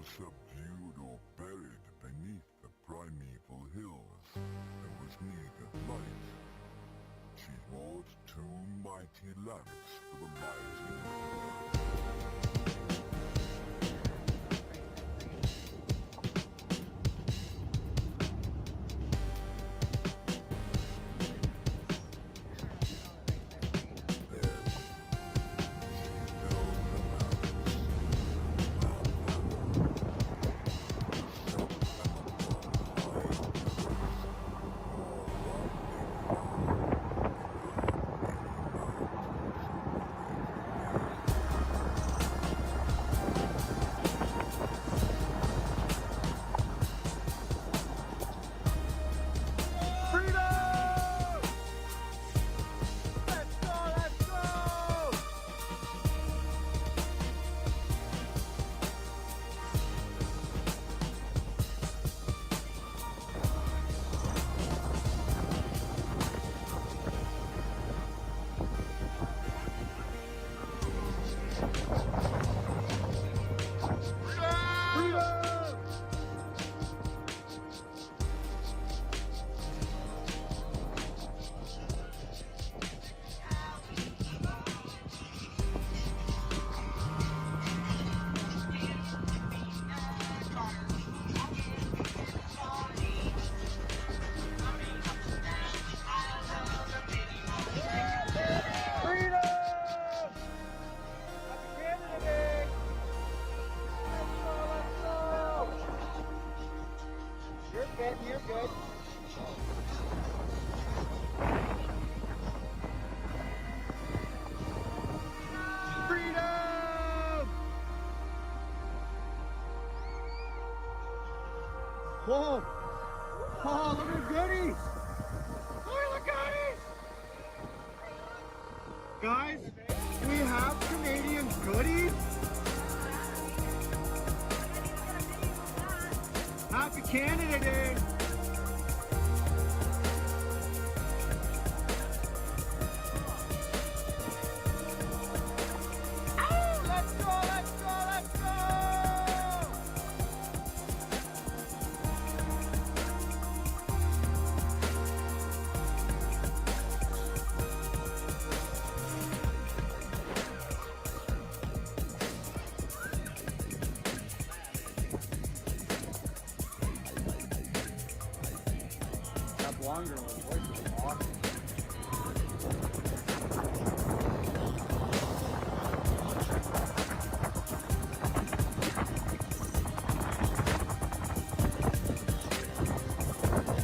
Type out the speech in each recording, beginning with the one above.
was subdued or buried beneath the primeval hills, there was neither light. She wore two mighty lamps for the mighty world. You're good. Freedom! Whoa! Oh, look at the goodies! Look at the goodies! Guys, we have Canadian goodies. Happy Canada Day! Longer one. Voice is awesome.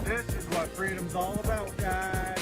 This is what freedom's all about, guys.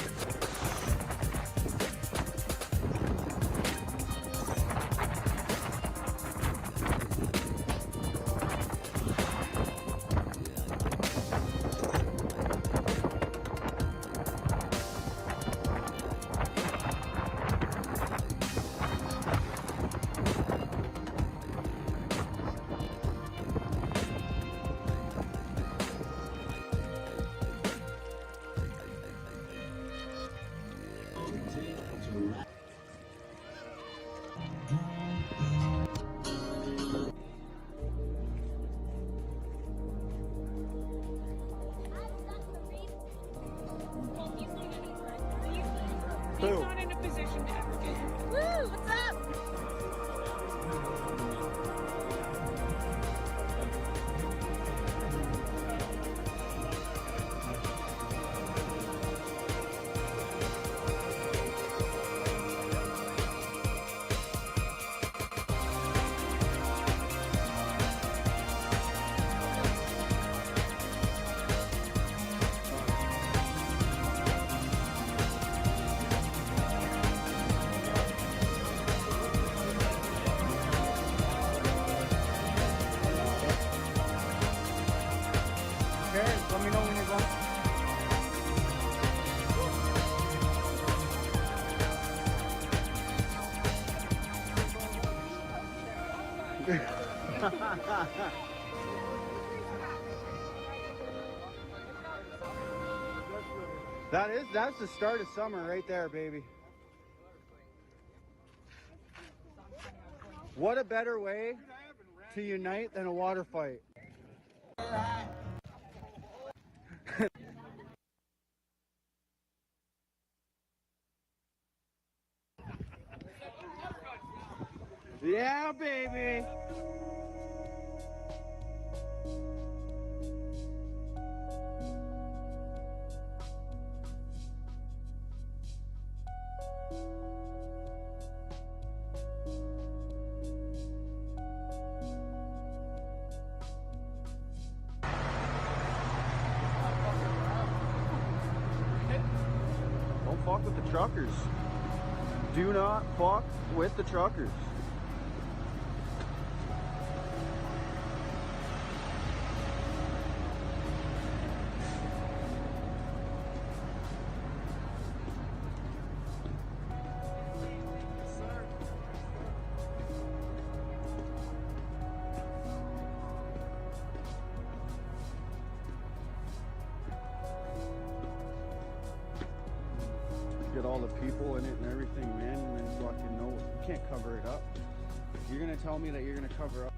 He's not in a position to ever get it. Woo! What's up? Let me know when you're done. That's the start of summer right there, baby. What a better way to unite than a water fight. Yeah, baby. Don't fuck with the truckers. Do not fuck with the truckers. Get all the people in it and everything, man, and then fucking know you can't cover it up. You're gonna tell me that you're gonna cover up.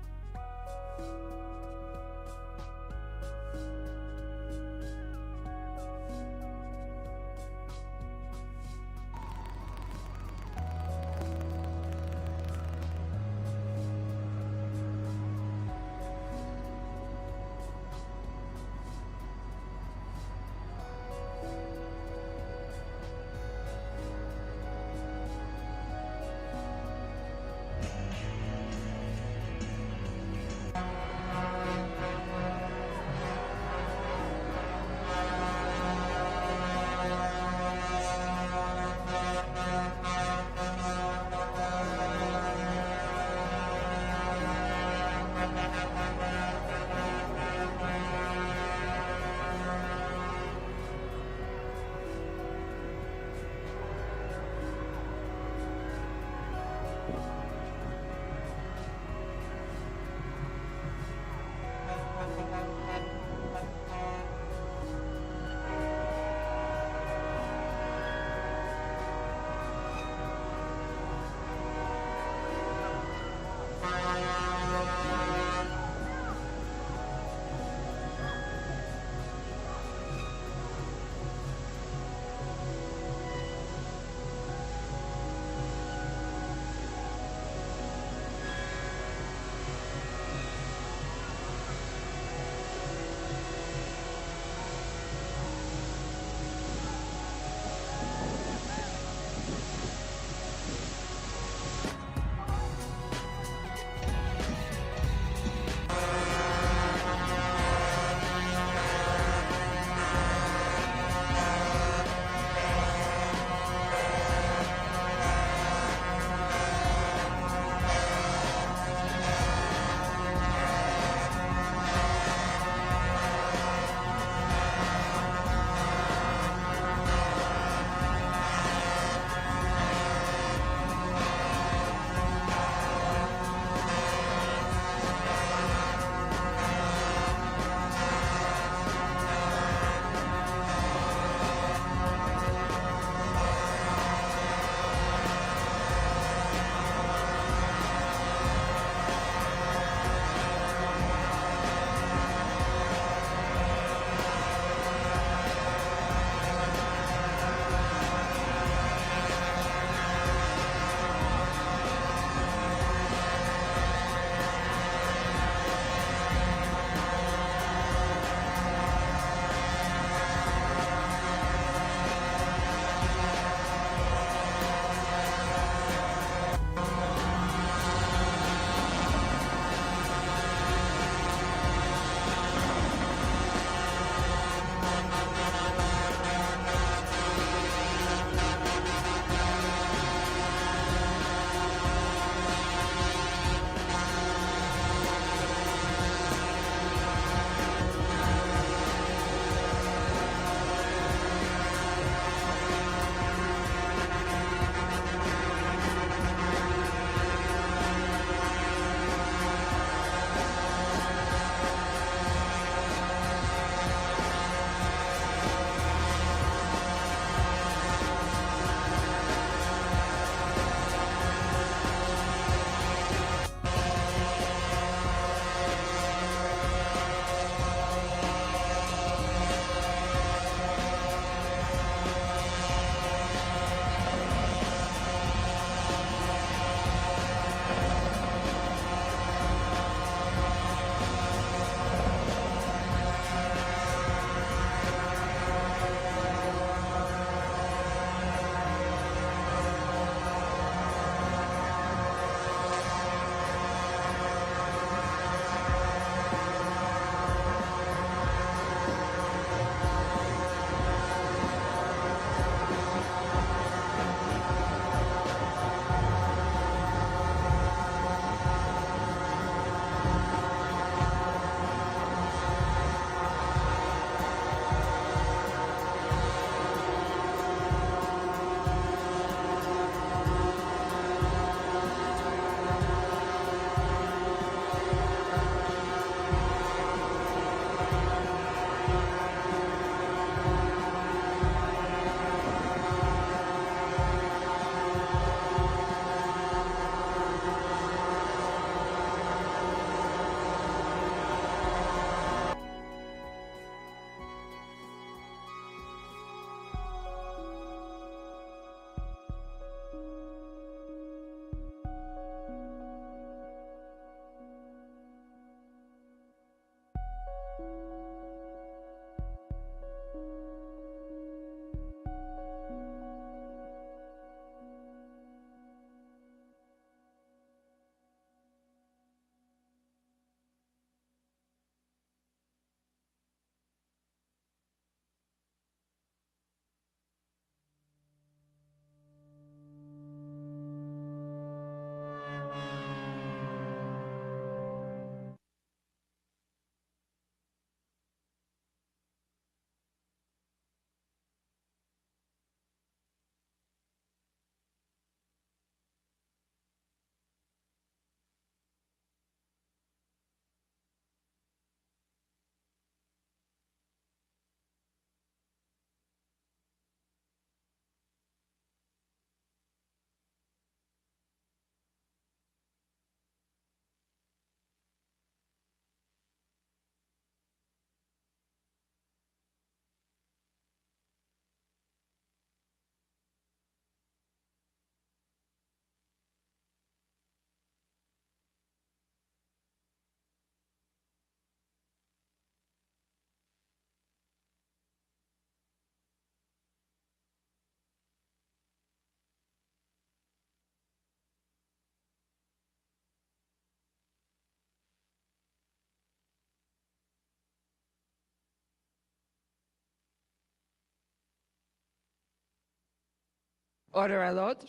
Order à l'ordre.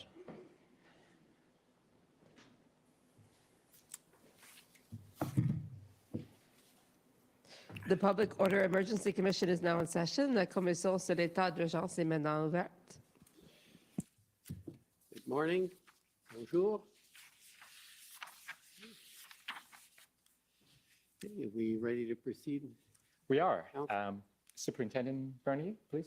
The Public Order Emergency Commission is now in session. La commission sur l'état d'urgence est maintenant ouverte. Good morning. Bonjour. Okay, are we ready to proceed? We are. Council. Superintendent Bernier, please.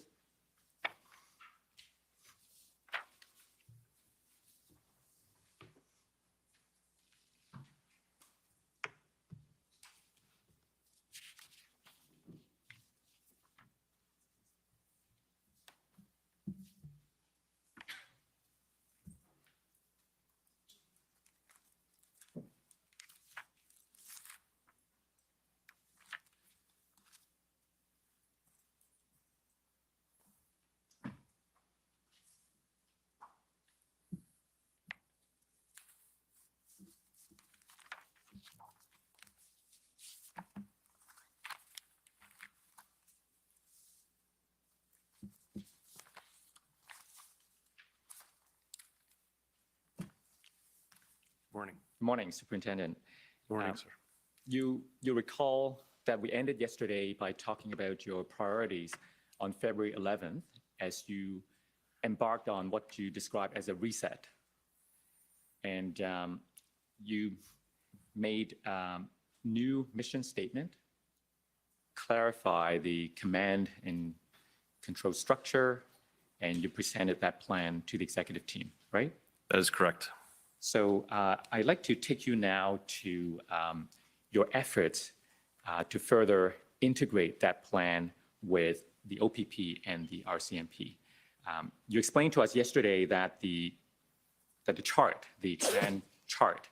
Morning. Morning, Superintendent. Morning, sir. You recall that we ended yesterday by talking about your priorities on February 11th as you embarked on what you described as a reset. And you made new mission statement, clarify the command and control structure, and you presented that plan to the executive team, right? That is correct. So I'd like to take you now to your efforts to further integrate that plan with the OPP and the RCMP. You explained to us yesterday that the chart, the command chart,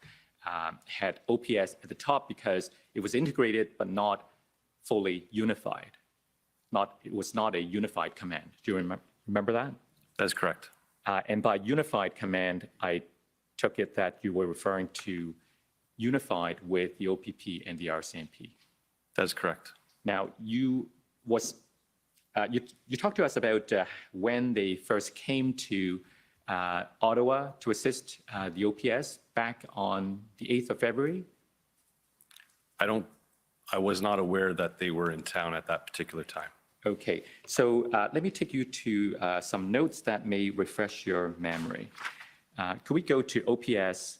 had OPS at the top because it was integrated but not fully unified. It was not a unified command. Do you remember that? That is correct. And by unified command, I took it that you were referring to unified with the OPP and the RCMP. That is correct. Now, you talked to us about when they first came to Ottawa to assist the OPS back on the 8th of February. I was not aware that they were in town at that particular time. Okay, so let me take you to some notes that may refresh your memory. Could we go to OPS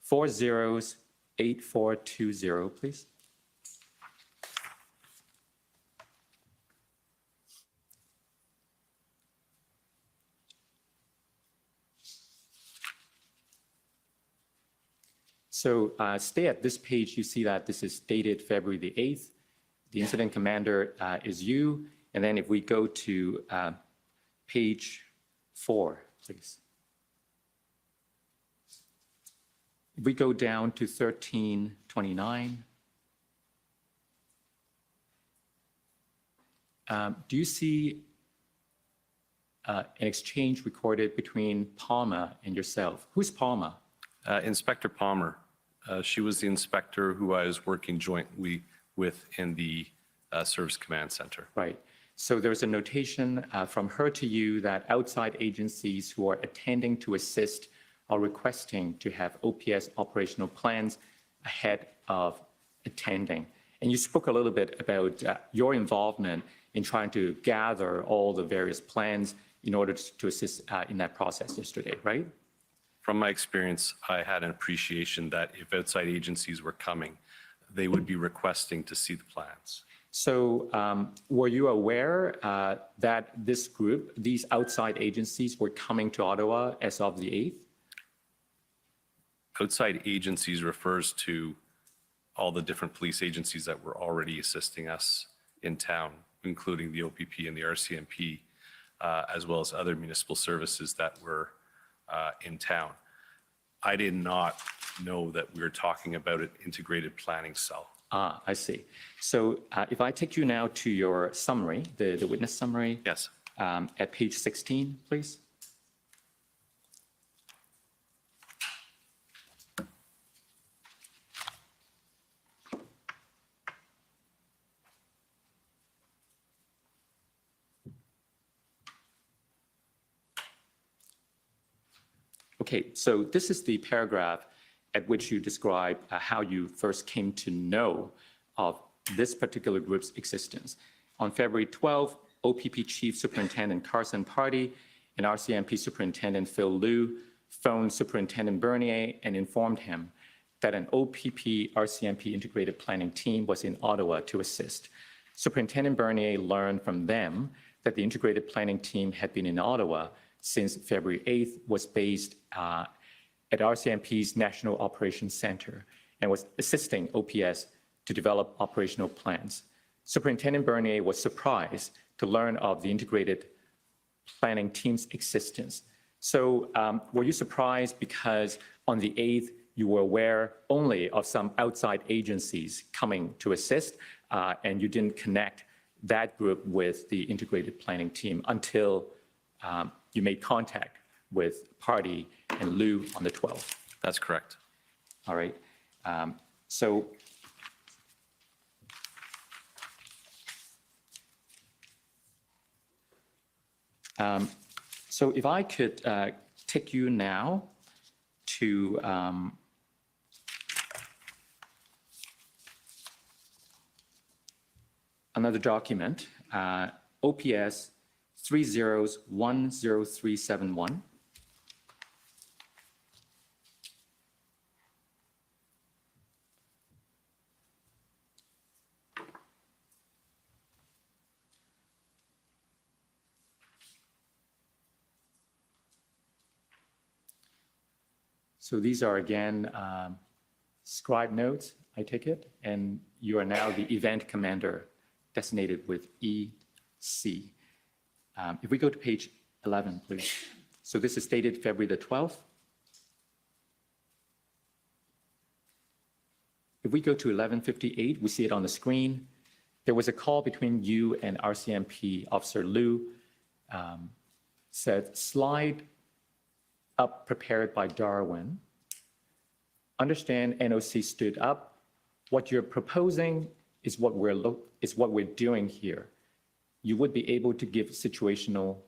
408420, please? So stay at this page. You see that this is dated February the 8th. The incident commander is you. And then if we go to page 4, please. If we go down to 1329, do you see an exchange recorded between Palma and yourself? Who's Palma? Inspector Palmer. She was the inspector who I was working jointly with in the Service Command Center. Right. So there's a notation from her to you that outside agencies who are attending to assist are requesting to have OPS operational plans ahead of attending. And you spoke a little bit about your involvement in trying to gather all the various plans in order to assist in that process yesterday, right? From my experience, I had an appreciation that if outside agencies were coming, they would be requesting to see the plans. So were you aware that this group, these outside agencies, were coming to Ottawa as of the 8th? Outside agencies refers to all the different police agencies that were already assisting us in town, including the OPP and the RCMP, as well as other municipal services that were in town. I did not know that we were talking about an integrated planning cell. Ah, I see. So if I take you now to your summary, the witness summary. Yes. At page 16, please. Okay, so this is the paragraph at which you describe how you first came to know of this particular group's existence. On February 12, OPP Chief Superintendent Carson Party and RCMP Superintendent Phil Liu phoned Superintendent Bernier and informed him that an OPP RCMP integrated planning team was in Ottawa to assist. Superintendent Bernier learned from them that the integrated planning team had been in Ottawa since February 8th, was based at RCMP's National Operations Center and was assisting OPS to develop operational plans. Superintendent Bernier was surprised to learn of the integrated planning team's existence. So were you surprised because on the 8th, you were aware only of some outside agencies coming to assist, and you didn't connect that group with the integrated planning team until you made contact with Party and Liu on the 12th? That's correct. All right. So if I could take you now to another document, OPS 30-10371. So these are, again, scribe notes, I take it, and you are now the event commander designated with EC. If we go to page 11, please. So this is dated February the 12th. If we go to 11:58, we see it on the screen. There was a call between you and RCMP Officer Liu, said, slide up prepared by Darwin. Understand NOC stood up. What you're proposing is what we're doing here. You would be able to give situational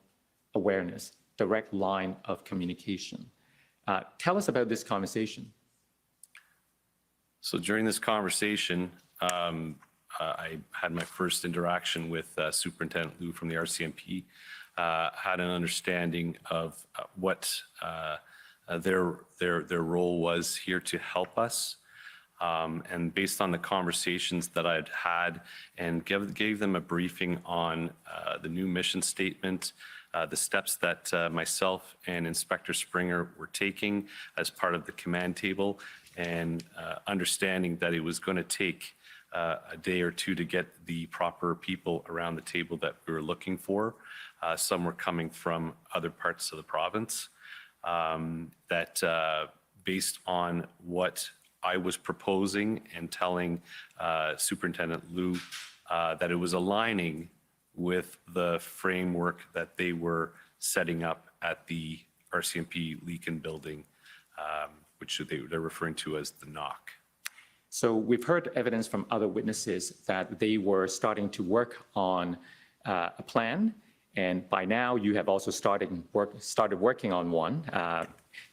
awareness, direct line of communication. Tell us about this conversation. So during this conversation, I had my first interaction with Superintendent Liu from the RCMP, had an understanding of what their role was here to help us. And based on the conversations that I'd had and gave them a briefing on the new mission statement, the steps that myself and Inspector Springer were taking as part of the command table, and understanding that it was going to take a day or two to get the proper people around the table that we were looking for. Some were coming from other parts of the province. That based on what I was proposing and telling Superintendent Liu that it was aligning with the framework that they were setting up at the RCMP Leakin building, which they're referring to as the NOC. So we've heard evidence from other witnesses that they were starting to work on a plan, and by now you have also started working on one,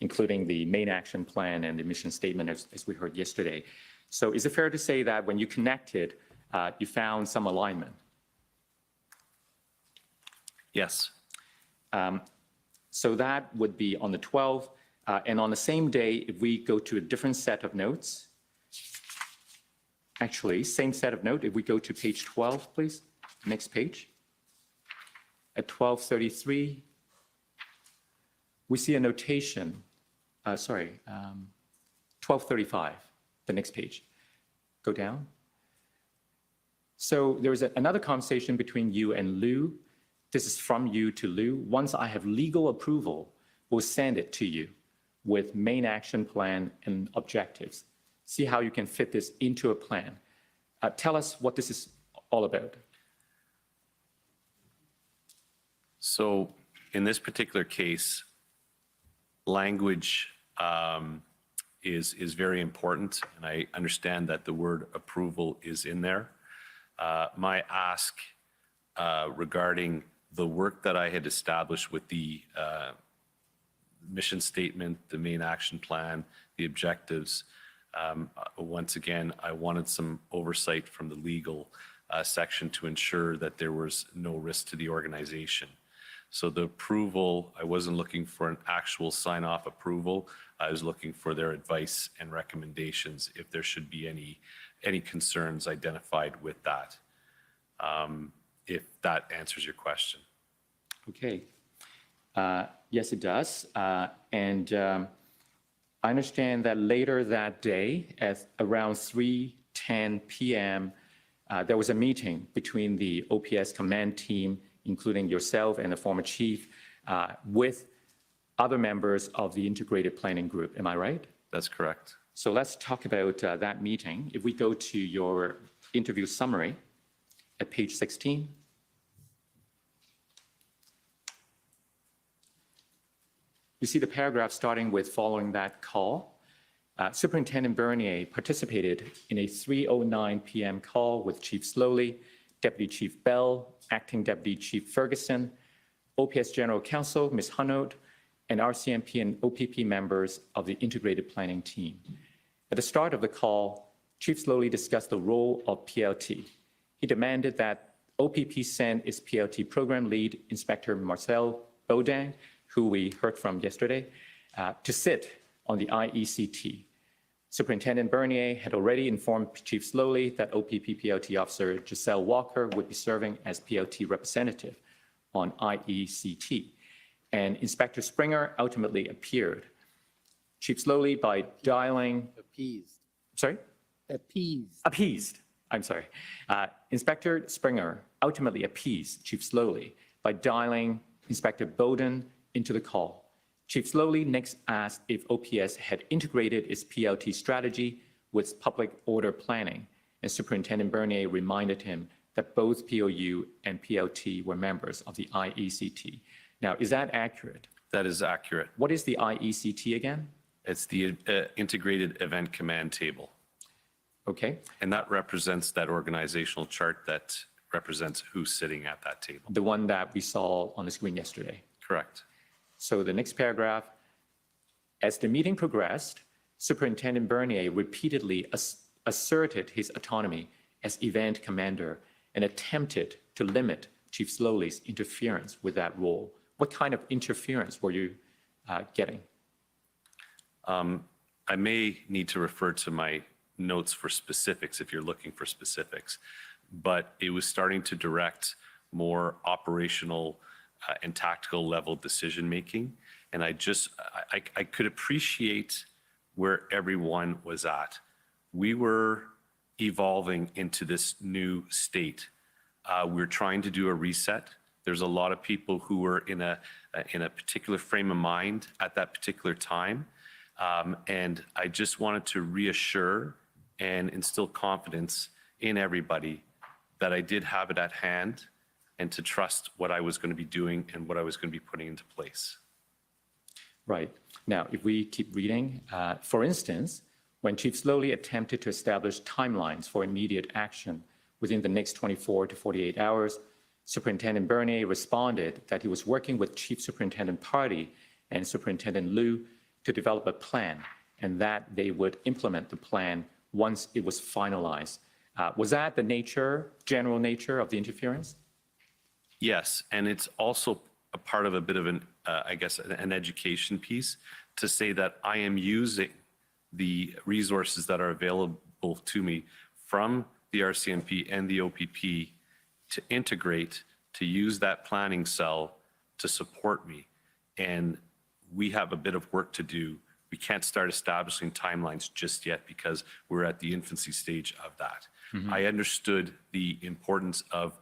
including the main action plan and the mission statement, as we heard yesterday. So is it fair to say that when you connected, you found some alignment? Yes. So that would be on the 12th. And on the same day, if we go to a different set of notes, actually, same set of note, if we go to page 12, please, next page. At 12:33, we see a notation, 12:35, the next page. Go down. So there was another conversation between you and Liu. This is from you to Liu. Once I have legal approval, we'll send it to you with main action plan and objectives. See how you can fit this into a plan. Tell us what this is all about. So in this particular case, language is very important, and I understand that the word approval is in there. My ask regarding the work that I had established with the mission statement, the main action plan, the objectives. Once again, I wanted some oversight from the legal section to ensure that there was no risk to the organization. So the approval, I wasn't looking for an actual sign-off approval. I was looking for their advice and recommendations if there should be any concerns identified with that. If that answers your question. Okay. Yes, it does. I understand that later that day, at around 3:10 p.m., there was a meeting between the OPS command team, including yourself and the former chief, with other members of the integrated planning group. Am I right? That's correct. So let's talk about that meeting. If we go to your interview summary at page 16. You see the paragraph starting with following that call. Superintendent Bernier participated in a 3:09 p.m. call with Chief Slowly, Deputy Chief Bell, Acting Deputy Chief Ferguson, OPS General Counsel, Ms. Hunnot, and RCMP and OPP members of the integrated planning team. At the start of the call, Chief Slowly discussed the role of PLT. He demanded that OPP send its PLT program lead, Inspector Marcel Baudin, who we heard from yesterday, to sit on the IECT. Superintendent Bernier had already informed Chief Slowly that OPP PLT Officer Giselle Walker would be serving as PLT representative on IECT. And Inspector Springer ultimately appeared. Chief Slowly, by dialing... Appeased. Sorry? Appeased. Appeased. I'm sorry. Inspector Springer ultimately appeased Chief Slowly by dialing Inspector Bowden into the call. Chief Slowly next asked if OPS had integrated its PLT strategy with public order planning, and Superintendent Bernier reminded him that both POU and PLT were members of the IECT. Now, is that accurate? That is accurate. What is the IECT again? It's the Integrated Event Command Table. Okay. And that represents that organizational chart that represents who's sitting at that table. The one that we saw on the screen yesterday. Correct. So the next paragraph, as the meeting progressed, Superintendent Bernier repeatedly asserted his autonomy as event commander and attempted to limit Chief Slowly's interference with that role. What kind of interference were you getting? I may need to refer to my notes for specifics if you're looking for specifics, but it was starting to direct more operational and tactical level decision making. And I could appreciate where everyone was at. We were evolving into this new state. We're trying to do a reset. There's a lot of people who were in a particular frame of mind at that particular time. And I just wanted to reassure and instill confidence in everybody that I did have it at hand and to trust what I was going to be doing and what I was going to be putting into place. Right. Now, if we keep reading, for instance, when Chief Slowly attempted to establish timelines for immediate action within the next 24 to 48 hours, Superintendent Bernier responded that he was working with Chief Superintendent Party and Superintendent Liu to develop a plan, and that they would implement the plan once it was finalized. Was that the general nature of the interference? Yes, and it's also a part of a bit of an, I guess, an education piece to say that I am using the resources that are available to me from the RCMP and the OPP to integrate, to use that planning cell to support me. And we have a bit of work to do. We can't start establishing timelines just yet because we're at the infancy stage of that. Mm-hmm. I understood the importance of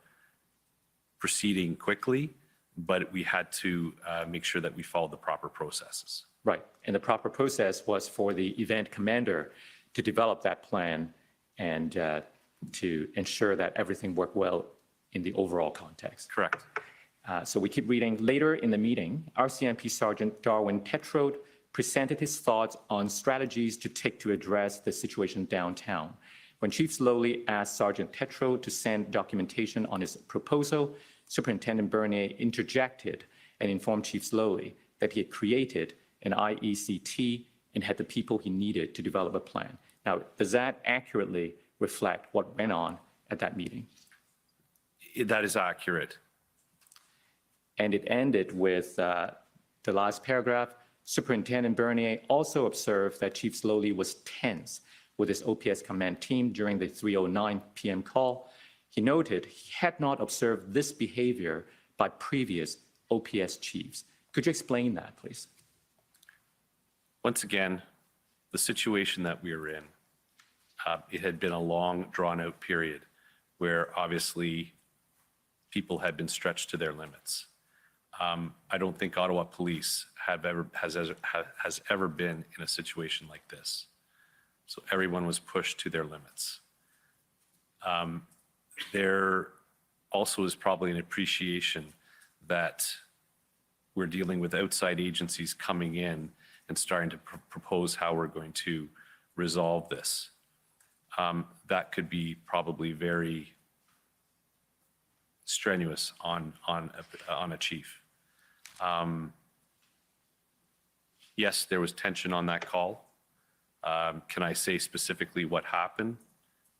proceeding quickly, but we had to make sure that we followed the proper processes. Right, and the proper process was for the event commander to develop that plan and to ensure that everything worked well in the overall context. Correct. So we keep reading. Later in the meeting, RCMP Sergeant Darwin Tetrode presented his thoughts on strategies to take to address the situation downtown. When Chief Slowly asked Sergeant Tetrode to send documentation on his proposal, Superintendent Bernier interjected and informed Chief Slowly that he had created an IECT and had the people he needed to develop a plan. Now, does that accurately reflect what went on at that meeting? That is accurate. And it ended with the last paragraph. Superintendent Bernier also observed that Chief Slowly was tense with his OPS command team during the 3:09 p.m. call. He noted he had not observed this behavior by previous OPS chiefs. Could you explain that, please? Once again, the situation that we are in, it had been a long, drawn-out period where obviously people had been stretched to their limits. I don't think Ottawa Police has ever been in a situation like this. So everyone was pushed to their limits. There also is probably an appreciation that we're dealing with outside agencies coming in and starting to propose how we're going to resolve this. That could be probably very strenuous on a chief. Yes, there was tension on that call. Can I say specifically what happened?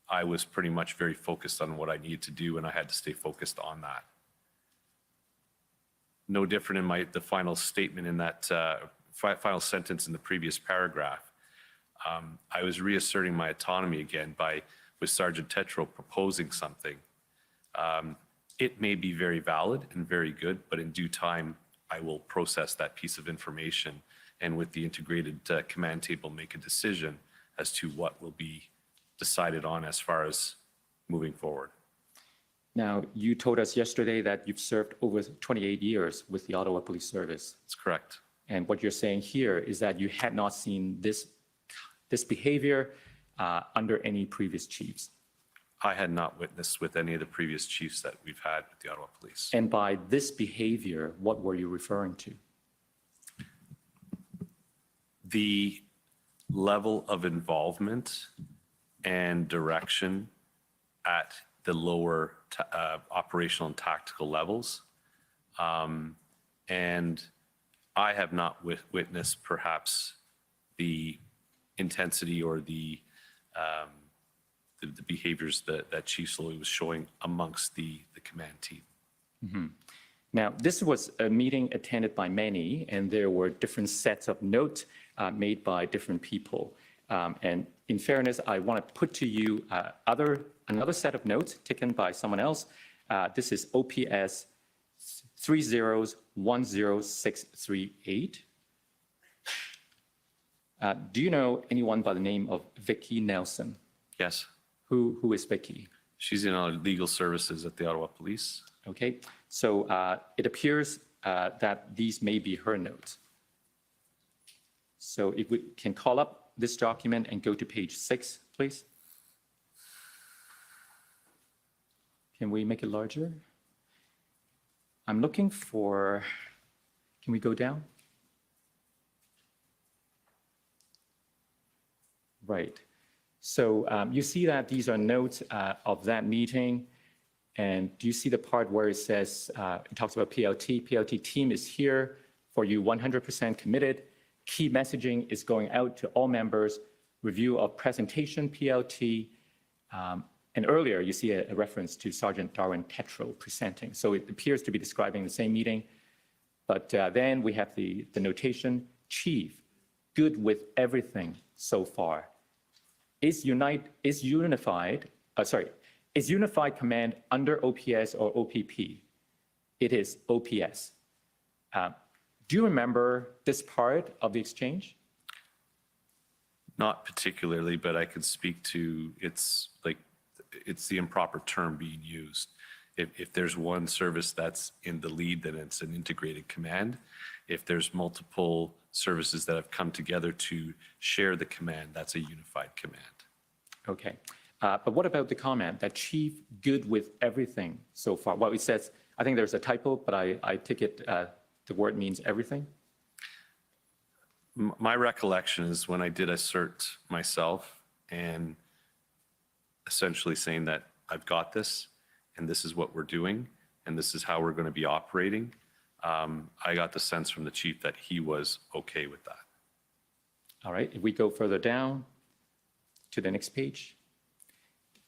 I was pretty much very focused on what I needed to do, and I had to stay focused on that. No different in the final statement in that final sentence in the previous paragraph. I was reasserting my autonomy again with Sergeant Tetreault proposing something. It may be very valid and very good, but in due time, I will process that piece of information and with the integrated command table, make a decision as to what will be decided on as far as moving forward. Now, you told us yesterday that you've served over 28 years with the Ottawa Police Service. That's correct. And what you're saying here is that you had not seen this behavior under any previous chiefs. I had not witnessed with any of the previous chiefs that we've had with the Ottawa Police. And by this behavior, what were you referring to? The level of involvement and direction at the lower operational and tactical levels. And I have not witnessed perhaps the intensity or the behaviors that Chief Slowly was showing amongst the command team. Mm-hmm. Now, this was a meeting attended by many, and there were different sets of notes made by different people. And in fairness, I want to put to you another set of notes taken by someone else. This is OPS 3010638. Do you know anyone by the name of Vicky Nelson? Yes. Who is Vicky? She's in legal services at the Ottawa Police. Okay, so it appears that these may be her notes. So if we can call up this document and go to page 6, please. Can we make it larger? I'm looking for, can we go down? Right. So you see that these are notes of that meeting. And do you see the part where it says, it talks about PLT? PLT team is here for you, 100% committed. Key messaging is going out to all members. Review of presentation PLT. And earlier, you see a reference to Sergeant Darwin Tetreault presenting. So it appears to be describing the same meeting. But then we have the notation, Chief, good with everything so far. Is unified command under OPS or OPP? It is OPS. Do you remember this part of the exchange? Not particularly, but I could speak to it's the improper term being used. If there's one service that's in the lead, then it's an integrated command. If there's multiple services that have come together to share the command, that's a unified command. Okay. But what about the comment that Chief good with everything so far? Well, it says, I think there's a typo, but I take it the word means everything. My recollection is when I did assert myself and essentially saying that I've got this and this is what we're doing and this is how we're going to be operating. I got the sense from the chief that he was okay with that. All right, if we go further down to the next page,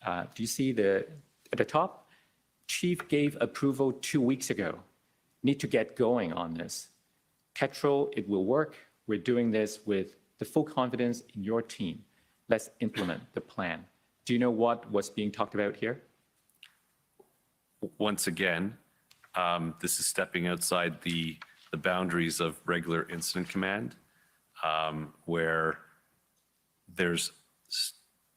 do you see at the top? Chief gave approval 2 weeks ago. Need to get going on this. Petrol, it will work. We're doing this with the full confidence in your team. Let's implement the plan. Do you know what was being talked about here? Once again, this is stepping outside the boundaries of regular incident command, where there's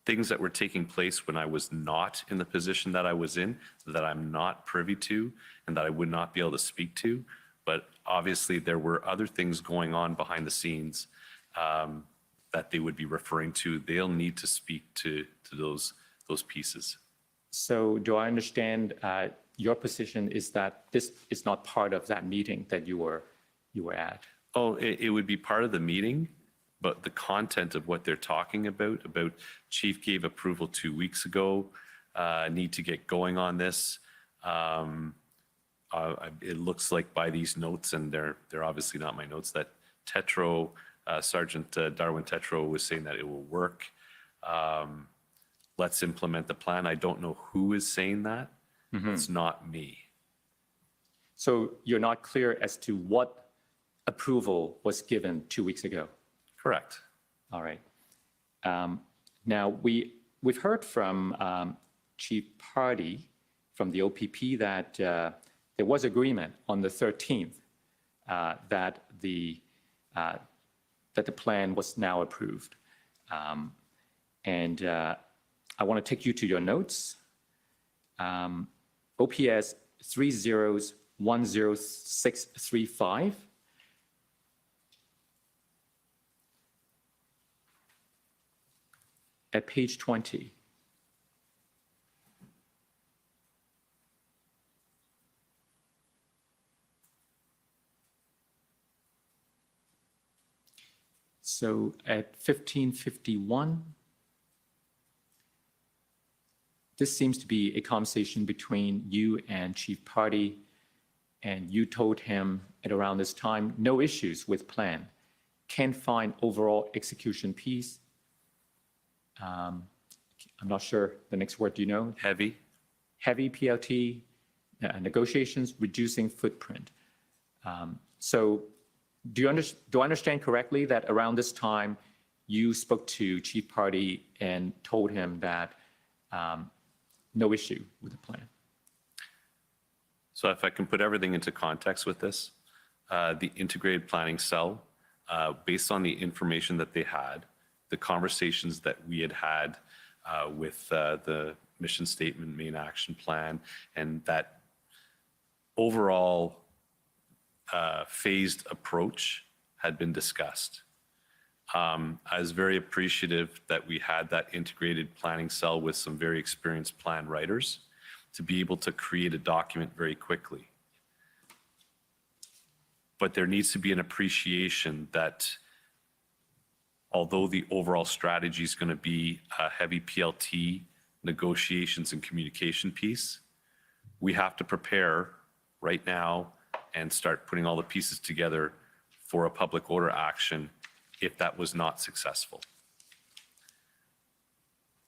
things that were taking place when I was not in the position that I was in, that I'm not privy to, and that I would not be able to speak to. But obviously, there were other things going on behind the scenes that they would be referring to. They'll need to speak to those pieces. So do I understand your position is that this is not part of that meeting that you were at? Oh, it would be part of the meeting, but the content of what they're talking about chief gave approval 2 weeks ago, need to get going on this. It looks like by these notes, and they're obviously not my notes, that Tetro, Sergeant Darwin Tetro was saying that it will work. Let's implement the plan. I don't know who is saying that. It's not me. So you're not clear as to what approval was given 2 weeks ago? Correct. All right. Now, we've heard from Chief Party from the OPP that there was agreement on the 13th that the plan was now approved. And I want to take you to your notes. OPS 30-10635. At page 20. So at 1551, this seems to be a conversation between you and Chief Party, and you told him at around this time, no issues with plan, can find overall execution piece. I'm not sure the next word, do you know? Heavy. Heavy PLT, negotiations, reducing footprint. So do I understand correctly that around this time you spoke to Chief Party and told him that no issue with the plan? So if I can put everything into context with this, the integrated planning cell, based on the information that they had, the conversations that we had with the mission statement, main action plan, and that overall phased approach had been discussed. I was very appreciative that we had that integrated planning cell with some very experienced plan writers to be able to create a document very quickly. But there needs to be an appreciation that although the overall strategy is going to be a heavy PLT, negotiations and communication piece, we have to prepare right now and start putting all the pieces together for a public order action if that was not successful.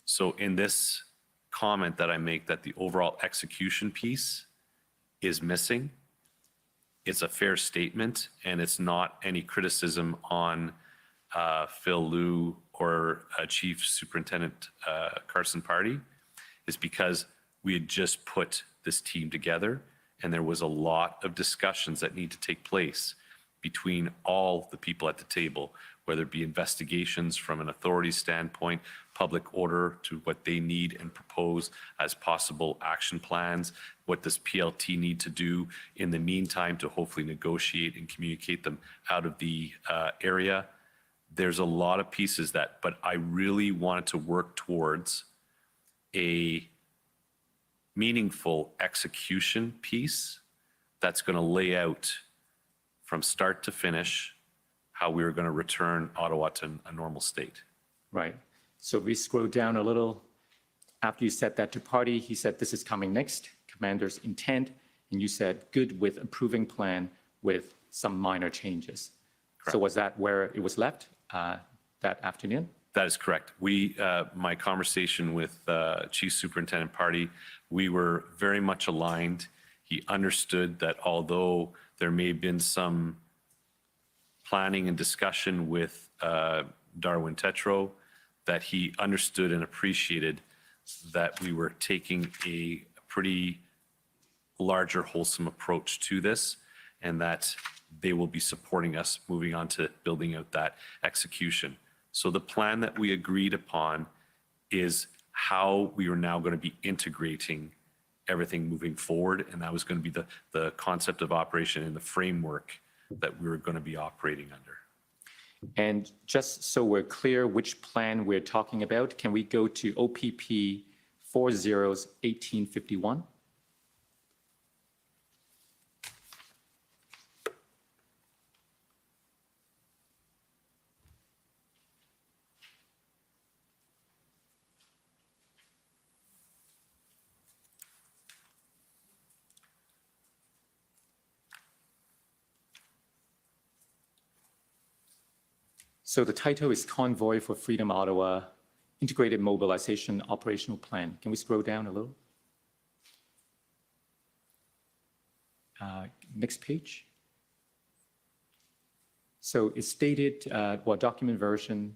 So in this comment that I make that the overall execution piece is missing, it's a fair statement, and it's not any criticism on Phil Liu or Chief Superintendent Carson Party. Is because we had just put this team together, and there was a lot of discussions that need to take place between all the people at the table, whether it be investigations from an authority standpoint, public order to what they need and propose as possible action plans, what does PLT need to do in the meantime to hopefully negotiate and communicate them out of the area. There's a lot of pieces but I really wanted to work towards a meaningful execution piece that's going to lay out from start to finish how we were going to return Ottawa to a normal state. Right. So we scroll down a little. After you said that to Party, he said, this is coming next, commander's intent. And you said, good with approving plan with some minor changes. So Correct. was that where it was left that afternoon? That is correct. My conversation with Chief Superintendent Party, we were very much aligned. He understood that although there may have been some planning and discussion with Darwin Tetro, that he understood and appreciated that we were taking a pretty larger, wholesome approach to this, and that they will be supporting us moving on to building out that execution. So the plan that we agreed upon is how we are now going to be integrating everything moving forward, and that was going to be the concept of operation and the framework that we were going to be operating under. And just so we're clear which plan we're talking about, can we go to OPP 401851? So the title is Convoy for Freedom Ottawa, Integrated Mobilization Operational Plan. Can we scroll down a little? Next page. So it's dated, document version,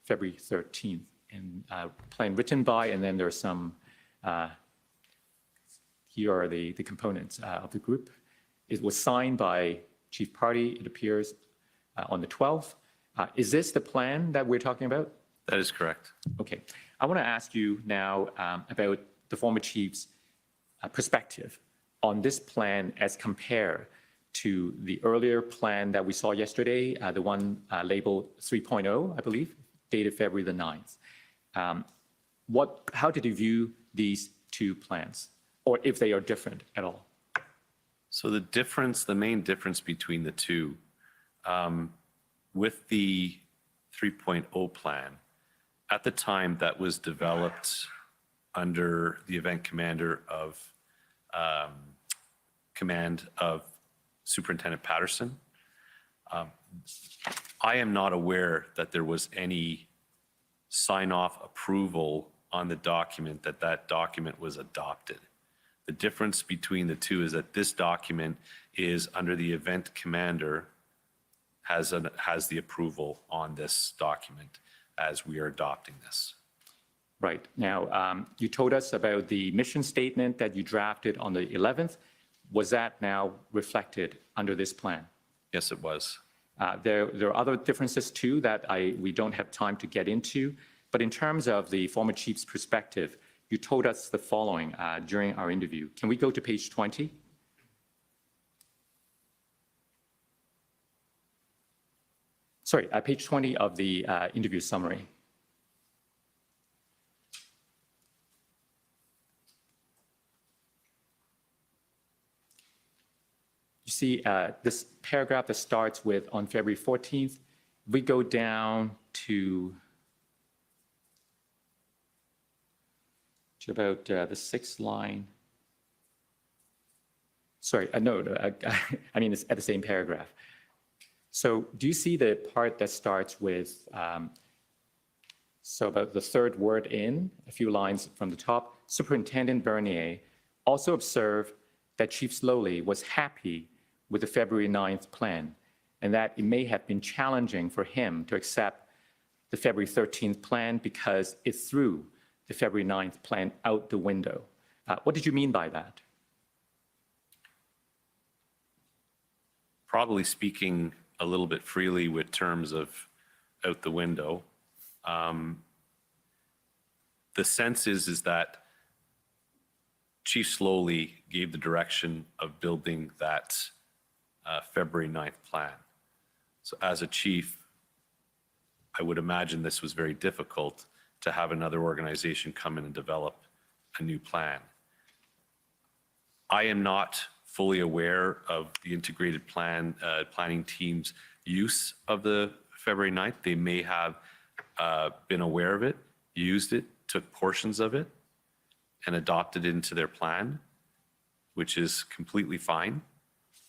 February 13th, and plan written by, and then there's some, here are the components of the group. It was signed by Chief Party, it appears, on the 12th. Is this the plan that we're talking about? That is correct. Okay. I want to ask you now about the former chief's perspective on this plan as compared to the earlier plan that we saw yesterday, the one labeled 3.0, I believe, dated February the 9th. How did you view these two plans, or if they are different at all? So the main difference between the two, with the 3.0 plan, at the time that was developed under the event commander of command of Superintendent Patterson, I am not aware that there was any sign-off approval on the document that document was adopted. The difference between the two is that this document is under the event commander has the approval on this document as we are adopting this. Right. Now, you told us about the mission statement that you drafted on the 11th. Was that now reflected under this plan? Yes, it was. There are other differences too that we don't have time to get into. But in terms of the former chief's perspective, you told us the following during our interview. Can we go to page 20? Sorry, page 20 of the interview summary. You see this paragraph that starts with on February 14th. We go down to about the 6th line. Sorry, no, I mean, it's at the same paragraph. So do you see the part that starts with, so about the third word in, a few lines from the top, Superintendent Bernier also observed that Chief Slowly was happy with the February 9th plan, and that it may have been challenging for him to accept the February 13th plan because it threw the February 9th plan out the window. What did you mean by that? Probably speaking a little bit freely with terms of out the window. The sense is that Chief Slowly gave the direction of building that February 9th plan. So as a chief, I would imagine this was very difficult to have another organization come in and develop a new plan. I am not fully aware of the integrated planning team's use of the February 9th. They may have been aware of it, used it, took portions of it, and adopted it into their plan, which is completely fine.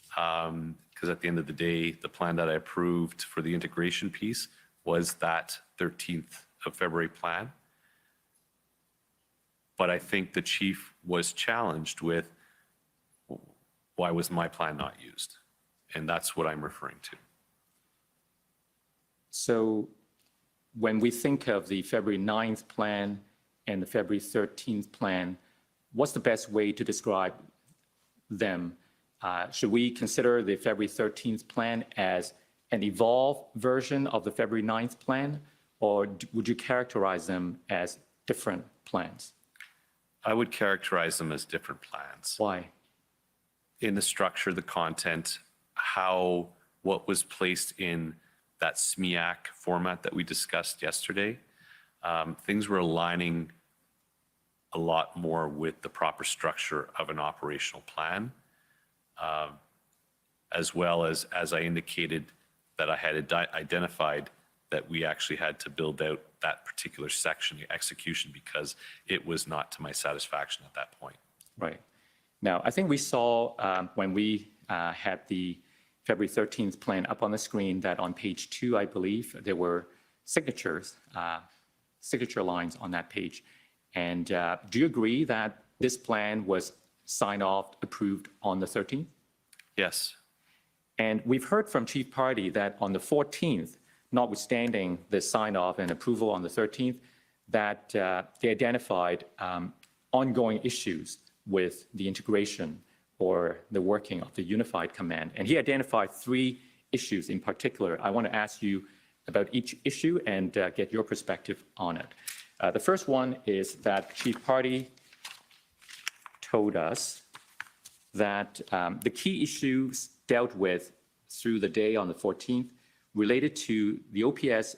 Because at the end of the day, the plan that I approved for the integration piece was that 13th of February plan. But I think the chief was challenged with, why was my plan not used? And that's what I'm referring to. So when we think of the February 9th plan and the February 13th plan, what's the best way to describe them? Should we consider the February 13th plan as an evolved version of the February 9th plan, or would you characterize them as different plans? I would characterize them as different plans. Why? In the structure, the content, what was placed in that SMEAC format that we discussed yesterday, things were aligning a lot more with the proper structure of an operational plan, as well as I indicated that I had identified that we actually had to build out that particular section, the execution, because it was not to my satisfaction at that point. Right. Now, I think we saw when we had the February 13th plan up on the screen that on page 2, I believe, there were signature lines on that page. And do you agree that this plan was signed off, approved on the 13th? Yes. And we've heard from Chief Party that on the 14th, notwithstanding the sign off and approval on the 13th, that they identified ongoing issues with the integration or the working of the unified command. And he identified 3 issues in particular. I want to ask you about each issue and get your perspective on it. The first one is that Chief Party told us that the key issues dealt with through the day on the 14th related to the OPS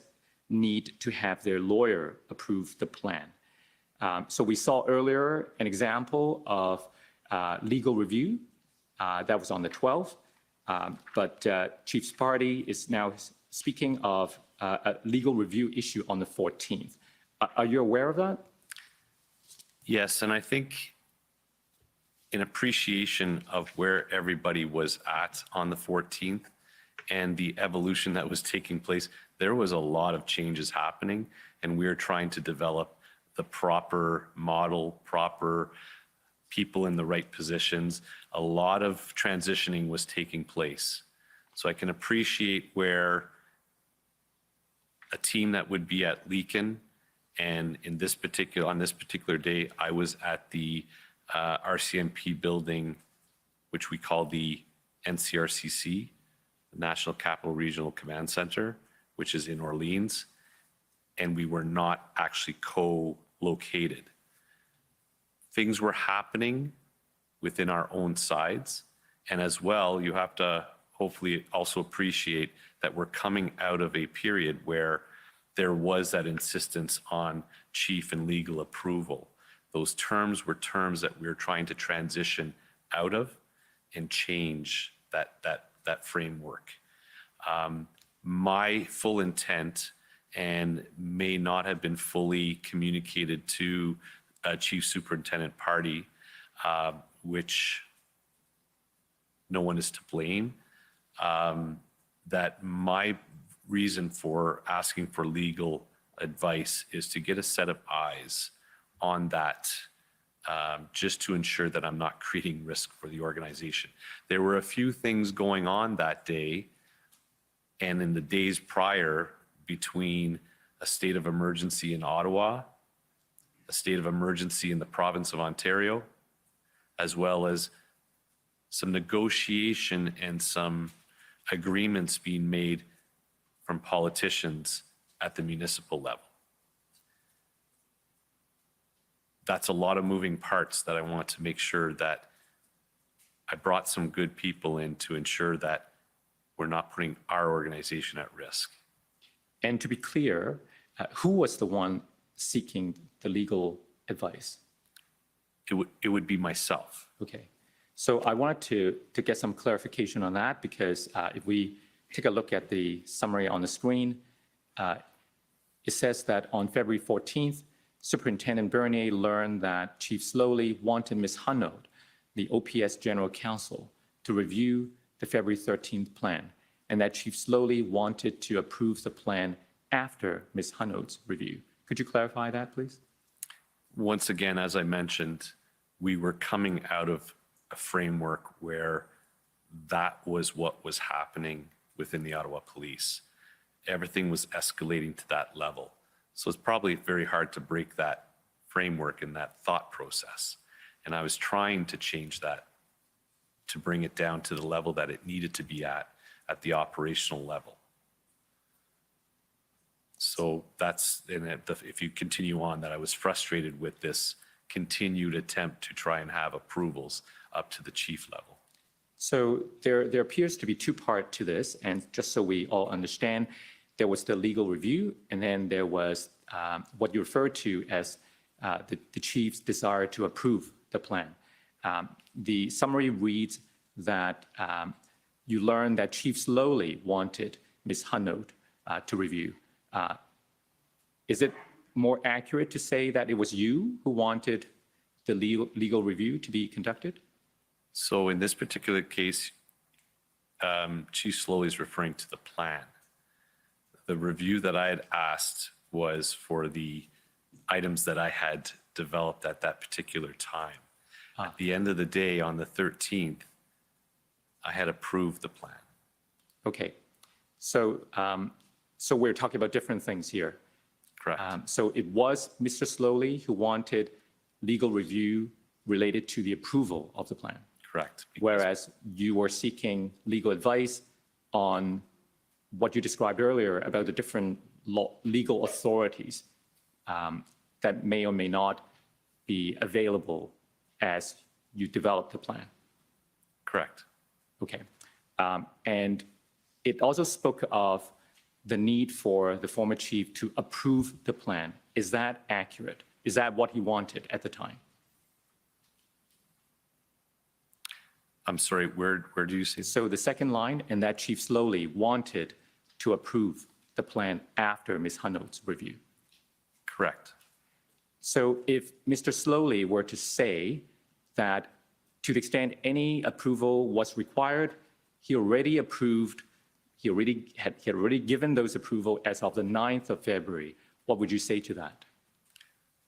need to have their lawyer approve the plan. So we saw earlier an example of legal review that was on the 12th, but Chief's Party is now speaking of a legal review issue on the 14th. Are you aware of that? Yes, and I think in appreciation of where everybody was at on the 14th and the evolution that was taking place, there was a lot of changes happening, and we were trying to develop the proper model, proper people in the right positions. A lot of transitioning was taking place. So I can appreciate where a team that would be at Leakin, and on this particular day, I was at the RCMP building, which we call the NCRCC, the National Capital Regional Command Center, which is in Orleans, and we were not actually co-located. Things were happening within our own sides, and as well, you have to hopefully also appreciate that we're coming out of a period where there was that insistence on chief and legal approval. Those terms were terms that we were trying to transition out of and change that framework. My full intent, and may not have been fully communicated to Chief Superintendent Party, which no one is to blame, that my reason for asking for legal advice is to get a set of eyes on that, just to ensure that I'm not creating risk for the organization. There were a few things going on that day and in the days prior, between a state of emergency in Ottawa, a state of emergency in the province of Ontario, as well as some negotiation and some agreements being made from politicians at the municipal level. That's a lot of moving parts that I want to make sure that I brought some good people in to ensure that we're not putting our organization at risk. And to be clear, who was the one seeking the legal advice? It would be myself. Okay. So I wanted to get some clarification on that, because if we take a look at the summary on the screen, it says that on February 14th, Superintendent Bernier learned that Chief Slowly wanted Ms. Hunnode, the OPS General Counsel, to review the February 13th plan, and that Chief Slowly wanted to approve the plan after Ms. Hanaud's review. Could you clarify that, please? Once again, as I mentioned, we were coming out of a framework where that was what was happening within the Ottawa Police. Everything was escalating to that level. So it's probably very hard to break that framework and that thought process. And I was trying to change that to bring it down to the level that it needed to be at the operational level. So that's, and if you continue on, that I was frustrated with this continued attempt to try and have approvals up to the chief level. So there appears to be two parts to this, and just so we all understand, there was the legal review, and then there was what you referred to as the chief's desire to approve the plan. The summary reads that you learned that Chief Slowly wanted Ms. Hanaud to review. Is it more accurate to say that it was you who wanted the legal review to be conducted? So in this particular case, Chief Slowly is referring to the plan. The review that I had asked was for the items that I had developed at that particular time. At the end of the day, on the 13th, I had approved the plan. Okay, so so we're talking about different things here. Correct. So it was Mr. Slowly who wanted legal review related to the approval of the plan, Correct. Because- whereas you were seeking legal advice on what you described earlier about the different legal authorities that may or may not be available as you develop the plan. Correct. Okay. And it also spoke of the need for the former chief to approve the plan. Is that accurate? Is that what he wanted at the time? I'm sorry, where do you see? So the second line, and that Chief Slowly wanted to approve the plan after Ms. Hanaud's review. Correct. So if Mr. Slowly were to say that to the extent any approval was required, he already approved, he had already given those approval as of the 9th of February, what would you say to that?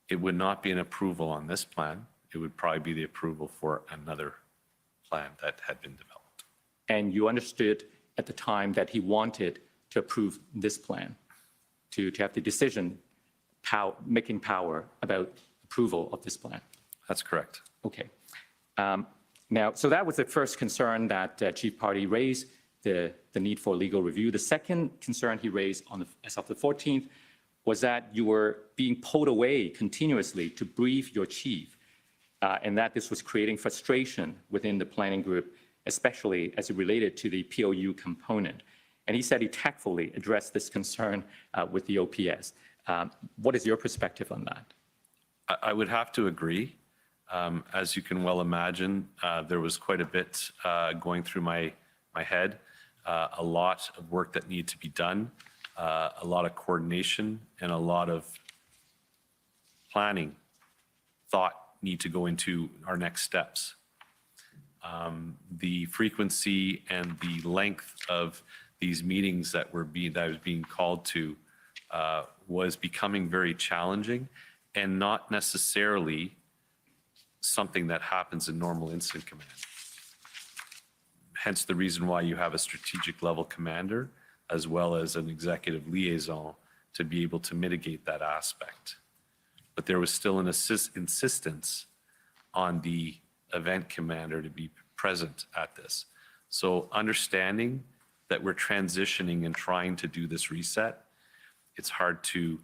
It would not be an approval on this plan. It would probably be the approval for another plan that had been developed. And you understood at the time that he wanted to approve this plan, to have the decision making power about approval of this plan. That's correct. Okay. Now, so that was the first concern that Chief Party raised, the need for legal review. The second concern he raised as of the 14th was that you were being pulled away continuously to brief your chief, and that this was creating frustration within the planning group, especially as it related to the POU component. And he said he tactfully addressed this concern with the OPS. What is your perspective on that? I would have to agree. As you can well imagine, there was quite a bit going through my head, a lot of work that needed to be done, a lot of coordination, and a lot of planning, thought need to go into our next steps. The frequency and the length of these meetings that I was being called to was becoming very challenging, and not necessarily something that happens in normal incident command. Hence the reason why you have a strategic level commander as well as an executive liaison to be able to mitigate that aspect. But there was still an insistence on the event commander to be present at this. So understanding that we're transitioning and trying to do this reset, it's hard to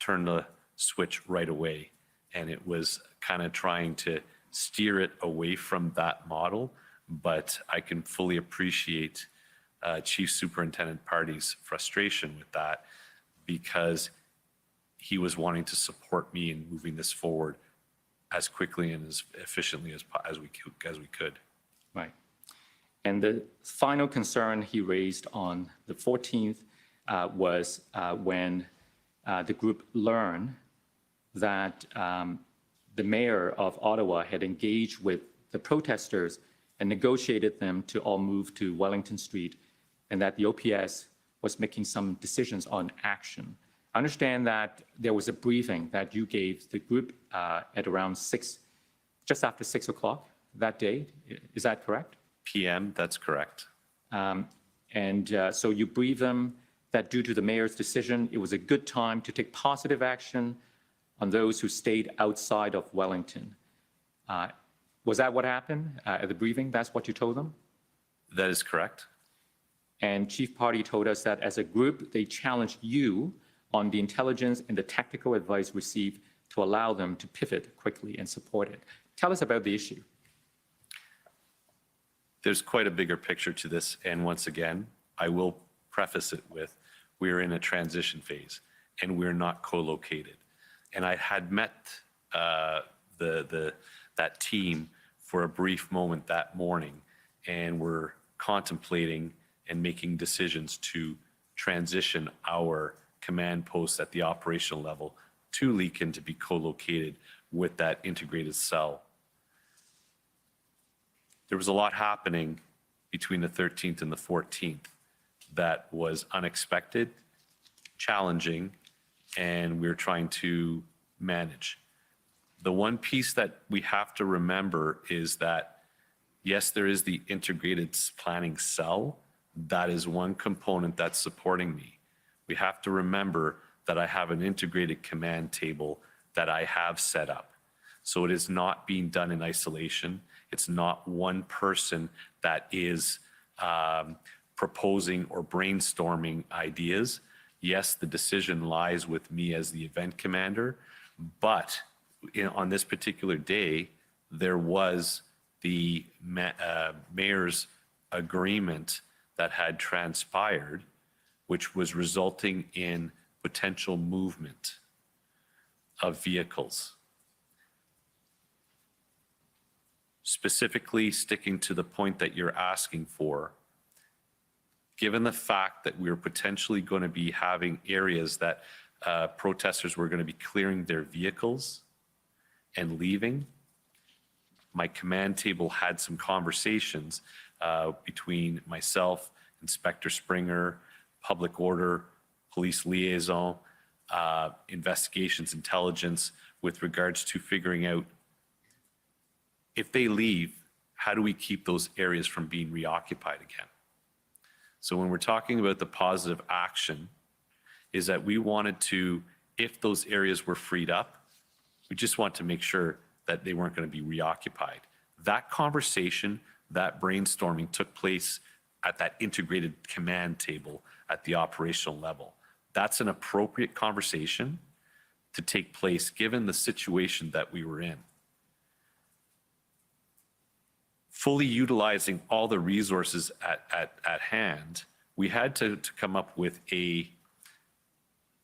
turn the switch right away. And it was kind of trying to steer it away from that model. But I can fully appreciate Chief Superintendent Party's frustration with that, because he was wanting to support me in moving this forward as quickly and as efficiently as we could. Right. And the final concern he raised on the 14th was when the group learned that the mayor of Ottawa had engaged with the protesters and negotiated them to all move to Wellington Street, and that the OPS was making some decisions on action. I understand that there was a briefing that you gave the group at around just after 6 o'clock that day. Is that correct? PM, that's correct. So you briefed them that due to the mayor's decision, it was a good time to take positive action on those who stayed outside of Wellington. Was that what happened at the briefing? That's what you told them? That is correct. And Chief Party told us that as a group, they challenged you on the intelligence and the tactical advice received to allow them to pivot quickly and support it. Tell us about the issue. There's quite a bigger picture to this. And once again, I will preface it with, we're in a transition phase and we're not co-located. And I had met that team for a brief moment that morning, and we're contemplating and making decisions to transition our command posts at the operational level to Leakin to be co-located with that integrated cell. There was a lot happening between the 13th and the 14th that was unexpected, challenging, and we're trying to manage. The one piece that we have to remember is that, yes, there is the integrated planning cell. That is one component that's supporting me. We have to remember that I have an integrated command table that I have set up. So it is not being done in isolation. It's not one person that is proposing or brainstorming ideas. Yes, the decision lies with me as the event commander, but on this particular day, there was the mayor's agreement that had transpired, which was resulting in potential movement of vehicles. Specifically sticking to the point that you're asking for, given the fact that we're potentially going to be having areas that protesters were going to be clearing their vehicles and leaving, my command table had some conversations between myself, Inspector Springer, Public Order, Police Liaison, Investigations Intelligence, with regards to figuring out if they leave, how do we keep those areas from being reoccupied again? So when we're talking about the positive action, is that we wanted to, if those areas were freed up, we just want to make sure that they weren't going to be reoccupied. That conversation, that brainstorming took place at that integrated command table at the operational level. That's an appropriate conversation to take place given the situation that we were in. Fully utilizing all the resources at hand, we had to come up with a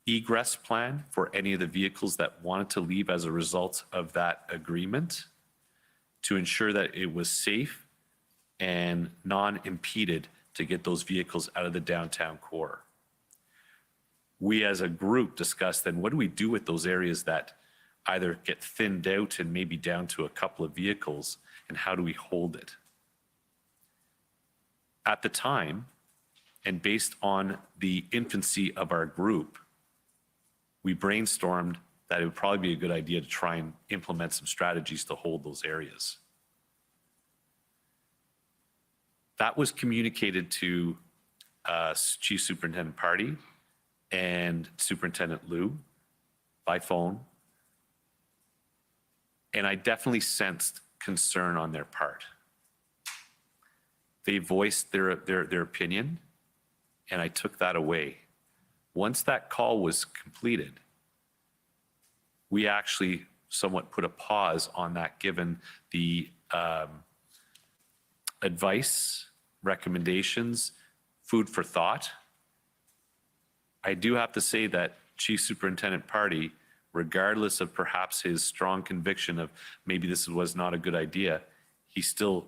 egress plan for any of the vehicles that wanted to leave as a result of that agreement to ensure that it was safe and non-impeded to get those vehicles out of the downtown core. We as a group discussed then, what do we do with those areas that either get thinned out and maybe down to a couple of vehicles, and how do we hold it? At the time, and based on the infancy of our group, we brainstormed that it would probably be a good idea to try and implement some strategies to hold those areas. That was communicated to Chief Superintendent Party and Superintendent Liu by phone. And I definitely sensed concern on their part. They voiced their opinion, and I took that away. Once that call was completed, we actually somewhat put a pause on that, given the advice, recommendations, food for thought. I do have to say that Chief Superintendent Party, regardless of perhaps his strong conviction of maybe this was not a good idea, he still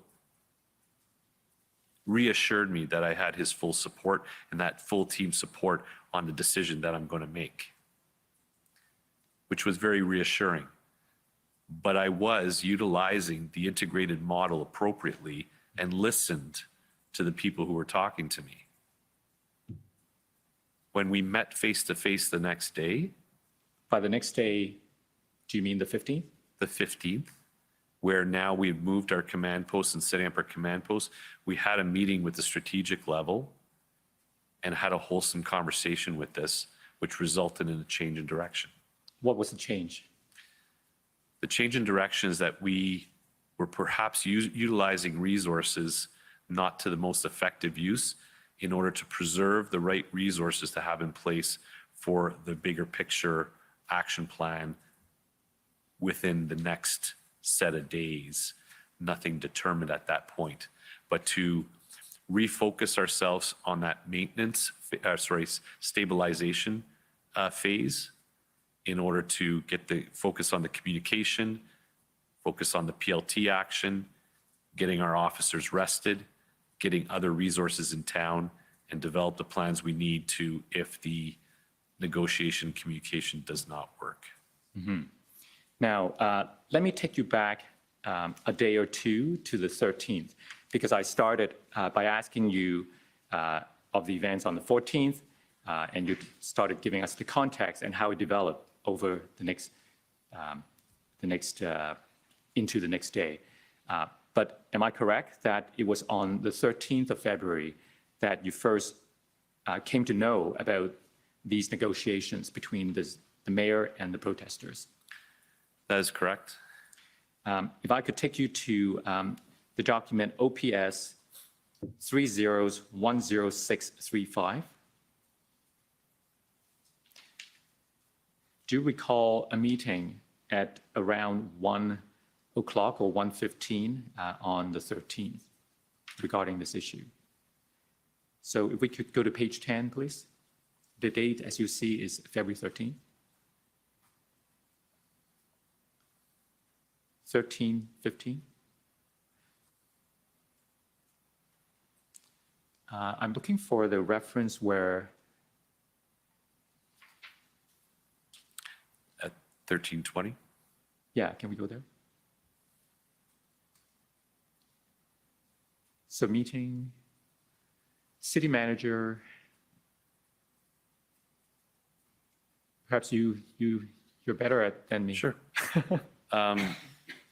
reassured me that I had his full support and that full team support on the decision that I'm going to make, which was very reassuring. But I was utilizing the integrated model appropriately and listened to the people who were talking to me. When we met face to face the next day, By the next day, do you mean the 15th? the 15th, where now we've moved our command posts and setting up our command posts, we had a meeting with the strategic level and had a wholesome conversation with this, which resulted in a change in direction. What was the change? The change in direction is that we were perhaps utilizing resources not to the most effective use in order to preserve the right resources to have in place for the bigger picture action plan within the next set of days. Nothing determined at that point, but to refocus ourselves on that maintenance, stabilization phase in order to get the focus on the communication, focus on the PLT action, getting our officers rested, getting other resources in town, and develop the plans we need to if the negotiation communication does not work. Now, let me take you back a day or two to the 13th, because I started by asking you of the events on the 14th, and you started giving us the context and how it developed over the next into the next day. But am I correct that it was on the 13th of February that you first came to know about these negotiations between the mayor and the protesters? That is correct. If I could take you to the document OPS 3010635. Do you recall a meeting at around 1 o'clock or 1:15 on the 13th regarding this issue? So if we could go to page 10, please. The date, as you see, is February 13th. 13:15. I'm looking for the reference where At 13:20. yeah, can we go there? So meeting, city manager, perhaps you're better at than me. Sure.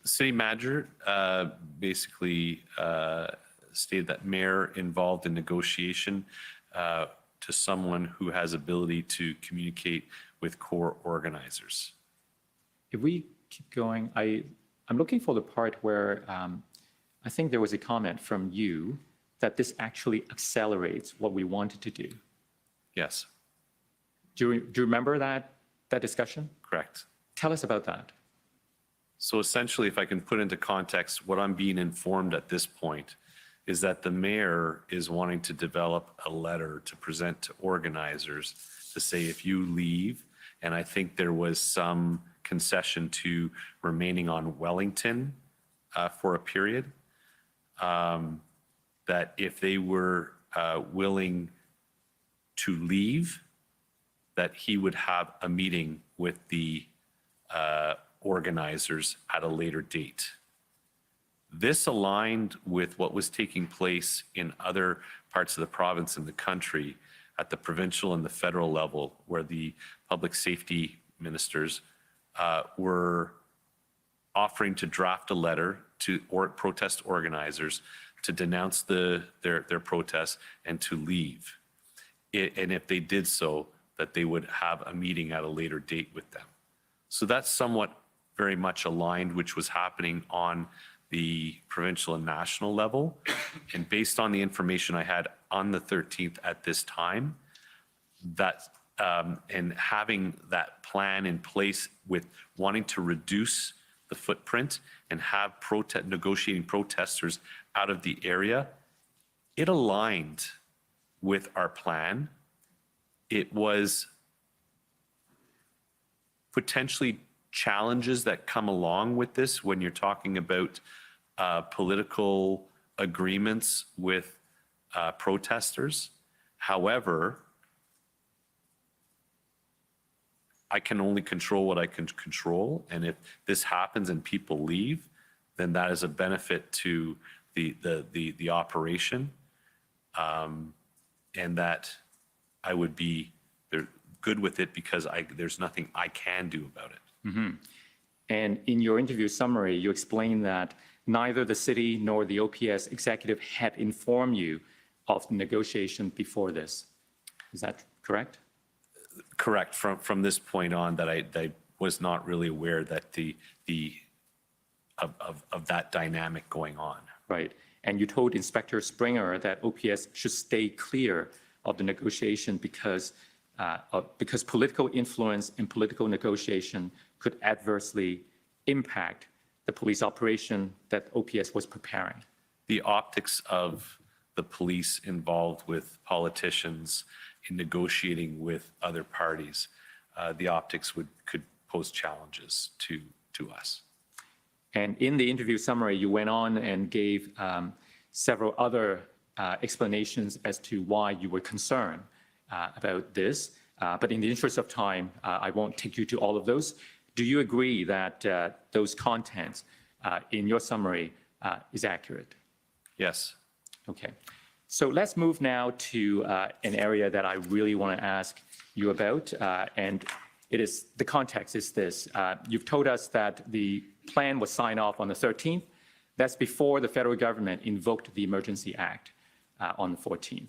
City manager basically stated that mayor involved in negotiation to someone who has ability to communicate with core organizers. If we keep going, I'm looking for the part where I think there was a comment from you that this actually accelerates what we wanted to do. Yes, Do you remember that discussion? correct. Tell us about that. So essentially, if I can put into context, what I'm being informed at this point is that the mayor is wanting to develop a letter to present to organizers to say, if you leave, and I think there was some concession to remaining on Wellington for a period, that if they were willing to leave, that he would have a meeting with the organizers at a later date. This aligned with what was taking place in other parts of the province and the country at the provincial and the federal level, where the public safety ministers were offering to draft a letter to protest organizers to denounce their protests and to leave. And if they did so, that they would have a meeting at a later date with them. So that's somewhat very much aligned, which was happening on the provincial and national level. And based on the information I had on the 13th at this time, that and having that plan in place with wanting to reduce the footprint and have negotiating protesters out of the area, it aligned with our plan. It was potentially challenges that come along with this when you're talking about political agreements with protesters. However, I can only control what I can control. And if this happens and people leave, then that is a benefit to the operation, and that I would be good with it because there's nothing I can do about it. And in your interview summary, you explained that neither the city nor the OPS executive had informed you of the negotiation before this. Is that correct? Correct. From this point on, that I was not really aware that of that dynamic going on. Right. And you told Inspector Springer that OPS should stay clear of the negotiation because political influence and political negotiation could adversely impact the police operation that OPS was preparing. The optics of the police involved with politicians in negotiating with other parties, the optics could pose challenges to us. And in the interview summary, you went on and gave several other explanations as to why you were concerned about this. But in the interest of time, I won't take you to all of those. Do you agree that those contents in your summary is accurate? Yes. Okay. So let's move now to an area that I really want to ask you about. And the context is this. You've told us that the plan was signed off on the 13th. That's before the federal government invoked the Emergency Act on the 14th.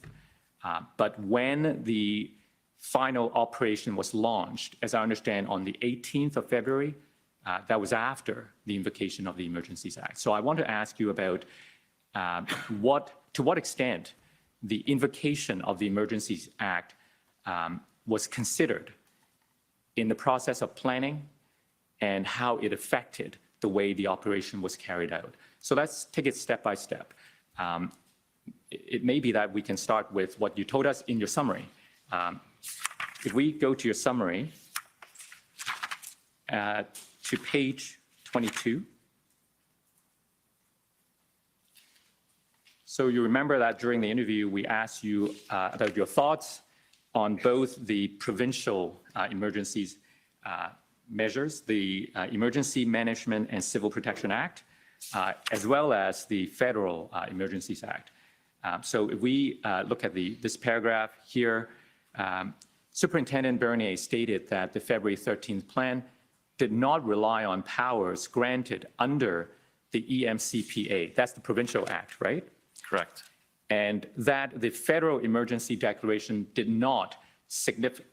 But when the final operation was launched, as I understand, on the 18th of February, that was after the invocation of the Emergencies Act. So I want to ask you about to what extent the invocation of the Emergencies Act was considered in the process of planning and how it affected the way the operation was carried out. So let's take it step by step. It may be that we can start with what you told us in your summary. If we go to your summary, to page 22. So you remember that during the interview, we asked you about your thoughts on both the provincial emergencies measures, the Emergency Management and Civil Protection Act, as well as the Federal Emergencies Act. So if we look at this paragraph here, Superintendent Bernier stated that the February 13th plan did not rely on powers granted under the EMCPA. That's the provincial act, right? Correct. And that the federal emergency declaration did not significantly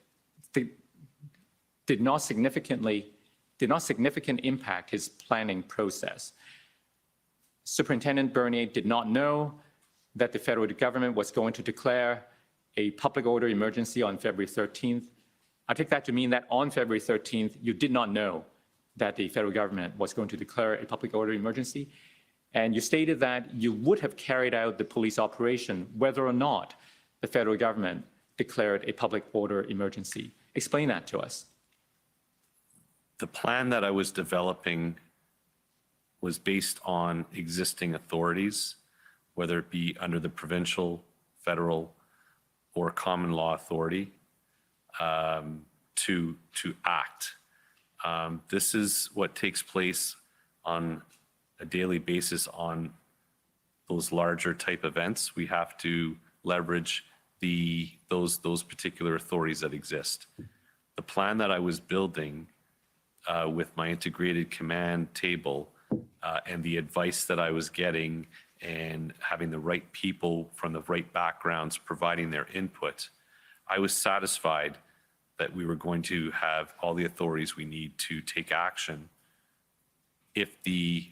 impact his planning process. Superintendent Bernier did not know that the federal government was going to declare a public order emergency on February 13th. I take that to mean that on February 13th, you did not know that the federal government was going to declare a public order emergency. And you stated that you would have carried out the police operation whether or not the federal government declared a public order emergency. Explain that to us. The plan that I was developing was based on existing authorities, whether it be under the provincial, federal, or common law authority, to act. This is what takes place on a daily basis on those larger type events. We have to leverage those particular authorities that exist. The plan that I was building with my integrated command table and the advice that I was getting and having the right people from the right backgrounds providing their input, I was satisfied that we were going to have all the authorities we need to take action if the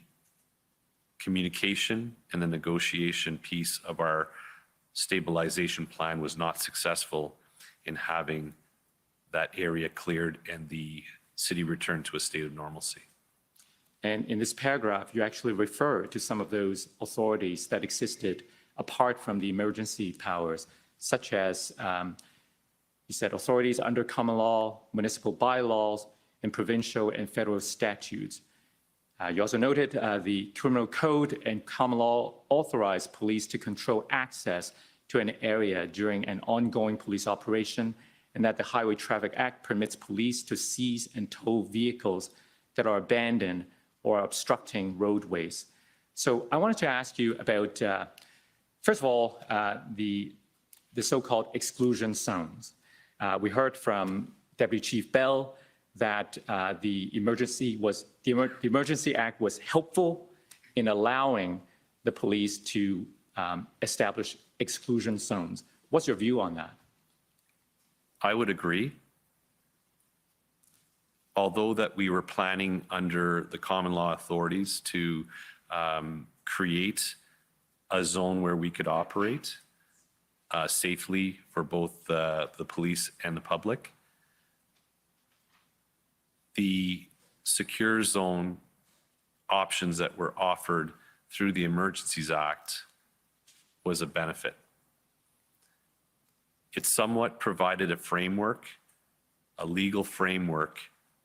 communication and the negotiation piece of our stabilization plan was not successful in having that area cleared and the city returned to a state of normalcy. And in this paragraph, you actually refer to some of those authorities that existed apart from the emergency powers, such as, you said, authorities under common law, municipal bylaws, and provincial and federal statutes. You also noted the criminal code and common law authorize police to control access to an area during an ongoing police operation, and that the Highway Traffic Act permits police to seize and tow vehicles that are abandoned or obstructing roadways. So I wanted to ask you about, first of all, the so-called exclusion zones. We heard from Deputy Chief Bell that the Emergency Act was helpful in allowing the police to establish exclusion zones. What's your view on that? I would agree. Although that we were planning under the common law authorities to create a zone where we could operate safely for both the police and the public, the secure zone options that were offered through the Emergencies Act was a benefit. It somewhat provided a framework, a legal framework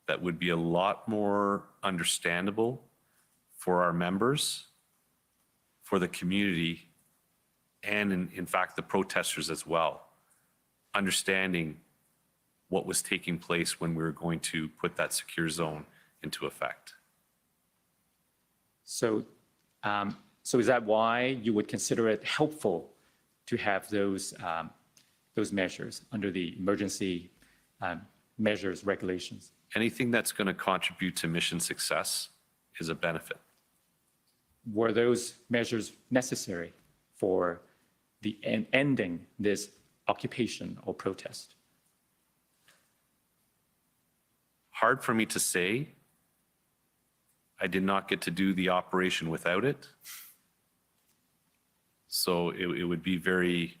that would be a lot more understandable for our members, for the community, and in fact, the protesters as well, understanding what was taking place when we were going to put that secure zone into effect. So, so is that why you would consider it helpful to have those measures under the emergency measures regulations? Anything that's going to contribute to mission success is a benefit. Were those measures necessary for the ending this occupation or protest? Hard for me to say. I did not get to do the operation without it. So it would be very,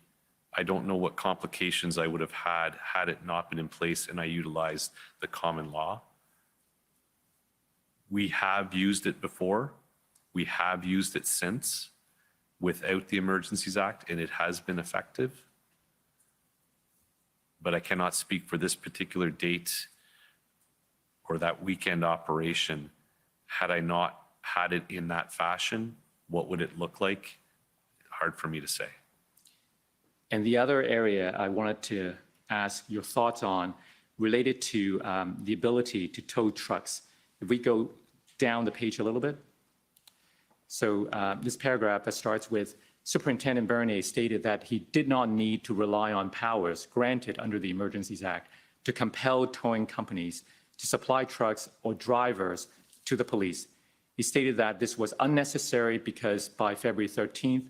I don't know what complications I would have had it not been in place and I utilized the common law. We have used it before. We have used it since without the Emergencies Act, and it has been effective. But I cannot speak for this particular date or that weekend operation. Had I not had it in that fashion, what would it look like? Hard for me to say. And the other area I wanted to ask your thoughts on related to the ability to tow trucks. If we go down the page a little bit. So this paragraph that starts with Superintendent Bernier stated that he did not need to rely on powers granted under the Emergencies Act to compel towing companies to supply trucks or drivers to the police. He stated that this was unnecessary because by February 13th,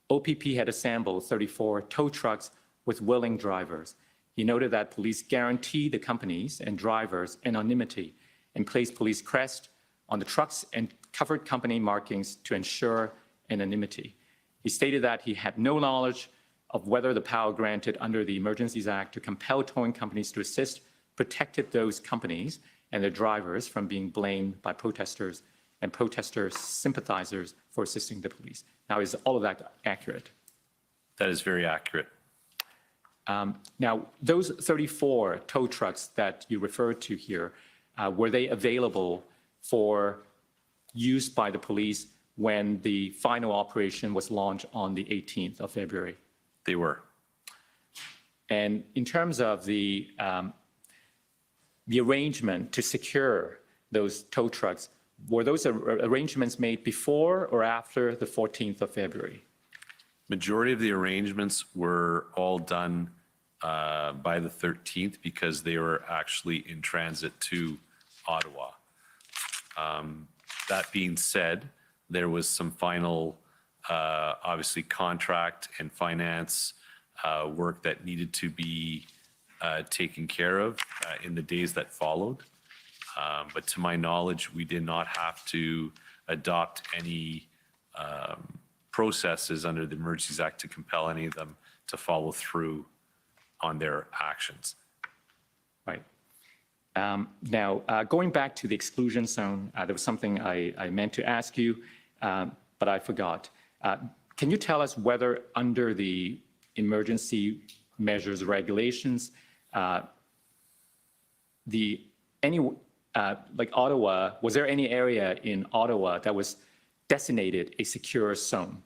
OPP had assembled 34 tow trucks with willing drivers. He noted that police guaranteed the companies and drivers anonymity and placed police crest on the trucks and covered company markings to ensure anonymity. He stated that he had no knowledge of whether the power granted under the Emergencies Act to compel towing companies to assist protected those companies and their drivers from being blamed by protesters and protesters' sympathizers for assisting the police. Now, is all of that accurate? That is very accurate. Now, those 34 tow trucks that you referred to here, were they available for use by the police when the final operation was launched on the 18th of February? They were. And in terms of the arrangement to secure those tow trucks, were those arrangements made before or after the 14th of February? Majority of the arrangements were all done by the 13th because they were actually in transit to Ottawa. That being said, there was some final, obviously, contract and finance work that needed to be taken care of in the days that followed. But to my knowledge, we did not have to adopt any processes under the Emergencies Act to compel any of them to follow through on their actions. Right. Now, going back to the exclusion zone, there was something I meant to ask you, but I forgot. Can you tell us whether under the emergency measures regulations, like Ottawa, was there any area in Ottawa that was designated a secure zone?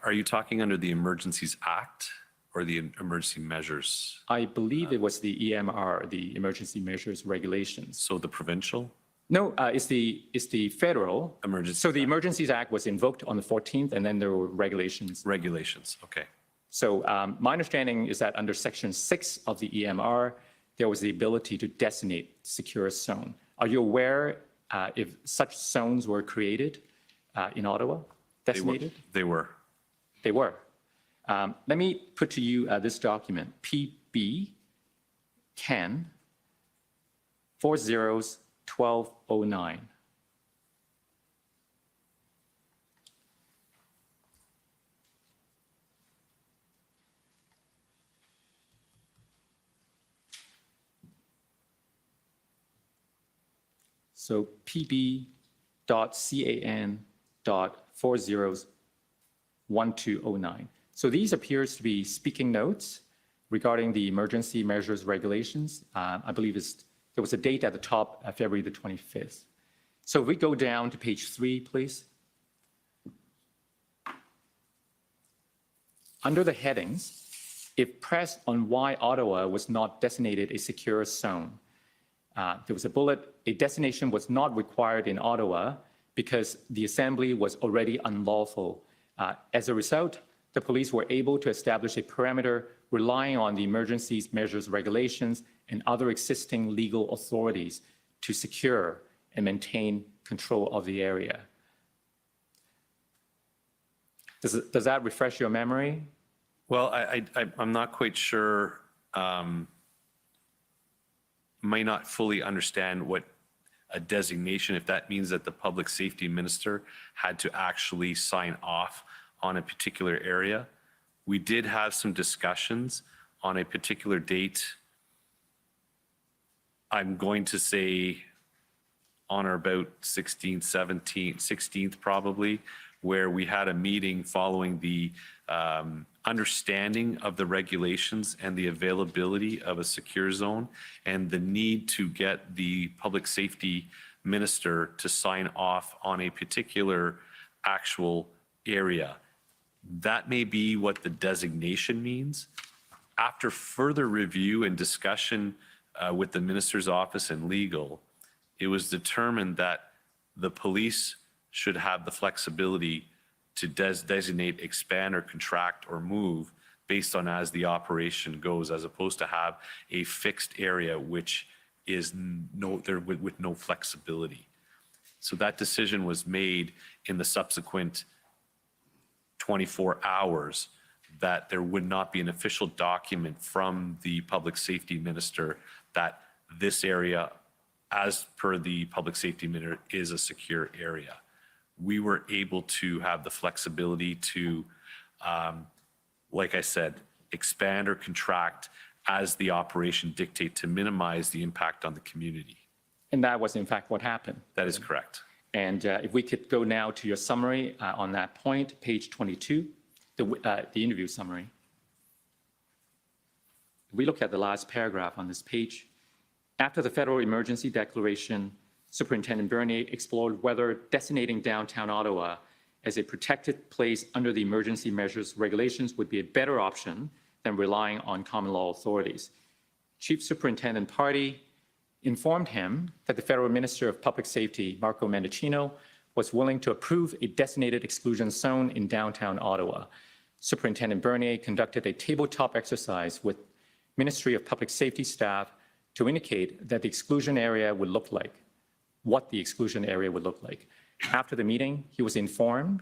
Are you talking under the Emergencies Act or the emergency measures? I believe it was the EMR, the Emergency Measures Regulations. So the provincial? No, it's the federal. Emergencies So the Act. Emergencies Act was invoked on the 14th, and then there were regulations. Regulations, okay. So my understanding is that under Section 6 of the EMR, there was the ability to designate secure zone. Are you aware if such zones were created in Ottawa, designated? They were. They were. Let me put to you this document, PB CAN 401209. So pb.can.401209. So these appears to be speaking notes regarding the emergency measures regulations. I believe there was a date at the top, February the 25th. So if we go down to page 3, please. Under the headings, if pressed on why Ottawa was not designated a secure zone, there was a bullet, a designation was not required in Ottawa because the assembly was already unlawful. As a result, the police were able to establish a perimeter relying on the emergency measures regulations and other existing legal authorities to secure and maintain control of the area. Does that refresh your memory? Well, I'm not quite sure, may not fully understand what a designation, if that means that the public safety minister had to actually sign off on a particular area. We did have some discussions on a particular date. I'm going to say on or about 16th, 17th, 16th probably, where we had a meeting following the understanding of the regulations and the availability of a secure zone and the need to get the public safety minister to sign off on a particular actual area. That may be what the designation means. After further review and discussion with the minister's office and legal, it was determined that the police should have the flexibility to designate, expand, or contract or move based on as the operation goes, as opposed to have a fixed area which is with no flexibility. So that decision was made in the subsequent 24 hours that there would not be an official document from the public safety minister that this area, as per the public safety minister, is a secure area. We were able to have the flexibility to, like I said, expand or contract as the operation dictate to minimize the impact on the community. And that was in fact what happened. That is correct. And if we could go now to your summary on that point, page 22, the interview summary. We look at the last paragraph on this page. After the federal emergency declaration, Superintendent Bernier explored whether designating downtown Ottawa as a protected place under the emergency measures regulations would be a better option than relying on common law authorities. Chief Superintendent Party informed him that the Federal Minister of Public Safety, Marco Mendicino, was willing to approve a designated exclusion zone in downtown Ottawa. Superintendent Bernier conducted a tabletop exercise with Ministry of Public Safety staff to indicate that the exclusion area would look like, what the exclusion area would look like. After the meeting, he was informed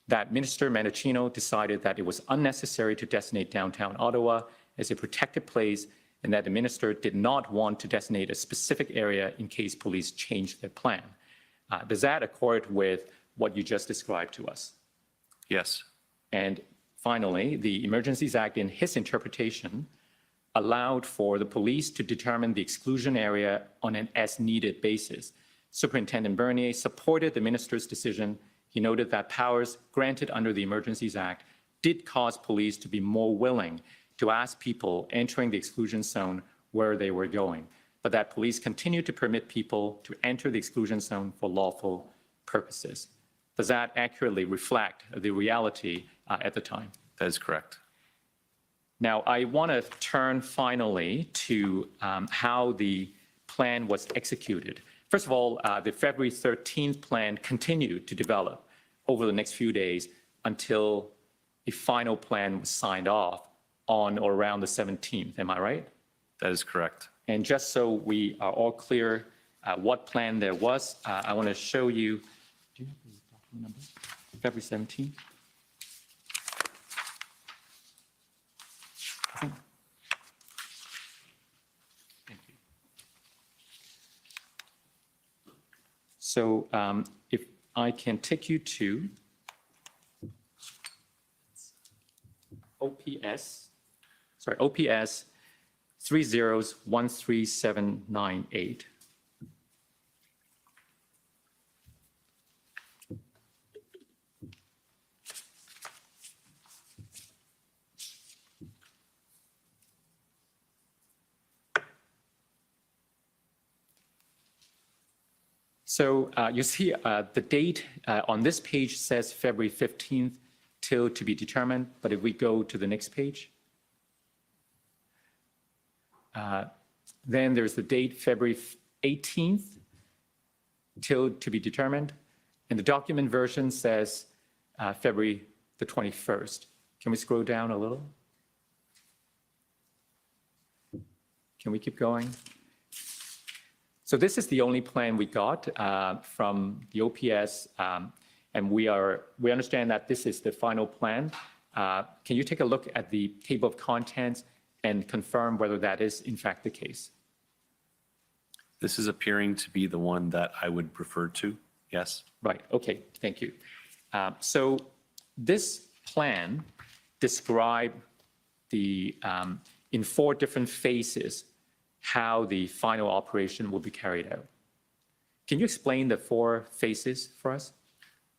that Minister Mendicino decided that it was unnecessary to designate downtown Ottawa as a protected place and that the minister did not want to designate a specific area in case police changed their plan. Does that accord with what you just described to us? Yes. And finally, the Emergencies Act, in his interpretation, allowed for the police to determine the exclusion area on an as-needed basis. Superintendent Bernier supported the minister's decision. He noted that powers granted under the Emergencies Act did cause police to be more willing to ask people entering the exclusion zone where they were going, but that police continued to permit people to enter the exclusion zone for lawful purposes. Does that accurately reflect the reality at the time? That is correct. Now, I want to turn finally to how the plan was executed. First of all, the February 13th plan continued to develop over the next few days until a final plan was signed off on or around the 17th. Am I right? That is correct. And just so we are all clear what plan there was, I want to show you. Do you have the document number? February 17th? Thank you. So if I can take you to OPS 3013798. So you see the date on this page says February 15th till to be determined, but if we go to the next page, then there's the date February 18th till to be determined, and the document version says February the 21st. Can we scroll down a little? Can we keep going? So this is the only plan we got from the OPS, and we understand that this is the final plan. Can you take a look at the table of contents and confirm whether that is in fact the case? This is appearing to be the one that I would refer to, yes? Right, okay, thank you. So this plan described in 4 different phases how the final operation will be carried out. Can you explain the 4 phases for us?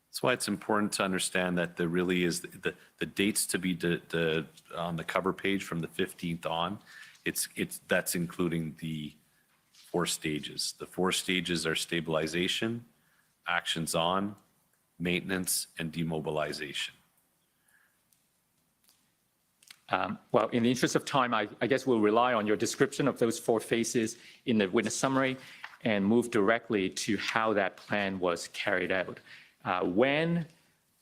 That's why it's important to understand that there really is the dates to be on the cover page from the 15th on. That's including the 4 stages. The 4 stages are stabilization, actions on, maintenance, and demobilization. Well, in the interest of time, I guess we'll rely on your description of those 4 phases in the witness summary and move directly to how that plan was carried out. When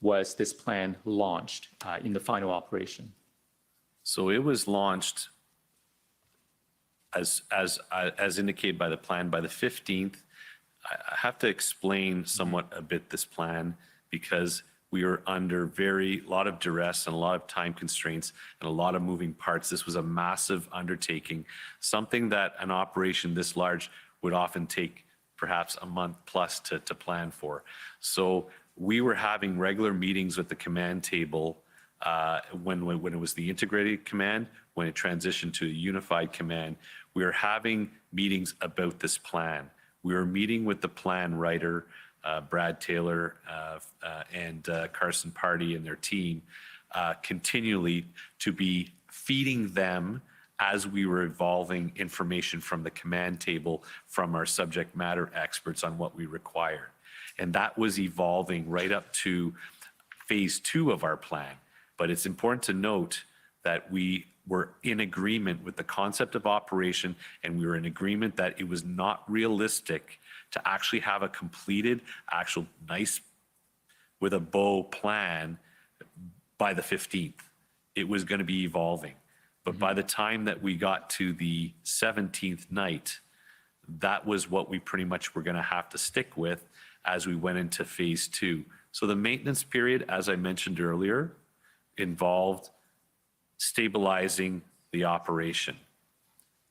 was this plan launched in the final operation? So it was launched as indicated by the plan by the 15th. I have to explain somewhat a bit this plan because we were under a lot of duress and a lot of time constraints and a lot of moving parts. This was a massive undertaking, something that an operation this large would often take perhaps a month plus to plan for. So we were having regular meetings with the command table when it was the integrated command, when it transitioned to a unified command. We were having meetings about this plan. We were meeting with the plan writer, Brad Taylor and Carson Party and their team continually to be feeding them as we were evolving information from the command table from our subject matter experts on what we required. And that was evolving right up to phase 2 of our plan. But it's important to note that we were in agreement with the concept of operation, and we were in agreement that it was not realistic to actually have a completed, actual nice with a bow plan by the 15th. It was going to be evolving. But by the time that we got to the 17th night, that was what we pretty much were going to have to stick with as we went into phase 2. So the maintenance period, as I mentioned earlier, involved stabilizing the operation,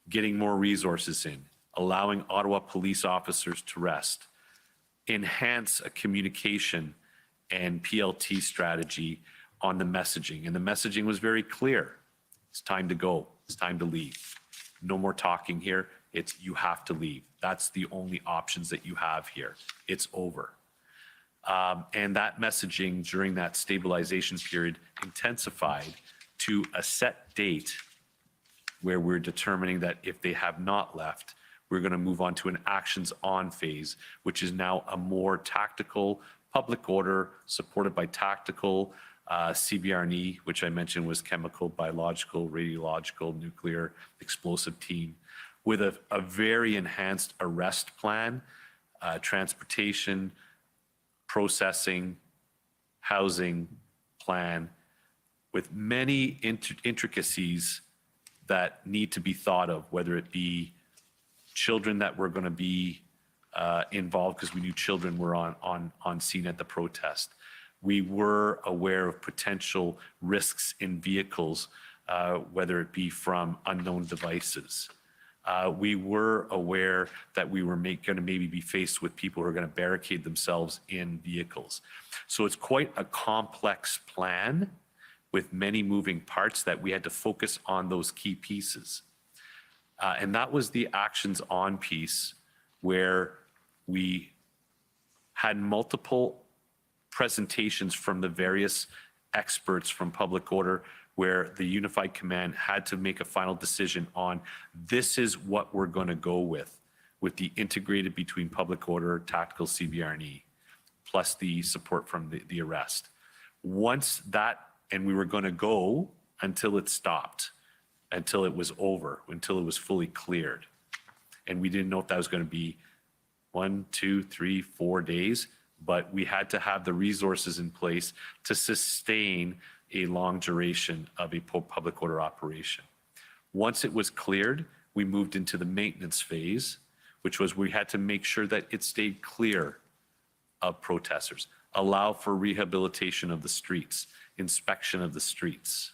getting more resources in, allowing Ottawa police officers to rest, enhance a communication and PLT strategy on the messaging. And the messaging was very clear. It's time to go. It's time to leave. No more talking here. It's you have to leave. That's the only options that you have here. It's over. And that messaging during that stabilization period intensified to a set date where we're determining that if they have not left, we're going to move on to an actions on phase, which is now a more tactical public order supported by tactical CBRNE, which I mentioned was chemical, biological, radiological, nuclear, explosive team, with a very enhanced arrest plan transportation, processing, housing plan, with many intricacies that need to be thought of, whether it be children that were going to be involved, because we knew children were on scene at the protest. We were aware of potential risks in vehicles, whether it be from unknown devices. We were aware that we were going to maybe be faced with people who are going to barricade themselves in vehicles. So it's quite a complex plan with many moving parts that we had to focus on those key pieces. And that was the actions on piece, where we had multiple presentations from the various experts from public order, where the Unified Command had to make a final decision on, this is what we're going to go with the integrated between public order, tactical CBRNE, plus the support from the arrest. Once that, and we were going to go until it stopped, until it was over, until it was fully cleared. And we didn't know if that was going to be 1, 2, 3, 4 days, but we had to have the resources in place to sustain a long duration of a public order operation. Once it was cleared, we moved into the maintenance phase, which was we had to make sure that it stayed clear of protesters, allow for rehabilitation of the streets, inspection of the streets.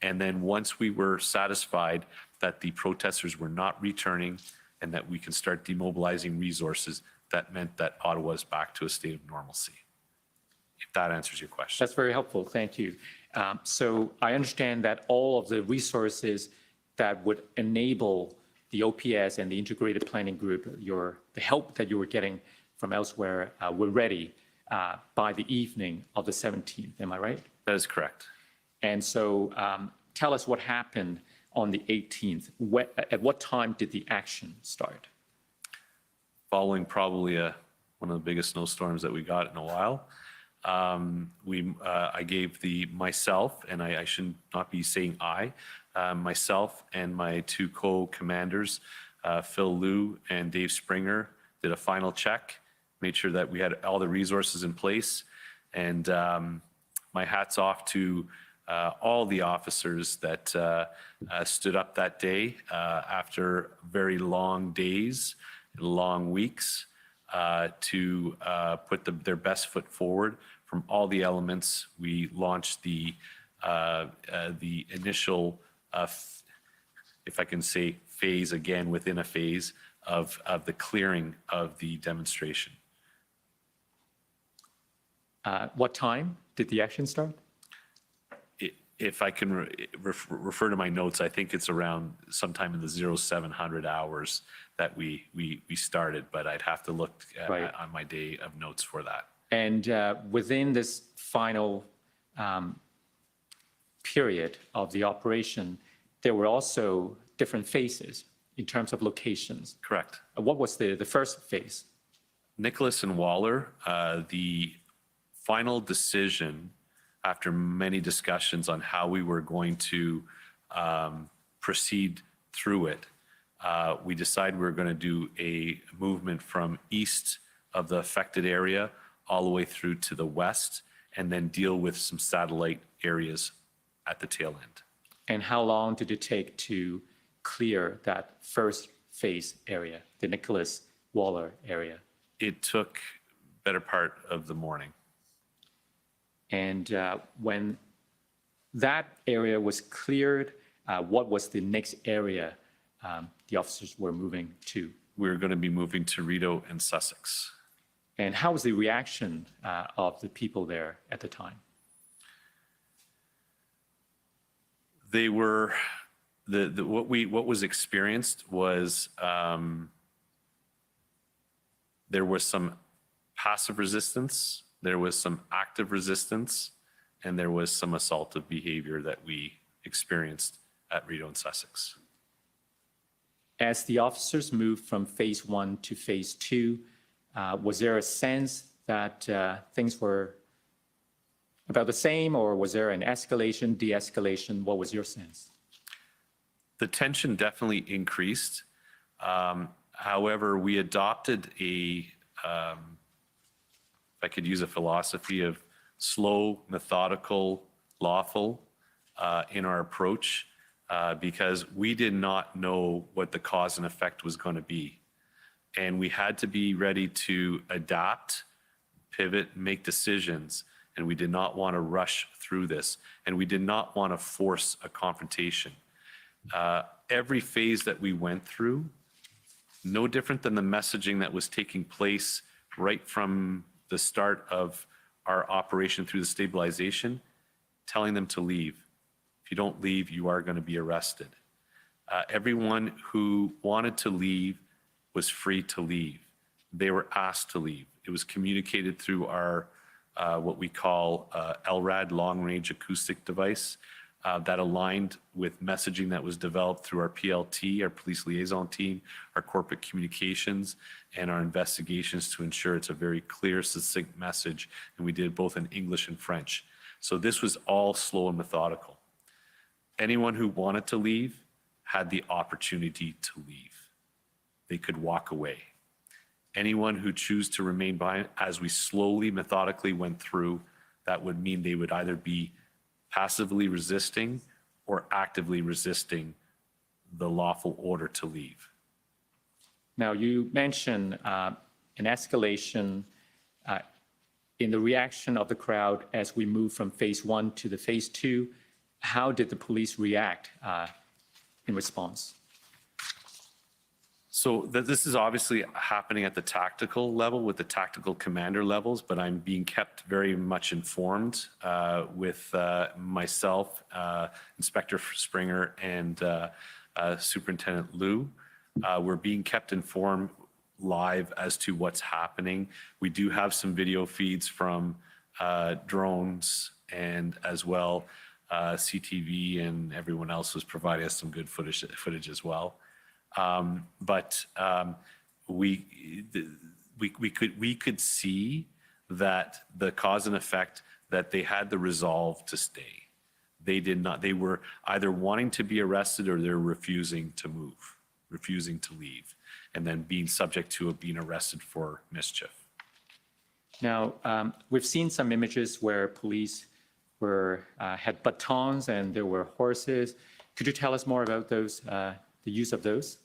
And then once we were satisfied that the protesters were not returning and that we can start demobilizing resources, that meant that Ottawa is back to a state of normalcy. If that answers your question. That's very helpful. Thank you. So I understand that all of the resources that would enable the OPS and the Integrated Planning Group, the help that you were getting from elsewhere, were ready by the evening of the 17th. Am I right? That is correct. And so tell us what happened on the 18th. At what time did the action start? Following probably one of the biggest snowstorms that we got in a while. I gave myself, and I should not be saying myself and my two co-commanders, Phil Liu and Dave Springer, did a final check, made sure that we had all the resources in place. And my hat's off to all the officers that stood up that day after very long days, long weeks, to put their best foot forward from all the elements. We launched the initial, if I can say phase again within a phase of the clearing of the demonstration. What time did the action start? If I can refer to my notes, I think it's around sometime in the 0700 hours that we started, but I'd have to look on my day of notes for that. And within this final period of the operation, there were also different phases in terms of locations. Correct. What was the first phase? Nicholas and Waller, the final decision after many discussions on how we were going to proceed through it, we decided we were going to do a movement from east of the affected area all the way through to the west, and then deal with some satellite areas at the tail end. And how long did it take to clear that first phase area, the Nicholas Waller area? It took better part of the morning. And when that area was cleared, what was the next area the officers were moving to? We were going to be moving to Rideau and Sussex. And how was the reaction of the people there at the time? They were, what was experienced was there was some passive resistance, there was some active resistance, and there was some assaultive behavior that we experienced at Rideau and Sussex. As the officers moved from phase 1 to phase 2, was there a sense that things were about the same, or was there an escalation, de-escalation? What was your sense? The tension definitely increased. However, we adopted if I could use a philosophy of slow, methodical, lawful in our approach because we did not know what the cause and effect was going to be. And we had to be ready to adapt, pivot, make decisions. And we did not want to rush through this. And we did not want to force a confrontation. Every phase that we went through, no different than the messaging that was taking place right from the start of our operation through the stabilization, telling them to leave. If you don't leave, you are going to be arrested. Everyone who wanted to leave was free to leave. They were asked to leave. It was communicated through our what we call LRAD, long-range acoustic device, that aligned with messaging that was developed through our PLT, our police liaison team, our corporate communications, and our investigations to ensure it's a very clear, succinct message. And we did both in English and French. So this was all slow and methodical. Anyone who wanted to leave had the opportunity to leave. They could walk away. Anyone who chose to remain behind, as we slowly, methodically went through, that would mean they would either be passively resisting or actively resisting the lawful order to leave. Now, you mentioned an escalation in the reaction of the crowd as we move from phase 1 to the phase 2. How did the police react in response? So this is obviously happening at the tactical level with the tactical commander levels, but I'm being kept very much informed with myself, Inspector Springer, and Superintendent Liu. We're being kept informed live as to what's happening. We do have some video feeds from drones and as well CTV, and everyone else was providing us some good footage as well. But we could see that the cause and effect, that they had the resolve to stay. They did not. They were either wanting to be arrested or they're refusing to move, refusing to leave, and then being subject to being arrested for mischief. Now, We've seen some images where police had batons and there were horses. Could you tell us more about those, the use of those?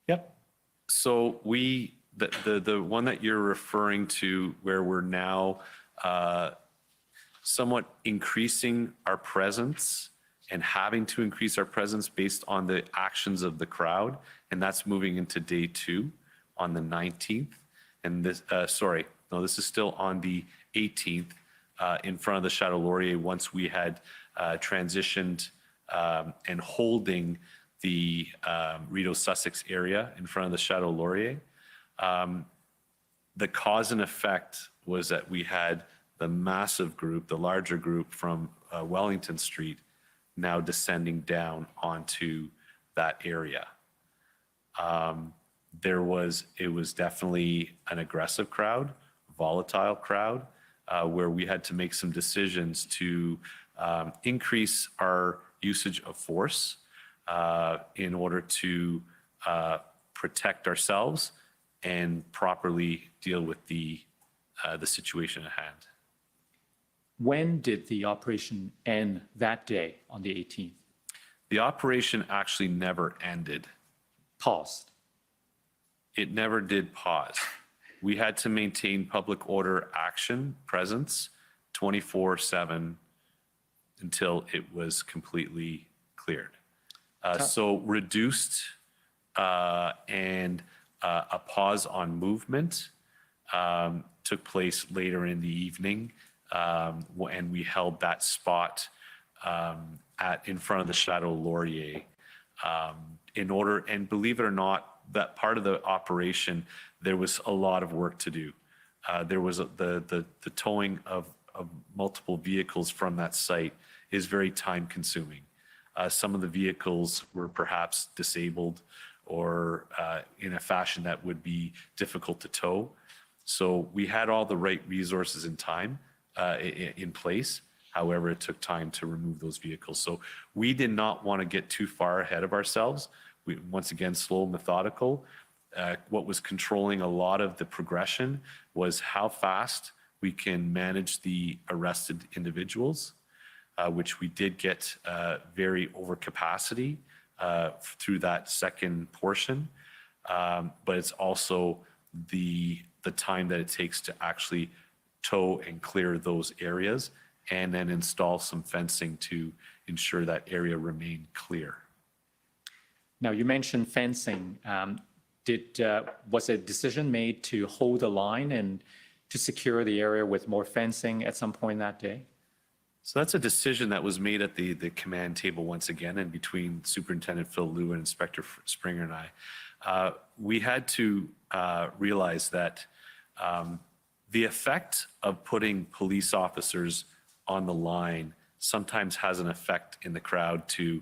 Yep. So the one that you're referring to, where we're now somewhat increasing our presence and having to increase our presence based on the actions of the crowd, and that's moving into day 2 on the 19th. And this, this is still on the 18th in front of the Chateau Laurier, once we had transitioned and holding the Rideau Sussex area in front of the Chateau Laurier. The cause and effect was that we had the massive group, the larger group from Wellington Street, now descending down onto that area. It was definitely an aggressive crowd, volatile crowd, where we had to make some decisions to increase our usage of force in order to protect ourselves and properly deal with the situation at hand. When did the operation end that day on the 18th? The operation actually never ended. Paused. It never did pause. We had to maintain public order action presence 24/7 until it was completely cleared. So reduced and a pause on movement took place later in the evening, and we held that spot in front of the Chateau Laurier in order, and believe it or not, that part of the operation, there was a lot of work to do. There was the towing of multiple vehicles from that site is very time consuming. Some of the vehicles were perhaps disabled or in a fashion that would be difficult to tow. So we had all the right resources and time in place. However, it took time to remove those vehicles. So we did not want to get too far ahead of ourselves. once again, slow, methodical. What was controlling a lot of the progression was how fast we can manage the arrested individuals, which we did get very over capacity through that second portion. But it's also the time that it takes to actually tow and clear those areas and then install some fencing to ensure that area remained clear. Now, you mentioned fencing. Was a decision made to hold the line and to secure the area with more fencing at some point that day? So that's a decision that was made at the command table once again, and between Superintendent Phil Liu and Inspector Springer and I. We had to realize that the effect of putting police officers on the line sometimes has an effect in the crowd to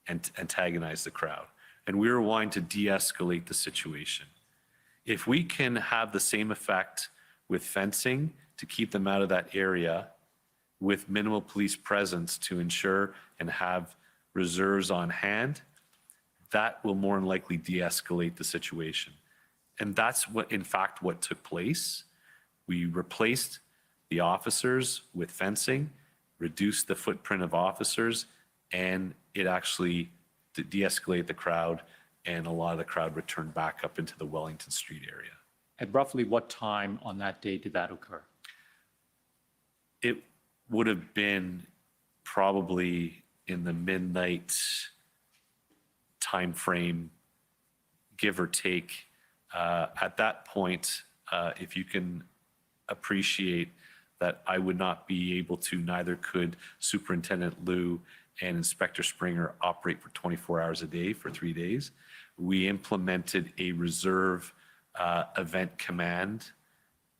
antagonize the crowd. And we were wanting to de-escalate the situation. If we can have the same effect with fencing to keep them out of that area, with minimal police presence to ensure and have reserves on hand, that will more than likely de-escalate the situation. And that's what, in fact, what took place. We replaced the officers with fencing, reduced the footprint of officers, and it actually de-escalated the crowd, and a lot of the crowd returned back up into the Wellington Street area. At roughly what time on that day did that occur? It would have been probably in the midnight time frame, give or take. At that point, if you can appreciate that I would not be able to, neither could Superintendent Liu and Inspector Springer operate for 24 hours a day for 3 days. We implemented a reserve event command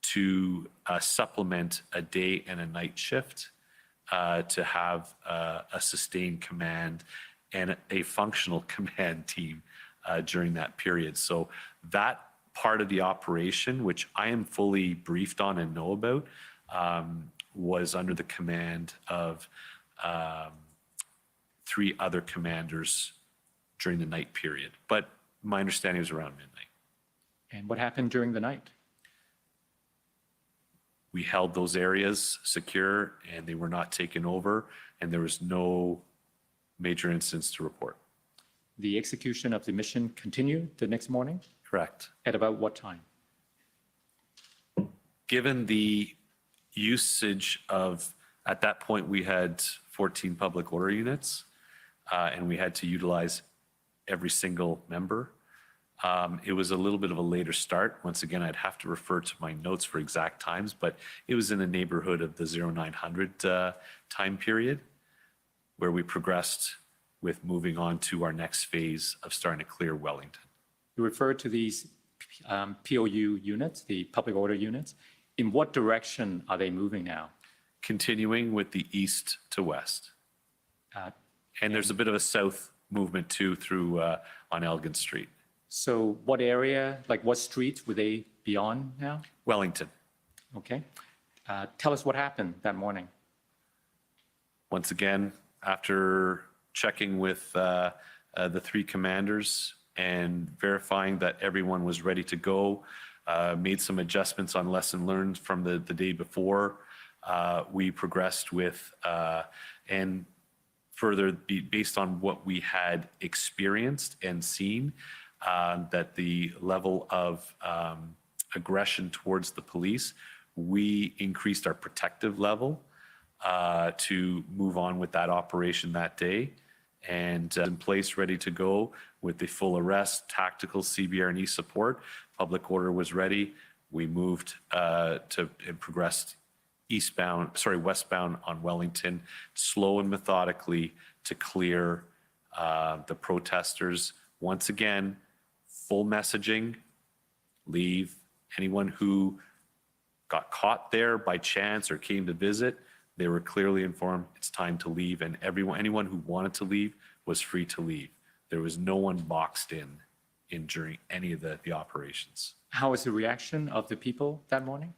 to supplement a day and a night shift to have a sustained command and a functional command team during that period. So that part of the operation, which I am fully briefed on and know about, was under the command of 3 other commanders during the night period. But my understanding was around midnight. And what happened during the night? We held those areas secure and they were not taken over, and there was no major incidents to report. The execution of the mission continued the next morning? Correct. At about what time? Given the usage of, at that point, we had 14 public order units, and we had to utilize every single member. It was a little bit of a later start. Once again, I'd have to refer to my notes for exact times, but it was in the neighborhood of the 0900 time period where we progressed with moving on to our next phase of starting to clear Wellington. You referred to these POU units, the public order units. In what direction are they moving now? Continuing with the east to west. And there's a bit of a south movement too through on Elgin Street. So what area, like what streets would they be on now? Wellington. Okay. Tell us what happened that morning. Once again, after checking with the 3 commanders and verifying that everyone was ready to go, made some adjustments on lesson learned from the day before. We progressed with, and further based on what we had experienced and seen, that the level of aggression towards the police, we increased our protective level to move on with that operation that day, and in place, ready to go with the full arrest, tactical CBR&E support. Public order was ready. We moved and progressed westbound on Wellington, slow and methodically to clear the protesters. Once again, full messaging, leave. Anyone who got caught there by chance or came to visit, they were clearly informed it's time to leave, and anyone who wanted to leave was free to leave. There was no one boxed in during any of the operations. How was the reaction of the people that morning?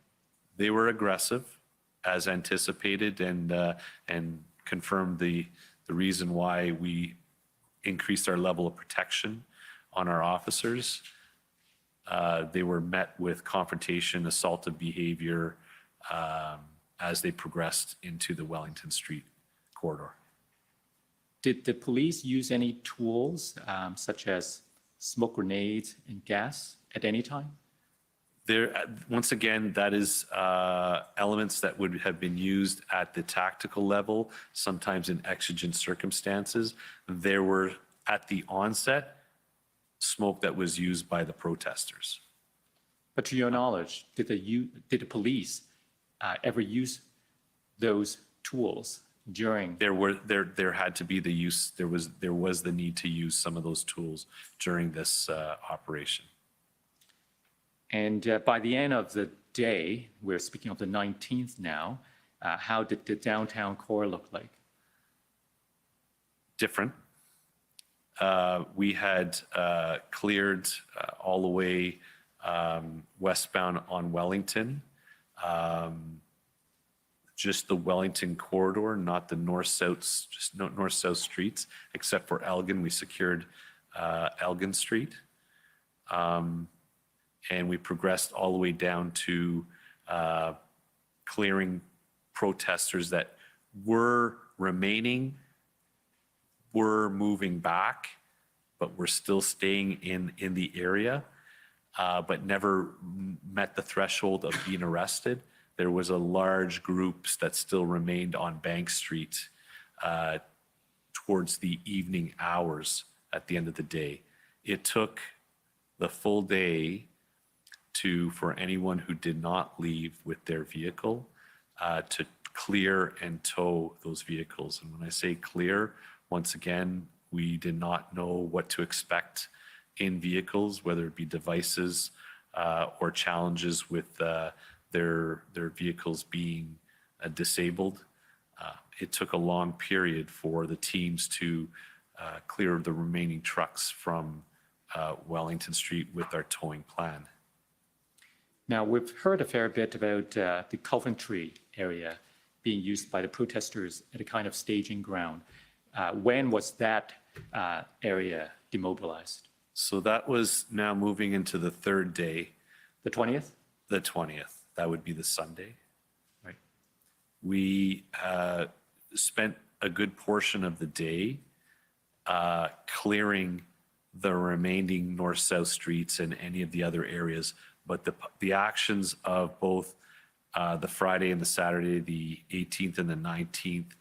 They were aggressive, as anticipated, and confirmed the reason why we increased our level of protection on our officers. They were met with confrontation, assaultive behavior as they progressed into the Wellington Street corridor. Did the police use any tools such as smoke grenades and gas at any time? There, once again, that is elements that would have been used at the tactical level, sometimes in exigent circumstances. There were, at the onset, smoke that was used by the protesters. But to your knowledge, did the police ever use those tools during? There had to be the use. There was the need to use some of those tools during this operation. And by the end of the day, we're speaking of the 19th now, how did the downtown core look like? Different. We had cleared all the way westbound on Wellington, just the Wellington corridor, not the north-south, just north-south streets, except for Elgin. We secured Elgin Street. And we progressed all the way down to clearing protesters that were remaining, were moving back, but were still staying in the area, but never met the threshold of being arrested. There was a large groups that still remained on Bank Street towards the evening hours at the end of the day. It took the full day for anyone who did not leave with their vehicle to clear and tow those vehicles. And when I say clear, once again, we did not know what to expect in vehicles, whether it be devices or challenges with their vehicles being disabled. It took a long period for the teams to clear the remaining trucks from Wellington Street with our towing plan. Now, we've heard a fair bit about the Coventry area being used by the protesters at a kind of staging ground. When was that area demobilized? So that was now moving into the third day. The 20th? The 20th. That would be the Sunday. Right. We spent a good portion of the day clearing the remaining north-south streets and any of the other areas. But the actions of both the Friday and the Saturday, the 18th and the 19th,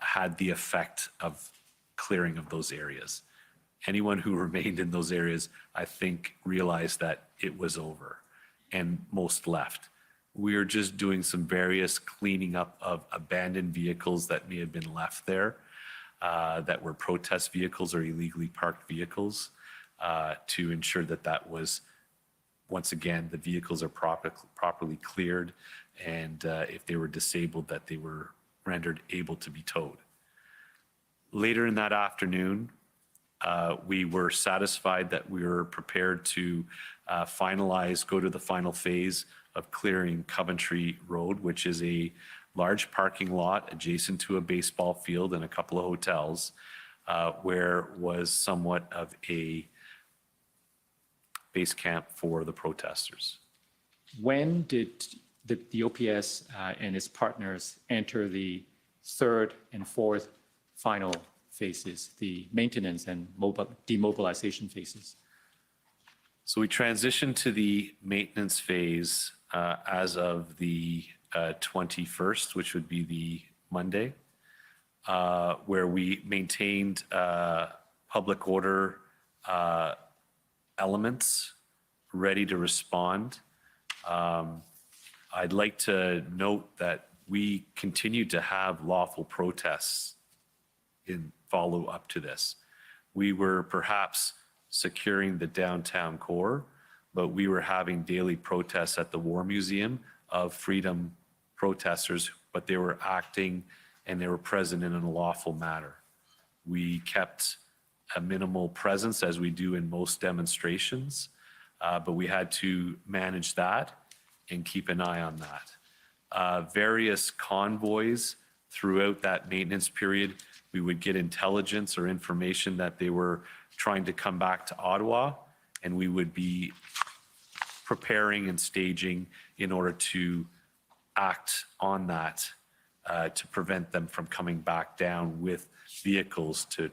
had the effect of clearing of those areas. Anyone who remained in those areas, I think, realized that it was over, and most left. We are just doing some various cleaning up of abandoned vehicles that may have been left there, that were protest vehicles or illegally parked vehicles, to ensure that that was, once again, the vehicles are properly cleared, and if they were disabled, that they were rendered able to be towed. Later in that afternoon, we were satisfied that we were prepared to go to the final phase of clearing Coventry Road, which is a large parking lot adjacent to a baseball field and a couple of hotels, where was somewhat of a base camp for the protesters. When did the OPS and its partners enter the third and fourth final phases, the maintenance and demobilization phases? So we transitioned to the maintenance phase as of the 21st, which would be the Monday, where we maintained public order elements ready to respond. I'd like to note that we continued to have lawful protests in follow up to this. We were perhaps securing the downtown core, but we were having daily protests at the War Museum of freedom protesters, but they were acting and they were present in a lawful manner. We kept a minimal presence, as we do in most demonstrations, but we had to manage that and keep an eye on that. Various convoys throughout that maintenance period, we would get intelligence or information that they were trying to come back to Ottawa, and we would be preparing and staging in order to act on that to prevent them from coming back down with vehicles to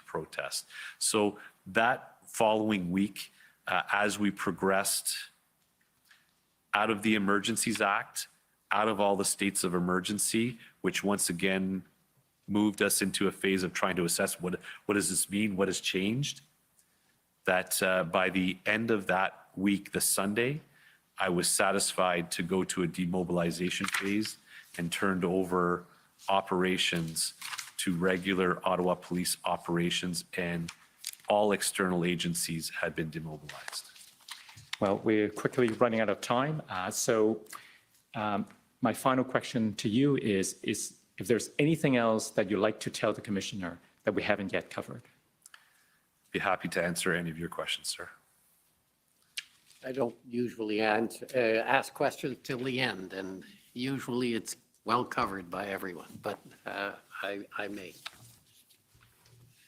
protest. So that following week, as we progressed out of the Emergencies Act, out of all the states of emergency, which once again moved us into a phase of trying to assess what does this mean, what has changed, that by the end of that week, the Sunday, I was satisfied to go to a demobilization phase and turned over operations to regular Ottawa Police operations, and all external agencies had been demobilized. Well, we're quickly running out of time. My final question to you is if there's anything else that you'd like to tell the commissioner that we haven't yet covered. Be happy to answer any of your questions, sir. I don't usually ask questions till the end, and usually it's well covered by everyone, but I may.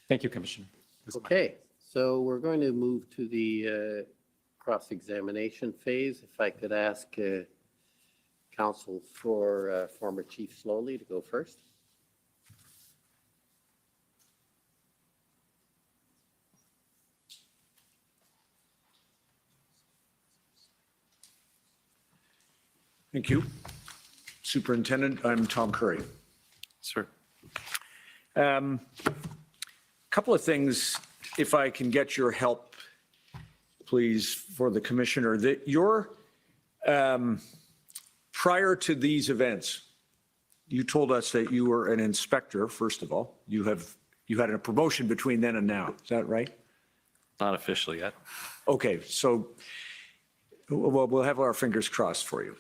Thank you, Commissioner. Okay, so we're going to move to the cross-examination phase. If I could ask counsel for former Chief Slowly to go first. Thank you. Superintendent, I'm Tom Curry. Sir. Couple of things, if I can get your help, please, for the commissioner. That your prior to these events, you told us that you were an inspector. First of all, you had a promotion between then and now. Is that right? Not officially yet. Okay, so we'll have our fingers crossed for you.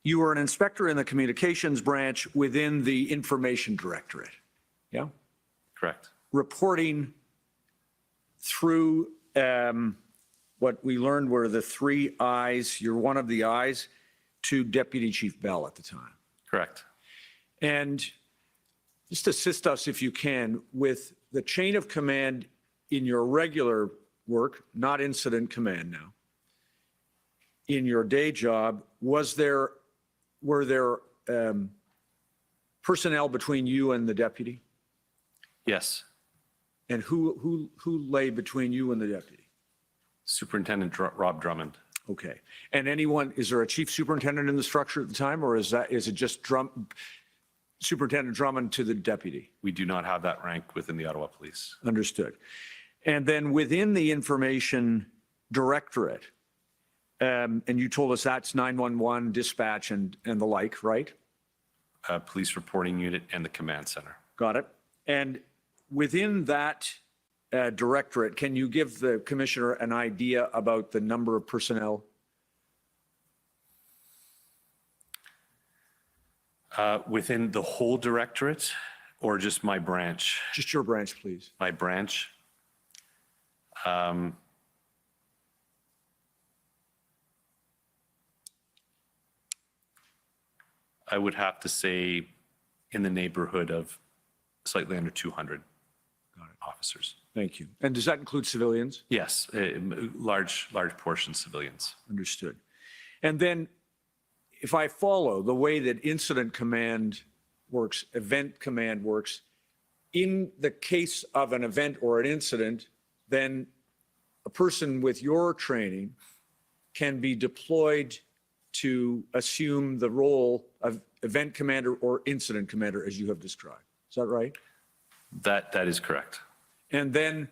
You were an inspector in the communications branch within the information directorate, yeah? Correct. Reporting through what we learned were the three eyes, you're one of the eyes, to Deputy Chief Bell at the time. Correct. And just assist us, if you can, with the chain of command in your regular work, not incident command now. In your day job, were there personnel between you and the deputy? Yes. And who lay between you and the deputy? Superintendent Rob Drummond. Okay. And anyone, is there a chief superintendent in the structure at the time, or is it just Superintendent Drummond to the deputy? We do not have that rank within the Ottawa Police. Understood. And then within the information directorate, and you told us that's 911, dispatch, and the like, right? Police reporting unit and the command center. Got it. And within that directorate, can you give the commissioner an idea about the number of personnel? Within the whole directorate or just my branch? Just your branch, please. My branch. I would have to say in the neighborhood of slightly under 200 officers. Thank you. And does that include civilians? Yes, large portion civilians. Understood. And then if I follow the way that incident command works, event command works, in the case of an event or an incident, then a person with your training can be deployed to assume the role of event commander or incident commander, as you have described. Is that right? That is correct. And then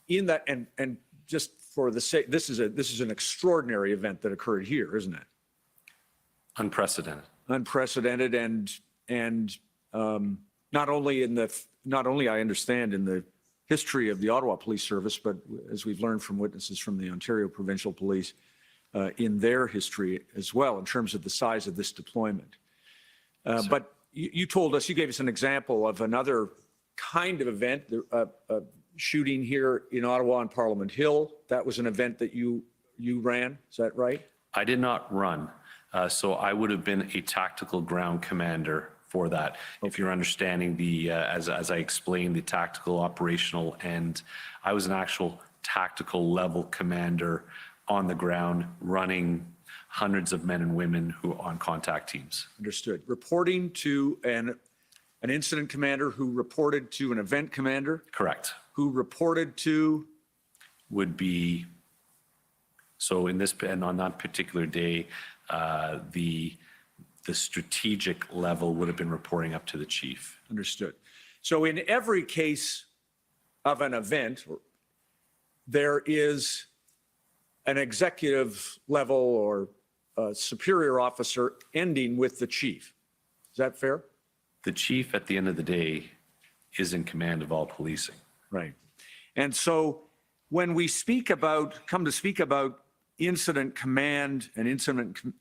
in that, and just for the sake, this is an extraordinary event that occurred here, isn't it? Unprecedented. Unprecedented, and not only I understand in the history of the Ottawa Police Service, but as we've learned from witnesses from the Ontario Provincial Police, in their history as well, in terms of the size of this deployment. But you told us, you gave us an example of another kind of event, shooting here in Ottawa on Parliament Hill. That was an event that you ran, is that right? I did not run, so I would have been a tactical ground commander for that. If you're understanding the, as I explained, the tactical, operational, and I was an actual tactical level commander on the ground running hundreds of men and women who are on contact teams. Understood. Reporting to an incident commander who reported to an event commander, Correct. who reported to, Would be, so in this, and on that particular day, the strategic level would have been reporting up to the chief. understood. So in every case of an event, there is an executive level or a superior officer ending with the chief. Is that fair? The chief, at the end of the day, is in command of all policing. Right. And so when we come to speak about incident command and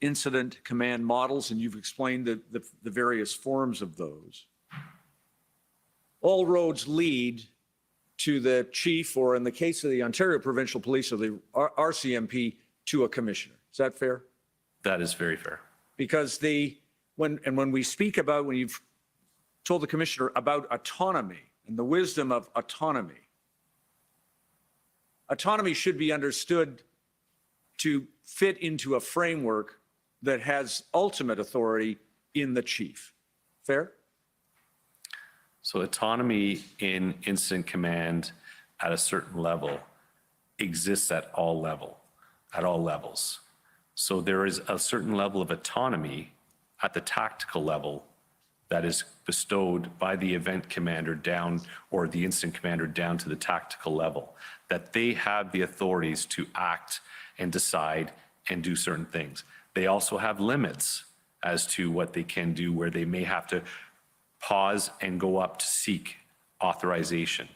incident command models, and you've explained the various forms of those, all roads lead to the chief, or in the case of the Ontario Provincial Police or the RCMP, to a commissioner. Is that fair? That is very fair. Because when we speak about, when you've told the commissioner about autonomy and the wisdom of autonomy, autonomy should be understood to fit into a framework that has ultimate authority in the chief. Fair? So autonomy in incident command at a certain level exists at all levels. So there is a certain level of autonomy at the tactical level that is bestowed by the event commander down, or the incident commander down to the tactical level, that they have the authorities to act and decide and do certain things. They also have limits as to what they can do, where they may have to pause and go up to seek authorization.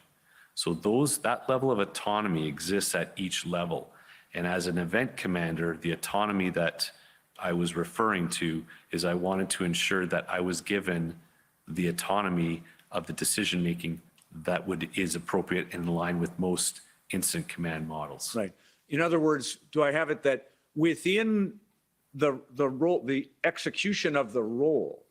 So that level of autonomy exists at each level. And as an event commander, the autonomy that I was referring to is I wanted to ensure that I was given the autonomy of the decision-making that is appropriate and in line with most incident command models. Right. In other words, do I have it that within the role, the execution of the role,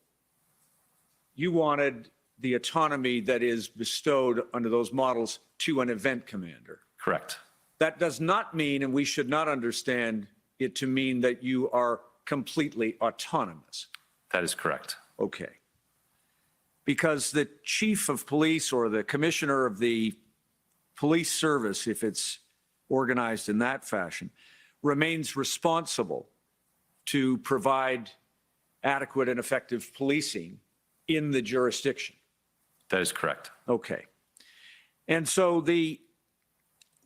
you wanted the autonomy that is bestowed under those models to an event commander? Correct. That does not mean, and we should not understand it to mean, that you are completely autonomous. That is correct. Okay. Because the chief of police or the commissioner of the police service, if it's organized in that fashion, remains responsible to provide adequate and effective policing in the jurisdiction. That is correct. Okay. And so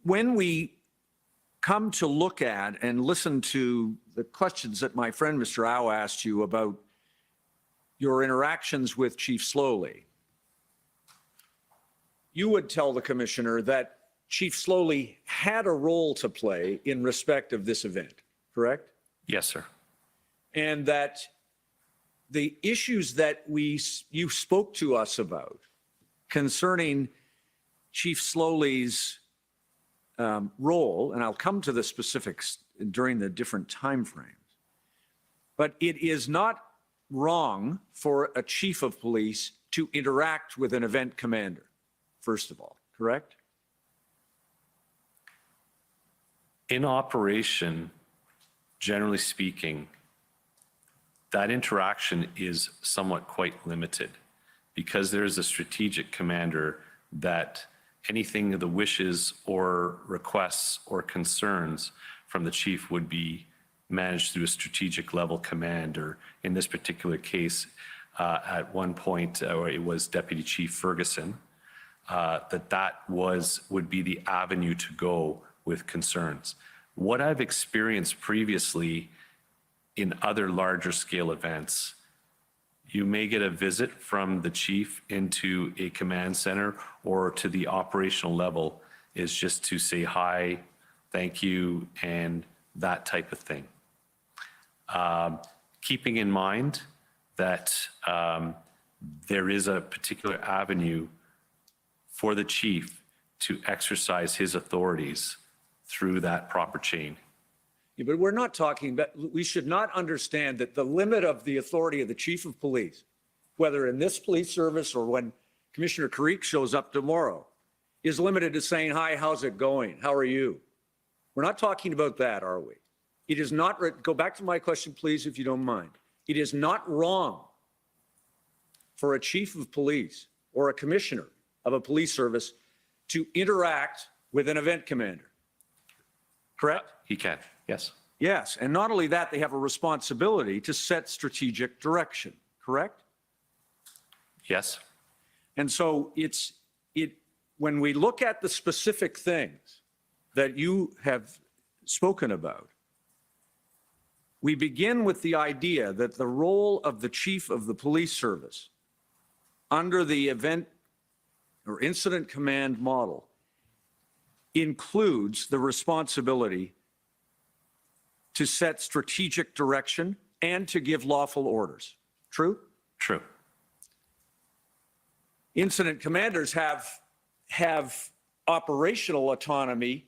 when we come to look at and listen to the questions that my friend Mr. Au asked you about your interactions with Chief Slowly, you would tell the commissioner that Chief Slowly had a role to play in respect of this event, correct? Yes, sir. And that the issues that you spoke to us about concerning Chief Slowly's role, and I'll come to the specifics during the different timeframes, but it is not wrong for a chief of police to interact with an event commander, first of all, correct? In operation, generally speaking, that interaction is somewhat quite limited because there is a strategic commander that anything the wishes or requests or concerns from the chief would be managed through a strategic level command, or in this particular case, at one point, or it was Deputy Chief Ferguson, that would be the avenue to go with concerns. What I've experienced previously in other larger scale events, you may get a visit from the chief into a command center or to the operational level is just to say hi, thank you, and that type of thing. Keeping in mind that there is a particular avenue for the chief to exercise his authorities through that proper chain. Yeah, but we're not talking about, we should not understand that the limit of the authority of the chief of police whether in this police service or when Commissioner Carrique shows up tomorrow, is limited to saying, hi, how's it going? How are you? We're not talking about that, are we? It is not, go back to my question, please, if you don't mind. It is not wrong for a chief of police or a commissioner of a police service to interact with an event commander. Correct? He can, yes. Yes, and not only that, they have a responsibility to set strategic direction, correct? Yes. And so when we look at the specific things that you have spoken about, we begin with the idea that the role of the chief of the police service under the event or incident command model includes the responsibility to set strategic direction and to give lawful orders. True? True. Incident commanders have operational autonomy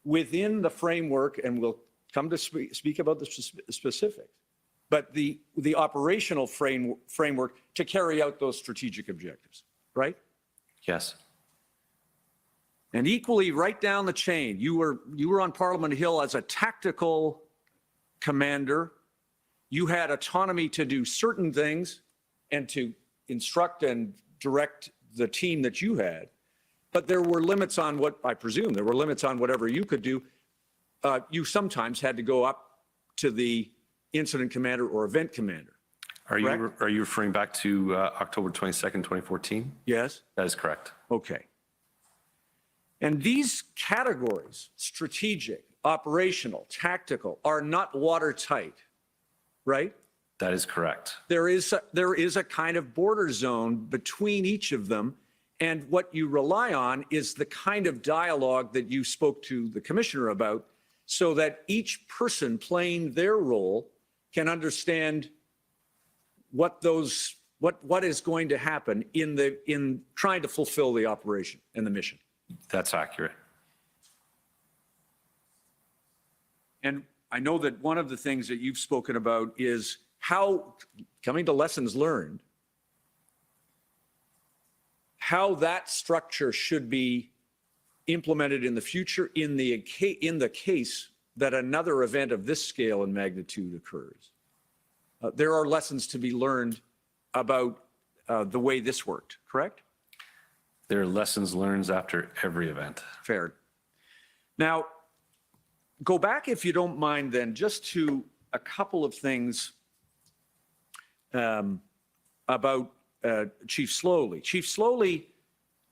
within the framework, and we'll come to speak about the specifics, but the operational framework to carry out those strategic objectives, right? Yes. And equally, right down the chain, you were on Parliament Hill as a tactical commander. You had autonomy to do certain things and to instruct and direct the team that you had. But there were limits on what, I presume, there were limits on whatever you could do. You sometimes had to go up to the incident commander or event commander. Are you referring back to October 22nd, 2014? Yes? That is correct. Okay. And these categories, strategic, operational, tactical, are not watertight, right? That is correct. There is a kind of border zone between each of them. And what you rely on is the kind of dialogue that you spoke to the commissioner about, so that each person playing their role can understand what is going to happen in trying to fulfill the operation and the mission. That's accurate. And I know that one of the things that you've spoken about is how, coming to lessons learned, how that structure should be implemented in the future in the case that another event of this scale and magnitude occurs. There are lessons to be learned about the way this worked, correct? There are lessons learned after every event. Fair. Now, go back, if you don't mind, then, just to a couple of things about Chief Slowly. Chief Slowly,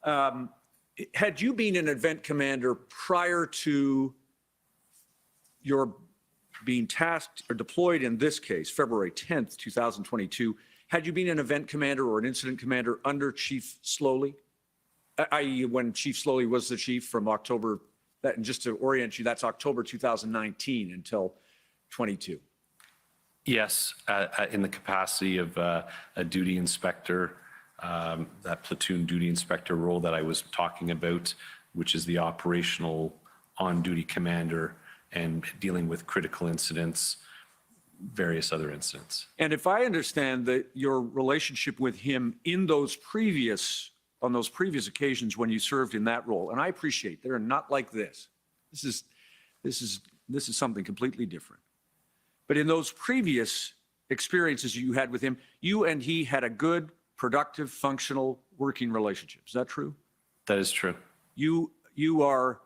had you been an event commander prior to your being tasked or deployed in this case, February 10th, 2022, had you been an event commander or an incident commander under Chief Slowly, i.e. when Chief Slowly was the chief from October, and just to orient you, that's October 2019 until 22? Yes, in the capacity of a duty inspector, that platoon duty inspector role that I was talking about, which is the operational on-duty commander and dealing with critical incidents, various other incidents. And if I understand that your relationship with him on those previous occasions when you served in that role, and I appreciate they're not like this. This is something completely different. But in those previous experiences you had with him, you and he had a good, productive, functional working relationship. Is that true? That is true. You are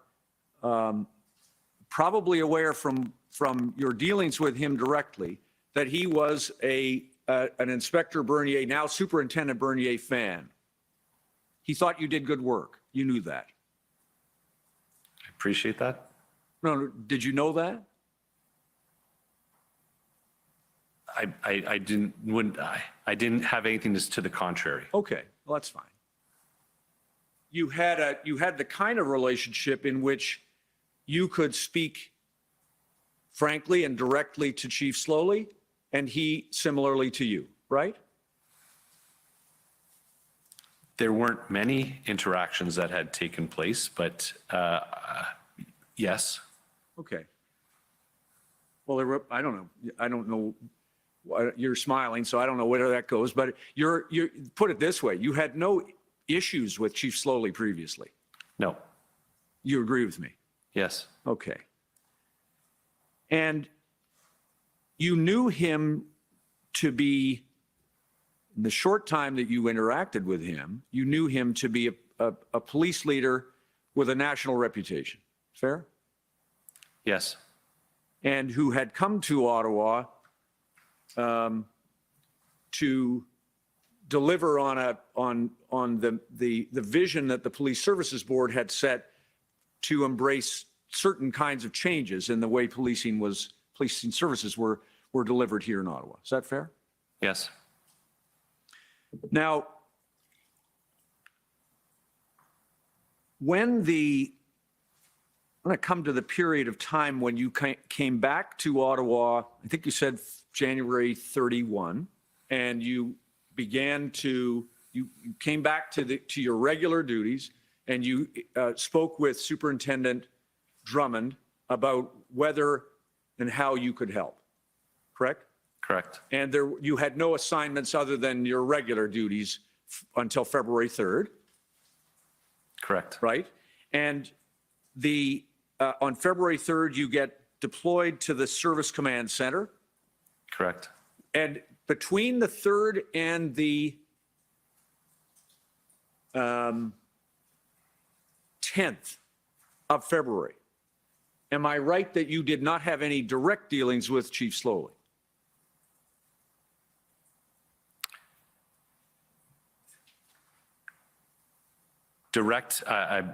probably aware from your dealings with him directly that he was an Inspector Bernier, now Superintendent Bernier fan. He thought you did good work. You knew that. I appreciate that. No, did you know that? I didn't have anything to the contrary. Okay, well, that's fine. You had the kind of relationship in which you could speak frankly and directly to Chief Slowly, and he similarly to you, right? There weren't many interactions that had taken place, but yes. Okay. Well, I don't know You're smiling, so I don't know where that goes, but you're put it this way. You had no issues with Chief Slowly previously. No. You agree with me? Yes. Okay. And you knew him to be, in the short time that you interacted with him, you knew him to be a police leader with a national reputation. Fair? Yes. And who had come to Ottawa to deliver on the vision that the Police Services Board had set to embrace certain kinds of changes in the way policing services were delivered here in Ottawa. Is that fair? Yes. Now, I'm going to come to the period of time when you came back to Ottawa, I think you said January 31, and you came back to your regular duties, and you spoke with Superintendent Drummond about whether and how you could help, correct? Correct. And you had no assignments other than your regular duties until February 3rd. Correct. Right? And on February 3rd, you get deployed to the Service Command Center. Correct. And between the 3rd and the 10th of February, am I right that you did not have any direct dealings with Chief Slowly? Direct,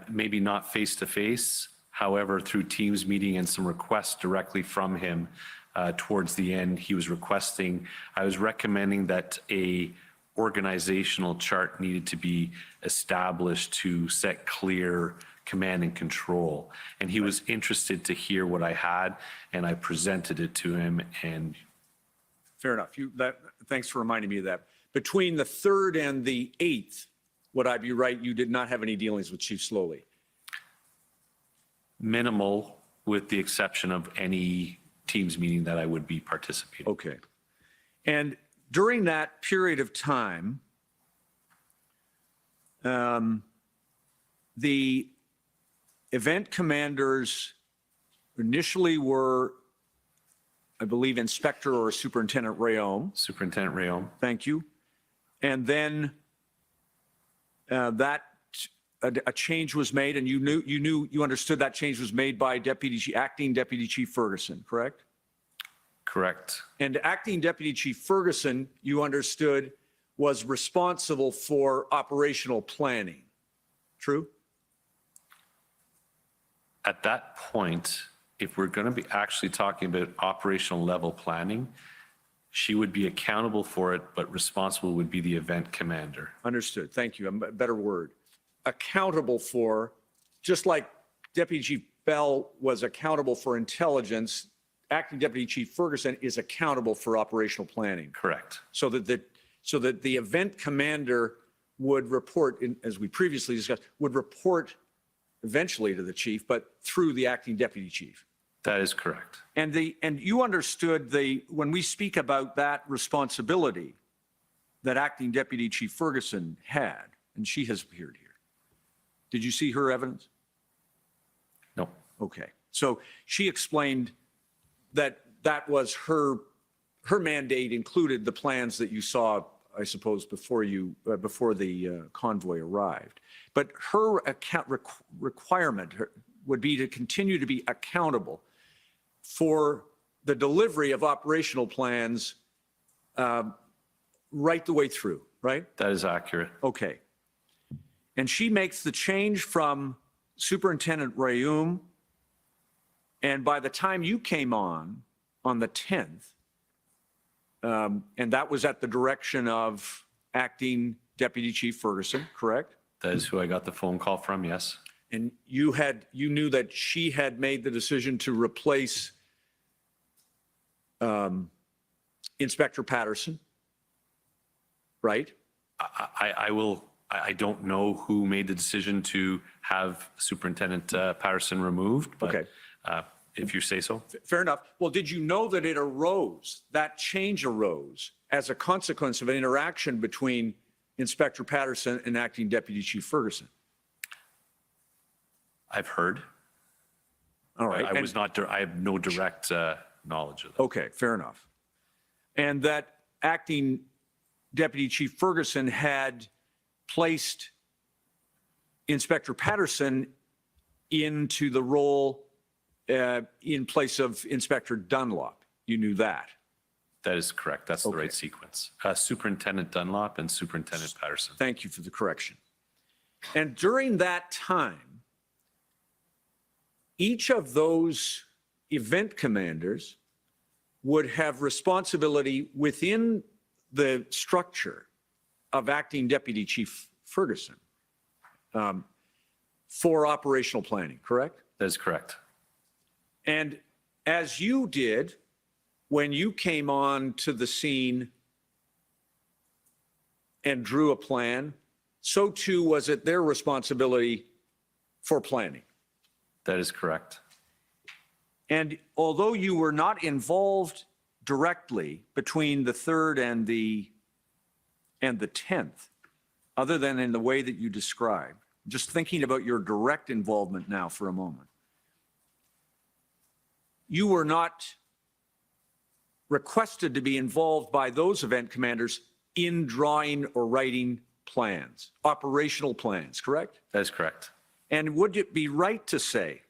maybe not face to face. However, through Teams meeting and some requests directly from him towards the end, he was requesting, I was recommending that a organizational chart needed to be established to set clear command and control. And he was interested to hear what I had, and I presented it to him. And fair enough. Thanks for reminding me of that. Between the 3rd and the 8th, would I be right, you did not have any dealings with Chief Slowly? Minimal, with the exception of any Teams meeting that I would be participating. Okay. And during that period of time, the event commanders initially were, I believe, Inspector or Superintendent Rayom. Superintendent Rayom. Thank you. And then a change was made, and you understood that change was made by Acting Deputy Chief Ferguson, correct? Correct. And Acting Deputy Chief Ferguson, you understood, was responsible for operational planning. True? At that point, if we're going to be actually talking about operational level planning, she would be accountable for it, but responsible would be the event commander. Understood. Thank you. A better word. Accountable for, just like Deputy Chief Bell was accountable for intelligence, Acting Deputy Chief Ferguson is accountable for operational planning. Correct. So that the event commander would report, as we previously discussed, would report eventually to the chief, but through the acting deputy chief. That is correct. And you understood when we speak about that responsibility that Acting Deputy Chief Ferguson had, and she has appeared here. Did you see her evidence? No. Okay. So she explained that was her mandate included the plans that you saw, I suppose, before the convoy arrived. But her requirement would be to continue to be accountable for the delivery of operational plans right the way through, right? That is accurate. Okay. And she makes the change from Superintendent Rayum, and by the time you came on the 10th, and that was at the direction of Acting Deputy Chief Ferguson, correct? That is who I got the phone call from, yes. And you knew that she had made the decision to replace Inspector Patterson, right? I don't know who made the decision to have Superintendent Patterson removed, but Okay. if you say so. Fair enough. Well, did you know that it arose, that change arose as a consequence of an interaction between Inspector Patterson and Acting Deputy Chief Ferguson? I've heard. All right. I was not, I have no direct knowledge of that. Okay, fair enough. And that Acting Deputy Chief Ferguson had placed Inspector Patterson into the role in place of Inspector Dunlop. You knew that. That is correct. That's the Okay. right sequence. Superintendent Dunlop and Superintendent Patterson. Thank you for the correction. And during that time, each of those event commanders would have responsibility within the structure of Acting Deputy Chief Ferguson for operational planning, correct? That is correct. And as you did when you came on to the scene and drew a plan, so too was it their responsibility for planning. That is correct. And although you were not involved directly between the 3rd and the 10th, other than in the way that you described, just thinking about your direct involvement now for a moment, you were not requested to be involved by those event commanders in drawing or writing plans, operational plans, correct? That is correct. And would it be right to say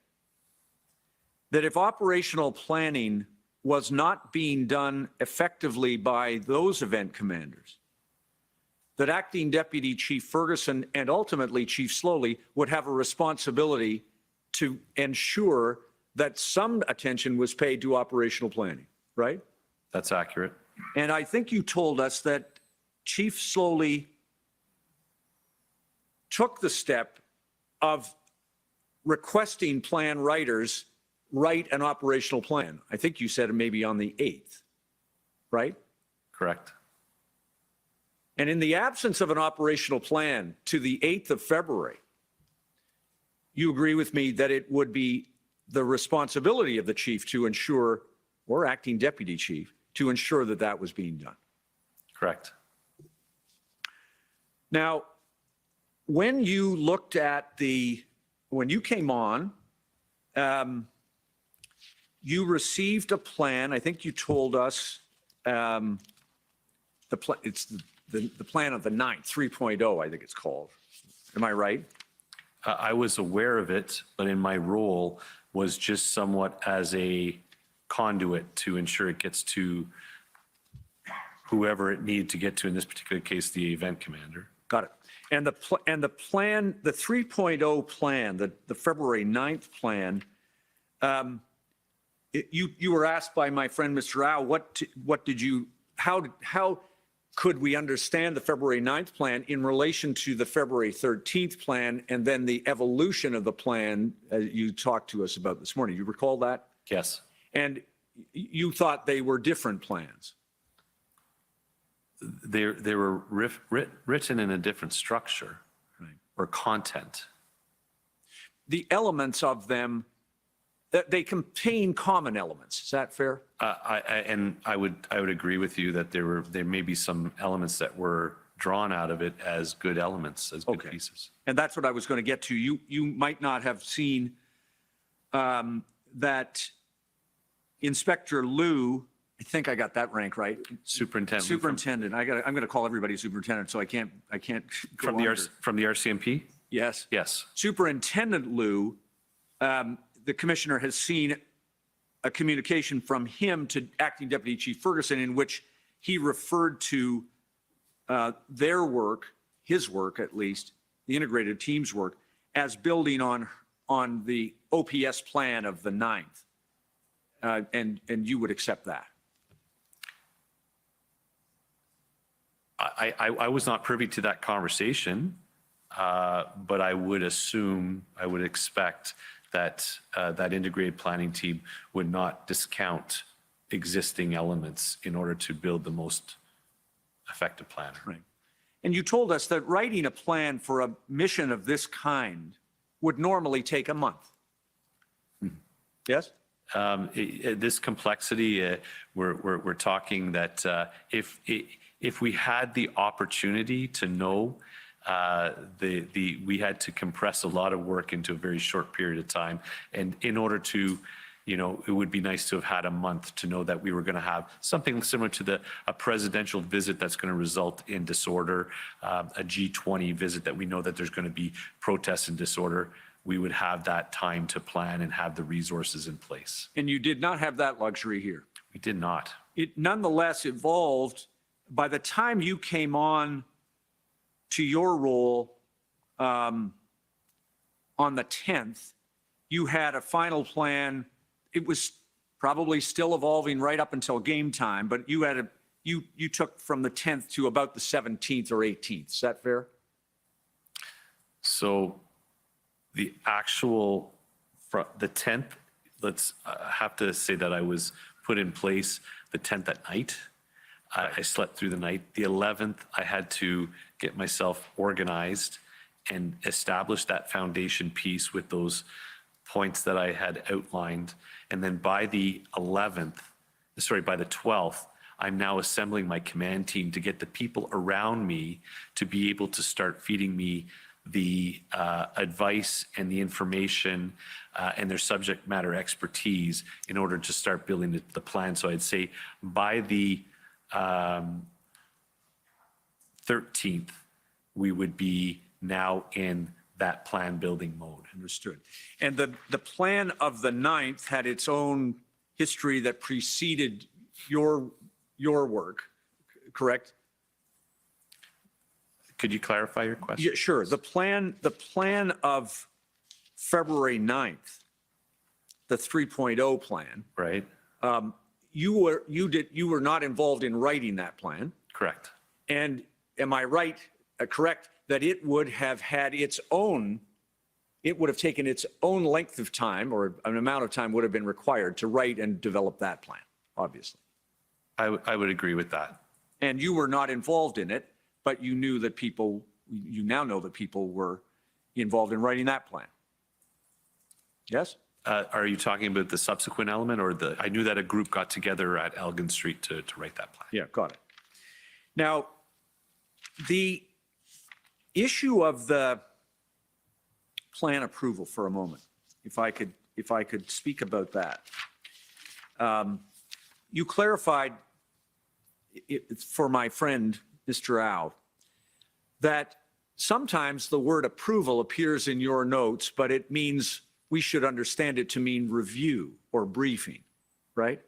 that if operational planning was not being done effectively by those event commanders, that Acting Deputy Chief Ferguson and ultimately Chief Slowly would have a responsibility to ensure that some attention was paid to operational planning, right? That's accurate. And I think you told us that Chief Slowly took the step of requesting plan writers write an operational plan. I think you said maybe on the 8th, right? Correct. And in the absence of an operational plan to the 8th of February, you agree with me that it would be the responsibility of the chief to ensure, or acting deputy chief, to ensure that that was being done. Correct. Now, when you looked at when you came on, you received a plan. I think you told us it's the plan of the 9th, 3.0, I think it's called. Am I right? I was aware of it, but in my role was just somewhat as a conduit to ensure it gets to whoever it needed to get to, in this particular case, the event commander. Got it. And the plan, the 3.0 plan, the February 9th plan, you were asked by my friend, Mr. Au, how could we understand the February 9th plan in relation to the February 13th plan and then the evolution of the plan you talked to us about this morning? You recall that? Yes. And you thought they were different plans. They were written in a different structure, Right. or content. The elements of them, they contain common elements. Is that fair? I would agree with you that there may be some elements that were drawn out of it as good elements, as good Okay. pieces. And that's what I was going to get to. You might not have seen that Inspector Liu, I think I got that rank right. Superintendent. Superintendent. I'm going to call everybody superintendent, so I can't go From the under. from the RCMP? Yes. Yes. Superintendent Liu, the commissioner has seen a communication from him to Acting Deputy Chief Ferguson in which he referred to their work, his work at least, the integrated team's work, as building on the OPS plan of the 9th. And you would accept that. I was not privy to that conversation, but I would assume, I would expect that that integrated planning team would not discount existing elements in order to build the most effective plan. Right. And you told us that writing a plan for a mission of this kind would normally take a month. Yes? This complexity, we're talking that if we had the opportunity to know, we had to compress a lot of work into a very short period of time. And in order to, it would be nice to have had a month to know that we were going to have something similar to a presidential visit that's going to result in disorder, a G20 visit that we know that there's going to be protests and disorder. We would have that time to plan and have the resources in place. And you did not have that luxury here. We did not. It nonetheless evolved. By the time you came on to your role on the 10th, you had a final plan. It was probably still evolving right up until game time, but you took from the 10th to about the 17th or 18th. Is that fair? So the 10th, let's have to say that I was put in place the 10th at night. I slept through the night. The 11th, I had to get myself organized and establish that foundation piece with those points that I had outlined. And then by the 12th, I'm now assembling my command team to get the people around me to be able to start feeding me the advice and the information and their subject matter expertise in order to start building the plan. So I'd say by the 13th, we would be now in that plan building mode. Understood. And the plan of the 9th had its own history that preceded your work, correct? Could you clarify your question? Yeah, sure. The plan of February 9th, the 3.0 plan, Right? you were not involved in writing that plan. Correct. And am I right, correct, that it would have taken its own length of time, or an amount of time would have been required to write and develop that plan, obviously. I would agree with that. And you were not involved in it, but you now know that people were involved in writing that plan. Yes? Are you talking about the subsequent element, or I knew that a group got together at Elgin Street to write that plan? Yeah, got it. Now, the issue of the plan approval for a moment, if I could speak about that. You clarified for my friend, Mr. Au, that sometimes the word approval appears in your notes, but it means we should understand it to mean review or briefing, right?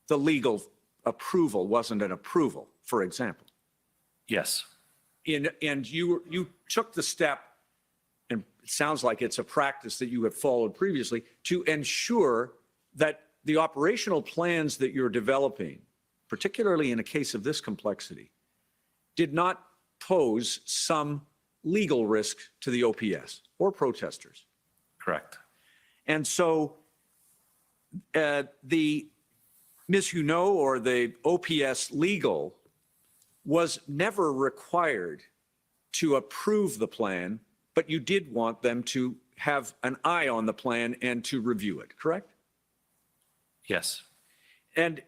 The legal approval wasn't an approval, for example. Yes. And you took the step, and it sounds like it's a practice that you have followed previously, to ensure that the operational plans that you're developing, particularly in a case of this complexity, did not pose some legal risk to the OPS or protesters. Correct. And so the Ms. Huneau or the OPS legal was never required to approve the plan, but you did want them to have an eye on the plan and to review it, correct? Yes. And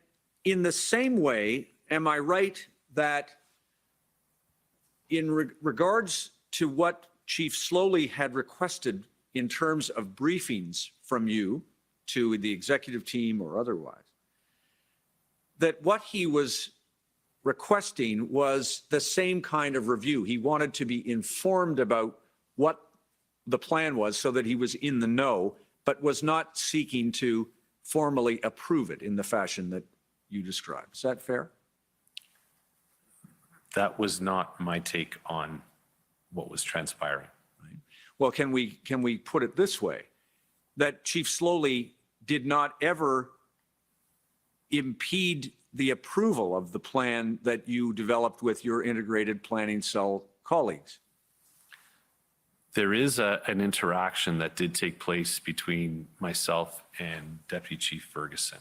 in the same way, am I right that in regards to what Chief Slowly had requested in terms of briefings from you to the executive team or otherwise, that what he was requesting was the same kind of review? He wanted to be informed about what the plan was so that he was in the know, but was not seeking to formally approve it in the fashion that you described. Is that fair? That was not my take on what was transpiring. Well, can we put it this way, that Chief Slowly did not ever impede the approval of the plan that you developed with your integrated planning cell colleagues? There is an interaction that did take place between myself and Deputy Chief Ferguson,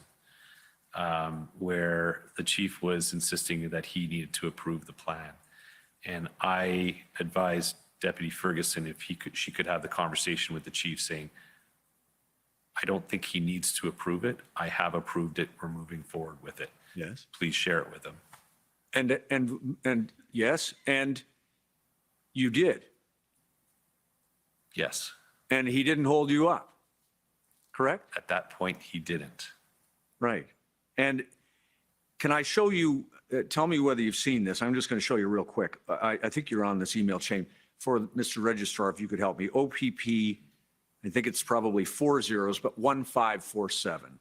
where the chief was insisting that he needed to approve the plan. And I advised Deputy Ferguson if she could have the conversation with the chief saying, I don't think he needs to approve it. I have approved it. We're moving forward with it. Yes. Please share it with him. And yes, and you did. Yes. And he didn't hold you up, correct? At that point, he didn't. Right. And can I show you, tell me whether you've seen this. I'm just going to show you real quick. I think you're on this email chain. For Mr. Registrar, if you could help me. OPP, I think it's probably 4 zeros, but 1547.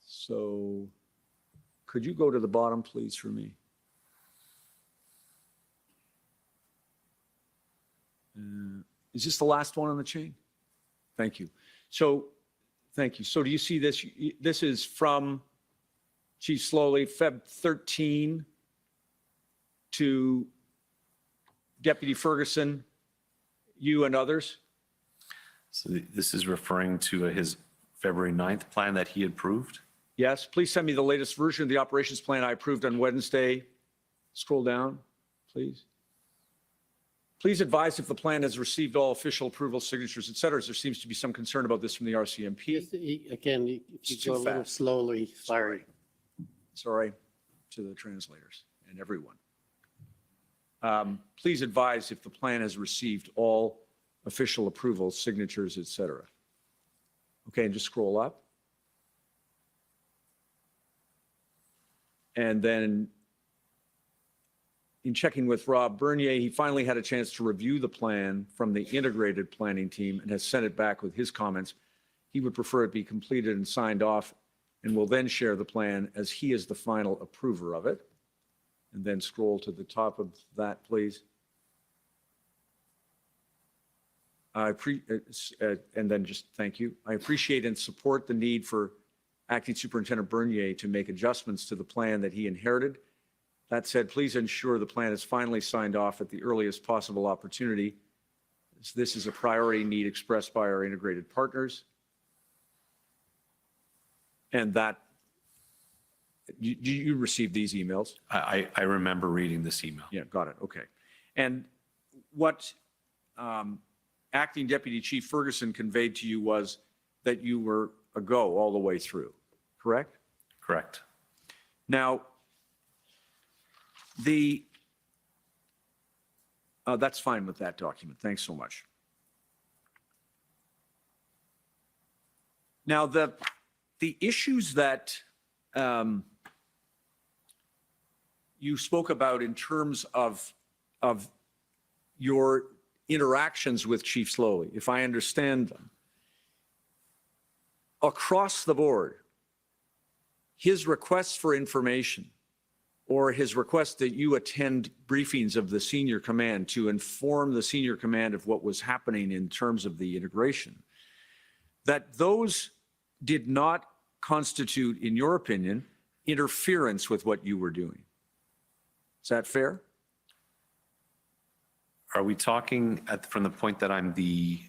So could you go to the bottom, please, for me? Is this the last one on the chain? Thank you. So, thank you. So do you see this? This is from Chief Slowly, Feb 13 to Deputy Ferguson, you and others? So this is referring to his February 9th plan that he approved? Yes, please send me the latest version of the operations plan I approved on Wednesday. Scroll down, please. Please advise if the plan has received all official approval signatures, et cetera, as there seems to be some concern about this from the RCMP. Again, if It's you too go a little fast. slowly, sorry. Sorry to the translators and everyone. Please advise if the plan has received all official approvals, signatures, et cetera. Okay, and just scroll up. And then in checking with Rob Bernier, he finally had a chance to review the plan from the integrated planning team and has sent it back with his comments. He would prefer it be completed and signed off and will then share the plan as he is the final approver of it. And then scroll to the top of that, please. And then just thank you. I appreciate and support the need for Acting Superintendent Bernier to make adjustments to the plan that he inherited. That said, please ensure the plan is finally signed off at the earliest possible opportunity, as this is a priority need expressed by our integrated partners. And that, you received these emails? I remember reading this email. Yeah, got it. Okay. And what Acting Deputy Chief Ferguson conveyed to you was that you were a go all the way through, correct? Correct. Now, that's fine with that document. Thanks so much. Now, the issues that you spoke about in terms of your interactions with Chief Slowly, if I understand them, across the board, his requests for information or his request that you attend briefings of the senior command to inform the senior command of what was happening in terms of the integration, that those did not constitute, in your opinion, interference with what you were doing. Is that fair? Are we talking from the point that I'm the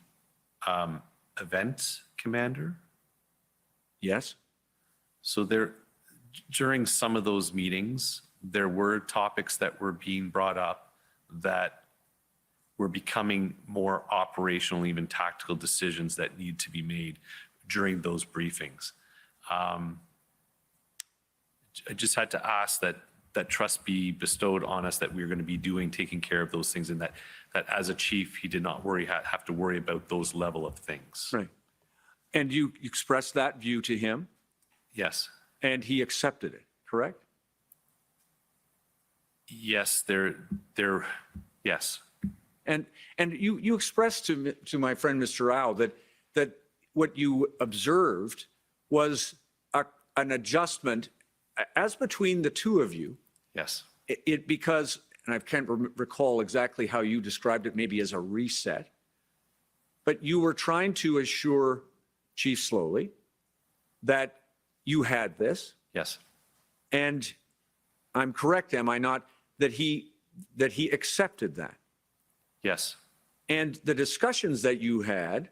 event commander? Yes. So during some of those meetings, there were topics that were being brought up that were becoming more operational, even tactical decisions that need to be made during those briefings. I just had to ask that trust be bestowed on us, that we are going to be taking care of those things, and that as a chief, he did not have to worry about those level of things. Right. And you expressed that view to him, Yes. and he accepted it, correct? Yes, yes. And you expressed to my friend Mr. Rao that what you observed was an adjustment as between the two of you. Yes. Because, and I can't recall exactly how you described it, maybe as a reset, but you were trying to assure Chief Slowly that you had this. Yes. And I'm correct, am I not, that he accepted that? Yes. And the discussions that you had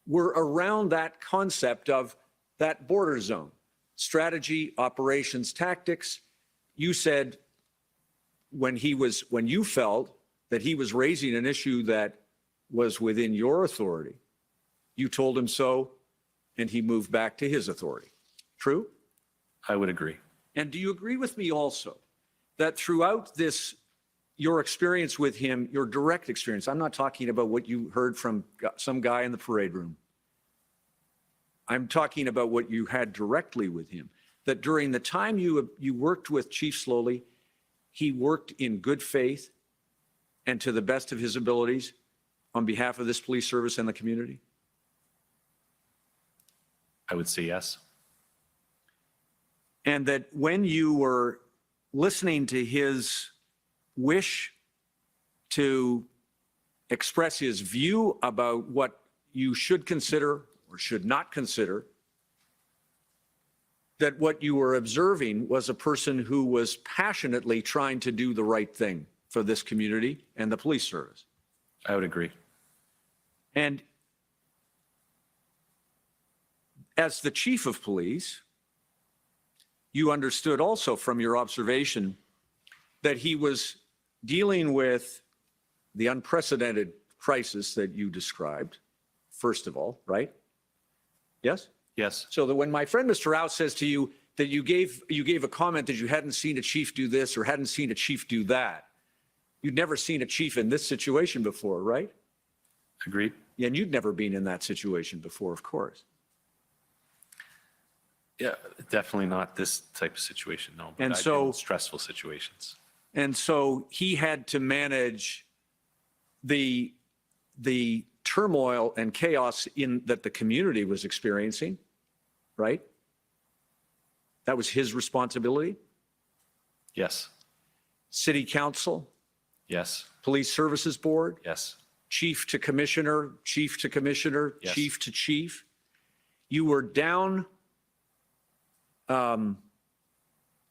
were around that concept of that border zone, strategy, operations, tactics. You said when you felt that he was raising an issue that was within your authority, you told him so, and he moved back to his authority. True? I would agree. And do you agree with me also that throughout this, your experience with him, your direct experience, I'm not talking about what you heard from some guy in the parade room. I'm talking about what you had directly with him, that during the time you worked with Chief Slowly, he worked in good faith and to the best of his abilities on behalf of this police service and the community? I would say yes. And that when you were listening to his wish to express his view about what you should consider or should not consider, that what you were observing was a person who was passionately trying to do the right thing for this community and the police service. I would agree. And as the chief of police, you understood also from your observation that he was dealing with the unprecedented crisis that you described, first of all, right? Yes? Yes. So that when my friend Mr. Rouse says to you that you gave a comment that you hadn't seen a chief do this or hadn't seen a chief do that, you'd never seen a chief in this situation before, right? Agreed. Yeah, and you'd never been in that situation before, of course. Yeah, definitely not this type of situation, no. But And I've been so- in stressful situations. And so he had to manage the turmoil and chaos that the community was experiencing, right? That was his responsibility. Yes. City council, Yes. police services board, Yes. chief to commissioner, chief to commissioner, Yes. chief to chief. You were down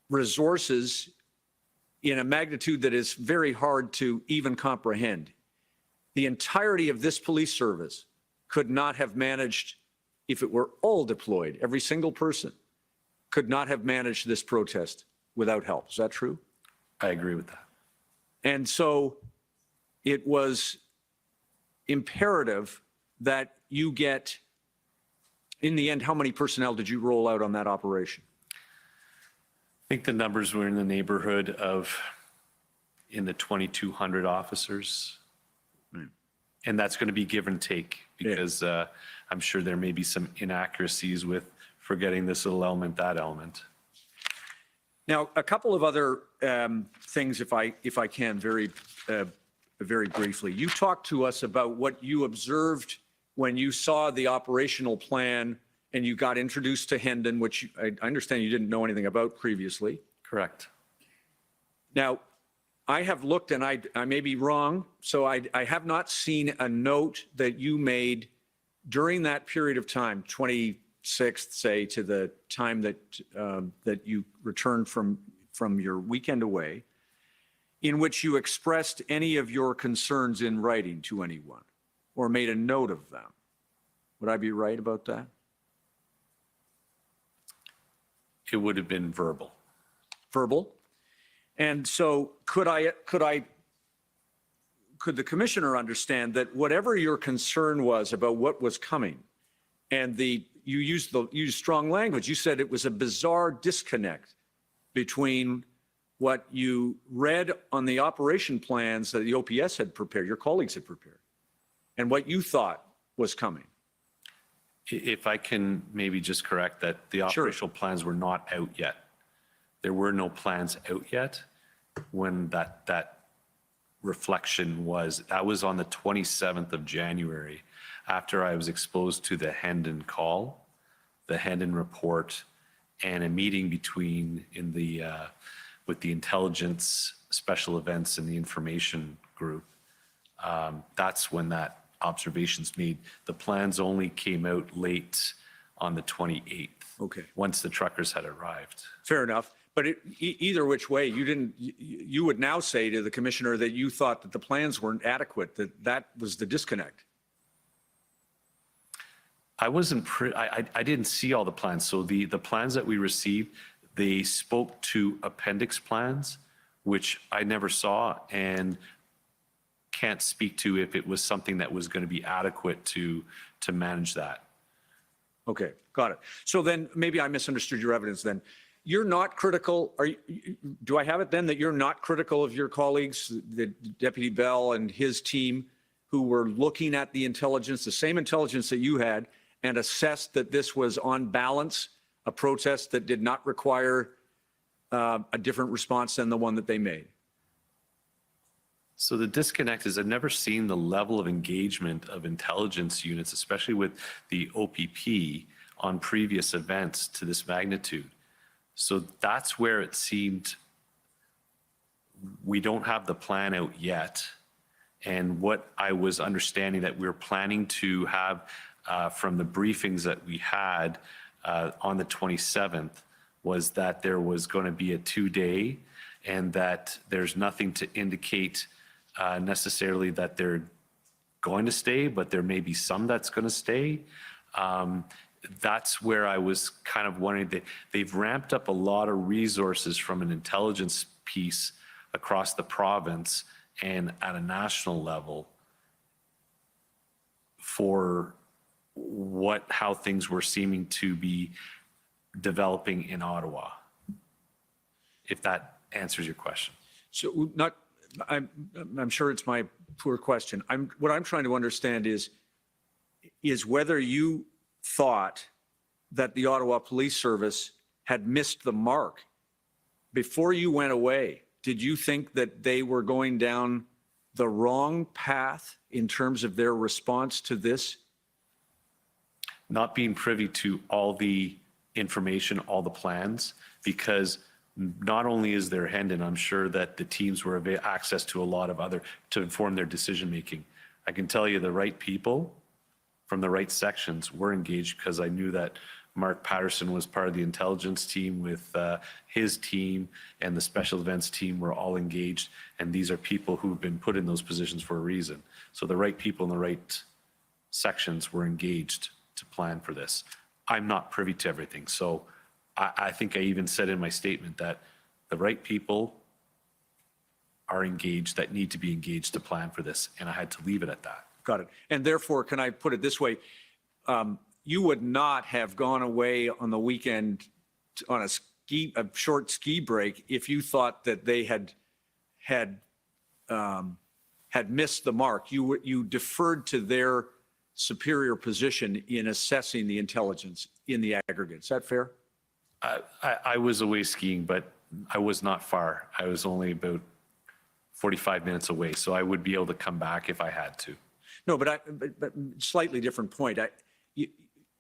resources in a magnitude that is very hard to even comprehend. The entirety of this police service could not have managed, if it were all deployed, every single person could not have managed this protest without help. Is that true? I agree with that. And so it was imperative that you get, in the end, how many personnel did you roll out on that operation? I think the numbers were in the neighborhood of in the 2,200 officers. And that's going to be give and take because I'm sure there may be some inaccuracies with forgetting this little element, that element. Now, a couple of other things, if I can, very briefly. You talked to us about what you observed when you saw the operational plan and you got introduced to Hendon, which I understand you didn't know anything about previously. Correct. Now, I have looked, and I may be wrong, so I have not seen a note that you made during that period of time, 26th, say, to the time that you returned from your weekend away, in which you expressed any of your concerns in writing to anyone or made a note of them. Would I be right about that? It would have been verbal. Verbal? And so could the commissioner understand that whatever your concern was about what was coming, and you used strong language, you said it was a bizarre disconnect between what you read on the operation plans that the OPS had prepared, your colleagues had prepared, and what you thought was coming. If I can maybe just correct that, the Sure. operational plans were not out yet. There were no plans out yet when that reflection was. That was on the 27th of January, after I was exposed to the Hendon call, the Hendon report, and a meeting with the intelligence, special events, and the information group. That's when that observation's made. The plans only came out late on the 28th. Okay. Once the truckers had arrived. Fair enough. But either which way, you would now say to the commissioner that you thought that the plans weren't adequate, that was the disconnect. I wasn't, I didn't see all the plans. So the plans that we received, they spoke to appendix plans, which I never saw and can't speak to if it was something that was going to be adequate to manage that. Okay, got it. So then maybe I misunderstood your evidence then. You're not critical, do I have it then that you're not critical of your colleagues, the Deputy Bell and his team, who were looking at the intelligence, the same intelligence that you had, and assessed that this was on balance, a protest that did not require a different response than the one that they made? So the disconnect is I've never seen the level of engagement of intelligence units, especially with the OPP, on previous events to this magnitude. So that's where it seemed we don't have the plan out yet. And what I was understanding that we're planning to have from the briefings that we had on the 27th was that there was going to be a 2-day and that there's nothing to indicate necessarily that they're going to stay, but there may be some that's going to stay. That's where I was kind of wondering that they've ramped up a lot of resources from an intelligence piece across the province and at a national level for how things were seeming to be developing in Ottawa, if that answers your question. So I'm sure it's my poor question. What I'm trying to understand is whether you thought that the Ottawa Police Service had missed the mark before you went away. Did you think that they were going down the wrong path in terms of their response to this? Not being privy to all the information, all the plans, because not only is there Hendon, I'm sure that the teams were access to a lot of other to inform their decision making. I can tell you the right people from the right sections were engaged because I knew that Mark Patterson was part of the intelligence team with his team, and the special events team were all engaged. And these are people who've been put in those positions for a reason. So the right people in the right sections were engaged to plan for this. I'm not privy to everything. So I think I even said in my statement that the right people are engaged that need to be engaged to plan for this. And I had to leave it at that. Got it. And therefore, can I put it this way? You would not have gone away on the weekend on a short ski break if you thought that they had missed the mark. You deferred to their superior position in assessing the intelligence in the aggregate. Is that fair? I was away skiing, but I was not far. I was only about 45 minutes away, so I would be able to come back if I had to. No, but slightly different point.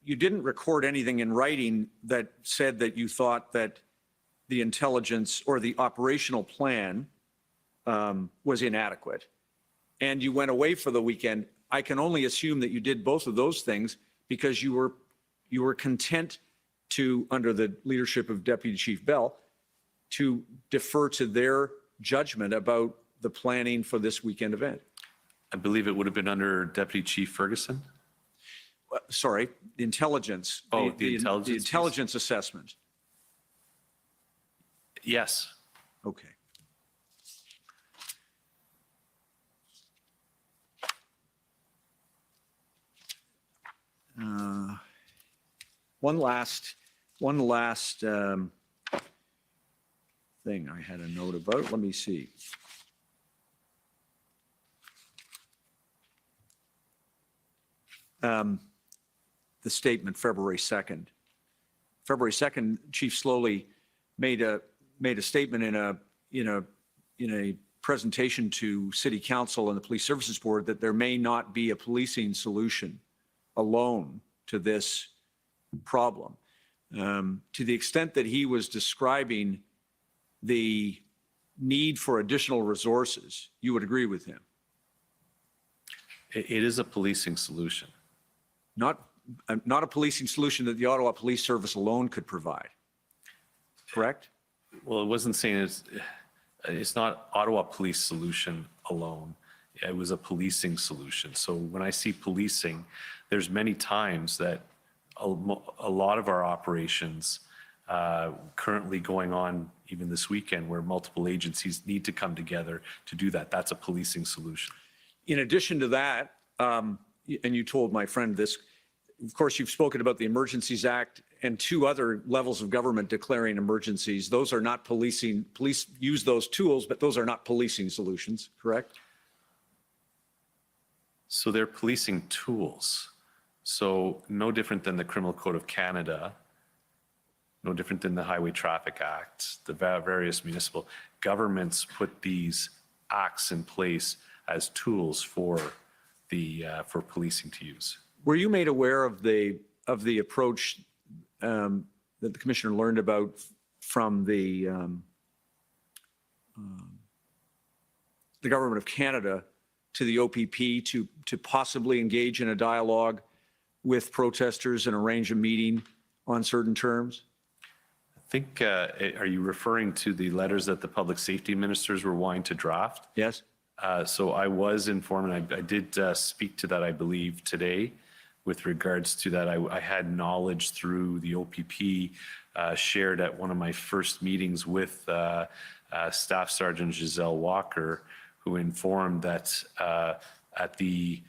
You didn't record anything in writing that said that you thought that the intelligence or the operational plan was inadequate, and you went away for the weekend. I can only assume that you did both of those things because you were content to, under the leadership of Deputy Chief Bell, to defer to their judgment about the planning for this weekend event. I believe it would have been under Deputy Chief Ferguson. Sorry, the intelligence. Oh, the intelligence. The intelligence assessment. Yes. Okay. One last thing I had a note about. Let me see. The statement, February 2nd. February 2nd, Chief Slowly made a statement in a presentation to City Council and the Police Services Board that there may not be a policing solution alone to this problem. To the extent that he was describing the need for additional resources, you would agree with him? It is a policing solution. Not a policing solution that the Ottawa Police Service alone could provide, correct? Well, it wasn't saying it's not Ottawa Police solution alone. it was a policing solution. So when I see policing, there's many times that a lot of our operations currently going on even this weekend where multiple agencies need to come together to do that. That's a policing solution. In addition to that, and you told my friend this, of course, you've spoken about the Emergencies Act and 2 other levels of government declaring emergencies. Those are not policing. Police use those tools, but those are not policing solutions, correct? So they're policing tools. So no different than the Criminal Code of Canada, no different than the Highway Traffic Act, the various municipal governments put these acts in place as tools for policing to use. Were you made aware of the approach that the commissioner learned about from the government of Canada to the OPP to possibly engage in a dialogue with protesters and arrange a meeting on certain terms? I think, are you referring to the letters that the public safety ministers were wanting to draft? Yes. So I was informed, and I did speak to that, I believe, today with regards to that. I had knowledge through the OPP shared at one of my first meetings with Staff Sergeant Giselle Walker, who informed that at the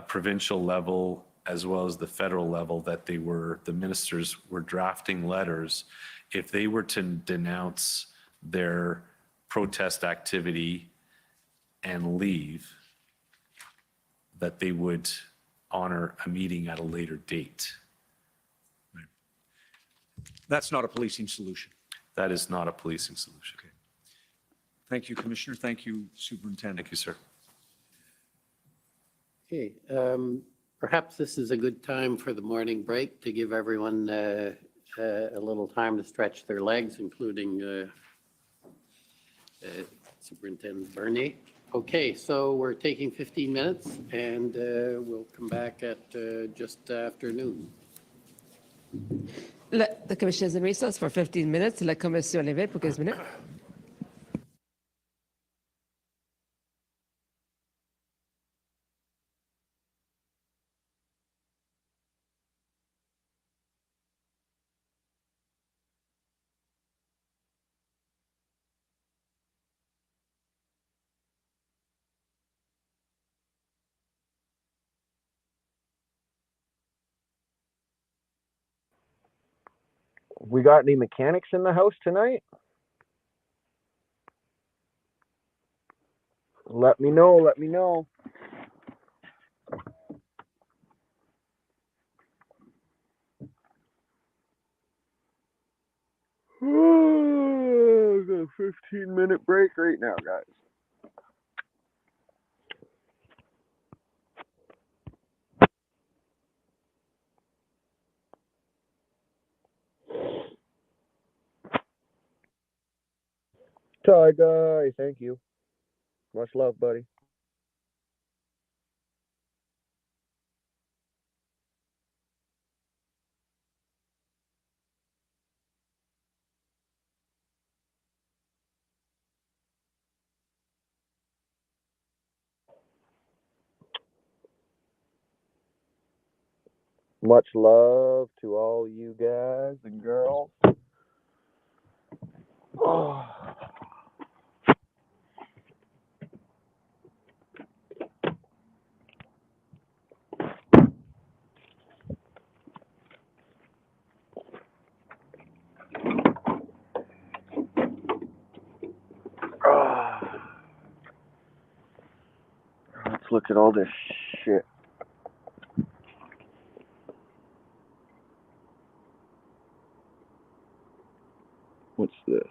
provincial level as well as the federal level that the ministers were drafting letters. If they were to denounce their protest activity and leave, that they would honor a meeting at a later date. That's not a policing solution. That is not a policing solution. Okay. Thank you, Commissioner. Thank you, Superintendent. Thank you, sir. Okay, perhaps this is a good time for the morning break to give everyone a little time to stretch their legs, including Superintendent Bernier. Okay, so we're taking 15 minutes and we'll come back at just after noon. The commission is in recess for 15 minutes. La commission levée pour 15 minutes. We got any mechanics in the house tonight? Let me know. Let me know. Oh, got a 15-minute break right now, guys. Ty guy, thank you. Much love, buddy. Much love to all you guys and girls. Oh. Let's look at all this shit. What's this?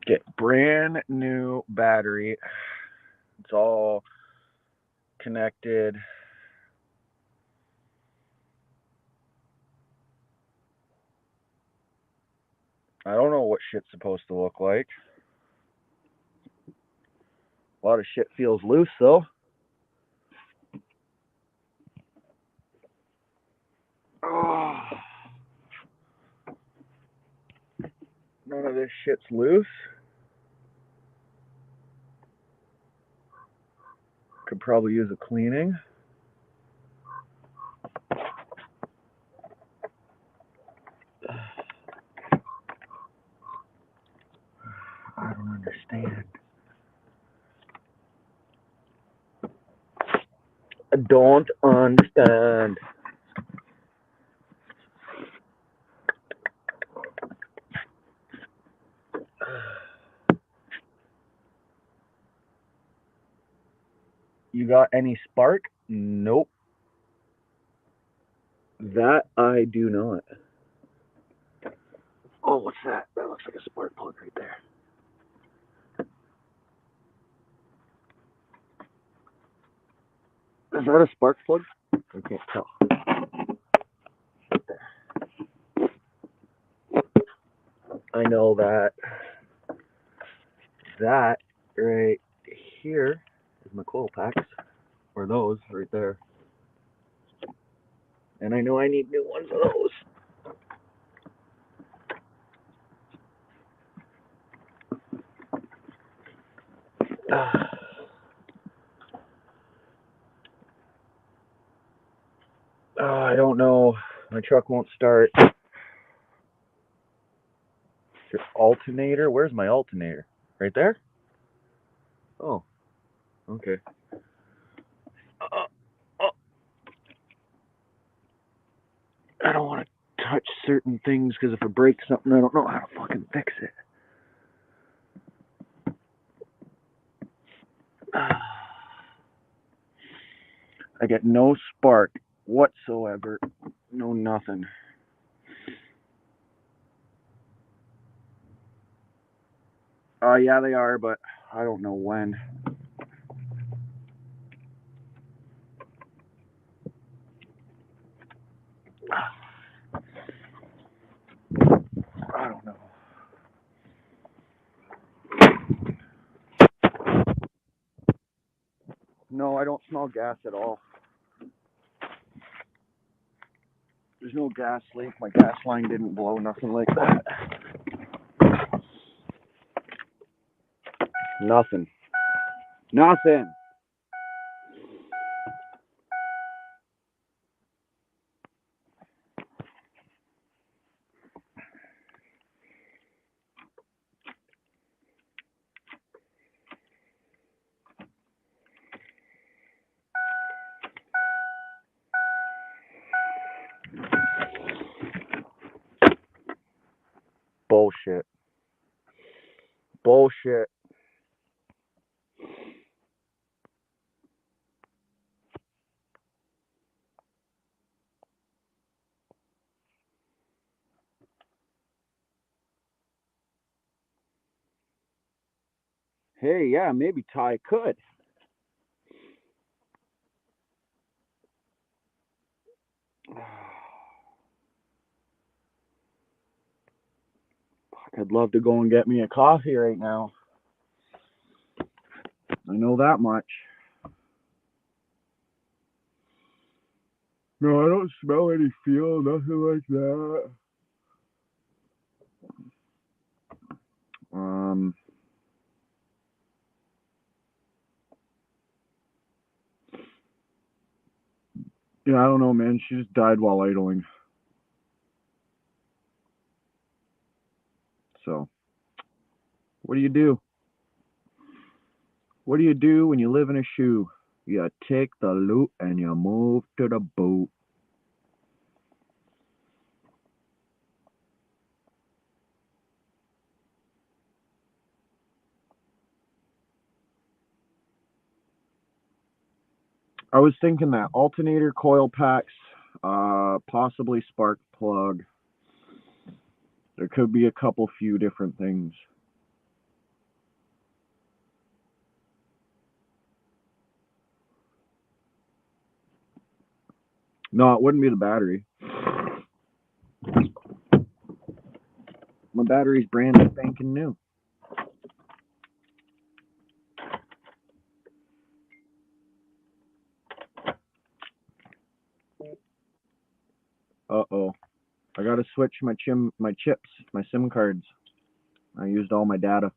Get brand new battery. It's all connected. I don't know what shit's supposed to look like. A lot of shit feels loose, though. Oh, none of this shit's loose. Could probably use a cleaning. I don't understand. I don't understand. You got any spark? Nope. That I do not. Oh, what's that? That looks like a spark plug right there. Is that a spark plug? I can't tell. I know that right here is my coil packs, or those right there. And I know I need new ones of those. I don't know. My truck won't start. Your alternator? Where's my alternator? Right there? Oh, okay. I don't want to touch certain things because if I break something, I don't know how to fucking fix it. I get no spark whatsoever. No nothing. Yeah, they are, but I don't know when. I don't know. No, I don't smell gas at all. There's no gas leak. My gas line didn't blow, nothing like that. Nothing. Nothing. Bullshit. Bullshit. Hey, yeah, maybe Ty could. I'd love to go and get me a coffee right now. I know that much. No, I don't smell any feel, nothing like that. Yeah, I don't know, man. She just died while idling. So, what do you do? What do you do when you live in a shoe? You take the loot and you move to the boot. I was thinking that alternator, coil packs, possibly spark plug. There could be a couple few different things. No, it wouldn't be the battery. My battery's brand spanking new. Uh-oh. I gotta switch my chips, my SIM cards. I used all my data.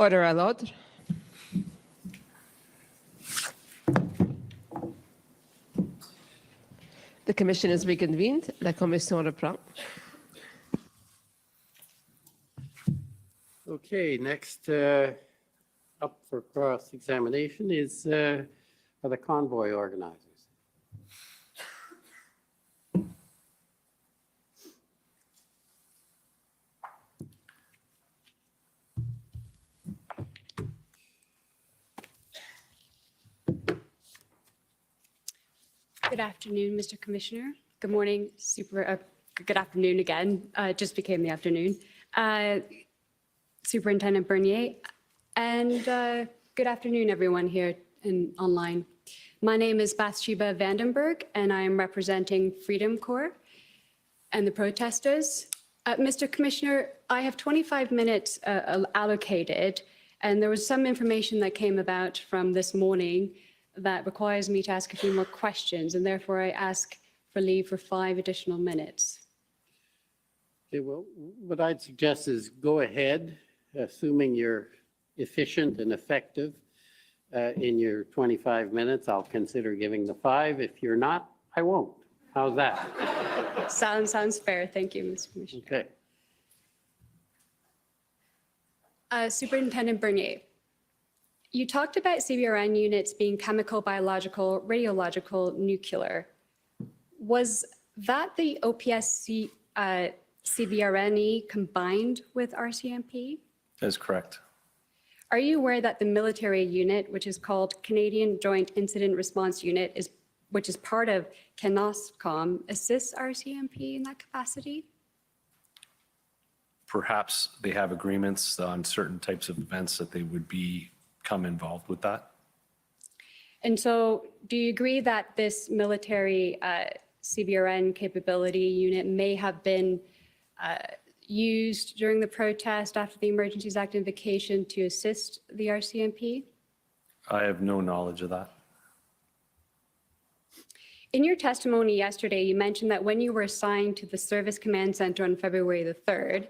Order à l'ordre. The commission is reconvened. La commission reprend. Okay, next up for cross-examination is are the convoy organizers. Good afternoon, Mr. Commissioner. Good morning, good afternoon again. It just became the afternoon. Superintendent Bernier, and good afternoon, everyone here and online. My name is Bathsheba Vandenberg, and I am representing Freedom Corps and the protesters. Mr. Commissioner, I have 25 minutes allocated, and there was some information that came about from this morning that requires me to ask a few more questions, and therefore I ask for leave for 5 additional minutes. Okay, well, what I'd suggest is go ahead, assuming you're efficient and effective in your 25 minutes. I'll consider giving the 5. If you're not, I won't. How's that? Sounds fair. Thank you, Mr. Commissioner. Okay. Superintendent Bernier, you talked about CBRN units being chemical, biological, radiological, nuclear. Was that the OPS CBRNE combined with RCMP? That is correct. Are you aware that the military unit, which is called Canadian Joint Incident Response Unit, which is part of CANOSCOM, assists RCMP in that capacity? Perhaps they have agreements on certain types of events that they would become involved with that. And so do you agree that this military CBRN capability unit may have been used during the protest after the Emergencies Act invocation to assist the RCMP? I have no knowledge of that. In your testimony yesterday, you mentioned that when you were assigned to the Service Command Center on February the 3rd,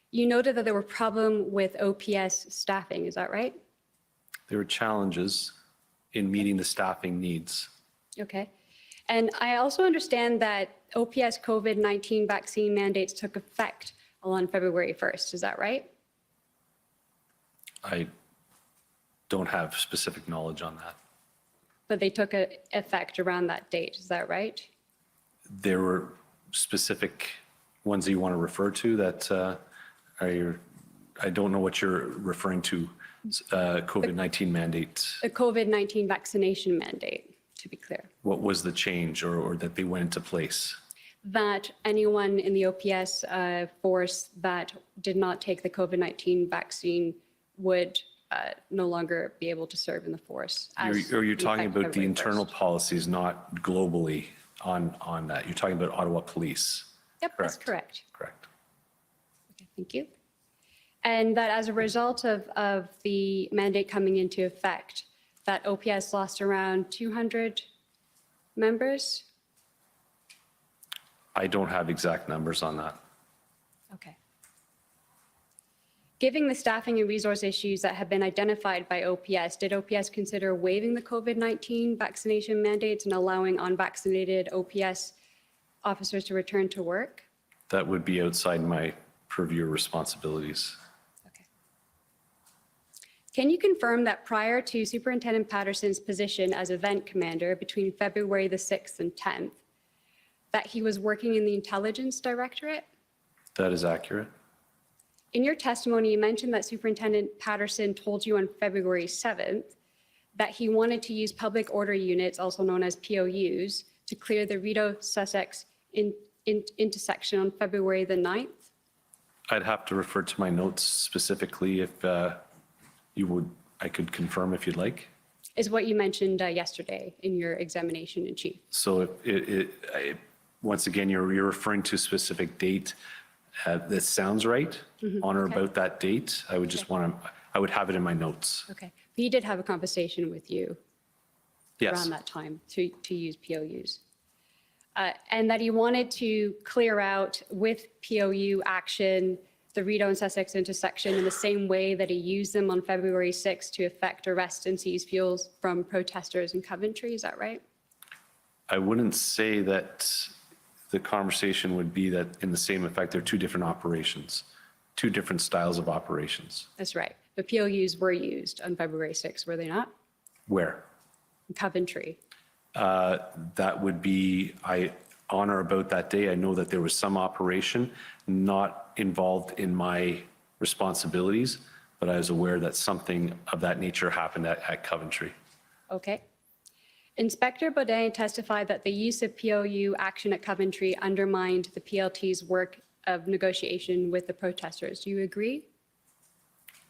you noted that there were problems with OPS staffing. Is that right? There were challenges in meeting the staffing needs. Okay. And I also understand that OPS COVID-19 vaccine mandates took effect on February 1st. Is that right? I don't have specific knowledge on that. But they took effect around that date. Is that right? There were specific ones that you want to refer to that I don't know what you're referring to, COVID-19 mandate. The COVID-19 vaccination mandate, to be clear. What was the change or that they went into place? That anyone in the OPS force that did not take the COVID-19 vaccine would no longer be able to serve in the force. You're talking about the February internal 1st. policies, not globally on that. You're talking about Ottawa Police. Yep, that's correct. Correct. Okay, thank you. And that as a result of the mandate coming into effect, that OPS lost around 200 members? I don't have exact numbers on that. Okay. Given the staffing and resource issues that have been identified by OPS, did OPS consider waiving the COVID-19 vaccination mandates and allowing unvaccinated OPS officers to return to work? That would be outside my purview responsibilities. Okay. Can you confirm that prior to Superintendent Patterson's position as event commander between February the 6th and 10th, that he was working in the Intelligence Directorate? That is accurate. In your testimony, you mentioned that Superintendent Patterson told you on February 7th that he wanted to use public order units, also known as POUs, to clear the Rideau-Sussex intersection on February the 9th. I'd have to refer to my notes specifically if you would, I could confirm if you'd like. Is what you mentioned yesterday in your examination in chief. So once again, you're referring to a specific date. That sounds right, on or okay. about that date. I would just want to, I would have it in my notes. Okay. He did have a conversation with you Yes, around that time to use POUs. And that he wanted to clear out with POU action the Rideau and Sussex intersection in the same way that he used them on February 6th to effect arrests and seize fuels from protesters in Coventry. Is that right? I wouldn't say that the conversation would be that in the same effect, they're two different operations, two different styles of operations. That's right. The POUs were used on February 6th, were they not? Where? In Coventry. That would be, on or about that day, I know that there was some operation not involved in my responsibilities, but I was aware that something of that nature happened at Coventry. Okay. Inspector Baudin testified that the use of POU action at Coventry undermined the PLT's work of negotiation with the protesters. Do you agree?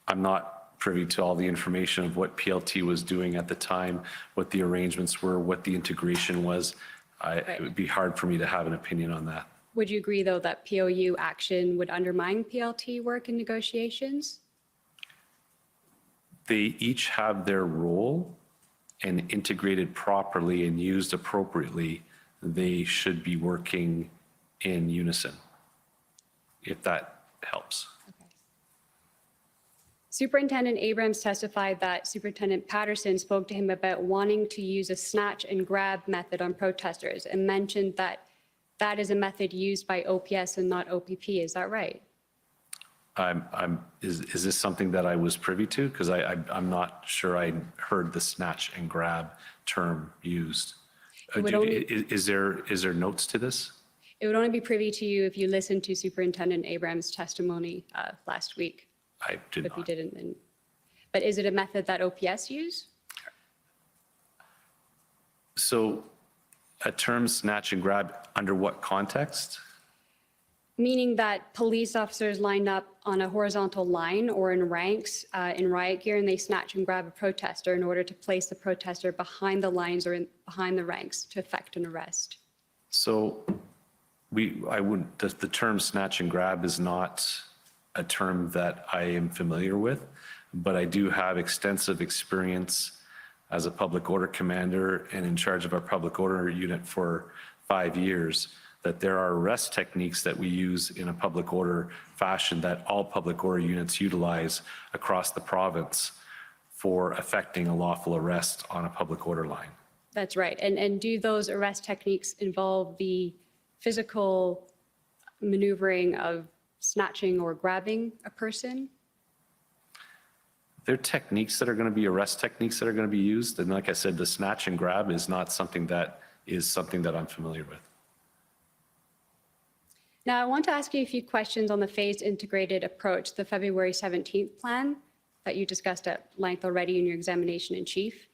I'm not privy to all the information of what PLT was doing at the time, what the arrangements were, what the integration was. It would be hard for me to have an opinion on that. Would you agree, though, that POU action would undermine PLT work in negotiations? They each have their role, and integrated properly and used appropriately, they should be working in unison, if that helps. Superintendent Abrams testified that Superintendent Patterson spoke to him about wanting to use a snatch and grab method on protesters and mentioned that that is a method used by OPS and not OPP. Is that right? Is this something that I was privy to? Because I'm not sure I heard the snatch and grab term used. Is there notes to this? It would only be privy to you if you listened to Superintendent Abrams' testimony last week. I did But if you not. didn't, then, but is it a method that OPS use? So a term snatch and grab, under what context? Meaning that police officers lined up on a horizontal line or in ranks in riot gear, and they snatch and grab a protester in order to place the protester behind the lines or behind the ranks to effect an arrest. So the term snatch and grab is not a term that I am familiar with, but I do have extensive experience as a public order commander and in charge of our public order unit for 5 years, that there are arrest techniques that we use in a public order fashion that all public order units utilize across the province for effecting a lawful arrest on a public order line. That's right. And do those arrest techniques involve the physical maneuvering of snatching or grabbing a person? There are techniques that are going to be arrest techniques that are going to be used. And like I said, the snatch and grab is not something that I'm familiar with. Now, I want to ask you a few questions on the phased integrated approach, the February 17th plan that you discussed at length already in your examination in chief.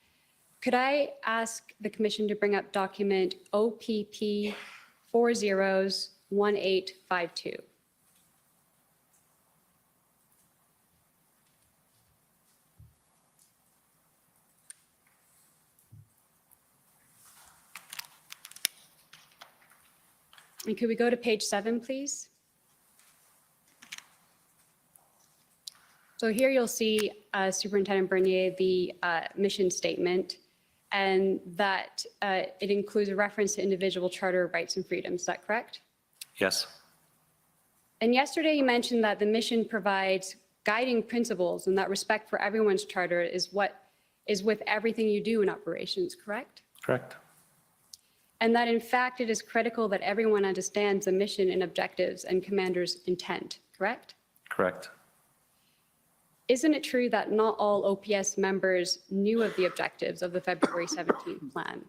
Could I ask the commission to bring up document OPP 401852? And could we go to page 7, please? So here you'll see, Superintendent Bernier, the mission statement, and that it includes a reference to individual charter rights and freedoms. Is that correct? Yes. And yesterday you mentioned that the mission provides guiding principles and that respect for everyone's charter is what is with everything you do in operations, correct? Correct. And that in fact, it is critical that everyone understands the mission and objectives and commander's intent, correct? Correct. Isn't it true that not all OPS members knew of the objectives of the February 17th plan?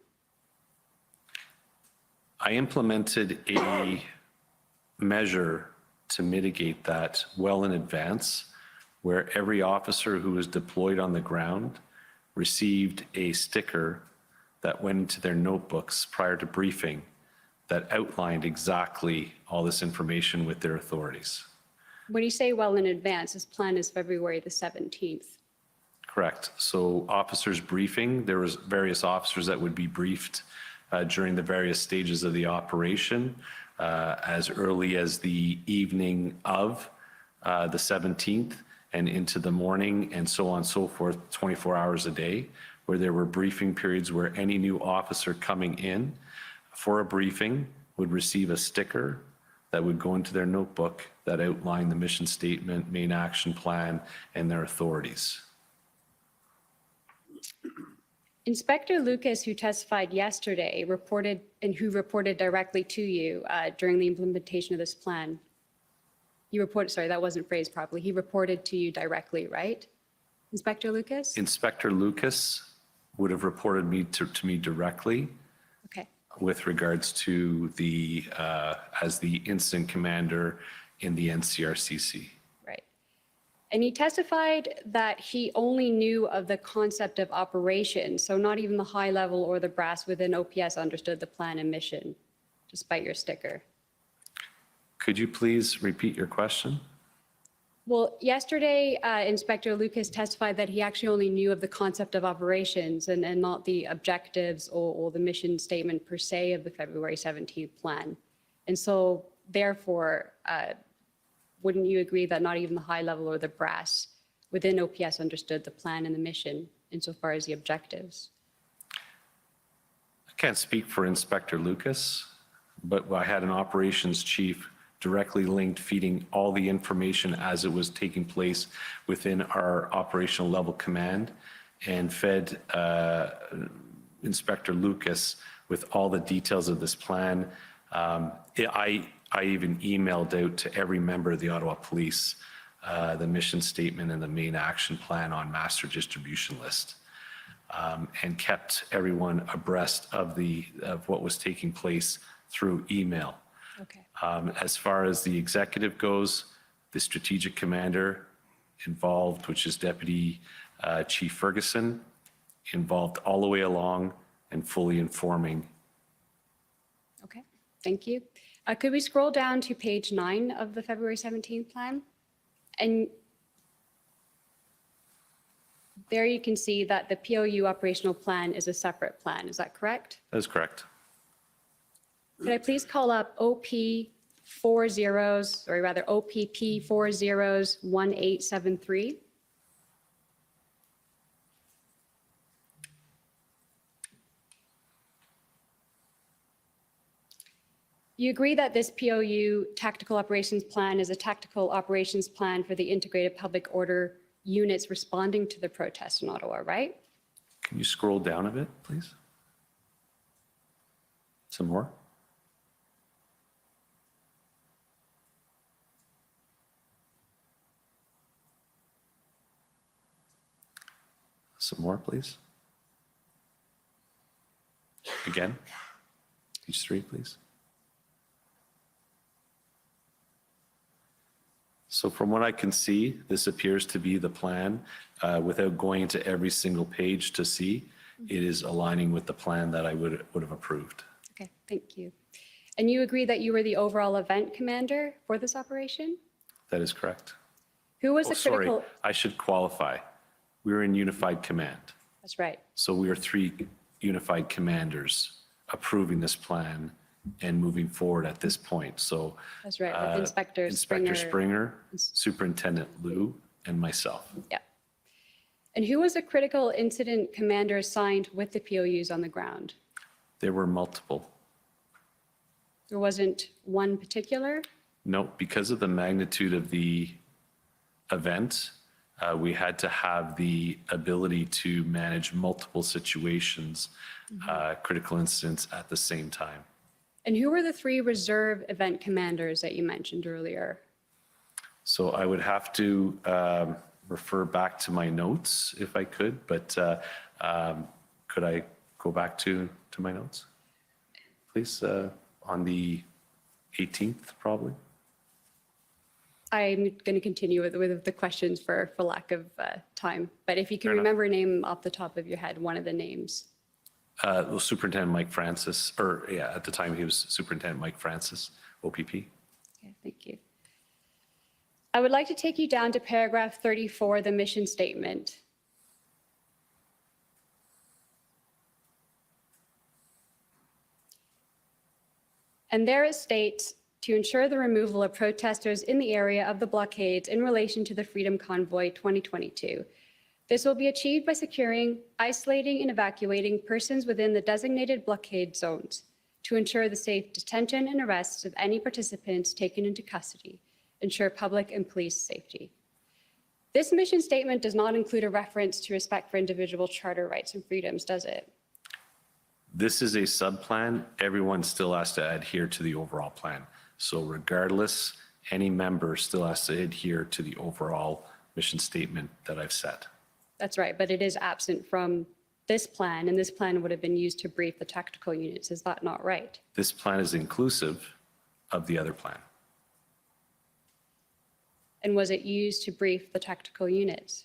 I implemented a measure to mitigate that well in advance, where every officer who was deployed on the ground received a sticker that went into their notebooks prior to briefing that outlined exactly all this information with their authorities. When you say well in advance, this plan is February the 17th. Correct. So officers briefing, there was various officers that would be briefed during the various stages of the operation as early as the evening of the 17th and into the morning and so on and so forth, 24 hours a day, where there were briefing periods where any new officer coming in for a briefing would receive a sticker that would go into their notebook that outline the mission statement, main action plan, and their authorities. Inspector Lucas, who testified yesterday, who reported directly to you during the implementation of this plan. Sorry, that wasn't phrased properly. He reported to you directly, right? Inspector Lucas? Inspector Lucas would have reported to me directly Okay. with regards to the, as the incident commander in the NCRCC. Right. And he testified that he only knew of the concept of operation, so not even the high level or the brass within OPS understood the plan and mission, despite your sticker. Could you please repeat your question? Well, yesterday, Inspector Lucas testified that he actually only knew of the concept of operations and not the objectives or the mission statement per se of the February 17th plan. And so therefore, wouldn't you agree that not even the high level or the brass within OPS understood the plan and the mission insofar as the objectives? I can't speak for Inspector Lucas, but I had an operations chief directly linked, feeding all the information as it was taking place within our operational level command, and fed Inspector Lucas with all the details of this plan. I even emailed out to every member of the Ottawa Police the mission statement and the main action plan on master distribution list, and kept everyone abreast of what was taking place through email. Okay. As far as the executive goes, the strategic commander involved, which is Deputy Chief Ferguson, involved all the way along and fully informing. Okay, thank you. Could we scroll down to page 9 of the February 17th plan? And there you can see that the POU operational plan is a separate plan. Is that correct? That is correct. Could I please call up OPP 401873? You agree that this POU tactical operations plan is a tactical operations plan for the integrated public order units responding to the protest in Ottawa, right? Can you scroll down a bit, please? Some more? Some more, please. Again, page 3, please. So from what I can see, this appears to be the plan. Without going into every single page to see, it is aligning with the plan that I would have approved. Okay, thank you. And you agree that you were the overall event commander for this operation? That is correct. Who was Oh, the critical? sorry, I should qualify. We were in unified command. That's right. So we are 3 unified commanders approving this plan and moving forward at this point. So That's right, with Inspector Inspector Springer. Springer, Superintendent Liu, and myself. Yeah. And who was the critical incident commander assigned with the POUs on the ground? There were multiple. There wasn't one particular? No, because of the magnitude of the event, we had to have the ability to manage multiple situations, critical incidents at the same time. And who were the 3 reserve event commanders that you mentioned earlier? So I would have to refer back to my notes if I could, but could I go back to my notes? Please, on the 18th, probably. I'm going to continue with the questions for lack of time. But if you can Fair enough. remember a name off the top of your head, one of the names. Superintendent Mike Francis, or yeah, at the time he was Superintendent Mike Francis, OPP. Okay, thank you. I would like to take you down to paragraph 34, the mission statement. And there it states, to ensure the removal of protesters in the area of the blockades in relation to the Freedom Convoy 2022. This will be achieved by securing, isolating, and evacuating persons within the designated blockade zones. to ensure the safe detention and arrests of any participants taken into custody, ensure public and police safety. This mission statement does not include a reference to respect for individual charter rights and freedoms, does it? This is a sub-plan. Everyone still has to adhere to the overall plan. So regardless, any member still has to adhere to the overall mission statement that I've set. That's right, but it is absent from this plan, and this plan would have been used to brief the tactical units. Is that not right? This plan is inclusive of the other plan. And was it used to brief the tactical units?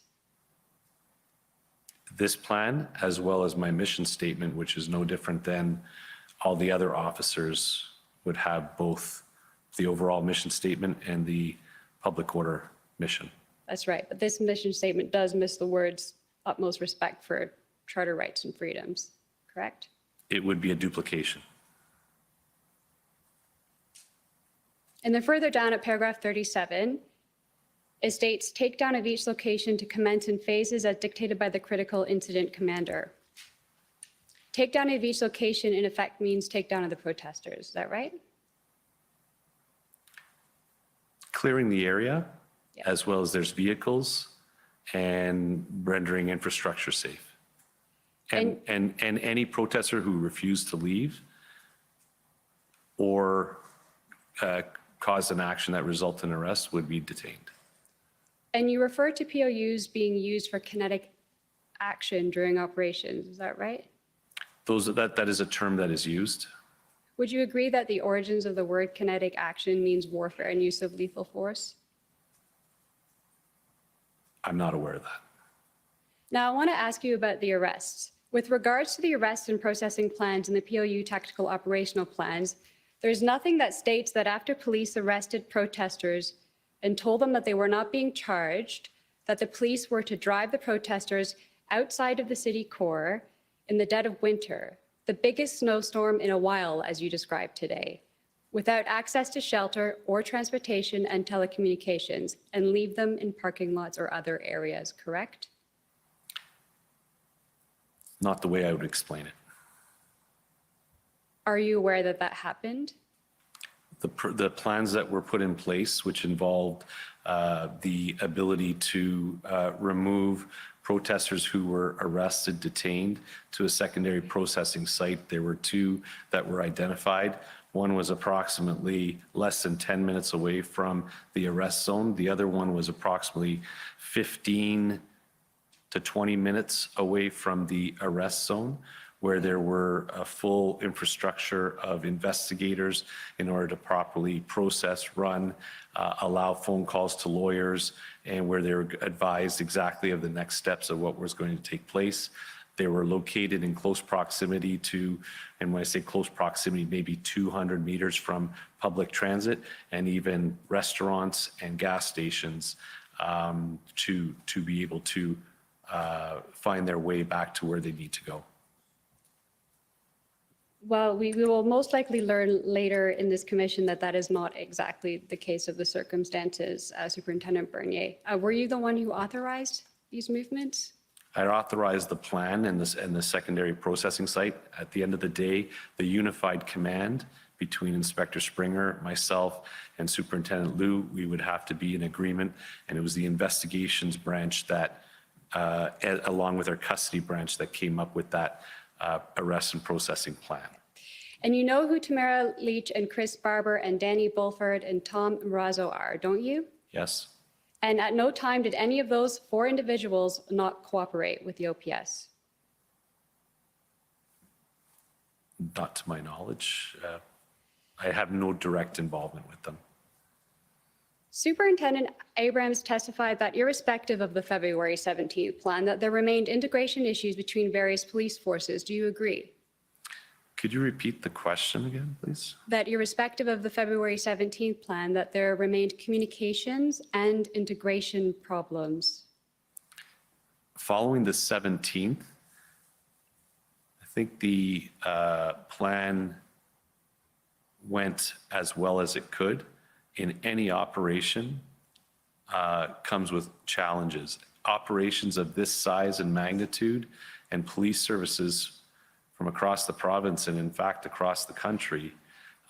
This plan, as well as my mission statement, which is no different than all the other officers, would have both the overall mission statement and the public order mission. That's right, but this mission statement does miss the words utmost respect for charter rights and freedoms, correct? It would be a duplication. And then further down at paragraph 37, it states takedown of each location to commence in phases as dictated by the critical incident commander. Takedown of each location in effect means takedown of the protesters, is that right? Clearing the area, Yeah. as well as there's vehicles and rendering infrastructure safe. And any protester who refused to leave or caused an action that resulted in arrest would be detained. And you refer to POUs being used for kinetic action during operations, is that right? That is a term that is used. Would you agree that the origins of the word kinetic action means warfare and use of lethal force? I'm not aware of that. Now, I want to ask you about the arrests. With regards to the arrest and processing plans and the POU tactical operational plans, there's nothing that states that after police arrested protesters and told them that they were not being charged, that the police were to drive the protesters outside of the city core in the dead of winter, the biggest snowstorm in a while, as you described today, without access to shelter or transportation and telecommunications, and leave them in parking lots or other areas, correct? Not the way I would explain it. Are you aware that that happened? The plans that were put in place, which involved the ability to remove protesters who were arrested, detained to a secondary processing site. There were two that were identified. One was approximately less than 10 minutes away from the arrest zone. The other one was approximately 15 to 20 minutes away from the arrest zone, where there were a full infrastructure of investigators in order to properly process, run, allow phone calls to lawyers, and where they were advised exactly of the next steps of what was going to take place. They were located in close proximity to, and when I say close proximity, maybe 200 meters from public transit and even restaurants and gas stations to be able to find their way back to where they need to go. Well, we will most likely learn later in this commission that that is not exactly the case of the circumstances, Superintendent Bernier. Were you the one who authorized these movements? I authorized the plan and the secondary processing site. At the end of the day, the unified command between Inspector Springer, myself, and Superintendent Liu, we would have to be in agreement. And it was the investigations branch that, along with our custody branch, that came up with that arrest and processing plan. And you know who Tamara Leach and Chris Barber and Danny Bulford and Tom Marazzo are, don't you? Yes? And at no time did any of those four individuals not cooperate with the OPS? Not to my knowledge. I have no direct involvement with them. Superintendent Abrams testified that irrespective of the February 17th plan, that there remained integration issues between various police forces. Do you agree? Could you repeat the question again, please? That irrespective of the February 17th plan, that there remained communications and integration problems. Following the 17th, I think the plan went as well as it could. In any operation comes with challenges. Operations of this size and magnitude and police services from across the province and in fact across the country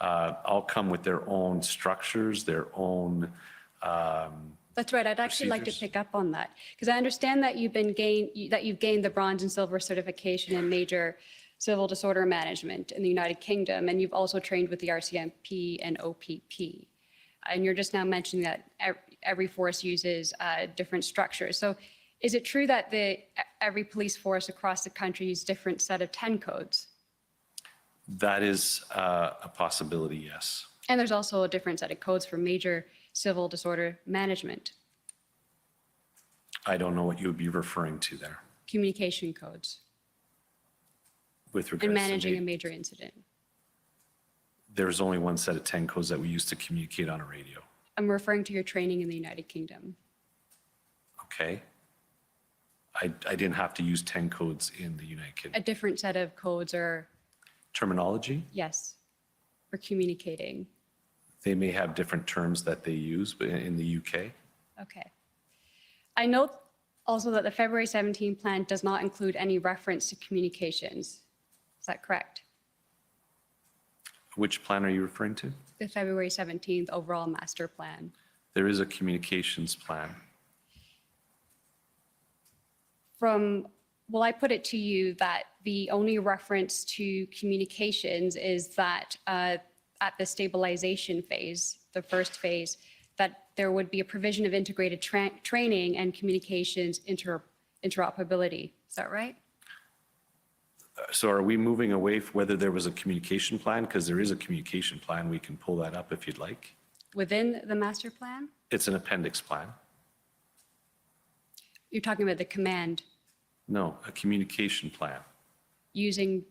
all come with their own structures, their own That's right. I'd actually like to procedures. pick up on that because I understand that you've gained the bronze and silver certification in major civil disorder management in the United Kingdom, and you've also trained with the RCMP and OPP. And you're just now mentioning that every force uses different structures. So is it true that every police force across the country uses different set of 10 codes? That is a possibility, yes. And there's also a different set of codes for major civil disorder management, I don't know what you would be referring to there communication codes, with regards and to managing a major incident. there's only one set of 10 codes that we use to communicate on a radio. I'm referring to your training in the United Kingdom. Okay. I didn't have to use 10 codes in the United A Kingdom. different set of codes are, Terminology, yes, for communicating. they may have different terms that they use, but in the UK, Okay. I note also that the February 17 plan does not include any reference to communications. Is that correct? which plan are you referring to? The February 17th overall master plan. There is a communications plan. Well, I put it to you that the only reference to communications is that at the stabilization phase, the first phase, that there would be a provision of integrated training and communications interoperability. Is that right? So are we moving away from whether there was a communication plan? Because there is a communication plan. We can pull that up if you'd like. Within the master plan? It's an appendix plan. You're talking about the command No, a communication plan. using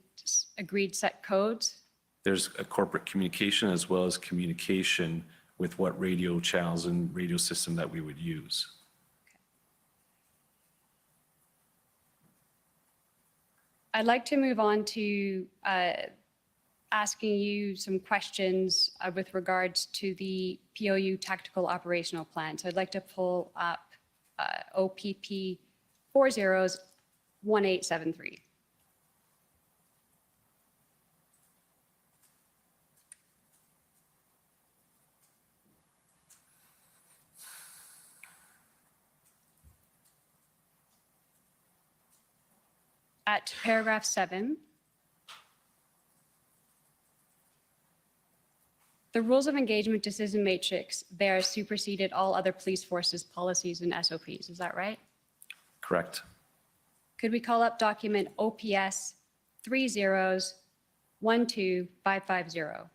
agreed set codes? There's a corporate communication as well as communication with what radio channels and radio system that we would use. I'd like to move on to asking you some questions with regards to the POU tactical operational plan. So I'd like to pull up OPP 401873. At paragraph 7, the rules of engagement decision matrix there superseded all other police forces, policies, and SOPs. Is that right? Correct. Could we call up document OPS 3012550?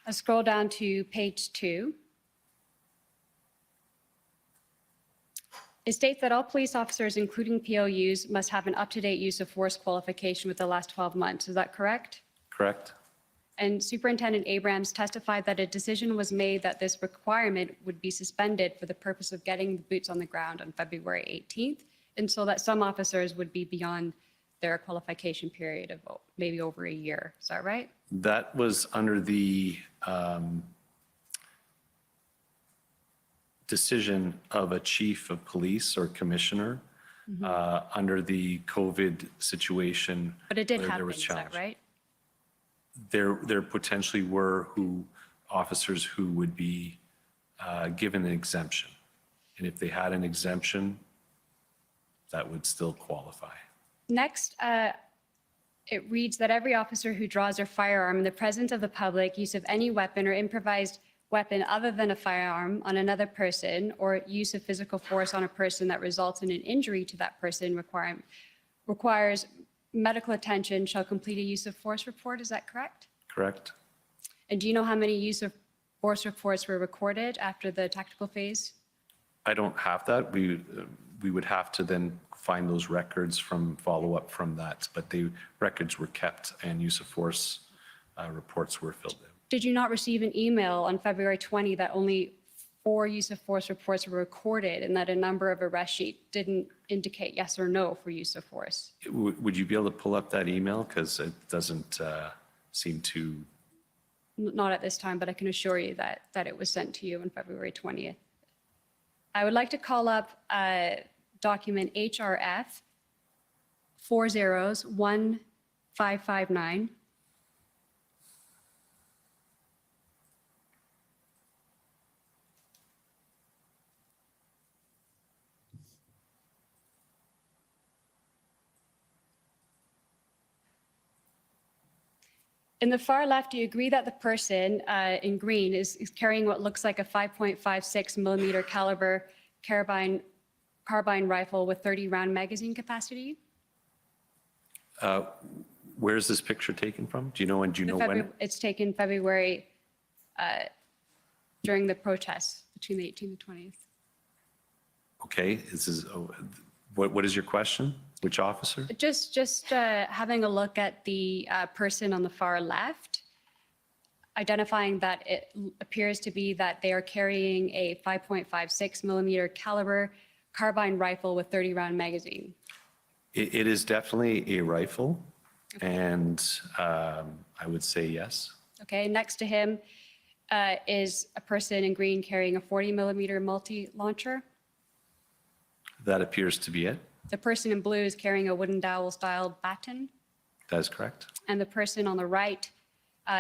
Let's scroll down to page 2. It states that all police officers, including POUs, must have an up-to-date use of force qualification with the last 12 months. Is that correct? Correct. And Superintendent Abrams testified that a decision was made that this requirement would be suspended for the purpose of getting the boots on the ground on February 18th, and so that some officers would be beyond their qualification period of maybe over a year. Is that right? That was under the decision of a chief of police or commissioner under the COVID situation. But it did where there happen, was is that challenge. right? There potentially were officers who would be given an exemption. And if they had an exemption, that would still qualify. Next, it reads that every officer who draws their firearm in the presence of the public, use of any weapon or improvised weapon other than a firearm on another person, or use of physical force on a person that results in an injury to that person requires medical attention shall complete a use of force report. Is that correct? Correct. And do you know how many use of force reports were recorded after the tactical phase? I don't have that. We would have to then find those records from follow-up from that, but the records were kept and use of force reports were filled in. Did you not receive an email on February 20 that only 4 use of force reports were recorded and that a number of arrest sheets didn't indicate yes or no for use of force? Would you be able to pull up that email? Because it doesn't seem to, Not at this time, but I can assure you that it was sent to you on February 20th. I would like to call up document HRF 401559. In the far left, do you agree that the person in green is carrying what looks like a 5.56 millimeter caliber carbine rifle with 30 round magazine capacity? where is this picture taken from? Do you know, and do you know when? It's taken February during the protests between the 18th and 20th. Okay, this is, what is your question? Which officer? Just having a look at the person on the far left, identifying that it appears to be that they are carrying a 5.56 millimeter caliber carbine rifle with 30 round magazine. It is definitely a rifle, and I would say yes. Okay, next to him is a person in green carrying a 40 millimeter multi-launcher. That appears to be it. The person in blue is carrying a wooden dowel style baton. That is correct. And the person on the right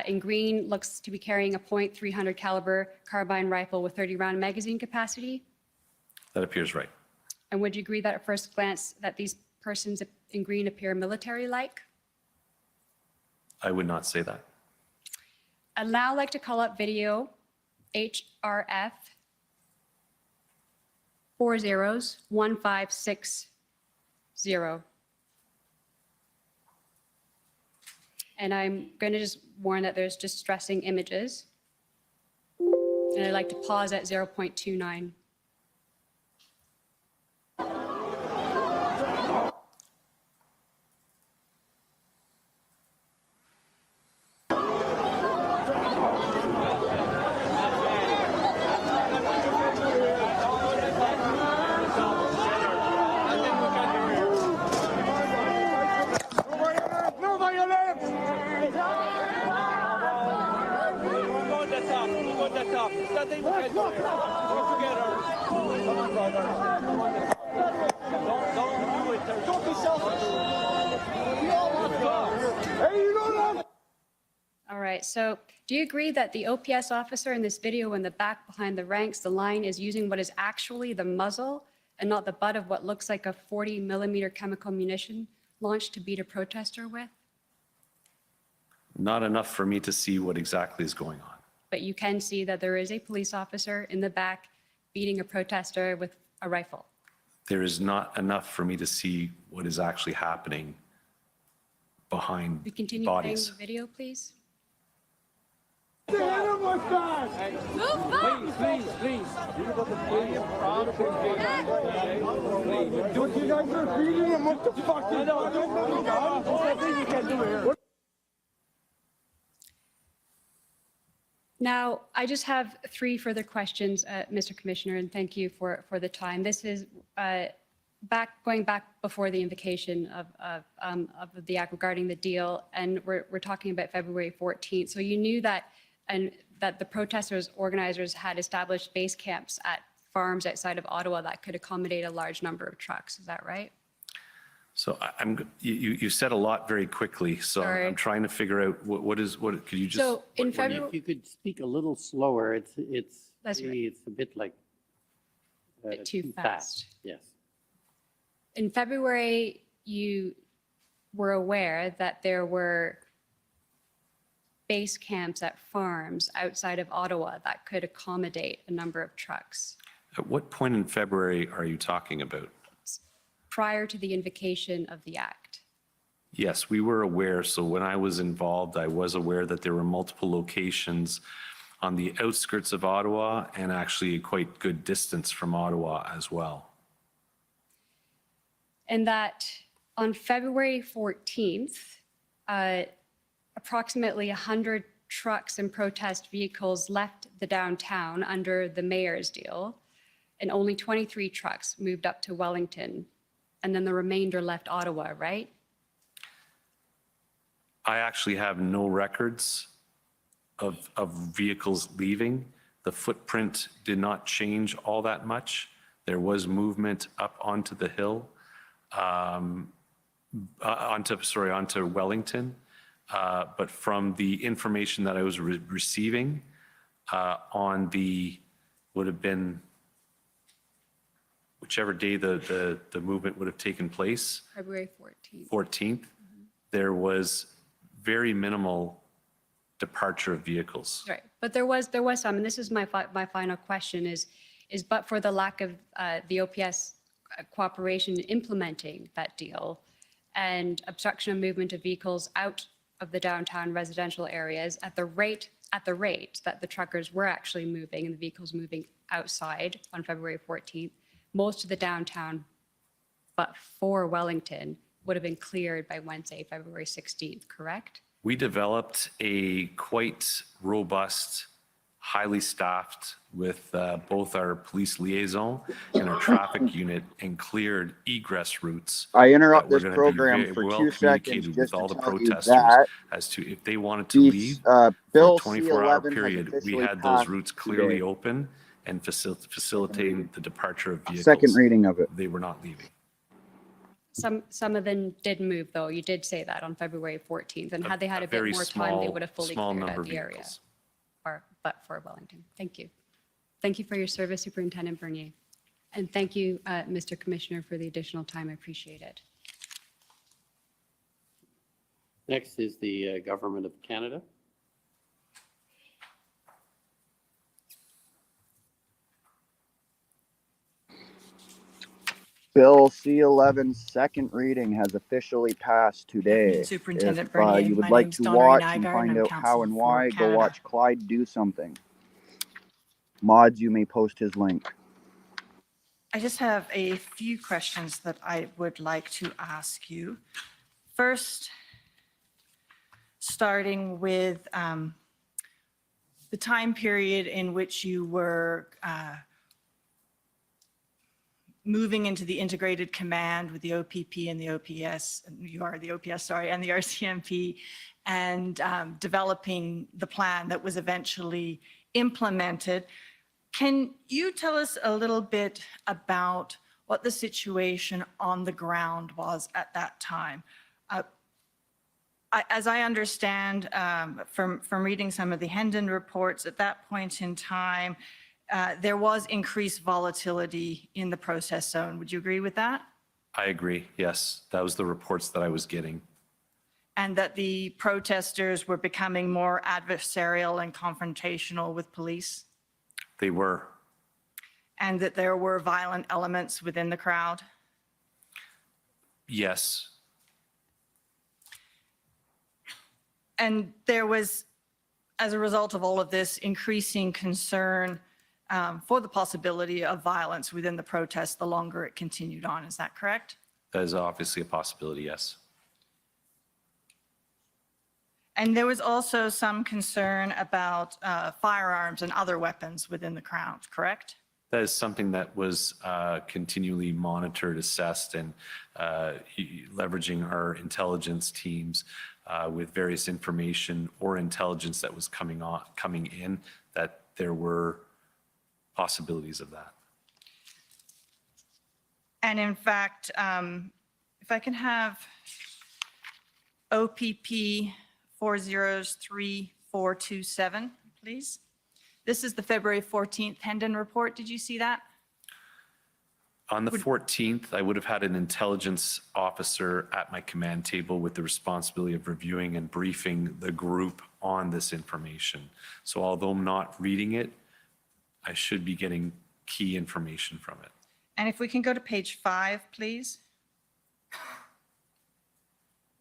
in green looks to be carrying a .300 caliber carbine rifle with 30 round magazine capacity. That appears right. And would you agree that at first glance that these persons in green appear military-like? I would not say that. I'd now like to call up video HRF 401560. And I'm going to just warn that there's distressing images. And I'd like to pause at 0.29. All right, so do you agree that the OPS officer in this video in the back behind the ranks, the line is using what is actually the muzzle and not the butt of what looks like a 40 millimeter chemical munition launched to beat a protester with? Not enough for me to see what exactly is going on. But you can see that there is a police officer in the back beating a protester with a rifle. There is not enough for me to see what is actually happening behind We continue playing bodies. the video, please. Now, I just have 3 further questions, Mr. Commissioner, and thank you for the time. This is going back before the invocation of the act regarding the deal, and we're talking about February 14th. So you knew that the protesters, organizers had established base camps at farms outside of Ottawa that could accommodate a large number of trucks. Is that right? So you said a lot very quickly, so Sorry. I'm trying to figure out what could you just? So in If February, you could speak a little slower, it's That's right. it's a bit like Bit too fast. Yes. in February, you were aware that there were base camps at farms outside of Ottawa that could accommodate a number of trucks At what point in February are you talking about? prior to the invocation of the act. Yes, we were aware. So when I was involved, I was aware that there were multiple locations on the outskirts of Ottawa and actually a quite good distance from Ottawa as well. And that on February 14th, approximately 100 trucks and protest vehicles left the downtown under the mayor's deal, and only 23 trucks moved up to Wellington, and then the remainder left Ottawa, right? I actually have no records of vehicles leaving. The footprint did not change all that much. There was movement up onto the hill, onto Wellington. But from the information that I was receiving on would have been whichever day the movement would have taken place, February 14th. 14th, there was very minimal departure of vehicles. Right, but there was some, and this is my final question is but for the lack of the OPS cooperation in implementing that deal and obstruction of movement of vehicles out of the downtown residential areas at the rate that the truckers were actually moving and the vehicles moving outside on February 14th, most of the downtown, but for Wellington, would have been cleared by Wednesday, February 16th, correct? We developed a quite robust, highly staffed with both our police liaison and our traffic unit and cleared egress routes. I interrupt that were this gonna be program very for well 2 seconds communicated just with all to the tell you protesters that as to if they wanted to these, leave for Bill a 24-hour C11 has period, we officially had those passed routes clearly today. open and facilitating the departure of vehicles. Second reading of it. They were not leaving. Some of them did move, though. You did say that on February 14th, and had they had a bit very more time, they small- would have fully small cleared number out of the area. vehicles. But for Wellington. Thank you. Thank you for your service, Superintendent Bernier. And thank you, Mr. Commissioner, for the additional time. I appreciate it. Next is the Government of Canada. Bill C11 second reading has officially passed today. Superintendent If Bernier, you would my like name's to Donna watch Nygaard, and and find I'm out counsel how and for why, go Canada. watch Clyde do something. Mods, you may post his link. I just have a few questions that I would like to ask you. First, starting with the time period in which you were moving into the integrated command with the OPP and the OPS, you are the OPS, sorry, and the RCMP, and developing the plan that was eventually implemented. Can you tell us a little bit about what the situation on the ground was at that time? As I understand from reading some of the Hendon reports, at that point in time, there was increased volatility in the process zone. Would you agree with that? I agree, yes. That was the reports that I was getting. And that the protesters were becoming more adversarial and confrontational with police? They were. And that there were violent elements within the crowd? Yes. And there was, as a result of all of this, increasing concern for the possibility of violence within the protest the longer it continued on. Is that correct? That is obviously a possibility, yes. And there was also some concern about firearms and other weapons within the crowd, correct? That is something that was continually monitored, assessed, and leveraging our intelligence teams with various information or intelligence that was coming in, that there were possibilities of that. And in fact, if I can have OPP 403427, please. This is the February 14th Hendon report. Did you see that? On the 14th, I would have had an intelligence officer at my command table with the responsibility of reviewing and briefing the group on this information. So although I'm not reading it, I should be getting key information from it. And if we can go to page 5, please.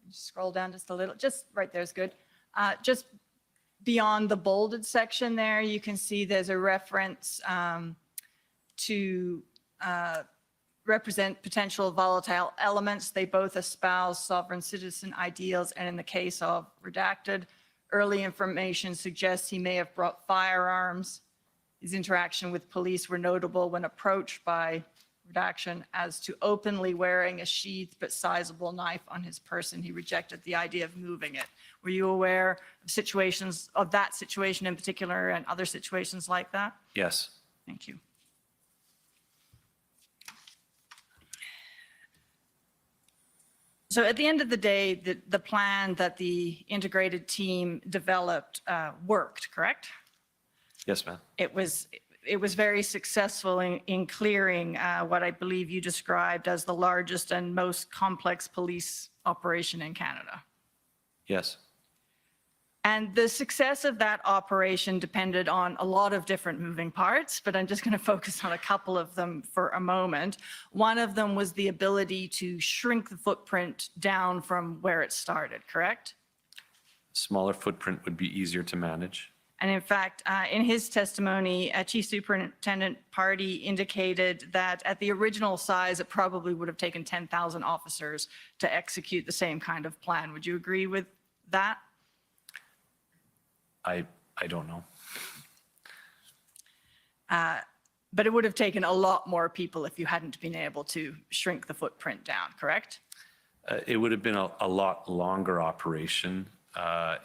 Just scroll down just a little, just right there is good. Just beyond the bolded section there, you can see there's a reference to represent potential volatile elements. They both espouse sovereign citizen ideals, and in the case of redacted, early information suggests he may have brought firearms. His interaction with police were notable when approached by redaction as to openly wearing a sheathed but sizable knife on his person. He rejected the idea of moving it. Were you aware of situations, of that situation in particular and other situations like that? Yes. Thank you. So at the end of the day, the plan that the integrated team developed worked, correct? Yes, ma'am. It was very successful in clearing what I believe you described as the largest and most complex police operation in Canada. Yes. And the success of that operation depended on a lot of different moving parts, but I'm just going to focus on a couple of them for a moment. One of them was the ability to shrink the footprint down from where it started, correct? Smaller footprint would be easier to manage. And in fact, in his testimony, Chief Superintendent Party indicated that at the original size, it probably would have taken 10,000 officers to execute the same kind of plan. Would you agree with that? I don't know. But it would have taken a lot more people if you hadn't been able to shrink the footprint down, correct? It would have been a lot longer operation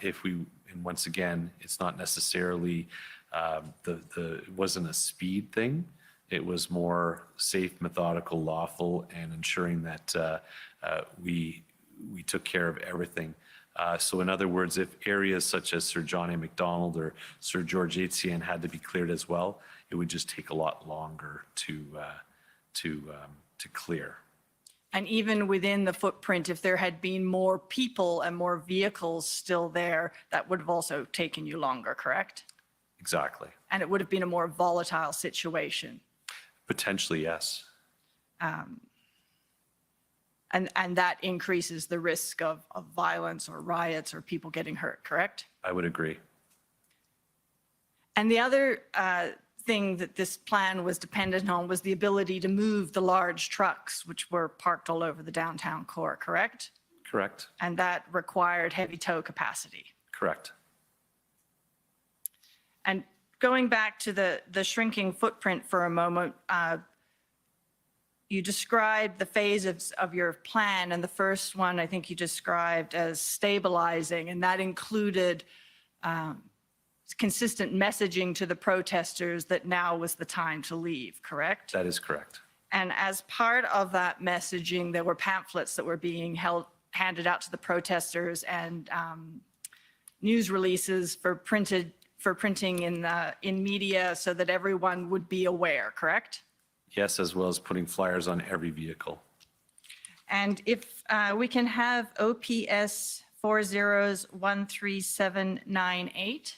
if we, and once again, it's not necessarily, it wasn't a speed thing. It was more safe, methodical, lawful, and ensuring that we took care of everything. So in other words, if areas such as Sir John A. Macdonald or Sir George Etienne had to be cleared as well, it would just take a lot longer to clear. And even within the footprint, if there had been more people and more vehicles still there, that would have also taken you longer, correct? Exactly. And it would have been a more volatile situation. Potentially, yes. And that increases the risk of violence or riots or people getting hurt, correct? I would agree. And the other thing that this plan was dependent on was the ability to move the large trucks, which were parked all over the downtown core, correct? Correct. And that required heavy tow capacity. Correct. And going back to the shrinking footprint for a moment, you described the phases of your plan, and the first one I think you described as stabilizing, and that included consistent messaging to the protesters that now was the time to leave, correct? That is correct. And as part of that messaging, there were pamphlets that were being handed out to the protesters and news releases for printing in media so that everyone would be aware, correct? Yes, as well as putting flyers on every vehicle. And if we can have OPS 40-13798.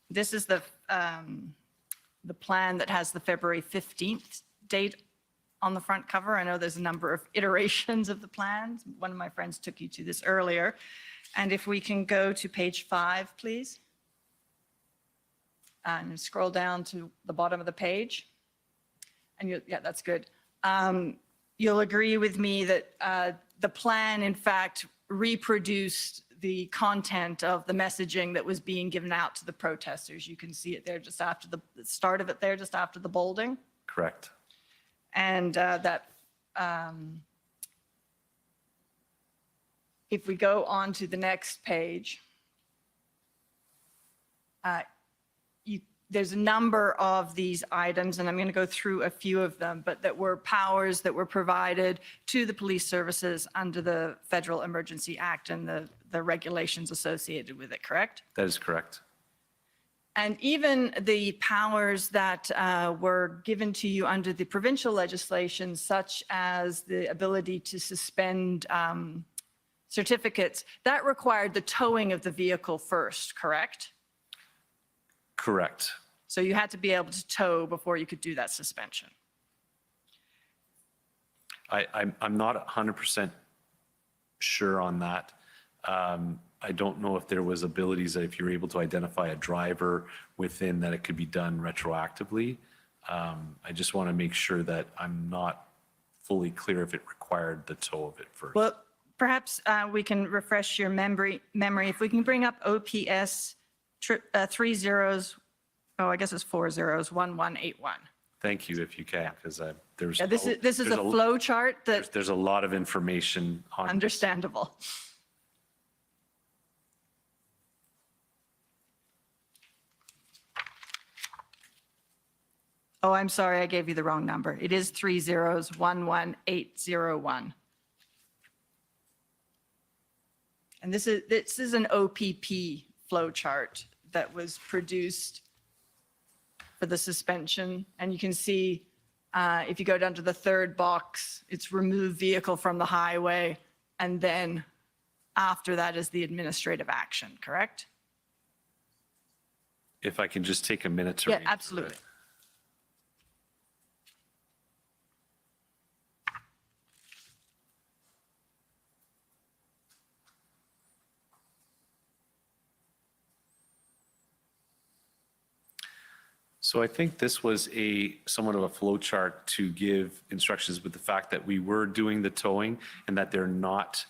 This is the plan that has the February 15th date on the front cover. I know there's a number of iterations of the plans. One of my friends took you to this earlier. And if we can go to page 5, please. And scroll down to the bottom of the page. And yeah, that's good. You'll agree with me that the plan, in fact, reproduced the content of the messaging that was being given out to the protesters. You can see it there just after the start of it there, just after the bolding. Correct. And if we go on to the next page, there's a number of these items, and I'm going to go through a few of them, but that were powers that were provided to the police services under the Federal Emergency Act and the regulations associated with it, correct? That is correct. And even the powers that were given to you under the provincial legislation, such as the ability to suspend certificates, that required the towing of the vehicle first, correct? Correct. So you had to be able to tow before you could do that suspension. I'm not 100% sure on that. I don't know if there was abilities that if you're able to identify a driver within that it could be done retroactively. I just want to make sure that I'm not fully clear if it required the tow of it first. Well, perhaps we can refresh your memory. If we can bring up OPS 30 Oh, I guess it's 401181. Thank you, if you can, because there's. Yeah, this is there's a flow chart that, There's a lot of information on. understandable. Oh, I'm sorry, I gave you the wrong number. It is 3011801. And this is an OPP flow chart that was produced for the suspension. And you can see, if you go down to the third box, it's remove vehicle from the highway. And then after that is the administrative action, correct? If I can just take a minute to. Yeah, read through absolutely. it. So I think this was somewhat of a flow chart to give instructions with the fact that we were doing the towing and that they're not,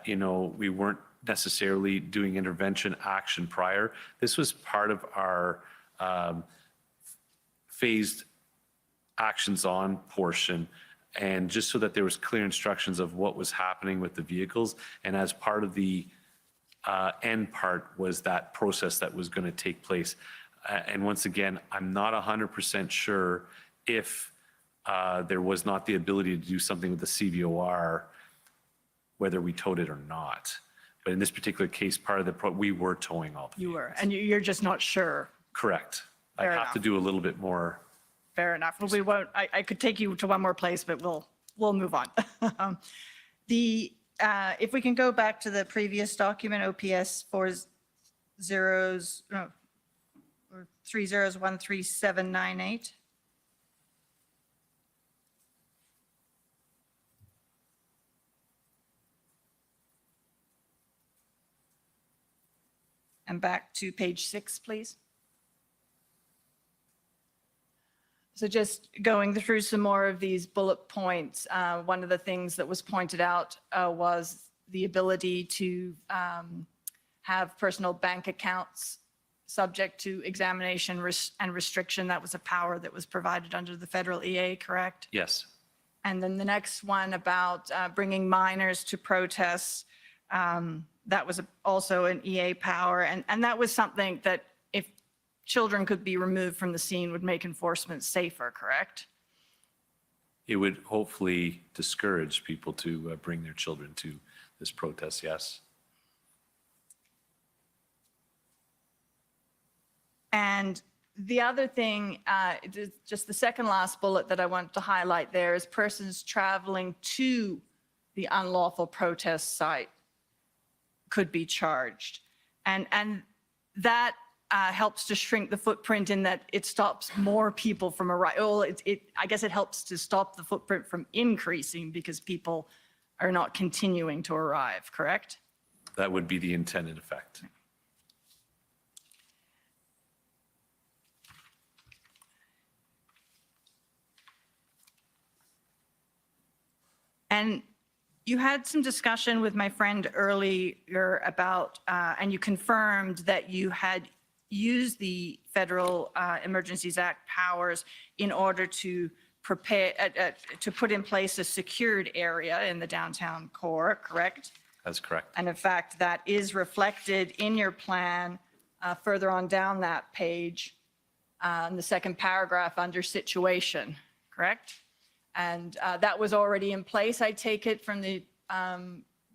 we weren't necessarily doing intervention action prior. This was part of our phased actions on portion, and just so that there was clear instructions of what was happening with the vehicles. And as part of the end part was that process that was going to take place. And once again, I'm not 100% sure if there was not the ability to do something with the CVOR, whether we towed it or not. But in this particular case, part of we were towing all the You were, vehicles. and you're just not sure. Correct. I Fair have to enough. do a little bit more. Fair enough. Well, we won't, I could take you to one more place, but we'll move on. If we can go back to the previous document, OPS 3013798. And back to page 6, please. So just going through some more of these bullet points, one of the things that was pointed out was the ability to have personal bank accounts subject to examination and restriction. That was a power that was provided under the federal EA, correct? Yes. And then the next one about bringing minors to protests, that was also an EA power. And that was something that if children could be removed from the scene would make enforcement safer, correct? It would hopefully discourage people to bring their children to this protest, yes. And the other thing, just the second last bullet that I want to highlight there is persons traveling to the unlawful protest site could be charged. And that helps to shrink the footprint in that it stops more people from arriving. Well, I guess it helps to stop the footprint from increasing because people are not continuing to arrive, correct? That would be the intended effect. And you had some discussion with my friend earlier about, and you confirmed that you had used the Federal Emergencies Act powers in order to prepare, to put in place a secured area in the downtown core, correct? That's correct. And in fact, that is reflected in your plan further on down that page, in the second paragraph under situation, correct? And that was already in place, I take it, from the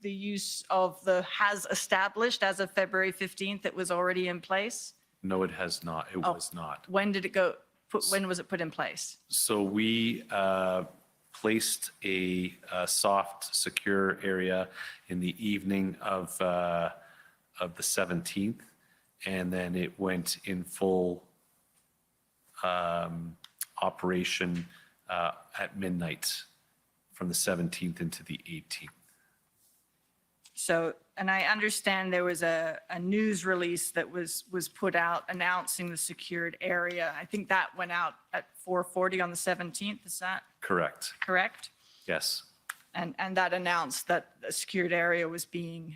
use of the has established as of February 15th, it was already in place? No, it has not. It was not. When did it go, when was it put in place? So we placed a soft, secure area in the evening of the 17th, and then it went in full operation at midnight from the 17th into the 18th. So, and I understand there was a news release that was put out announcing the secured area. I think that went out at 4:40 on the 17th, is that Correct. correct? Yes. And that announced that a secured area was being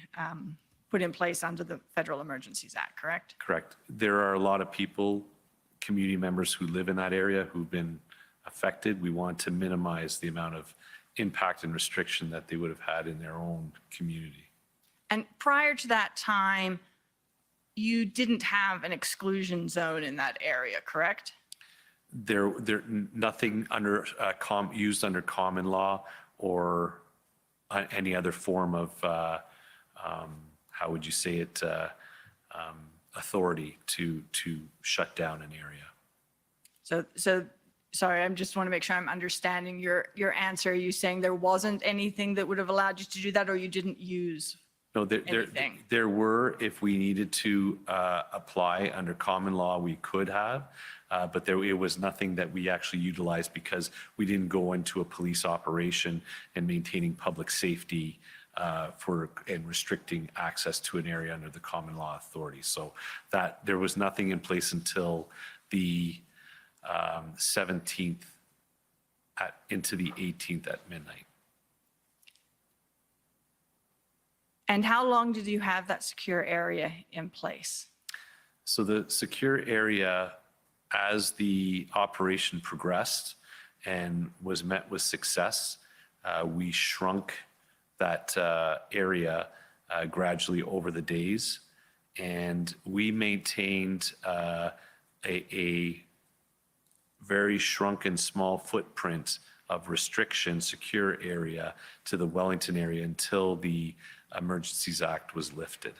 put in place under the Federal Emergencies Act, correct? Correct. There are a lot of people community members who live in that area who've been affected. We want to minimize the amount of impact and restriction that they would have had in their own community. And prior to that time, you didn't have an exclusion zone in that area, correct? There nothing under used under common law or any other form of how would you say it, authority to shut down an area. So sorry, I just want to make sure I'm understanding your answer. Are you saying there wasn't anything that would have allowed you to do that, or you didn't use No, anything? there were, if we needed to apply under common law, we could have, but it was nothing that we actually utilized because we didn't go into a police operation and maintaining public safety and restricting access to an area under the common law authority. So that there was nothing in place until the 17th into the 18th at midnight. And how long did you have that secure area in place? So the secure area, as the operation progressed and was met with success, we shrunk that area gradually over the days, and we maintained a very shrunken small footprint of restriction secure area to the Wellington area until the Emergencies Act was lifted.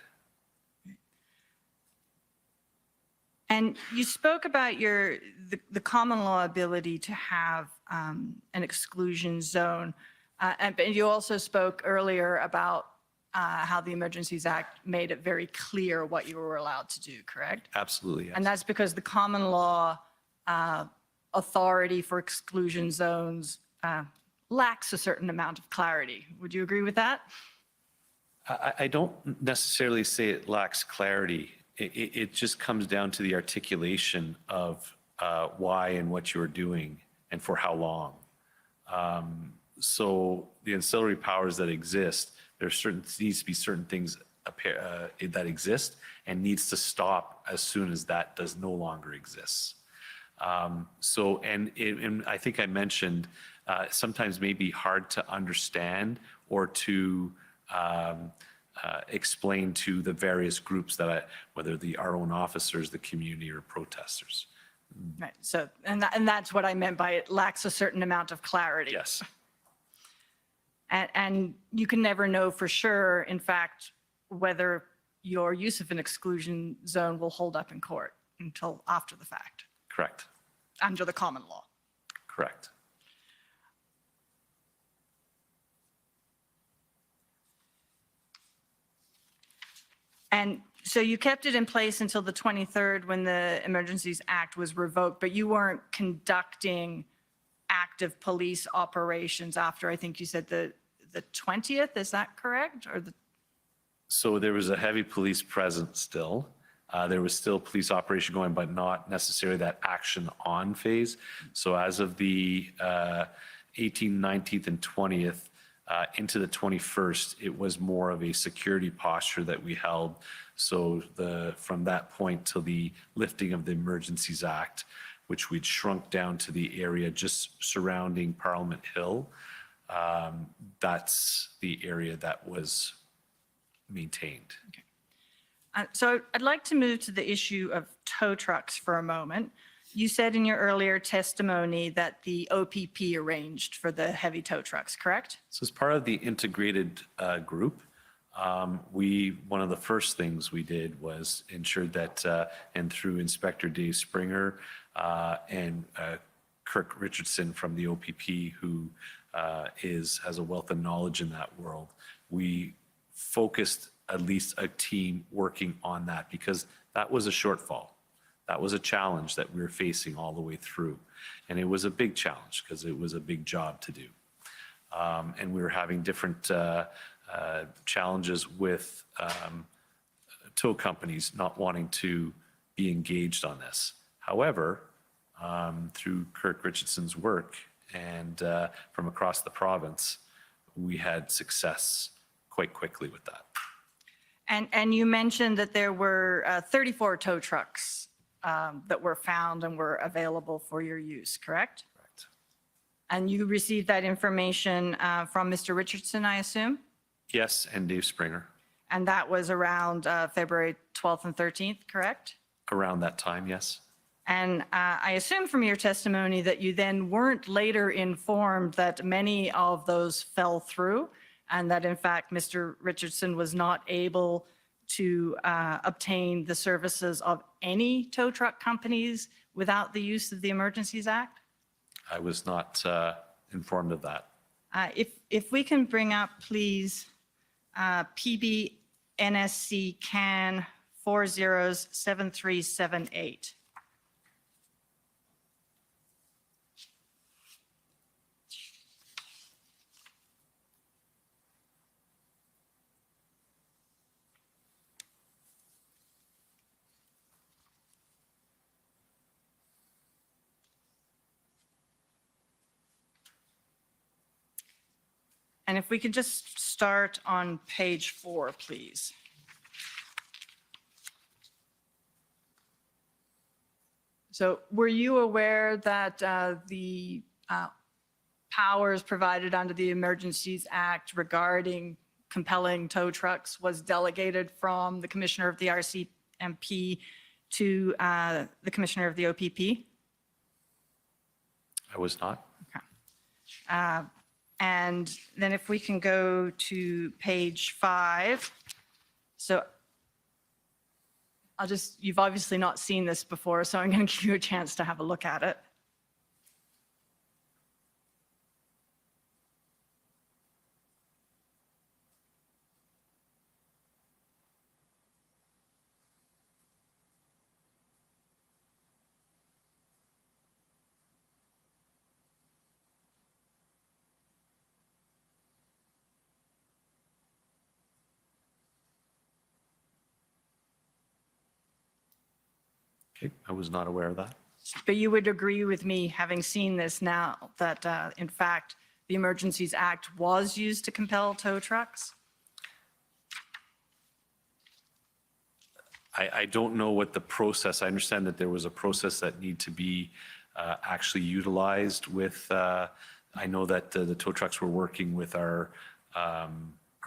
And you spoke about the common law ability to have an exclusion zone. And you also spoke earlier about how the Emergencies Act made it very clear what you were allowed to do, correct? Absolutely, yes. And that's because the common law authority for exclusion zones lacks a certain amount of clarity. Would you agree with that? I don't necessarily say it lacks clarity. It just comes down to the articulation of why and what you're doing and for how long. So the ancillary powers that exist, needs to be certain things that exist and needs to stop as soon as that does no longer exist. And I think I mentioned sometimes may be hard to understand or to explain to the various groups whether our own officers, the community, or protesters. Right. So, and that's what I meant by it lacks a certain amount of clarity. Yes. And you can never know for sure, in fact, whether your use of an exclusion zone will hold up in court until after the fact. Correct. Under the common law. Correct. And so you kept it in place until the 23rd when the Emergencies Act was revoked, but you weren't conducting active police operations after, I think you said the 20th, is that correct? So there was a heavy police presence still. There was still police operation going, but not necessarily that action on phase. So as of the 18th, 19th, and 20th, into the 21st, it was more of a security posture that we held. So from that point till the lifting of the Emergencies Act, which we'd shrunk down to the area just surrounding Parliament Hill, that's the area that was maintained. Okay. So I'd like to move to the issue of tow trucks for a moment. You said in your earlier testimony that the OPP arranged for the heavy tow trucks, correct? So as part of the integrated group, one of the first things we did was ensure that, and through Inspector Dave Springer and Kirk Richardson from the OPP, who has a wealth of knowledge in that world, we focused at least a team working on that because that was a shortfall. That was a challenge that we were facing all the way through. And it was a big challenge because it was a big job to do. And we were having different challenges with tow companies not wanting to be engaged on this. However, through Kirk Richardson's work and from across the province, we had success quite quickly with that. And you mentioned that there were 34 tow trucks that were found and were available for your use, correct? Correct. And you received that information from Mr. Richardson, I assume? Yes, and Dave Springer, And that was around February 12th and 13th, correct? around that time, yes. And I assume from your testimony that you then weren't later informed that many of those fell through, and that in fact, Mr. Richardson was not able to obtain the services of any tow truck companies without the use of the Emergencies Act? I was not informed of that. If we can bring up, please, PB NSC CAN 407378. And if we could just start on page 4, please. So were you aware that the powers provided under the Emergencies Act regarding compelling tow trucks was delegated from the Commissioner of the RCMP to the Commissioner of the OPP? I was not. Okay. And then if we can go to page 5. So you've obviously not seen this before, so I'm going to give you a chance to have a look at it. Okay, I was not aware of that. But you would agree with me, having seen this now, that in fact, the Emergencies Act was used to compel tow trucks? I don't know what the process, I understand that there was a process that need to be actually utilized with, I know that the tow trucks were working with our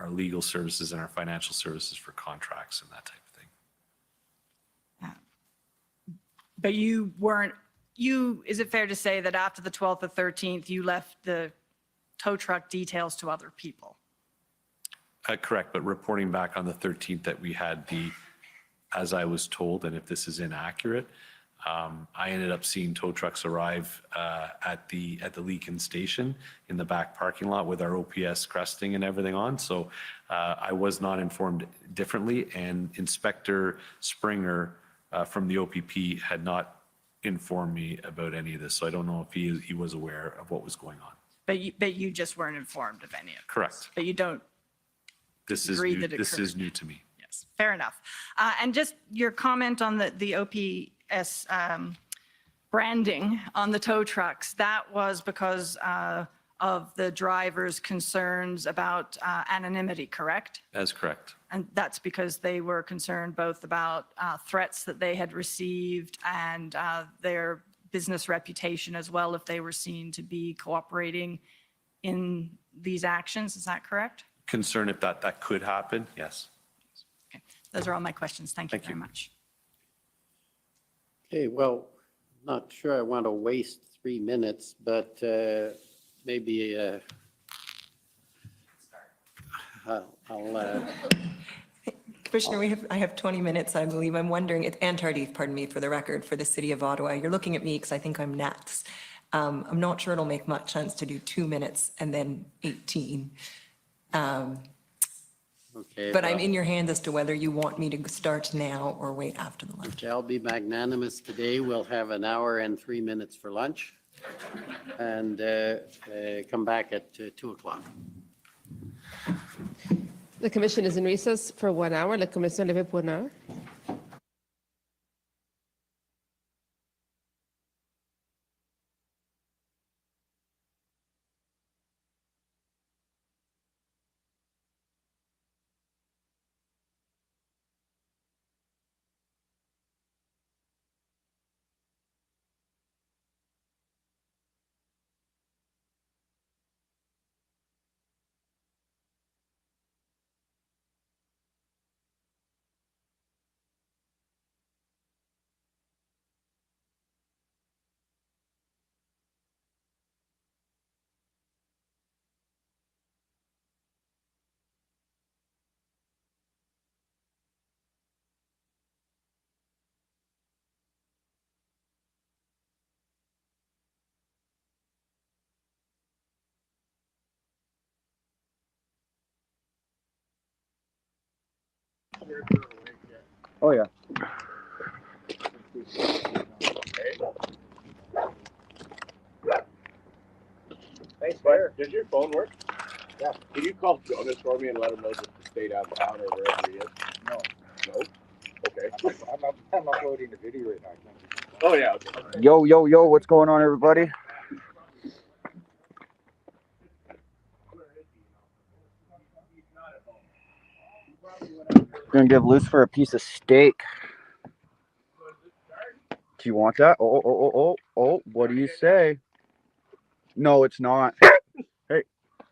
legal services and our financial services for contracts and that type of thing. But you weren't, is it fair to say that after the 12th or 13th, you left the tow truck details to other people? Correct, but reporting back on the 13th that we had as I was told, and if this is inaccurate, I ended up seeing tow trucks arrive at the Leakin station in the back parking lot with our OPS cresting and everything on. So I was not informed differently, and Inspector Springer from the OPP had not informed me about any of this. So I don't know if he was aware of what was going on. But you just weren't informed of any of it? Correct. But you don't This is agree new, that it this is occurred? new to me. Yes, fair enough. And just your comment on the OPS branding on the tow trucks, that was because of the driver's concerns about anonymity, correct? That's correct. And that's because they were concerned both about threats that they had received and their business reputation as well, if they were seen to be cooperating in these actions. Is that correct? Concern if that could happen, yes. Okay. Those are all my questions. Thank you Thank very you. much. Okay, well, not sure I want to waste 3 minutes, but maybe I'll Commissioner, I have 20 minutes, I believe. I'm wondering, it's Ann Tardif, pardon me, for the record, for the City of Ottawa. You're looking at me because I think I'm next. I'm not sure it'll make much sense to do 2 minutes and then 18. okay. But I'm well, in your hands as to whether you want me to start now or wait after the lunch. okay, I'll be magnanimous today. We'll have an hour and 3 minutes for lunch and come back at 2 o'clock. The commission is in recess for 1 hour. La commission levée pour 1 heure. Oh, yeah. Thanks, Claire. Does your phone work? Yeah. Can you call Jonas for me and let him know that the state out of town or wherever he is? No. No? Okay. I'm uploading the video right now. Oh, yeah. Okay. Yo, yo, yo, what's going on, everybody? Gonna give Lucifer a piece of steak. Do you want that? Oh, what do you say? No, it's not. Hey,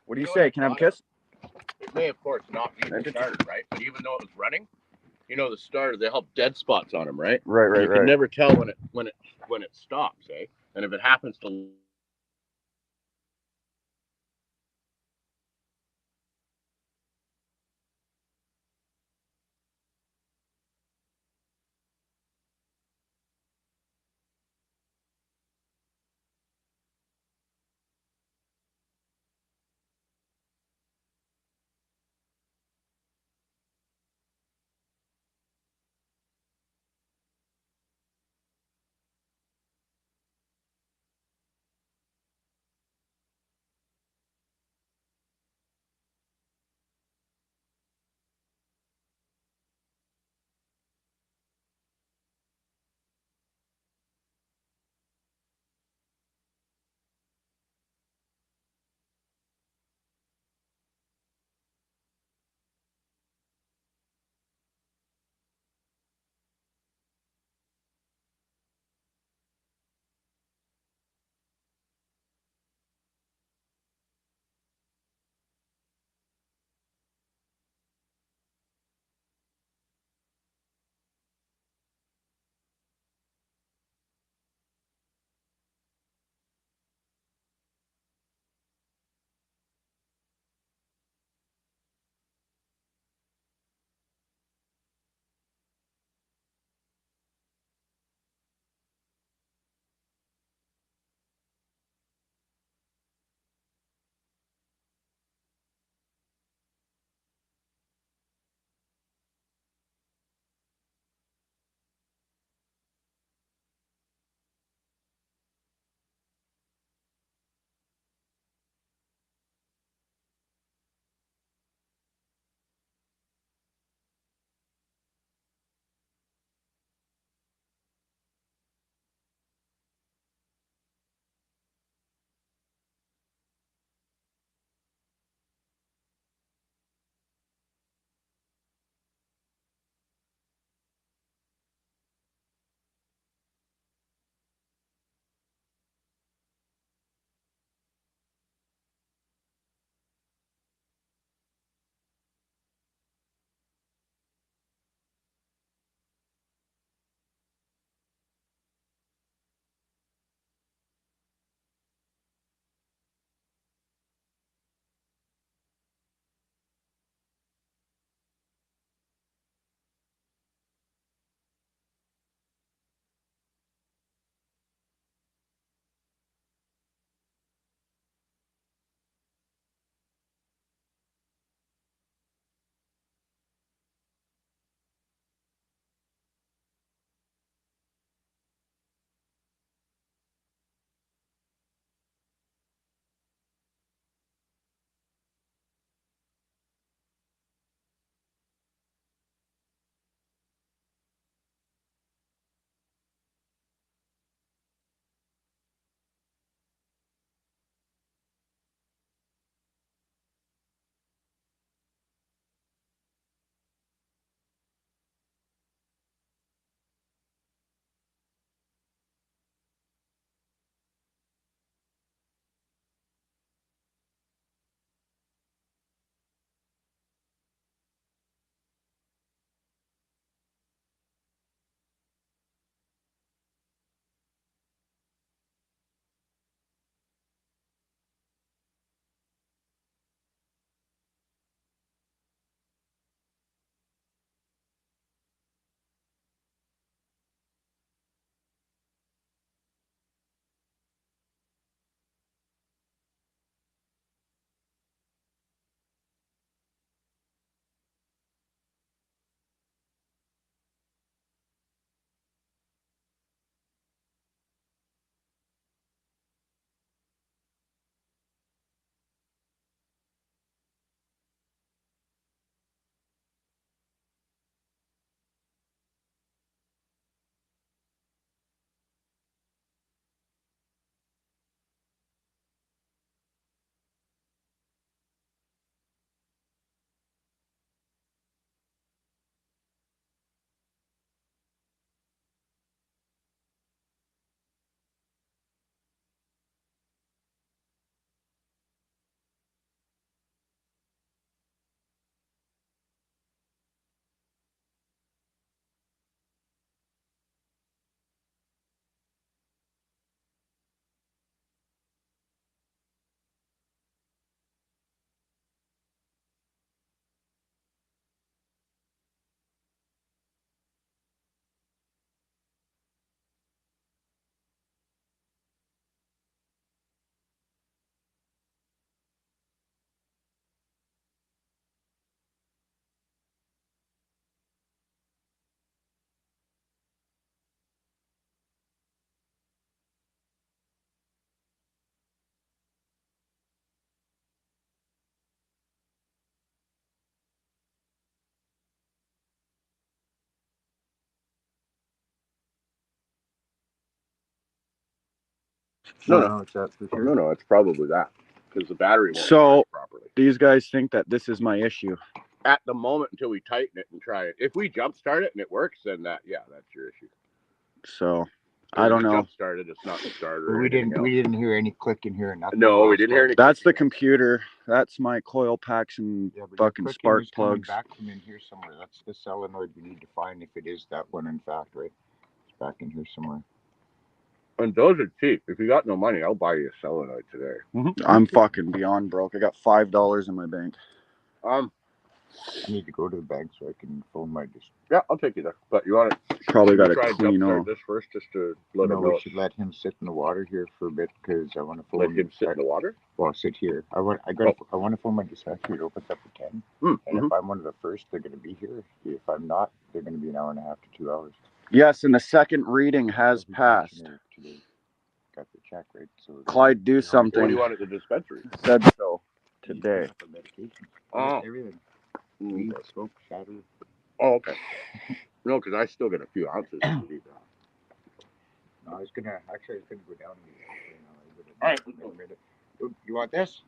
what do you say? Can I have a kiss? It may, of course, not be the starter, right? But even though it was running, you know, the starter, they have dead spots on them, right? Right. You can never tell when it stops, eh? And if it happens to No, it's that for sure. no, it's probably that because the battery won't So charge properly. these guys think that this is my issue. At the moment until we tighten it and try it. If we jump start it and it works, then that's your issue. So I don't know. Jump started, it's not the starter. We didn't hear any clicking here. Nothing. No, we didn't hear any. That's the computer. That's my coil packs and fucking spark plugs. Back from in here somewhere. That's the solenoid we need to find if it is that one. In fact, right? It's back in here somewhere. And those are cheap. If you got no money, I'll buy you a solenoid today. I'm fucking beyond broke. I got $5 in my bank. I need to go to the bank so I can phone my. Yeah, I'll take you there. But you want to probably got to try clean jump off. start this first, just to let him know. We should let him sit in the water here for a bit because I want to phone. Let him sit in the water. Well, sit here. I want to phone my dispatcher. It opens up at 10. And if I'm one of the first, they're going to be here. If I'm not, they're going to be an hour and a half to 2 hours. Yes, and the second reading has passed. Got the check, right? So Clyde, do something. What do you want at the dispensary? Said so today. Everything. Weed, smoke, shatter. Oh, okay. No, because I still got a few ounces. No, I was gonna go down. All right. You want this?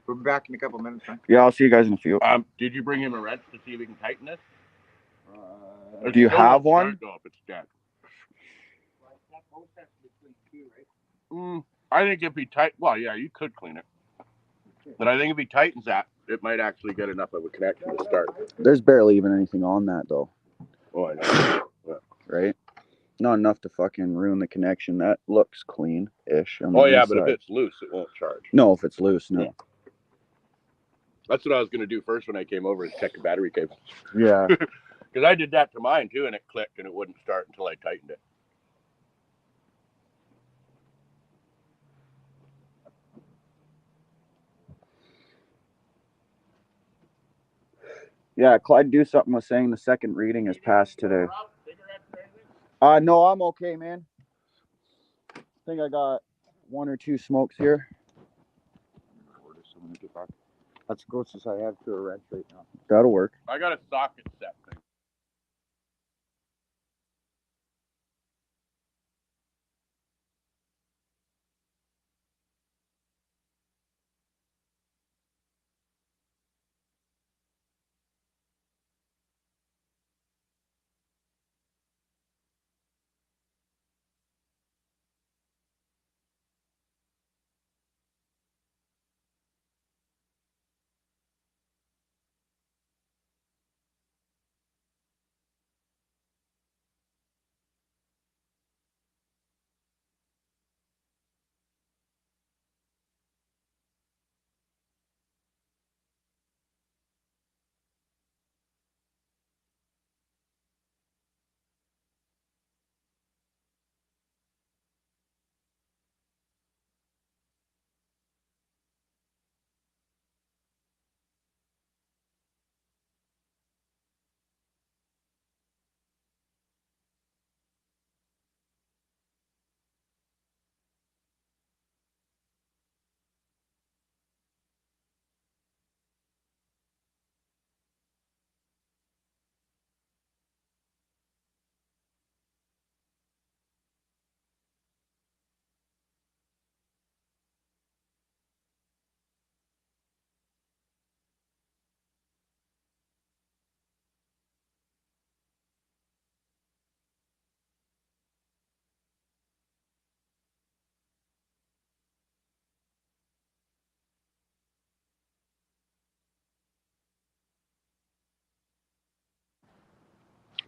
We'll be back in a couple minutes, man. Yeah, I'll see you guys in a few. Did you bring him a wrench to see if we can tighten this? Do you have one? No, if it's dead. I think if he well, yeah, you could clean it. But I think if he tightens that, it might actually get enough of a connection to start. There's barely even anything on that, though. Oh, I know. Yeah. Right? Not enough to fucking ruin the connection. That looks clean-ish. Oh, yeah, but if it's loose, it won't charge. No, if it's loose, no. Yeah. That's what I was going to do first when I came over, is check the battery cables. Yeah. Because I did that to mine, too, and it clicked, and it wouldn't start until I tightened it. Yeah, Clyde Do Something was saying the second reading is passed today. No, I'm okay, man. I think I got 1 or 2 smokes here. That's the closest I have to a wrench right now. That'll work. I got a socket set thing.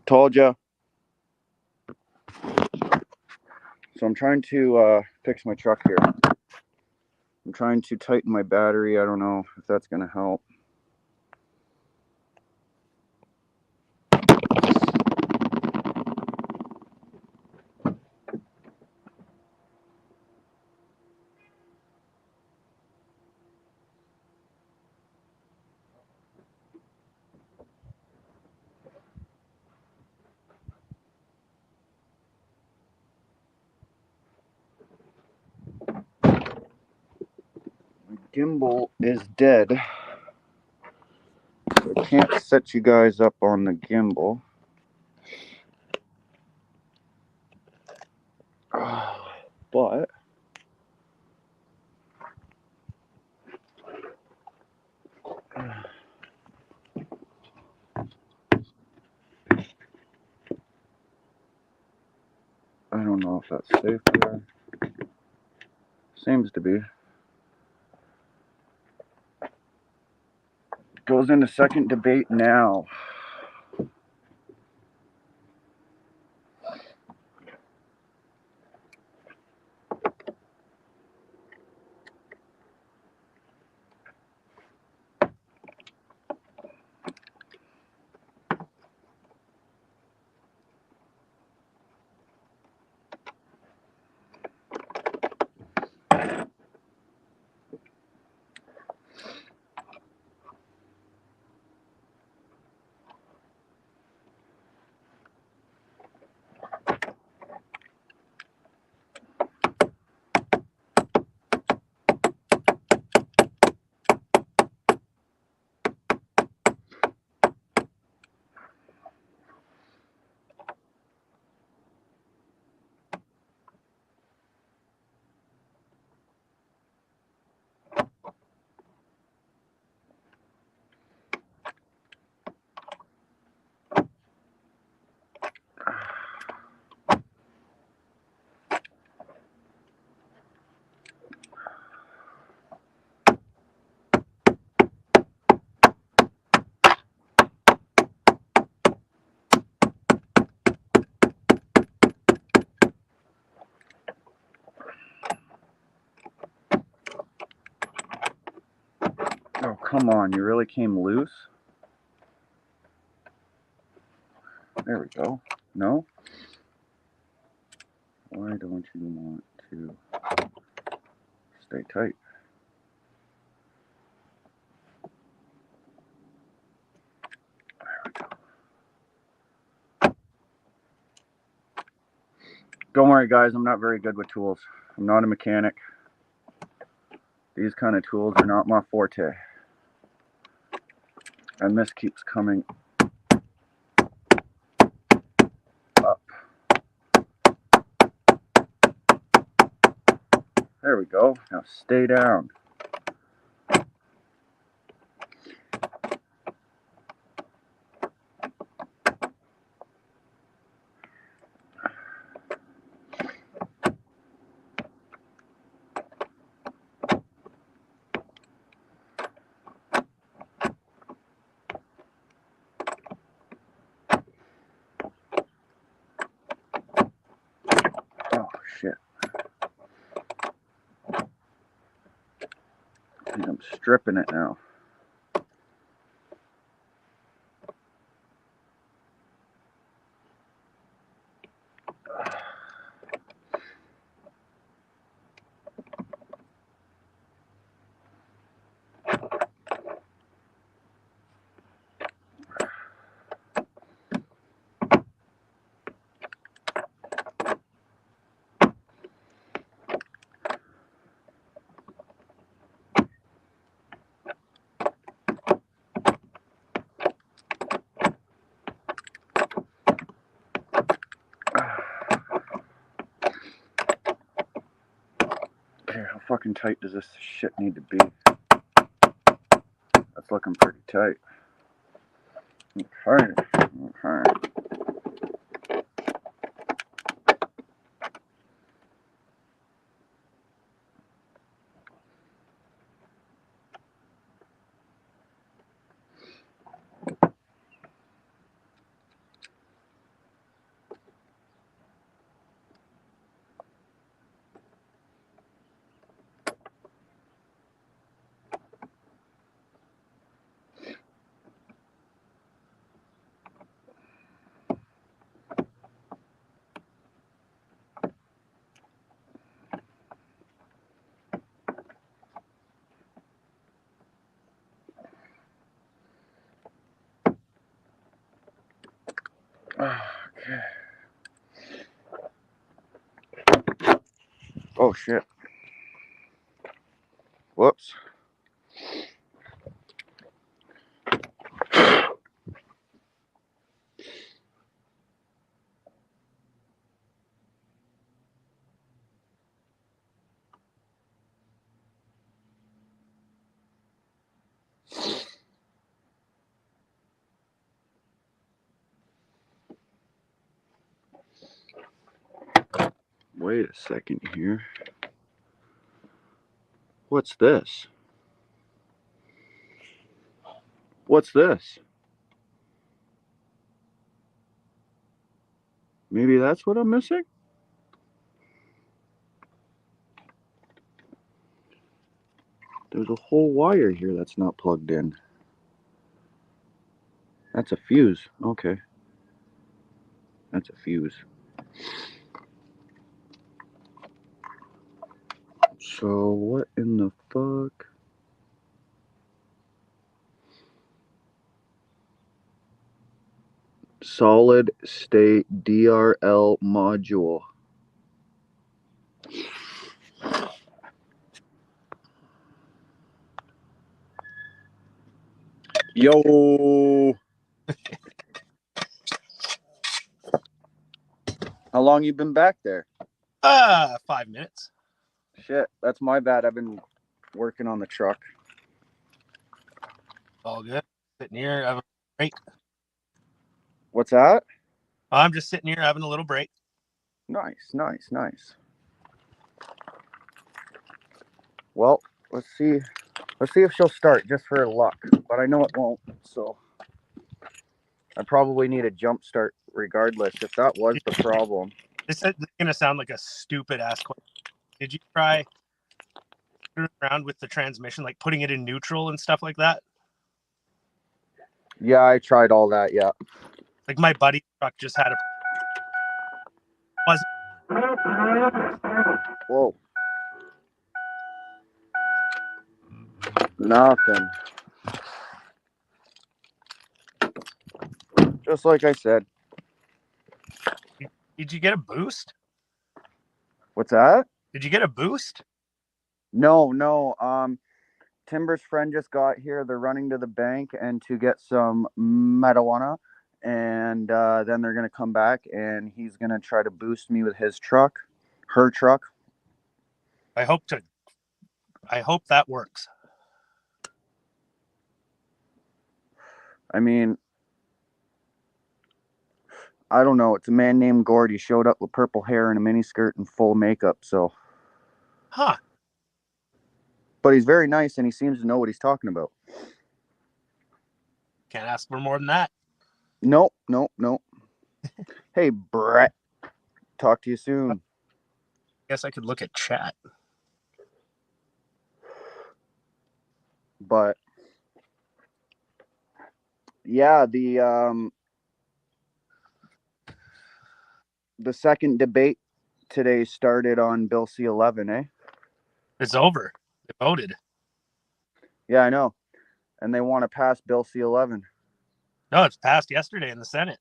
Told ya. So I'm trying to fix my truck here. I'm trying to tighten my battery. I don't know if that's going to help. My gimbal is dead. So I can't set you guys up on the gimbal. but I don't know if that's safe there. Seems to be. Goes into second debate now. Oh, come on, you really came loose? There we go. No? Why don't you want to stay tight? Don't worry, guys, I'm not very good with tools. I'm not a mechanic. These kind of tools are not my forte. And this keeps coming up. There we go. Now stay down. Oh, shit. I'm stripping it now. Okay, how fucking tight does this shit need to be? That's looking pretty tight. Okay, okay. Okay. Oh shit. Whoops. Wait a second here. What's this? What's this? Maybe that's what I'm missing? There's a whole wire here that's not plugged in. That's a fuse. Okay. That's a fuse. So what in the fuck? Solid state DRL module. Yo. How long you been back there? 5 minutes. Shit, that's my bad. I've been working on the truck. All good. Sitting here having a break. What's that? I'm just sitting here having a little break. Nice, nice, nice. Well, let's see. Let's see if she'll start just for luck, but I know it won't. So I probably need a jump start regardless. If that was the problem. This is going to sound like a stupid ass question. Did you try screwing around with the transmission, like putting it in neutral and stuff like that? Yeah, I tried all that. Yeah. Like my buddy's truck just had a. Whoa. Nothing. Just like I said. Did you get a boost? What's that? Did you get a boost? No. Timber's friend just got here. They're running to the bank and to get some marijuana. And then they're going to come back and he's going to try to boost me with his truck, her truck. I hope that works. I mean, I don't know. It's a man named Gord. He showed up with purple hair and a miniskirt and full makeup. So. Huh. But he's very nice and he seems to know what he's talking about. Can't ask for more than that. Nope. Hey, Brett. Talk to you soon. Guess I could look at chat. But yeah, the second debate today started on Bill C-11, eh? It's over. They voted. Yeah, I know. And they want to pass Bill C-11. No, it's passed yesterday in the Senate.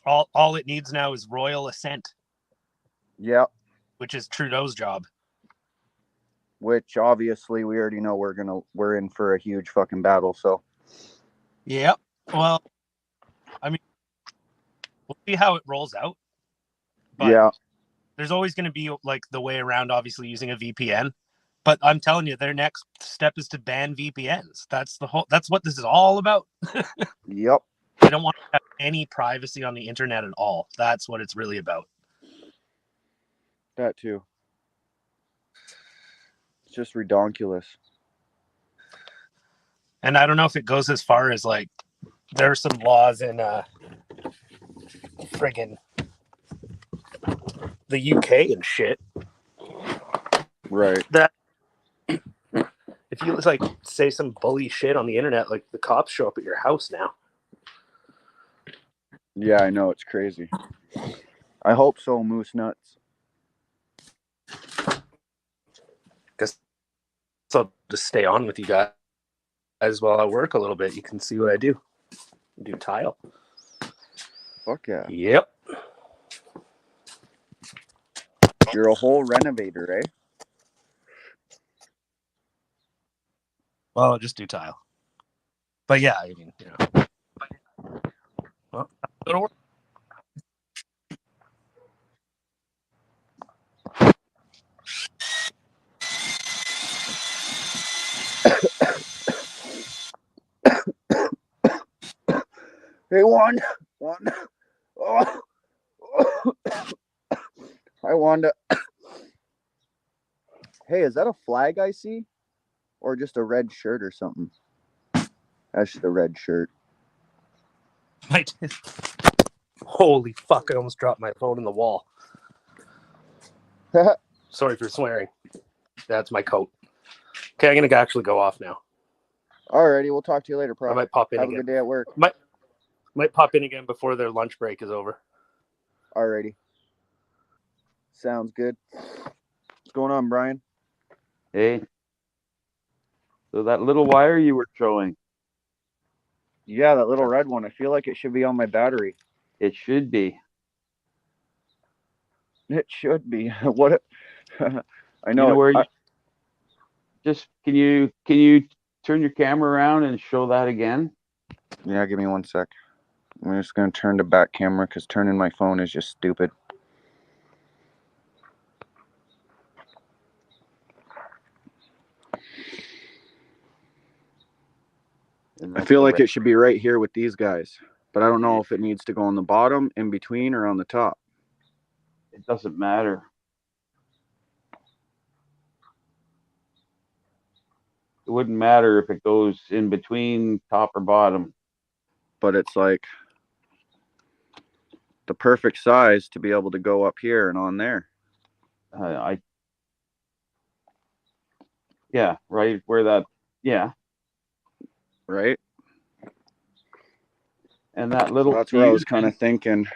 All it needs now is royal assent. Yeah. Which is Trudeau's job. Which obviously we already know we're in for a huge fucking battle, so. Yep. Well, I mean, we'll see how it rolls out. But yeah. There's always going to be like the way around, obviously, using a VPN. But I'm telling you, their next step is to ban VPNs. That's what this is all about. Yep. They don't want to have any privacy on the internet at all. That's what it's really about. That too. It's just redonkulous. And I don't know if it goes as far as like there are some laws in friggin' the UK and shit. Right. That if you like say some bully shit on the internet, like the cops show up at your house now. Yeah, I know, it's crazy. I hope so, Moose Nuts. Guess I'll just stay on with you guys while I work a little bit. You can see what I do. I do tile. Fuck yeah. Yep. You're a whole renovator, eh? Well, I'll just do tile. But yeah, I mean, you know. Well, it'll work. Hey, one. Oh. Hi, Wanda. Hey, is that a flag I see? Or just a red shirt or something? That's just a red shirt. Holy fuck, I almost dropped my phone in the wall. Sorry for swearing. That's my coat. Okay, I'm going to actually go off now. Alrighty, we'll talk to you later, Prof. I might pop in Have again. a good day at work. Might pop in again before their lunch break is over. Alrighty. Sounds good. What's going on, Brian? Hey. So that little wire you were showing. Yeah, that little red one. I feel like it should be on my battery. It should be. It should be. What? I know. You know where you just can you turn your camera around and show that again? Yeah, give me 1 sec. I'm just gonna turn to back camera because turning my phone is just stupid. I feel like it should be right here with these guys, but I don't know if it needs to go on the bottom, in between, or on the top. It doesn't matter. It wouldn't matter if it goes in between, top or bottom. But it's like the perfect size to be able to go up here and on there. Yeah, right where that, yeah. Right? And that little that's where I was kind of thinking.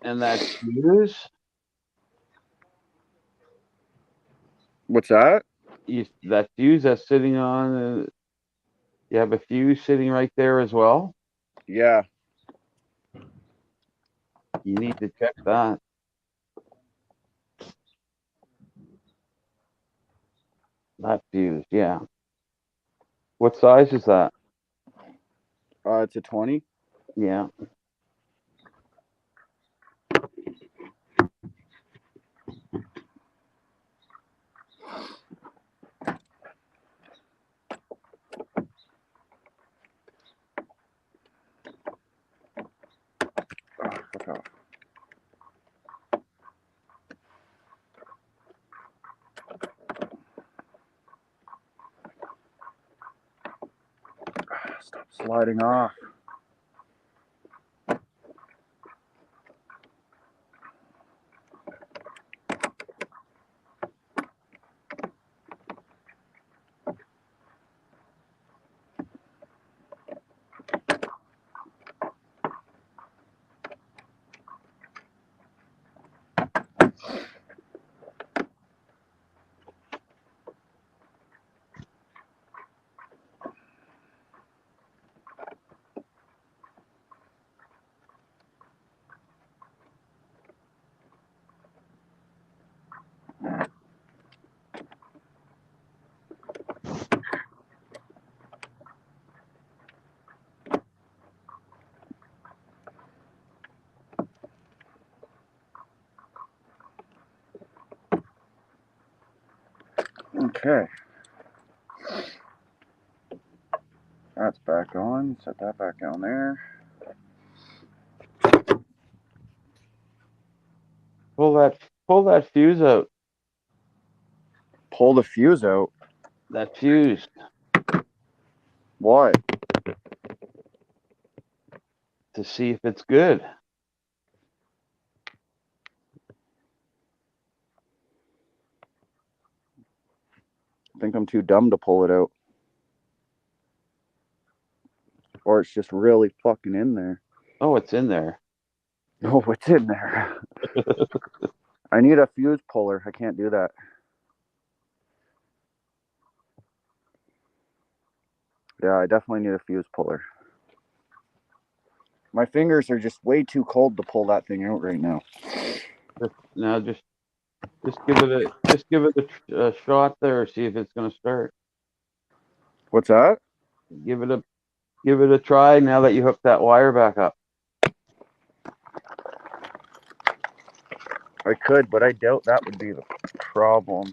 And that fuse? What's that? That fuse that's sitting on, you have a fuse sitting right there as well? Yeah. You need to check that. That fuse, yeah. What size is that? It's a 20. Yeah. Fuck off. Stop sliding off. Okay. That's back on. Set that back down there. Pull that fuse out. Pull the fuse out? That fuse. Why? To see if it's good. I think I'm too dumb to pull it out. Or it's just really fucking in there. Oh, it's in there. Oh, it's in there. I need a fuse puller. I can't do that. Yeah, I definitely need a fuse puller. My fingers are just way too cold to pull that thing out right now. Now just give it a shot there. See if it's going to start. What's that? Give it a try now that you hooked that wire back up. I could, but I doubt that would be the problem.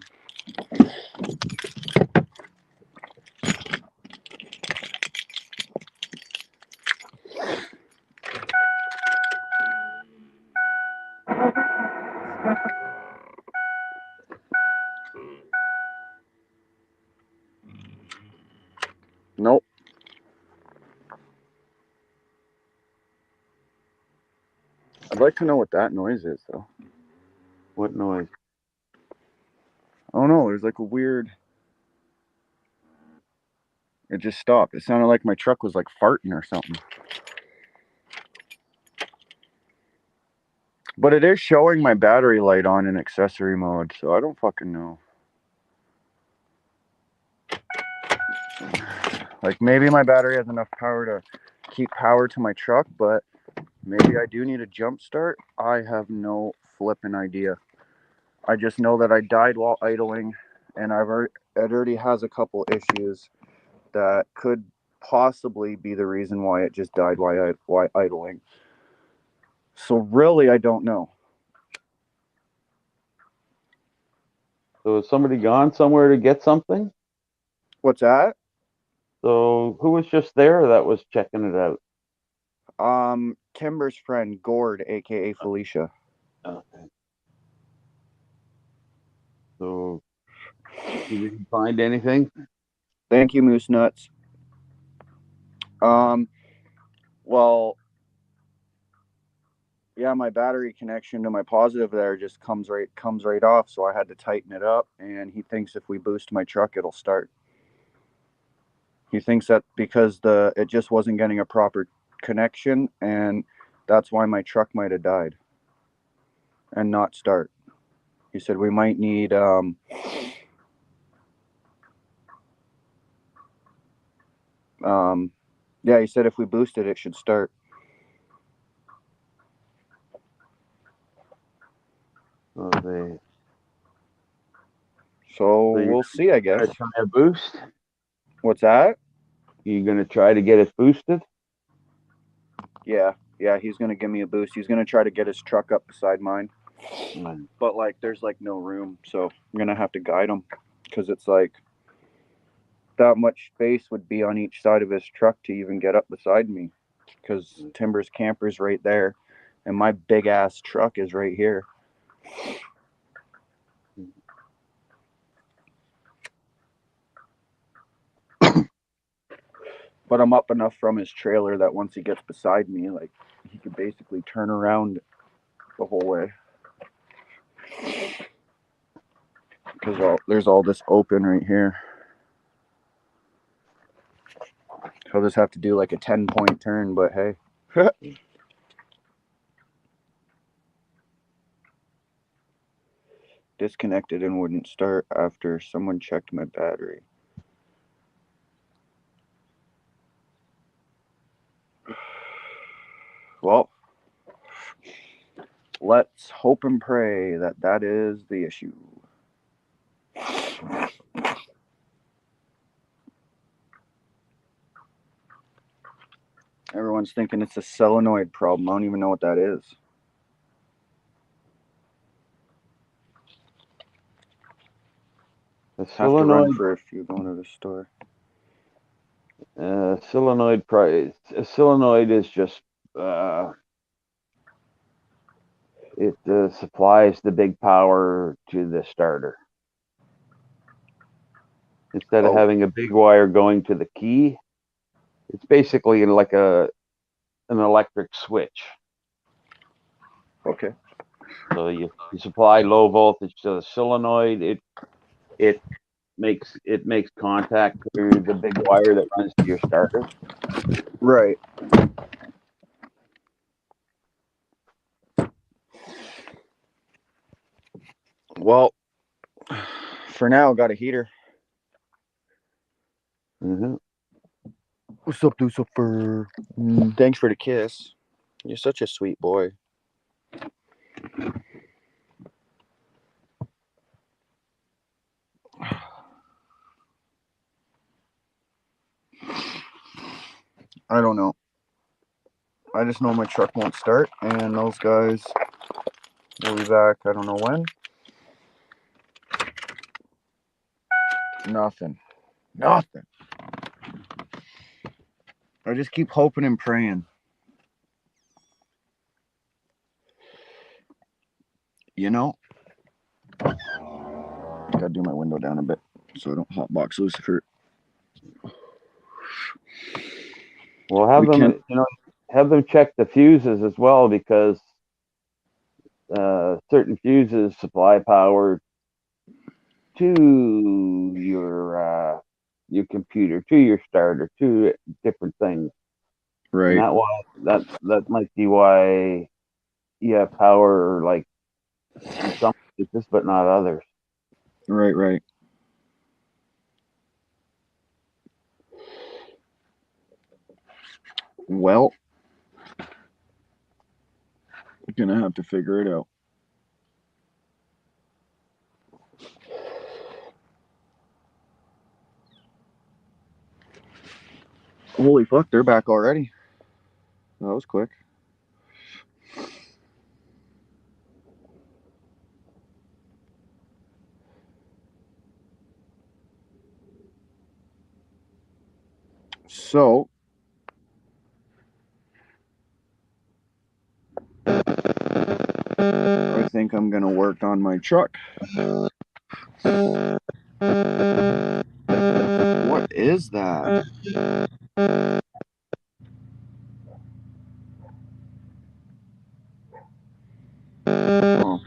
like to know what that noise is, though. What noise? I don't know. There's like a weird. It just stopped. It sounded like my truck was like farting or something. But it is showing my battery light on in accessory mode, so I don't fucking know. Like, maybe my battery has enough power to keep power to my truck, but maybe I do need a jump start. I have no flipping idea. I just know that I died while idling, and it already has a couple issues that could possibly be the reason why it just died while idling. So really, I don't know. So has somebody gone somewhere to get something? What's that? So who was just there that was checking it out? Timber's friend, Gord, aka Felicia. Okay. So you didn't find anything? Thank you, Moose Nuts. Well, yeah, my battery connection to my positive there just comes right off, so I had to tighten it up, and he thinks if we boost my truck, it'll start. He thinks that because it just wasn't getting a proper connection, and that's why my truck might have died and not start. He said we might need yeah, he said if we boost it, it should start. Okay. So we'll see, I guess. Try a boost? What's that? You gonna try to get it boosted? Yeah, he's gonna give me a boost. He's gonna try to get his truck up beside mine. But like there's like no room, so I'm gonna have to guide him because it's like that much space would be on each side of his truck to even get up beside me, because Timber's camper's right there and my big ass truck is right here. But I'm up enough from his trailer that once he gets beside me, like he could basically turn around the whole way. Because there's all this open right here. He'll just have to do like a 10-point turn, but hey. Disconnected and wouldn't start after someone checked my battery. Well, let's hope and pray that that is the issue. Everyone's thinking it's a solenoid problem. I don't even know what that is. A Have to run solenoid. for a few going to the store. Solenoid price. A solenoid is just it supplies the big power to the starter. Instead of having a big wire going to the key, it's basically like an electric switch. Okay. So you supply low voltage to the solenoid. It makes contact through the big wire that runs to your starter. Right. Well, for now, got a heater. Mm-hmm. What's up, Lucifer? Thanks for the kiss. You're such a sweet boy. I don't know. I just know my truck won't start, and those guys will be back. I don't know when. Nothing. I just keep hoping and praying. You know? Gotta do my window down a bit so I don't hotbox Lucifer. Well, have them check the fuses as well, because certain fuses supply power to your computer, to your starter, to different things. And Right. that might be why you have power like in some places, but not others. Right, right. Well, gonna have to figure it out. Holy fuck, they're back already. That was quick. So, I think I'm gonna work on my truck. What is that? Oh,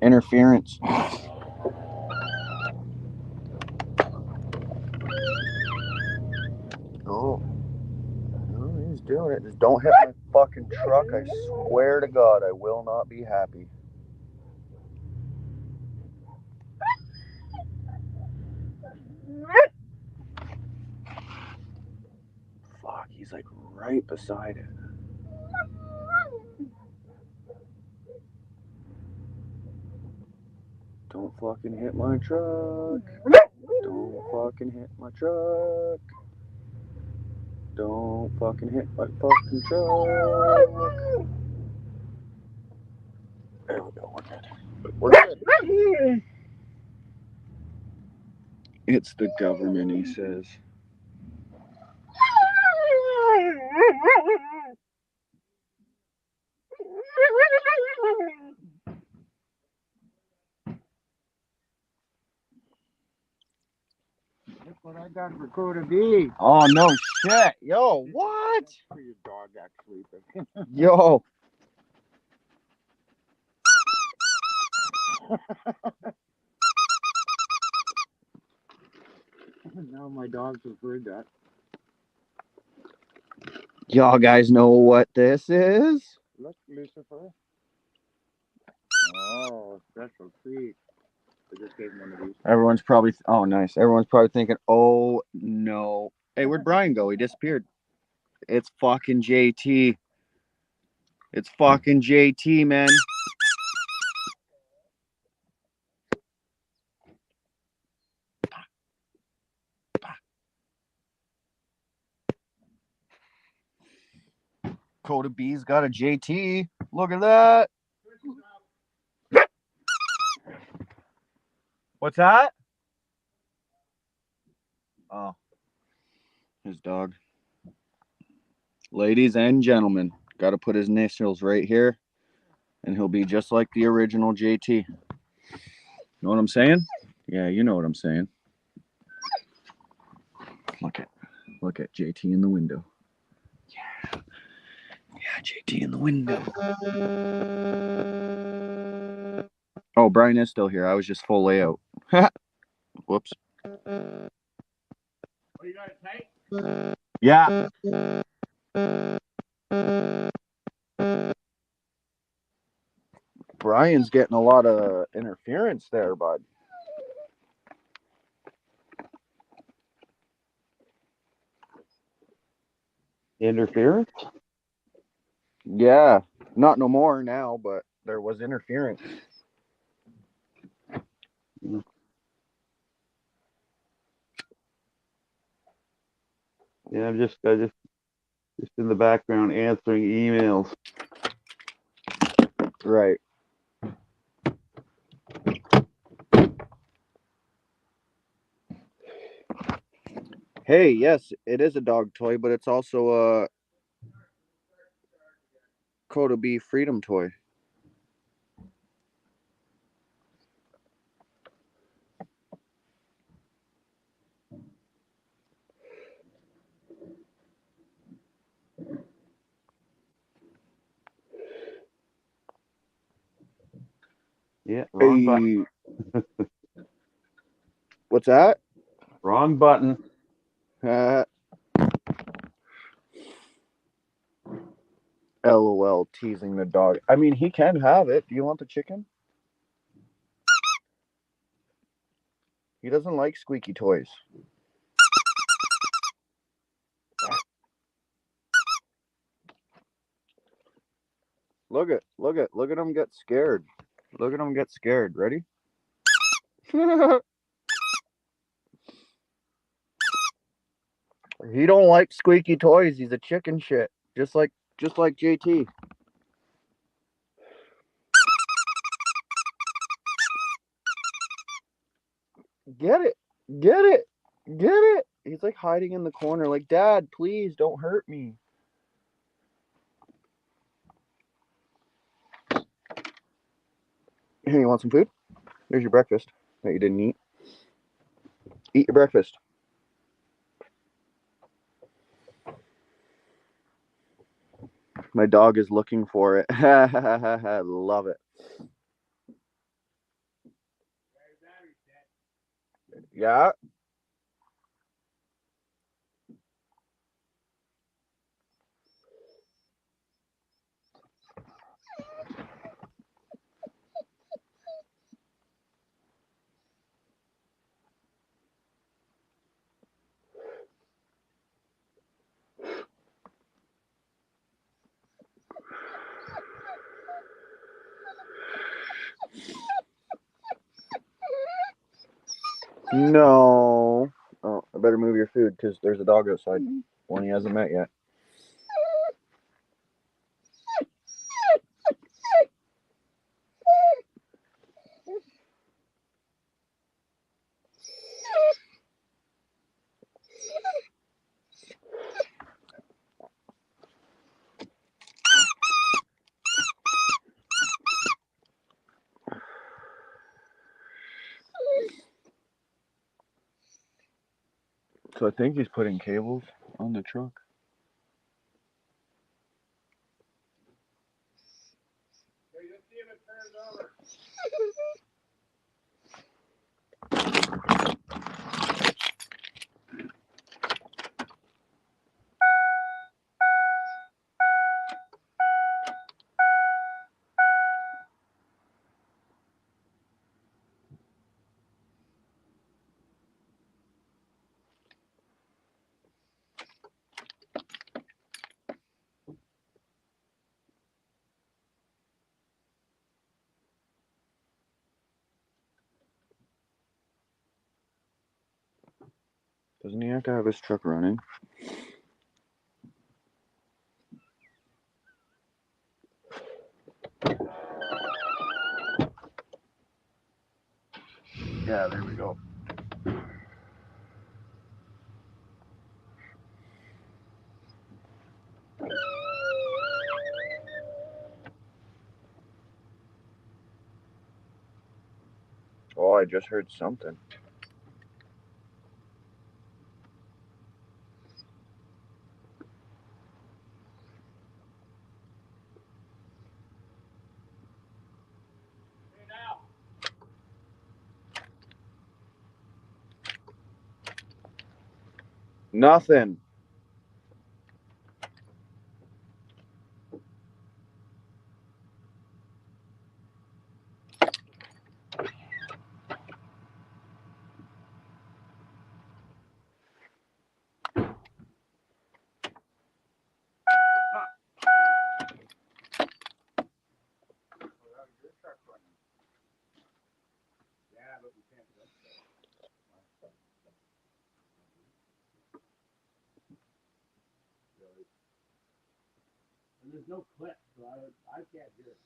interference. Oh, no, he's doing it. Just don't hit my fucking truck. I swear to God, I will not be happy. Fuck, he's like right beside it. Don't fucking hit my truck. Don't fucking hit my truck. Don't fucking hit my fucking truck. There we go, we're good. We're good. It's the government, he says. Look what I got for Coda B. Oh, no shit. Yo, what? For your dog actually. Yo. Now my dogs have heard that. Y'all guys know what this is? Look, Lucifer. Oh, special treat. I just gave him one of these. Everyone's probably, oh, nice. Everyone's probably thinking, oh, no. Hey, where'd Brian go? He disappeared. It's fucking JT. It's fucking JT, man. Coda B's got a JT. Look at that. What's that? Oh, his dog. Ladies and gentlemen, got to put his initials right here, and he'll be just like the original JT. Know what I'm saying? Yeah, you know what I'm saying. Look at JT in the window. Yeah, JT in the window. Oh, Brian is still here. I was just full layout. Whoops. Oh, you got it tight? Yeah. Brian's getting a lot of interference there, bud. Interference? Yeah. Not no more now, but there was interference. Yeah, I'm just in the background answering emails. Right. Hey, yes, it is a dog toy, but it's also a Coda B Freedom toy. Yeah, wrong button. What's that? Wrong button. LOL, teasing the dog. I mean, he can have it. Do you want the chicken? He doesn't like squeaky toys. Look at him get scared. Look at him get scared. Ready? He don't like squeaky toys. He's a chicken shit. Just like JT. Get it. Get it. Get it. He's like hiding in the corner like, Dad, please don't hurt me. Hey, you want some food? There's your breakfast that you didn't eat. Eat your breakfast. My dog is looking for it. Love it. Yeah. No. Oh, I better move your food because there's a dog outside. One he hasn't met yet. So I think he's putting cables on the truck. Doesn't he have to have his truck running? Yeah, there we go. Oh, I just heard something. Nothing. And there's no clip, so I can't hear it.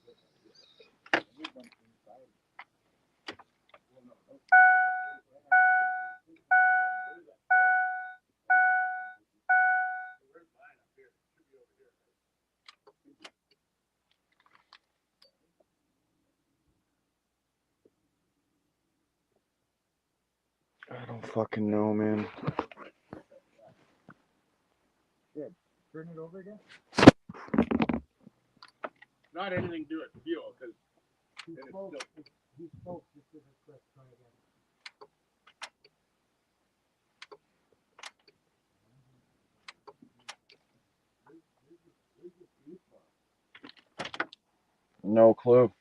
I don't fucking know, man. Good. Turn it over again. Not anything to do with fuel, because it's still. No clue.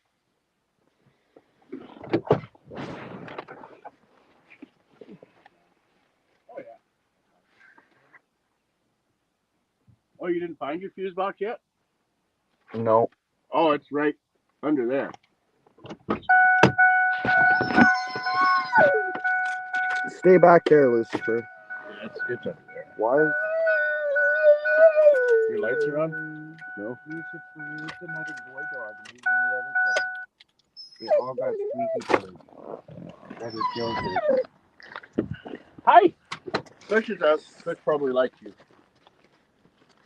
Oh, yeah. Oh, you didn't find your fuse box yet? No. Oh, it's right under there. Stay back there, Lucifer. Yeah, it's under there. Why? Your lights are on? No. Lucifer, it's another boy dog, and he's in the other truck. They all got squeaky toys. That is Joe's. Hi! Fish is out. Fish probably likes you.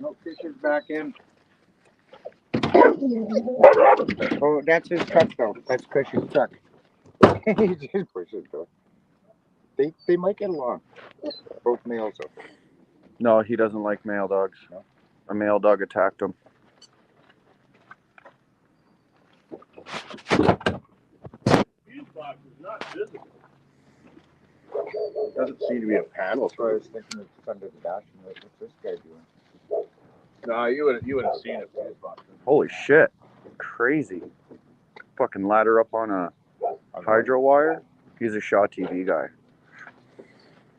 No, Fisher's back in. Oh, that's his truck, though. That's Fisher's truck. He just pushes though. They might get along. Both males, though. No, he doesn't like male dogs. No. A male dog attacked him. Fuse box is not visible. There doesn't seem to be a panel. So I was thinking it's under the dash. What's this guy doing? No, you would have seen it. Fuse box. Holy shit. Crazy. Fucking ladder up on a hydro wire. He's a Shaw TV guy.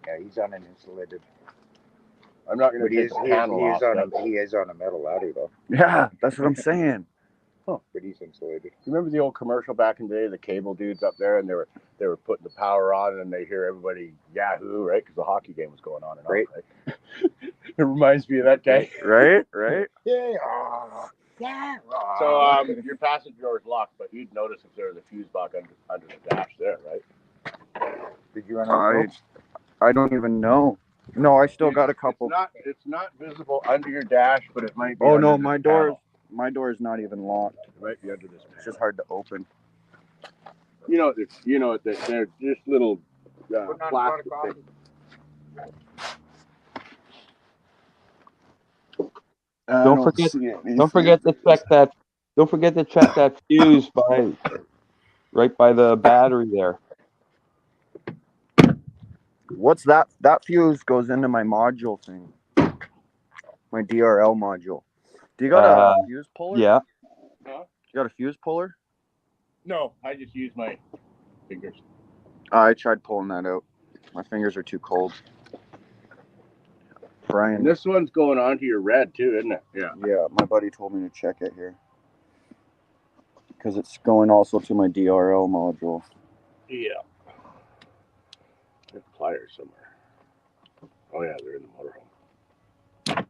Yeah, he's on an insulated. I'm not going to take the panel off. He is on a metal ladder, though. Yeah, that's what I'm saying. Huh. But he's insulated. You remember the old commercial back in the day, the cable dudes up there, and they were putting the power on, and they hear everybody yahoo, right? Because the hockey game was going on and Right. on, right? It reminds me of that guy. Right? Right? Yeah. Yeah. So your passenger door is locked, but you'd notice if there was a fuse box under the dash there, right? Did you run out of I don't even know. No, I still got a couple. It's not visible under your dash, but it might be. Oh under no, this my door is not even locked. It might be under this. It's just hard to open. You know that they're just little plastic things. Don't forget to check that. Don't forget to check that fuse right by the battery there. What's that? That fuse goes into my module thing. My DRL module. Do you got a fuse puller? Yeah. Huh? You got a fuse puller? No, I just use my fingers. I tried pulling that out. My fingers are too cold. Brian. And this one's going onto your red too, isn't it? Yeah. Yeah, my buddy told me to check it here. Because it's going also to my DRL module. Yeah. There's pliers somewhere. Oh yeah, they're in the motorhome.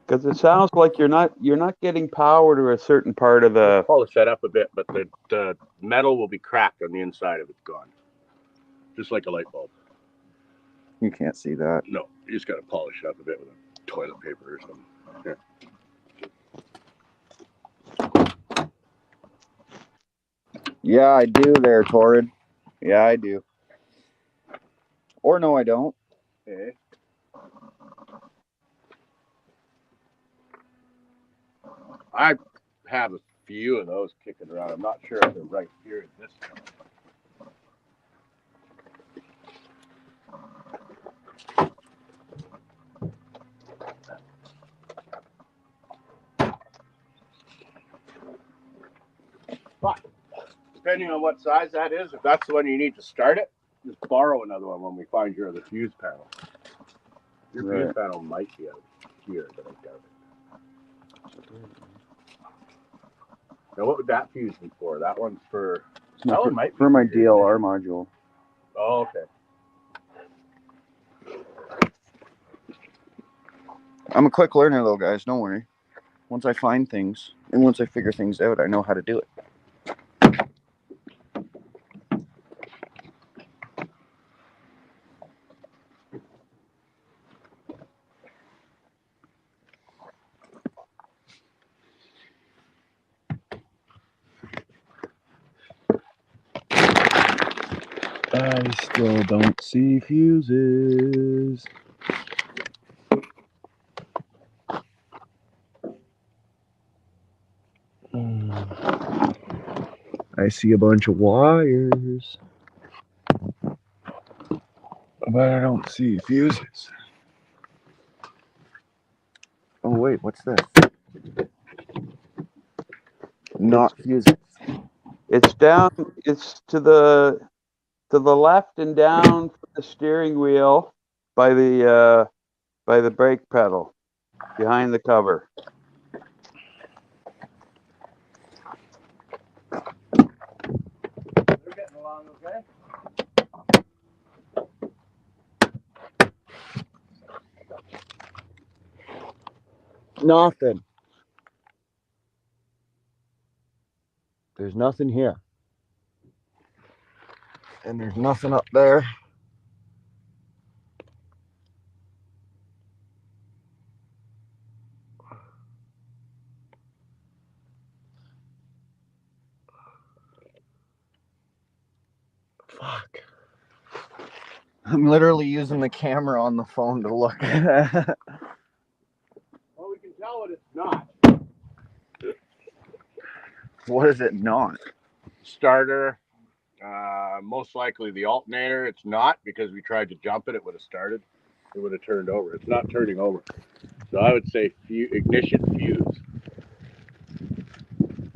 Because it sounds like you're not getting power to a certain part of the. Polish that up a bit, but the metal will be cracked on the inside if it's gone. Just like a light bulb. You can't see that. No, you just gotta polish it up a bit with a toilet paper or something. Yeah. Yeah, I do there, Torrid. Yeah, I do. Or no, I don't. Okay. I have a few of those kicking around. I'm not sure if they're right here in this one. But depending on what size that is, if that's the one you need to start it, just borrow another one when we find your other fuse panel. Your fuse panel might be out here, but I doubt it. Now, what would that fuse be for? That one's for. That one might be for my DLR module. Oh, okay. I'm a quick learner, though, guys. Don't worry. Once I find things and once I figure things out, I know how to do it. I still don't see fuses. I see a bunch of wires. But I don't see fuses. Oh wait, what's this? Not fuses. It's down, it's to the left and down from the steering wheel by the brake pedal behind the cover. They're getting along okay? Nothing. There's nothing here. And there's nothing up there. Fuck. I'm literally using the camera on the phone to look. Well, we can tell what it's not. What is it not? Starter, most likely the alternator. It's not, because we tried to jump it. It would have started. It would have turned over. It's not turning over. So I would say ignition fuse.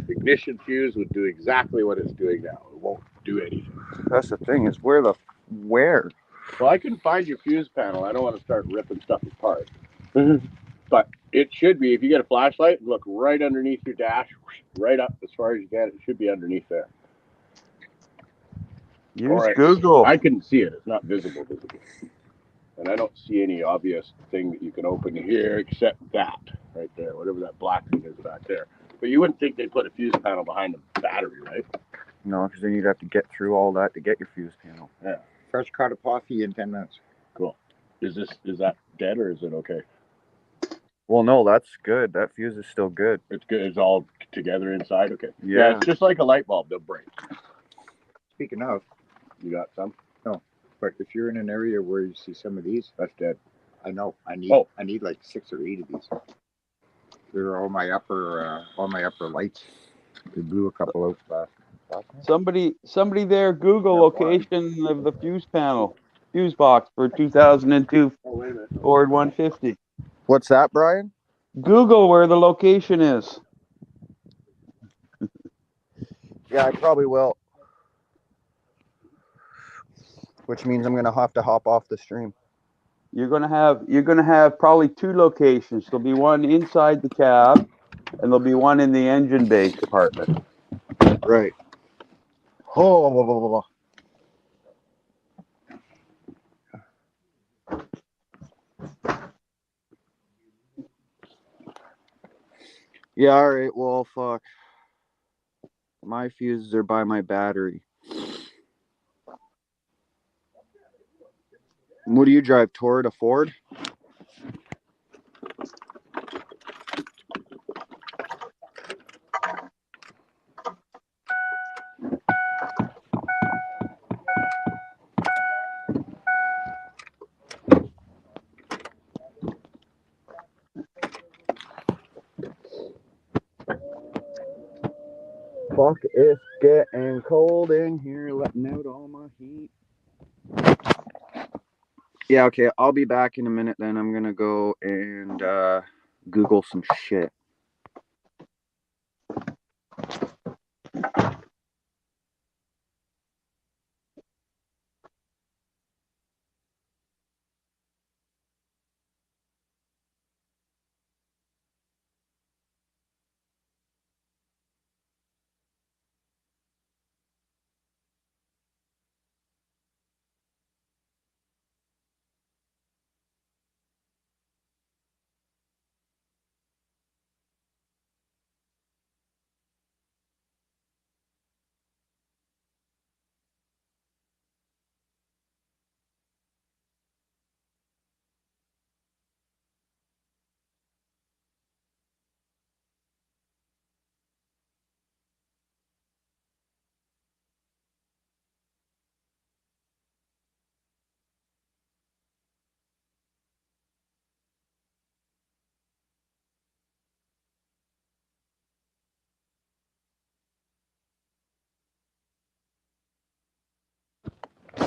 Ignition fuse would do exactly what it's doing now. It won't do anything. That's the thing, is where? Well, I couldn't find your fuse panel. I don't want to start ripping stuff apart. But it should be, if you get a flashlight, look right underneath your dash, right up as far as you can. It should be underneath there. Use Google. I couldn't see it. It's not visible. And I don't see any obvious thing that you can open here except that right there, whatever that black thing is back there. But you wouldn't think they'd put a fuse panel behind the battery, right? No, because then you'd have to get through all that to get your fuse panel. Yeah. Fresh cut of coffee in 10 minutes. Cool. Is that dead or is it okay? Well, no, that's good. That fuse is still good. It's good. It's all together inside. Okay. Yeah. It's just like a light bulb. They'll break. Speaking of, You got some? no, but if you're in an area where you see some of these, That's dead. I know. I need like 6 or 8 of these. They're all my upper lights. They blew a couple out last night. Somebody there, Google location of the fuse box for 2002 Oh, wait a minute. Ford 150. What's that, Brian? Google where the location is. Yeah, I probably will. Which means I'm gonna have to hop off the stream. You're gonna have probably 2 locations. There'll be one inside the cab, and there'll be one in the engine bay compartment. Right. Oh, blah, blah, blah, blah. Yeah, all right. Well, fuck. My fuses are by my battery. What do you drive, Toward a Ford? Fuck, it's getting cold in here, letting out all my heat. Yeah, okay, I'll be back in a minute then. I'm gonna go and Google some shit.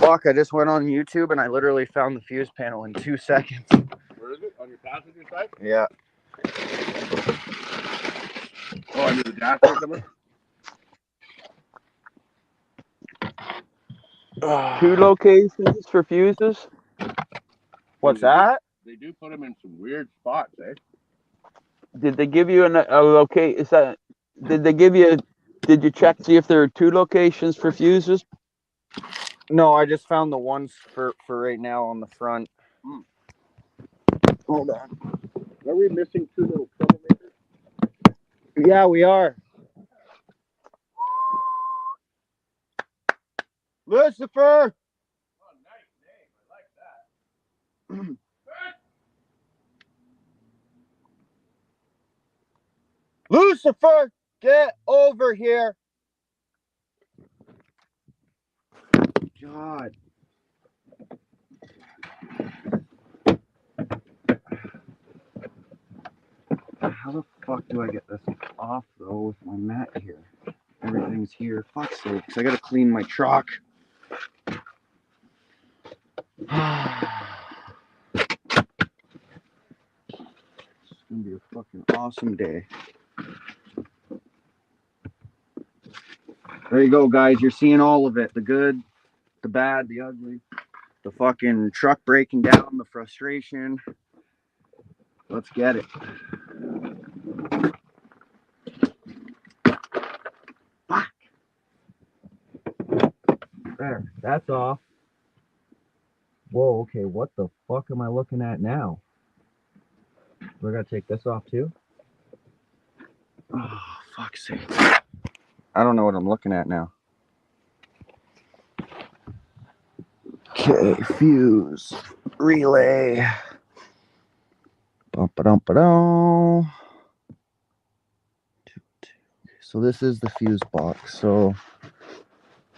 Fuck, I just went on YouTube and I literally found the fuse panel in 2 seconds. Where is it? On your passenger side? Yeah. Oh, under the dashboard somewhere? 2 locations for fuses? What's that? They do put them in some weird spots, eh? Did they give you a locate? Is that? Did they give you? Did you check see if there are 2 locations for fuses? No, I just found the ones for right now on the front. Hold on. Are we missing 2 little troublemakers? Yeah, we are. Lucifer! Oh, nice name. I like that. Lucifer, get over here. God. How the fuck do I get this off though with my mat here? Everything's here. Fuck's sakes. I gotta clean my truck. It's gonna be a fucking awesome day. There you go, guys. You're seeing all of it. The good, the bad, the ugly. The fucking truck breaking down, the frustration. Let's get it. Fuck. There, that's off. Whoa, okay, what the fuck am I looking at now? We're gonna take this off too? Oh, fuck's sake. I don't know what I'm looking at now. Okay, fuse. Relay. Bum-ba-dum-ba-dum. So this is the fuse box. So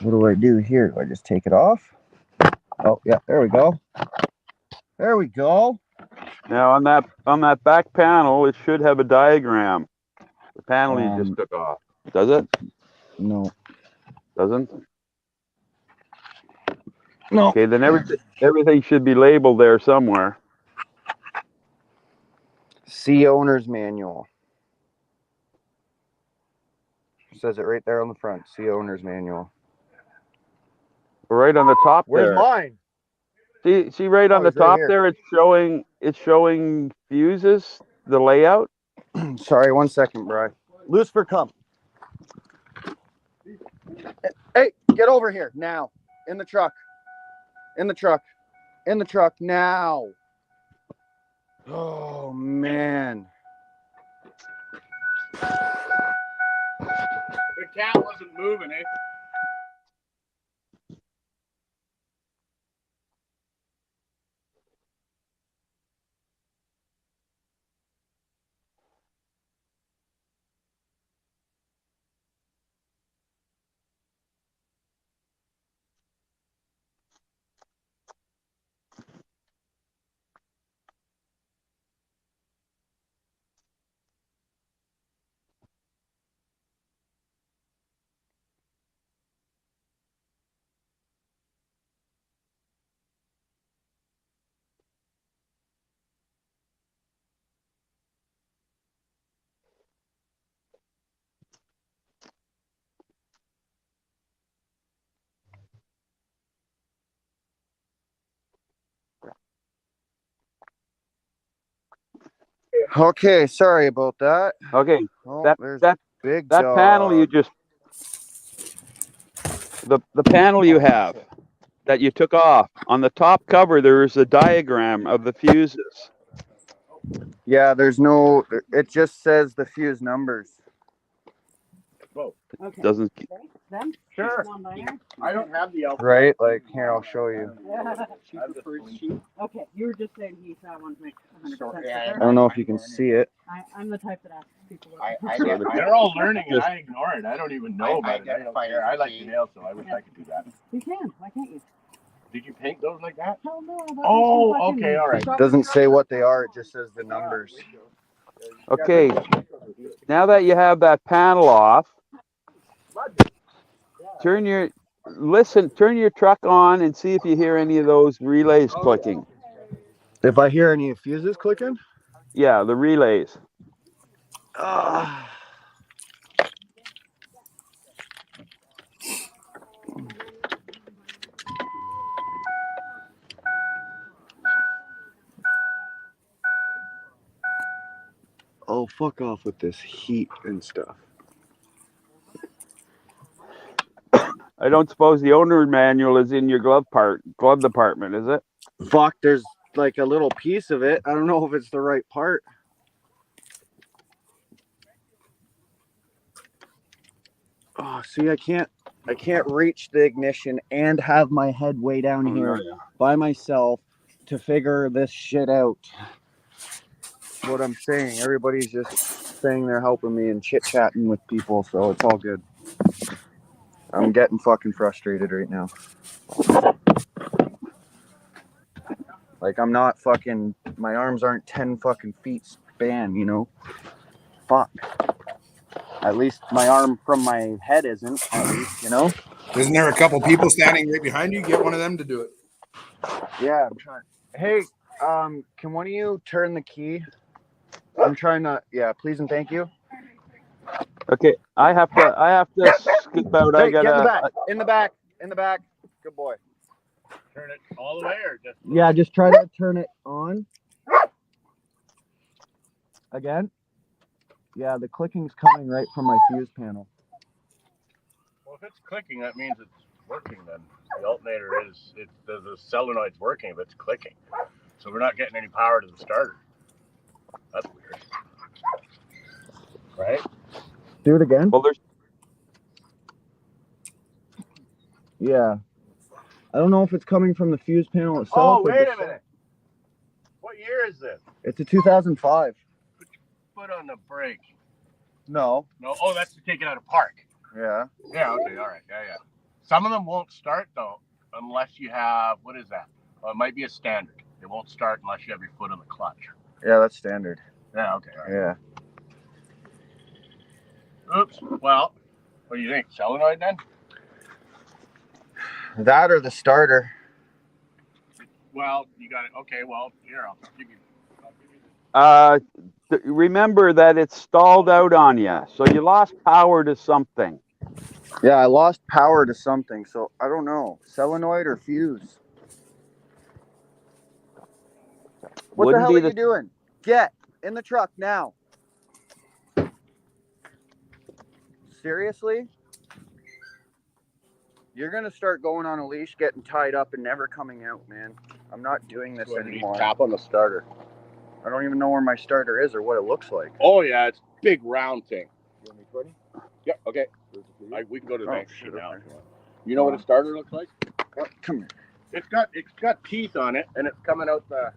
what do I do here? Do I just take it off? Oh, yeah, there we go. There we go. Now on that back panel, it should have a diagram. The panel you just took off. Does it? No. Doesn't? No. Okay, then everything should be labeled there somewhere. See owner's manual. Says it right there on the front. See owner's manual. Right on the top Where's there. mine? See right on the he's right top here. there. It's showing fuses. The layout. Sorry, 1 second, Bri. Lucifer, come. Hey, get over here now. In the truck. In the truck. In the truck now. Oh man. The cat wasn't moving, eh? Okay, sorry about that. Okay. Oh, That there's that big that panel you dog. just the panel you have that you took off on the top cover. There is a diagram of the fuses. Yeah, there's no. It just says the fuse numbers. Whoa. Okay. Doesn't. Them? Sure. Non-binary? I don't have the alphabet. Right? Like here, I'll show you. She prefers sheep. Okay, you were just saying he thought I wanted to make 100% Sure, sure. yeah, I don't know if you can see it. I'm the type that asks people what They're all learning and I ignore it. I don't even know about it. I don't care. I like the nails, so I wish I could do that. You can. Why can't you? Did you paint those like that? Hell no. Oh, okay, all right. Doesn't say what they are. It just says the numbers. Okay. Now that you have that panel off, turn your listen, turn your truck on and see if you hear any of those relays clicking. If I hear any fuses clicking? Yeah, the relays. Oh, fuck off with this heat and stuff. I don't suppose the owner manual is in your glove department, is it? Fuck, there's like a little piece of it. I don't know if it's the right part. Oh, see, I can't reach the ignition and have my head way down here by myself to figure this shit out. That's what I'm saying. Everybody's just saying they're helping me and chit-chatting with people, so it's all good. I'm getting fucking frustrated right now. Like, I'm not fucking, my arms aren't 10 fucking feet span, you know? Fuck. At least my arm from my head isn't, at least, you know? Isn't there a couple people standing right behind you? Get one of them to do it. Yeah, I'm trying. Hey, can one of you turn the key? I'm trying to, yeah, please and thank you. Okay, I have to skip out. Hey, I get gotta. in the back. Good boy. Turn it all the way or just? Yeah, just try to turn it on. Again? Yeah, the clicking's coming right from my fuse panel. Well, if it's clicking, that means it's working then. The alternator the solenoid's working if it's clicking. So we're not getting any power to the starter. That's weird. Right? Do it again? Well, there's. Yeah. I don't know if it's coming from the fuse panel itself. Oh, wait a minute. What year is this? It's a 2005. Put your foot on the brake. No. No. Oh, that's to take it out of park. Yeah. Yeah, okay, all right. Yeah. Some of them won't start, though, unless you have, what is that? Well, it might be a standard. It won't start unless you have your foot on the clutch. Yeah, that's standard. Yeah, okay. All right. Yeah. Oops. Well, what do you think? Solenoid then? That or the starter. Well, you got it. Okay, well, here, I'll give you this. Remember that it's stalled out on you, so you lost power to something. Yeah, I lost power to something, so I don't know. Solenoid or fuse? What the hell are you doing? Get in the truck now. Seriously? You're going to start going on a leash, getting tied up, and never coming out, man. I'm not doing this anymore. Tap on the starter. I don't even know where my starter is or what it looks like. Oh, yeah, it's a big round thing. You want me 20? Yeah, okay. We can go to the bank now. Okay. You know what a starter looks like? Come here. It's got teeth on it, and it's coming out the...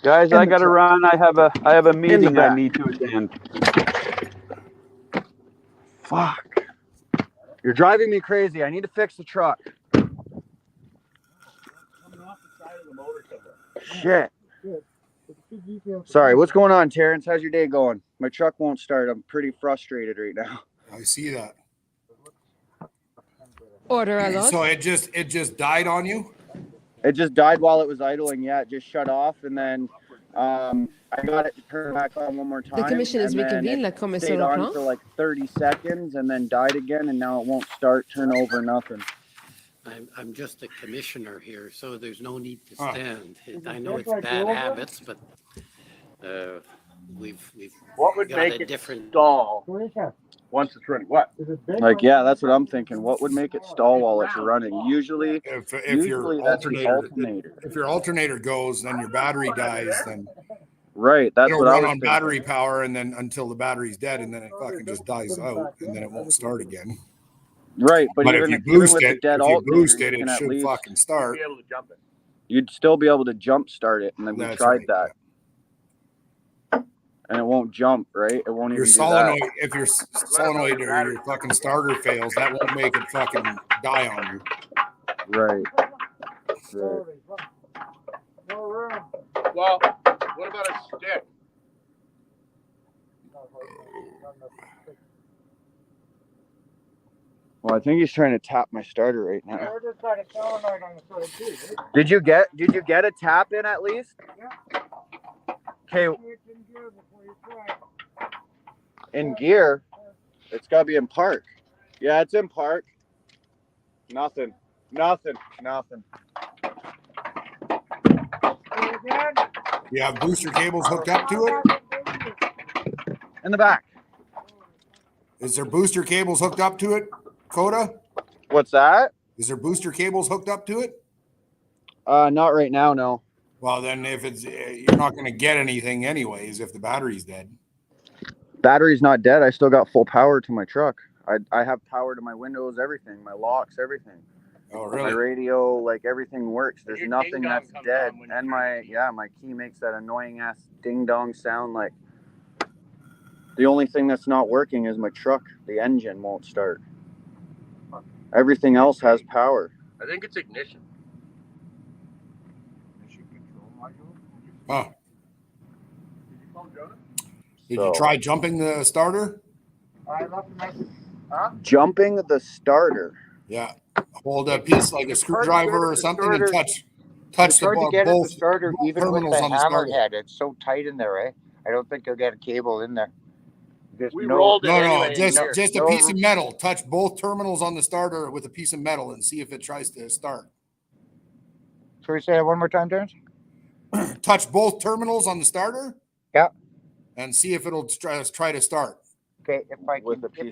Guys, I gotta run. I have a meeting I need to attend. Fuck. You're driving me crazy. I need to fix the truck. Coming off the side of the motor somewhere. Shit. Sorry, what's going on, Terrence? How's your day going? My truck won't start. I'm pretty frustrated right now. I see that. Order alert. So it just died on you? It just died while it was idling. Yeah, it just shut off, and then I got it to turn back on one more time. The commission is reconvened. La Stayed commission on reprend. for like 30 seconds, and then died again, and now it won't start. Turn over, nothing. I'm just a commissioner here, so there's no need to stand. I know it's bad habits, but we've What would got make a it different stall once it's running? What? Like, yeah, that's what I'm thinking. What would make it stall while it's running? Usually Your that's the alternator. If your alternator goes, then your battery dies, then Right, that's it'll what I run was on thinking. battery power, and then until the battery's dead, and then it fucking just dies out, and then it won't start again. Right, but But even if you boost with the it, dead alternator, you it can at should least fucking start. be able to jump it. You'd still be able to jump start it, and then we That's tried right, that. And it won't jump, right? It won't Your even solenoid, do that. if your solenoid or your fucking starter fails, that won't make it fucking die on you. Right. Well, what about a stick? Well, I think he's trying to tap my starter right now. Starter's got a solenoid on the side too, right? Did you get a tap in at least? Yeah. Okay. It's in gear before you try. In gear? It's gotta be in park. Yeah, it's in park. Nothing. You have booster cables hooked up to it? In the back. Is there booster cables hooked up to it, Coda? What's that? Is there booster cables hooked up to it? Not right now, no. Well, then if it's, you're not going to get anything anyways if the battery's dead. Battery's not dead. I still got full power to my truck. I have power to my windows, everything, my locks, everything. Oh, really? My radio, like everything works. There's nothing that's dead. And my key makes that annoying ass ding dong sound. Like the only thing that's not working is my truck. The engine won't start. Everything else has power. I think it's ignition. Huh. Did you try jumping the starter? I left a message. Huh? Jumping the starter. Yeah. Hold a piece like a screwdriver or something and touch It's hard to get at the both starter even with terminals the on the starter. hammerhead. It's so tight in there, eh? I don't think you'll get a cable in there. No, just a piece of metal. Touch both terminals on the starter with a piece of metal and see if it tries to start. So we say it one more time, Terrence? Touch both terminals on the starter. Yeah. And see if it'll try to start. Okay, if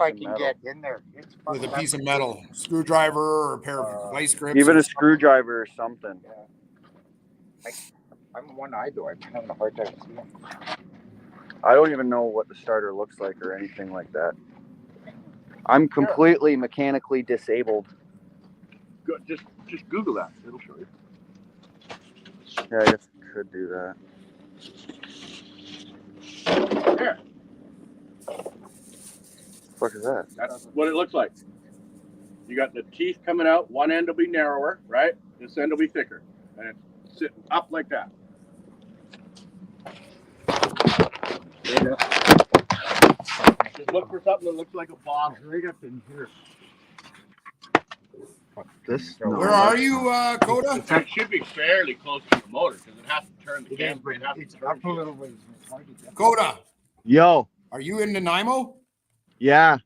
I can get in there. It's With a piece of metal, screwdriver or a pair of vice grips. Even a screwdriver or something. Yeah. I'm one-eyed though. I'm having a hard time seeing. I don't even know what the starter looks like or anything like that. I'm completely mechanically disabled. Good. Just Google that. It'll show you. Yeah, I guess I could do that. Here. What is that? That's what it looks like. You got the teeth coming out. One end will be narrower, right? This end will be thicker. And it's sitting up like that. Just look for something that looks like a bottle. Right up in here. Where are you, Coda? It should be fairly close to the motor because it has to turn the camera. It's up a little ways. Coda. Yo. Are you in Nanaimo? Yeah.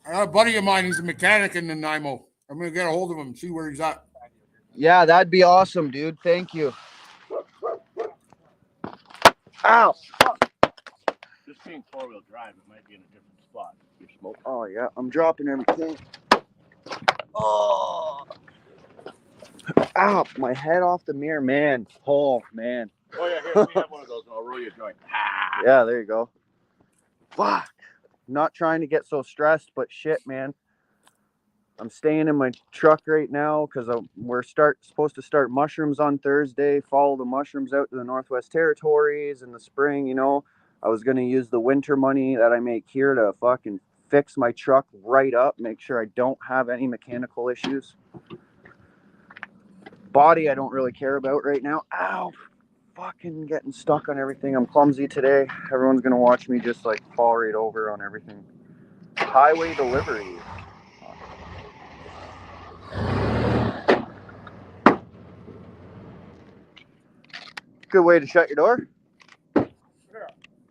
I got a buddy of mine. He's a mechanic in Nanaimo. I'm going to get a hold of him and see where he's at. Yeah, that'd be awesome, dude. Thank you. Ow. This being four-wheel drive, it might be in a different spot. You're smoking. Oh, yeah. I'm dropping everything. Oh. Ow. My head off the mirror, man. Oh, man. Oh, yeah. Here, let me have one of those and I'll roll you a joint. Yeah, there you go. Fuck. Not trying to get so stressed, but shit, man. I'm staying in my truck right now because we're supposed to start mushrooms on Thursday, follow the mushrooms out to the Northwest Territories in the spring, you know. I was going to use the winter money that I make here to fucking fix my truck right up, make sure I don't have any mechanical issues. Body I don't really care about right now. Ow. Fucking getting stuck on everything. I'm clumsy today. Everyone's going to watch me just like fall right over on everything. Highway delivery. Good way to shut your door.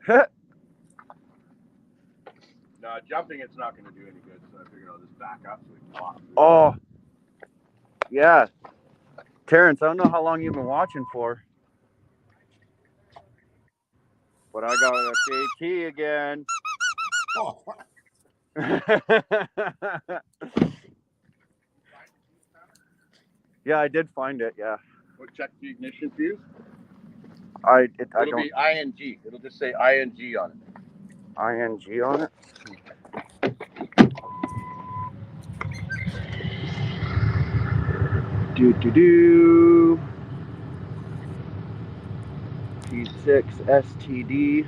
Yeah. No, jumping it's not going to do any good, so I figured I'll just back up so we can walk. Oh, yeah. Terrence, I don't know how long you've been watching for. But I got a JT again. Oh. Yeah, I did find it, yeah. We'll check the ignition fuse. It'll be ING. It'll just say ING on it. ING on it? Do. P6 STD.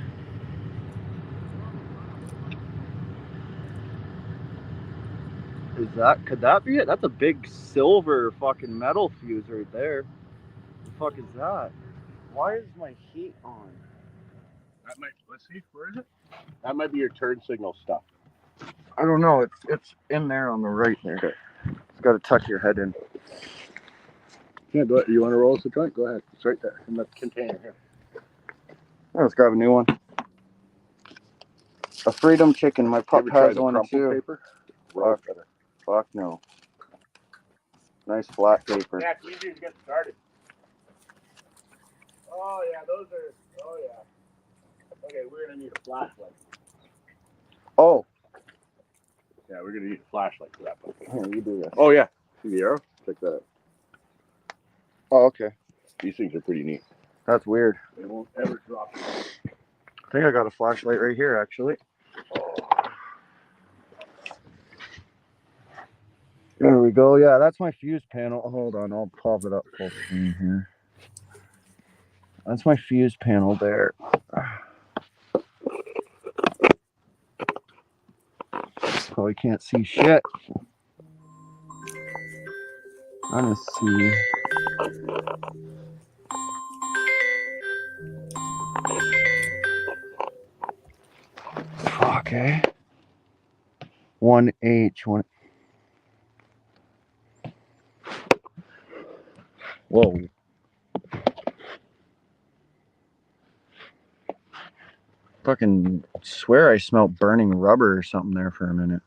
Could that be it? That's a big silver fucking metal fuse right there. The fuck is that? Why is my heat on? Let's see, where is it? That might be your turn signal stuff. I don't know. It's in there on the right there. Okay. It's got to tuck your head in. Yeah, go ahead. You want to roll us the joint? Go ahead. It's right there in the container here. Let's grab a new one. A Freedom Chicken. My pup has one too. Paper? Fuck no. Nice flat paper. Yeah, it's easier to get started. Oh yeah, those are. Oh yeah. Okay, we're gonna need a flashlight. Oh. Yeah, we're gonna need a flashlight for that one. Here, you do this. Oh yeah. See the arrow? Check that out. Oh, okay. These things are pretty neat. That's weird. They won't ever drop. I think I got a flashlight right here, actually. There we go. Yeah, that's my fuse panel. Hold on, I'll pop it up full screen here. That's my fuse panel there. Probably can't see shit. I'm gonna see. Fuck, eh? 1H, 1. Whoa. Fucking swear I smelled burning rubber or something there for a minute.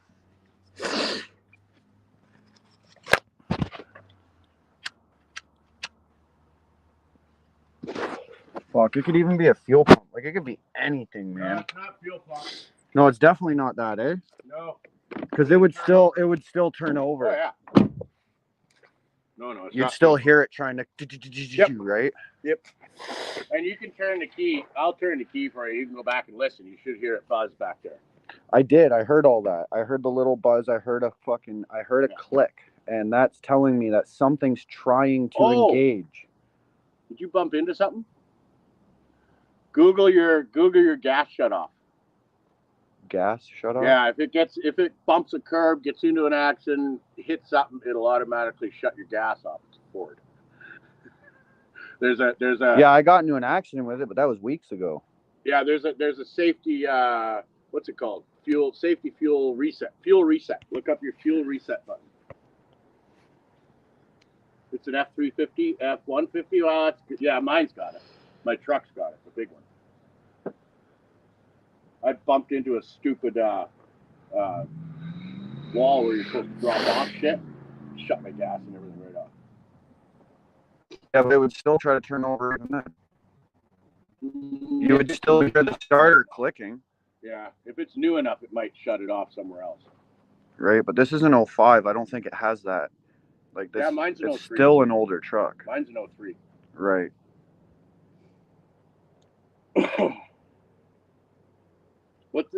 Fuck, it could even be a fuel pump. Like, it could be anything, man. It's not fuel pump. No, it's definitely not that, eh? No. Because it would still turn over. Oh yeah. No, it's You'd not still fuel hear it trying to, right? Yep. And you can turn the key. I'll turn the key for you. You can go back and listen. You should hear it buzz back there. I did. I heard all that. I heard the little buzz. I heard a click. And that's telling me that something's trying to engage. Did you bump into something? Google your gas shut off. Gas shut off? Yeah, if it bumps a curb, gets into an accident, hits something, it'll automatically shut your gas off. It's Ford. There's a Yeah, I got into an accident with it, but that was weeks ago. Yeah, there's a safety what's it called? Fuel reset. Fuel reset. Look up your fuel reset button. It's an F350, F150. Well, that's good. Yeah, mine's got it. My truck's got it, the big one. I bumped into a stupid wall where you're supposed to drop off shit. Shut my gas and everything right off. Yeah, but it would still try to turn over even then. You would still hear the starter clicking. Yeah, if it's new enough, it might shut it off somewhere else. Right, but this is an 05. I don't think it has that. Like this, yeah, mine's an 03. It's still an older truck. Mine's an 03. Right.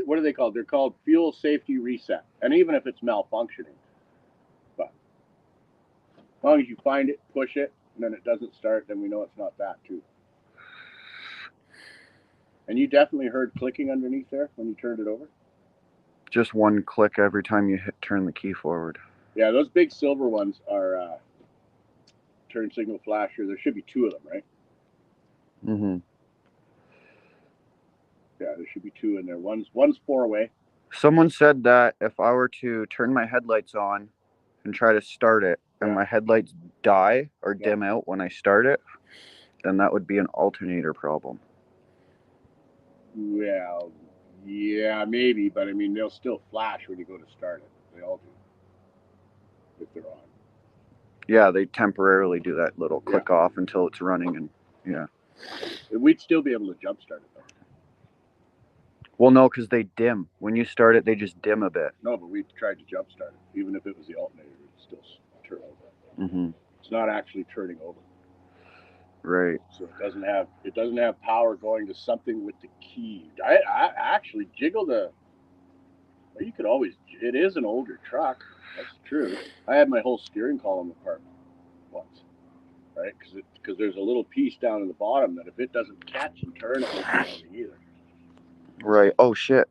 What are they called? They're called fuel safety reset. And even if it's malfunctioning, but as long as you find it, push it, and then it doesn't start, then we know it's not that too. And you definitely heard clicking underneath there when you turned it over? Just one click every time you turn the key forward. Yeah, those big silver ones are turn signal flasher. There should be two of them, right? Mm-hmm. Yeah, there should be two in there. One's 4-way. Someone said that if I were to turn my headlights on and try to start it, and my headlights die or dim out when I start it, then that would be an alternator problem. Well, yeah, maybe, but I mean, they'll still flash when you go to start it. They all do, if they're on. Yeah, they temporarily do that little click off until it's running, and yeah. We'd still be able to jump start it though. Well, no, because they dim. When you start it, they just dim a bit. No, but we tried to jump start it. Even if it was the alternator, it'd still turn over. Mm-hmm. It's not actually turning over. Right. So it doesn't have power going to something with the key. I actually jiggle the. Well, you could always. It is an older truck. That's true. I had my whole steering column apart once, right? Because there's a little piece down in the bottom that if it doesn't catch and turn, it won't be moving either. Right. Oh shit.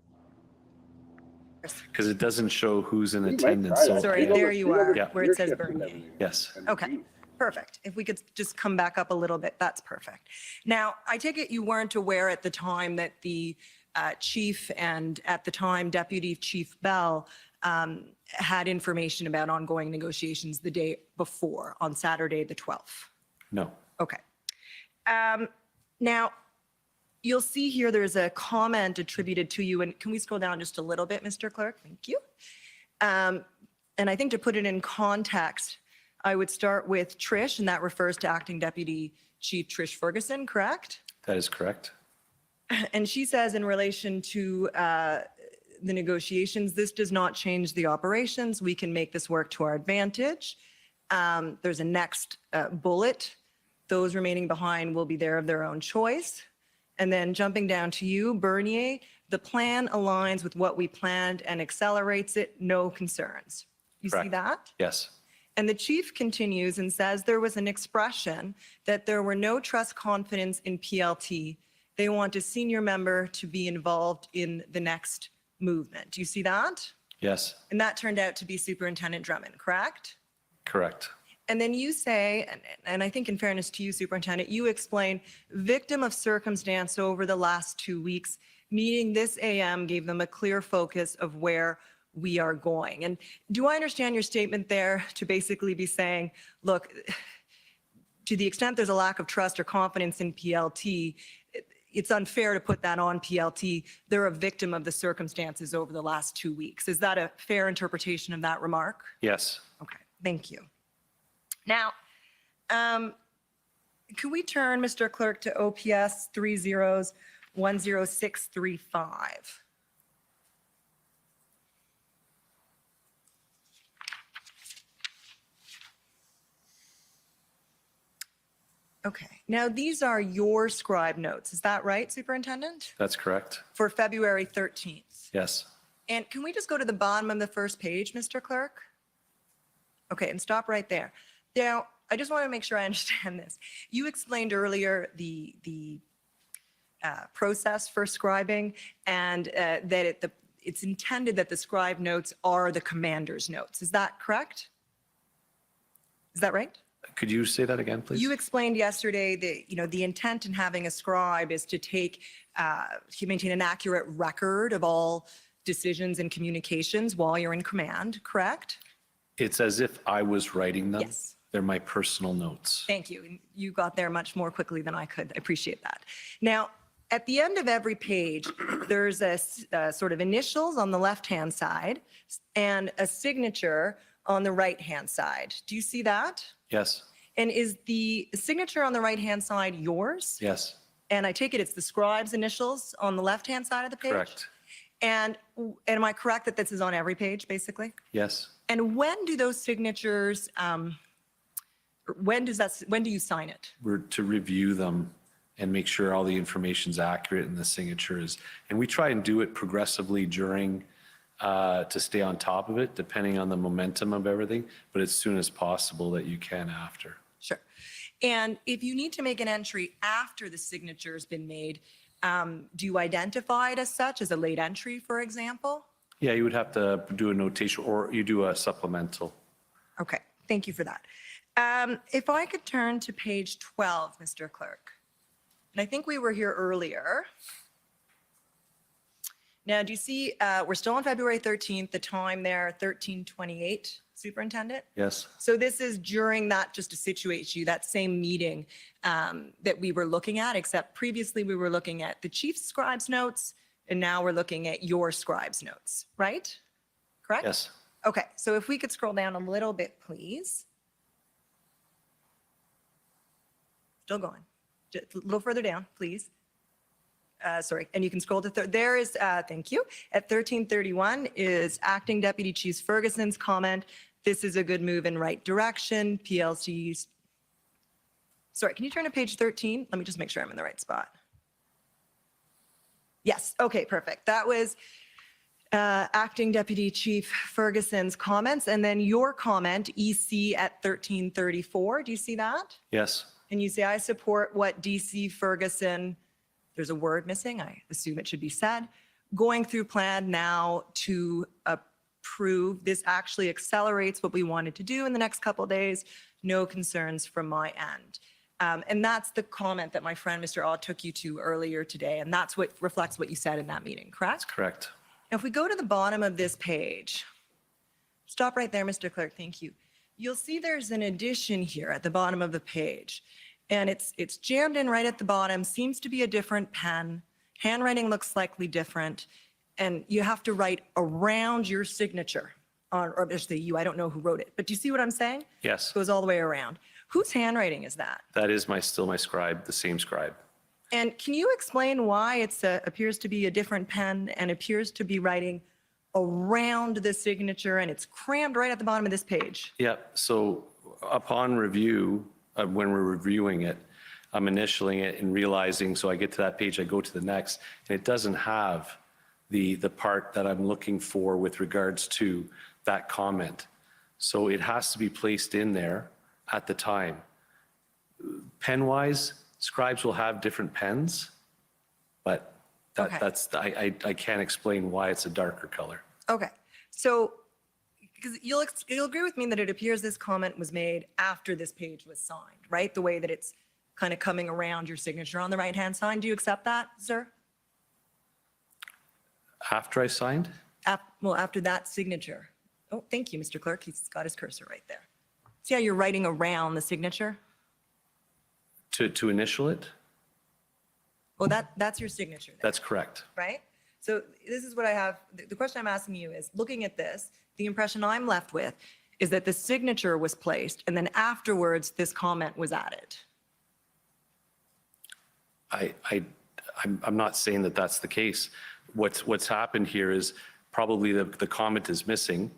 Because it doesn't show who's in attendance. So Sorry, there you are, Yeah. where it says Bernier. Yes. Okay, perfect. If we could just come back up a little bit, that's perfect. Now, I take it you weren't aware at the time that the Chief and at the time Deputy Chief Bell had information about ongoing negotiations the day before on Saturday, the 12th? No. Okay. Now, you'll see here there's a comment attributed to you, and can we scroll down just a little bit, Mr. Clerk? Thank you. And I think to put it in context, I would start with Trish, and that refers to Acting Deputy Chief Trish Ferguson, correct? That is correct. And she says in relation to the negotiations, this does not change the operations. We can make this work to our advantage. There's a next bullet. Those remaining behind will be there of their own choice. And then jumping down to you, Bernier, the plan aligns with what we planned and accelerates it, no concerns. You see Correct. that? Yes. And the chief continues and says there was an expression that there were no trust confidence in PLT. They want a senior member to be involved in the next movement. Do you see that? Yes. And that turned out to be Superintendent Drummond, correct? Correct. And then you say, and I think in fairness to you, Superintendent, you explain victim of circumstance over the last 2 weeks, meeting this AM gave them a clear focus of where we are going. And do I understand your statement there to basically be saying, look, to the extent there's a lack of trust or confidence in PLT, it's unfair to put that on PLT. They're a victim of the circumstances over the last 2 weeks. Is that a fair interpretation of that remark? Yes. Okay, thank you. Now, could we turn, Mr. Clerk, to OPS 30-10635? Okay, now these are your scribe notes. Is that right, Superintendent? That's correct. For February 13th. Yes. And can we just go to the bottom of the first page, Mr. Clerk? Okay, and stop right there. Now, I just want to make sure I understand this. You explained earlier the process for scribing and that it's intended that the scribe notes are the commander's notes. Is that correct? Is that right? Could you say that again, please? You explained yesterday that, the intent in having a scribe is to maintain an accurate record of all decisions and communications while you're in command, correct? It's as if I was writing them. Yes. They're my personal notes. Thank you. And you got there much more quickly than I could. I appreciate that. Now, at the end of every page, there's a sort of initials on the left-hand side and a signature on the right-hand side. Do you see that? Yes. And is the signature on the right-hand side yours? Yes. And I take it it's the scribe's initials on the left-hand side of the page? Correct. And am I correct that this is on every page, basically? Yes. And when do those signatures, when do you sign it? We're to review them and make sure all the information's accurate and the signature is, and we try and do it progressively during to stay on top of it, depending on the momentum of everything, but as soon as possible that you can after. Sure. And if you need to make an entry after the signature's been made, do you identify it as such, as a late entry, for example? Yeah, you would have to do a notation or you do a supplemental. Okay, thank you for that. If I could turn to page 12, Mr. Clerk. And I think we were here earlier. Now, do you see, we're still on February 13th, the time there, 13:28, Superintendent? Yes. So this is during that, just to situate you, that same meeting that we were looking at, except previously we were looking at the chief's scribe's notes, and now we're looking at your scribe's notes, right? Correct? Yes. Okay, so if we could scroll down a little bit, please. Still going. Just a little further down, please. Sorry, and you can scroll to there is, thank you. At 1331 is Acting Deputy Chief Ferguson's comment. This is a good move in right direction. PLC's. Sorry, can you turn to page 13? Let me just make sure I'm in the right spot. Yes, okay, perfect. That was Acting Deputy Chief Ferguson's comments, and then your comment, EC at 1334. Do you see that? Yes. And you say, I support what DC Ferguson, there's a word missing, I assume it should be said, going through plan now to approve. This actually accelerates what we wanted to do in the next couple of days. No concerns from my end. And that's the comment that my friend, Mr. Aw, took you to earlier today. And that's what reflects what you said in that meeting, correct? Correct. Now, if we go to the bottom of this page, stop right there, Mr. Clerk, thank you. You'll see there's an addition here at the bottom of the page. And it's jammed in right at the bottom, seems to be a different pen. Handwriting looks slightly different. And you have to write around your signature, or just the you, I don't know who wrote it. But do you see what I'm saying? Yes, It goes all the way around. Whose handwriting is that? that is still my scribe, the same scribe. And can you explain why it appears to be a different pen and appears to be writing around the signature and it's crammed right at the bottom of this page? Yeah, so upon review, when we're reviewing it, I'm initialing it and realizing, so I get to that page, I go to the next, and it doesn't have the part that I'm looking for with regards to that comment. So it has to be placed in there at the time. Pen-wise, scribes will have different pens, but Okay. I can't explain why it's a darker color. Okay, so because you'll agree with me that it appears this comment was made after this page was signed, right? The way that it's kind of coming around your signature on the right-hand side. Do you accept that, sir? After I signed? Well, after that signature. Oh, thank you, Mr. Clerk. He's got his cursor right there. See how you're writing around the signature? To initial it? Well, that's your signature there, That's correct. right? So this is what I have. The question I'm asking you is, looking at this, the impression I'm left with is that the signature was placed and then afterwards this comment was added. I'm not saying that that's the case. What's happened here is probably the comment is missing.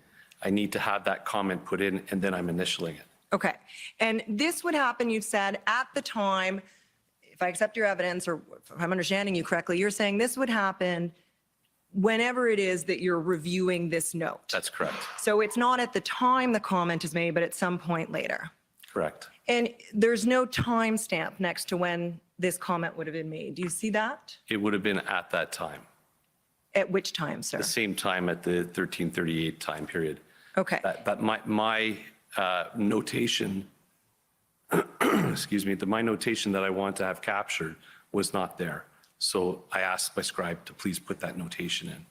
I need to have that comment put in and then I'm initialing it. Okay. And this would happen, you've said, at the time, if I accept your evidence or if I'm understanding you correctly, you're saying this would happen whenever it is that you're reviewing this note. That's correct. So it's not at the time the comment is made, but at some point later. Correct. And there's no timestamp next to when this comment would have been made. Do you see that? It would have been at that time, At which time, sir? the same time at the 1338 time period. Okay. But my notation, excuse me, my notation that I want to have captured was not there. So I asked my scribe to please put that notation in.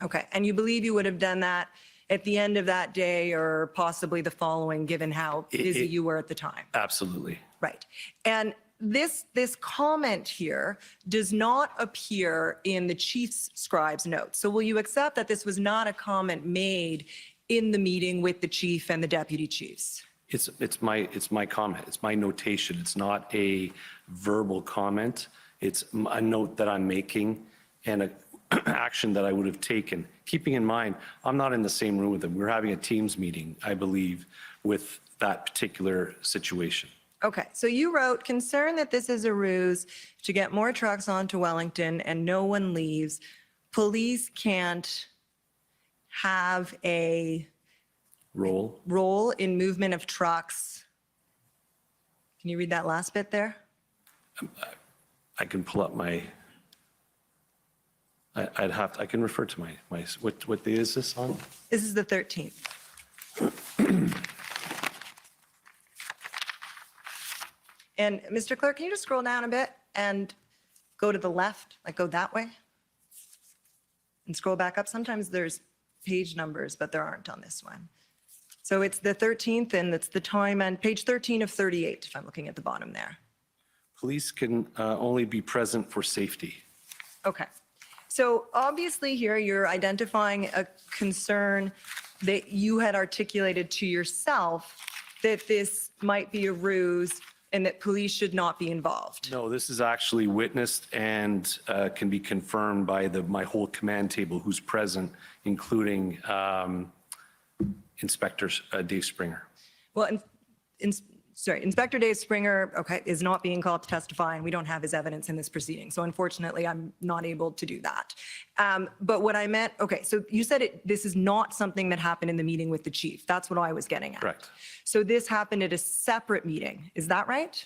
Okay. And you believe you would have done that at the end of that day or possibly the following, given how busy you were at the time? Absolutely. Right. And this comment here does not appear in the chief's scribe's notes. So will you accept that this was not a comment made in the meeting with the chief and the deputy chiefs? It's my comment. It's my notation. It's not a verbal comment. It's a note that I'm making and an action that I would have taken. Keeping in mind, I'm not in the same room with them. We're having a Teams meeting, I believe, with that particular situation. Okay, so you wrote, concerned that this is a ruse to get more trucks onto Wellington and no one leaves. Police can't have a role in movement of trucks. Can you read that last bit there? I can pull up my, I can refer to my what day is this on? This is the 13th. And Mr. Clerk, can you just scroll down a bit and go to the left, like go that way? And scroll back up. Sometimes there's page numbers, but there aren't on this one. So it's the 13th and it's the time on page 13 of 38, if I'm looking at the bottom there. Police can only be present for safety. Okay. So obviously here you're identifying a concern that you had articulated to yourself that this might be a ruse and that police should not be involved. No, this is actually witnessed and can be confirmed by my whole command table who's present, including Inspector Dave Springer. Well, Inspector Dave Springer, okay, is not being called to testify, and we don't have his evidence in this proceeding. So unfortunately, I'm not able to do that. But what I meant, okay, so you said this is not something that happened in the meeting with the chief. That's what I was getting at. Correct. So this happened at a separate meeting. Is that right?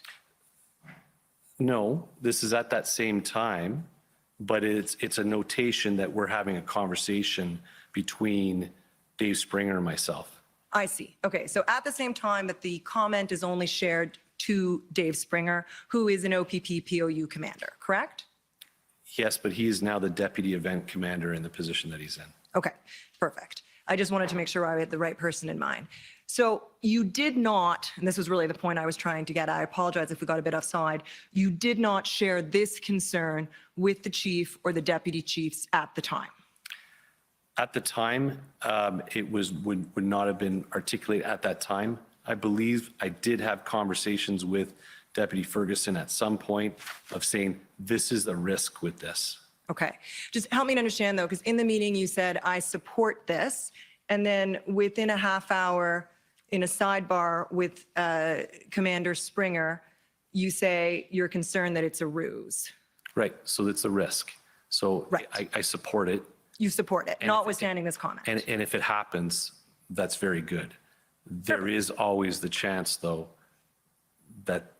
No, this is at that same time, but it's a notation that we're having a conversation between Dave Springer and myself. I see. Okay, so at the same time that the comment is only shared to Dave Springer, who is an OPP POU commander, correct? Yes, but he is now the deputy event commander in the position that he's in. Okay, perfect. I just wanted to make sure I had the right person in mind. So you did not, and this was really the point I was trying to get at, I apologize if we got a bit offside, you did not share this concern with the chief or the deputy chiefs at the time. At the time, it would not have been articulated at that time. I believe I did have conversations with Deputy Ferguson at some point of saying, this is the risk with this. Okay, just help me to understand though, because in the meeting you said, I support this. And then within a half hour in a sidebar with Commander Springer, you say you're concerned that it's a ruse. Right, so it's a risk. So Right. I support it. You support it, And notwithstanding this comment. And if it happens, that's very good. There is always the chance, though, that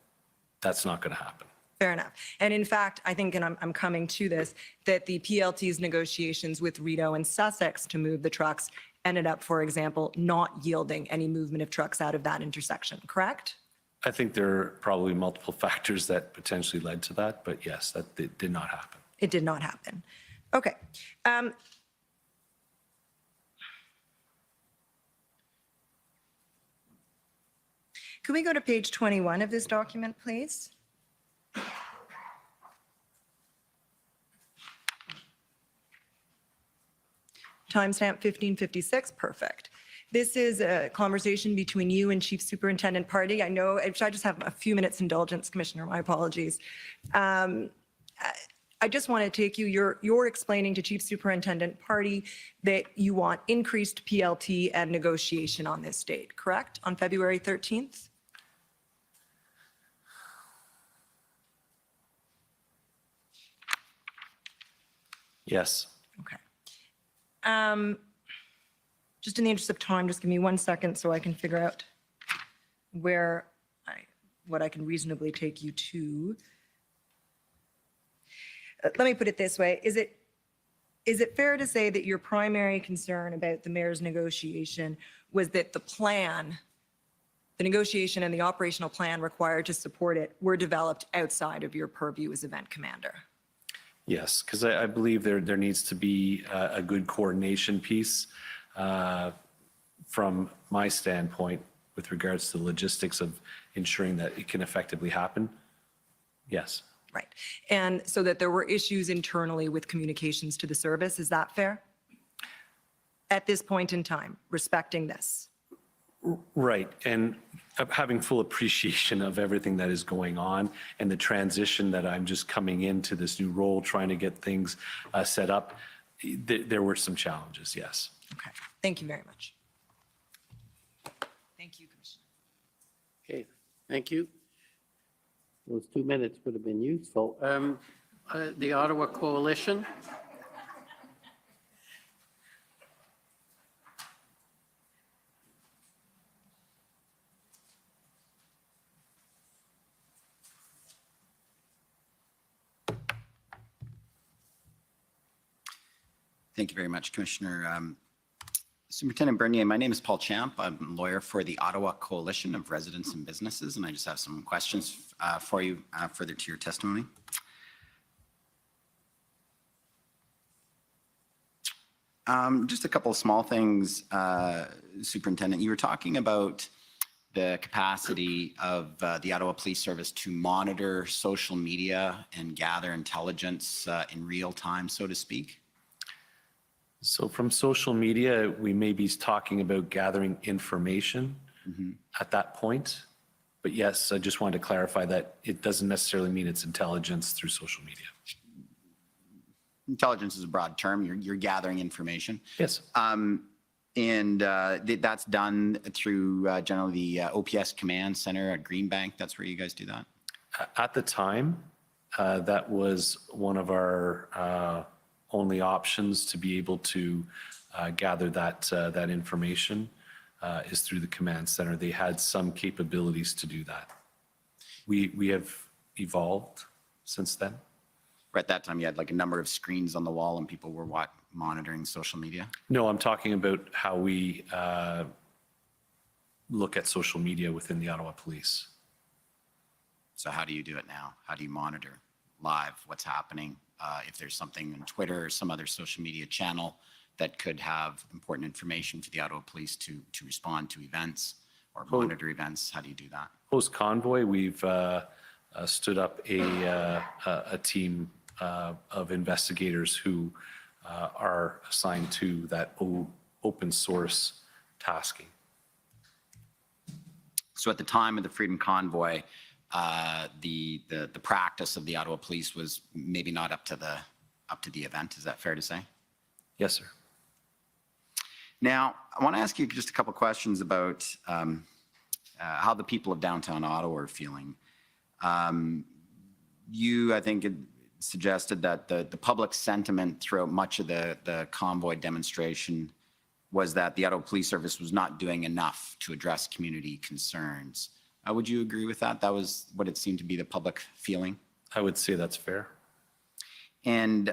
that's not going to happen. Fair enough. And in fact, I think, and I'm coming to this, that the PLT's negotiations with Rideau and Sussex to move the trucks ended up, for example, not yielding any movement of trucks out of that intersection, correct? I think there are probably multiple factors that potentially led to that, but yes, that did not happen. It did not happen. Okay. Can we go to page 21 of this document, please? Timestamp 1556, perfect. This is a conversation between you and Chief Superintendent Party. I know, I just have a few minutes indulgence, Commissioner, my apologies. I just want to take you, you're explaining to Chief Superintendent Party that you want increased PLT and negotiation on this date, correct? On February 13th? Yes. Okay. Just in the interest of time, just give me 1 second so I can figure out what I can reasonably take you to. Let me put it this way. Is it fair to say that your primary concern about the mayor's negotiation was that the plan, the negotiation and the operational plan required to support it were developed outside of your purview as event commander? Yes, because I believe there needs to be a good coordination piece from my standpoint with regards to the logistics of ensuring that it can effectively happen. Yes. Right. And so that there were issues internally with communications to the service. Is that fair? At this point in time, respecting this? Right. And having full appreciation of everything that is going on and the transition that I'm just coming into this new role, trying to get things set up, there were some challenges, yes. Okay. Thank you very much. Thank you, Commissioner. Okay, thank you. Those 2 minutes would have been useful. The Ottawa Coalition. Thank you very much, Commissioner. Superintendent Bernier, my name is Paul Champ. I'm a lawyer for the Ottawa Coalition of Residents and Businesses, and I just have some questions for you further to your testimony. Just a couple of small things, Superintendent. You were talking about the capacity of the Ottawa Police Service to monitor social media and gather intelligence in real time, so to speak. So from social media, we may be talking about gathering information at that point. But yes, I just wanted to clarify that it doesn't necessarily mean it's intelligence through social media. Intelligence is a broad term. You're gathering information. Yes. And that's done through generally the OPS Command Center at Greenbank. That's where you guys do that? At the time, that was one of our only options to be able to gather that information is through the command center. They had some capabilities to do that. We have evolved since then. At that time, you had like a number of screens on the wall and people were monitoring social media? No, I'm talking about how we look at social media within the Ottawa Police. So how do you do it now? How do you monitor live what's happening? If there's something on Twitter or some other social media channel that could have important information for the Ottawa Police to respond to events or monitor events, how do you do that? Post convoy, we've stood up a team of investigators who are assigned to that open source tasking. So at the time of the Freedom Convoy, the practice of the Ottawa Police was maybe not up to the event. Is that fair to say? Yes, sir. Now, I want to ask you just a couple questions about how the people of downtown Ottawa are feeling. You, I think, had suggested that the public sentiment throughout much of the convoy demonstration was that the Ottawa Police Service was not doing enough to address community concerns. Would you agree with that? That was what it seemed to be the public feeling? I would say that's fair. And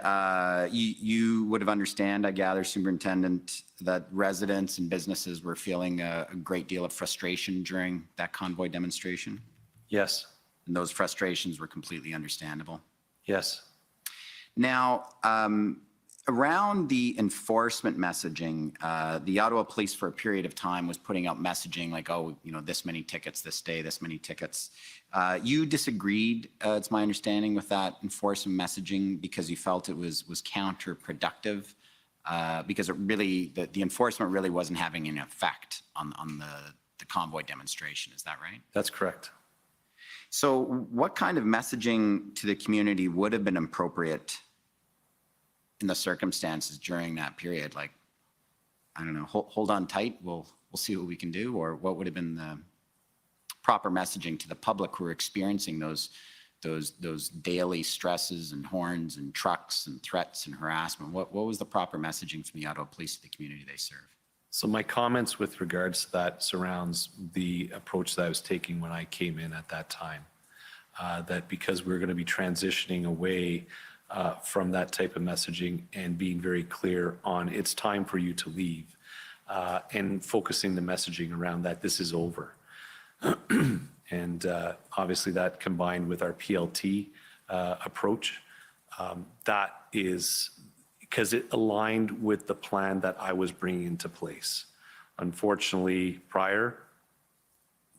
you would have understand, I gather, Superintendent, that residents and businesses were feeling a great deal of frustration during that convoy demonstration? Yes. And those frustrations were completely understandable? Yes. Now, around the enforcement messaging, the Ottawa Police for a period of time was putting out messaging like, oh, you know, this many tickets this day, this many tickets. You disagreed, it's my understanding, with that enforcement messaging because you felt it was counterproductive, because it really, the enforcement really wasn't having an effect on the convoy demonstration. Is that right? That's correct. So what kind of messaging to the community would have been appropriate in the circumstances during that period? Like, I don't know, hold on tight, we'll see what we can do, or what would have been the proper messaging to the public who are experiencing those daily stresses and horns and trucks and threats and harassment? What was the proper messaging from the Ottawa Police to the community they serve? So my comments with regards to that surrounds the approach that I was taking when I came in at that time, that because we're going to be transitioning away from that type of messaging and being very clear on it's time for you to leave, and focusing the messaging around that this is over. And obviously that combined with our PLT approach, that is because it aligned with the plan that I was bringing into place. Unfortunately, prior,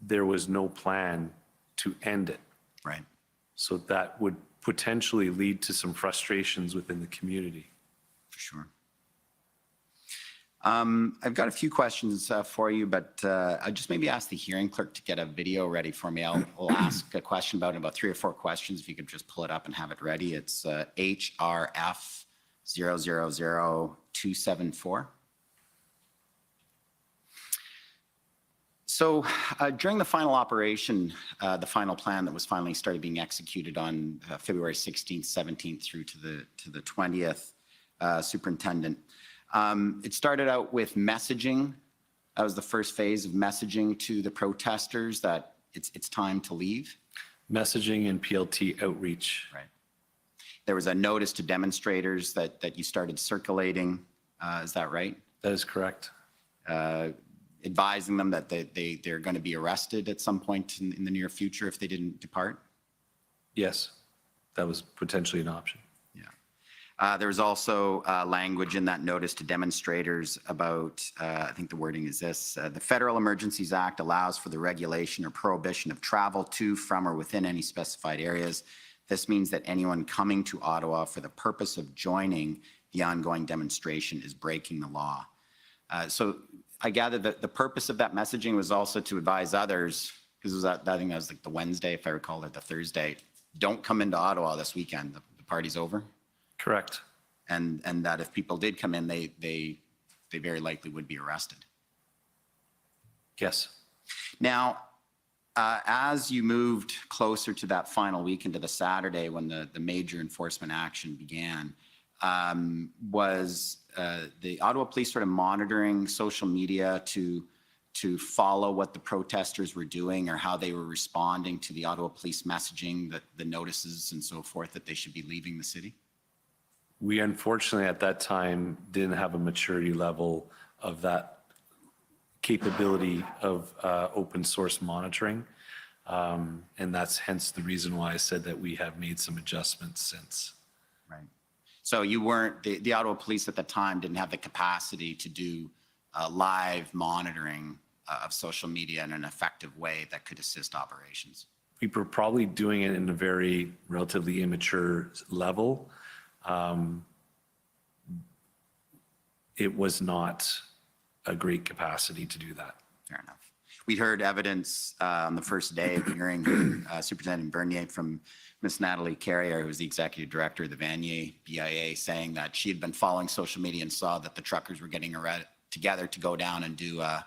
there was no plan to end it. Right. So that would potentially lead to some frustrations within the community. For sure. I've got a few questions for you, but I'll just maybe ask the hearing clerk to get a video ready for me. I'll ask a question about 3 or 4 questions. If you could just pull it up and have it ready. It's HRF 000274. So during the final operation, the final plan that was finally started being executed on February 16th, 17th through to the 20th, Superintendent, it started out with messaging. That was the first phase of messaging to the protesters that it's time to leave. Messaging and PLT outreach. Right. There was a notice to demonstrators that you started circulating. Is that right? That is correct. Advising them that they're going to be arrested at some point in the near future if they didn't depart? Yes, that was potentially an option. Yeah. There was also language in that notice to demonstrators about, I think the wording is this, the Federal Emergencies Act allows for the regulation or prohibition of travel to, from, or within any specified areas. This means that anyone coming to Ottawa for the purpose of joining the ongoing demonstration is breaking the law. So I gather that the purpose of that messaging was also to advise others, because I think that was like the Wednesday, if I recall, or the Thursday, don't come into Ottawa this weekend. The party's over. Correct. And that if people did come in, they very likely would be arrested. Yes. Now, as you moved closer to that final week into the Saturday when the major enforcement action began, was the Ottawa Police sort of monitoring social media to follow what the protesters were doing or how they were responding to the Ottawa Police messaging, the notices and so forth that they should be leaving the city? We unfortunately at that time didn't have a maturity level of that capability of open source monitoring. And that's hence the reason why I said that we have made some adjustments since. Right. So you weren't, the Ottawa Police at the time didn't have the capacity to do live monitoring of social media in an effective way that could assist operations. We were probably doing it in a very relatively immature level. It was not a great capacity to do that. Fair enough. We heard evidence on the first day of the hearing, Superintendent Bernier from Ms. Natalie Carrier, who was the Executive Director of the Vanier BIA, saying that she had been following social media and saw that the truckers were getting together to go down and do a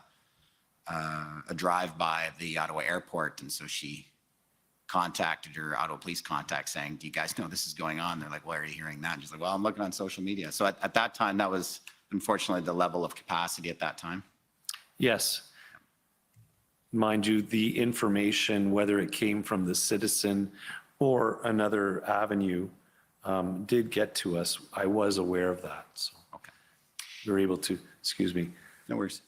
drive-by of the Ottawa airport. And so she contacted her Ottawa Police contact saying, do you guys know this is going on? They're like, why are you hearing that? And she's like, well, I'm looking on social media. So at that time, that was unfortunately the level of capacity at that time. Yes. Mind you, the information, whether it came from the citizen or another avenue, did get to us. I was aware of that. So okay. We were able to, excuse me. No worries.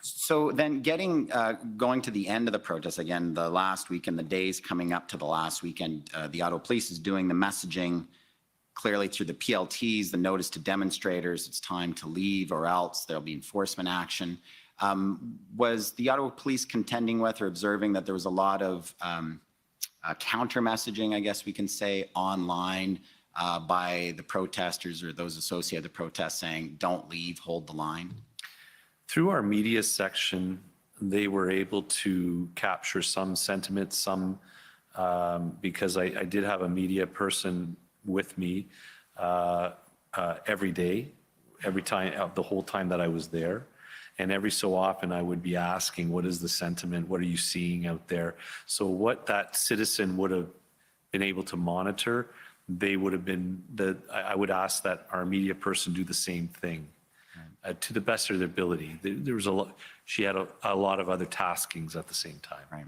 So then going to the end of the protest, again, the last weekend, the days coming up to the last weekend, the Ottawa Police is doing the messaging clearly through the PLTs, the notice to demonstrators, it's time to leave or else there'll be enforcement action. Was the Ottawa Police contending with or observing that there was a lot of counter messaging, I guess we can say, online by the protesters or those associated with the protests saying, don't leave, hold the line? Through our media section, they were able to capture some sentiment, some, because I did have a media person with me every day, every time, the whole time that I was there. And every so often I would be asking, what is the sentiment? What are you seeing out there? So what that citizen would have been able to monitor, they would have been, I would ask that our media person do the same thing to the best of their ability. There was she had a lot of other taskings at the same time. Right.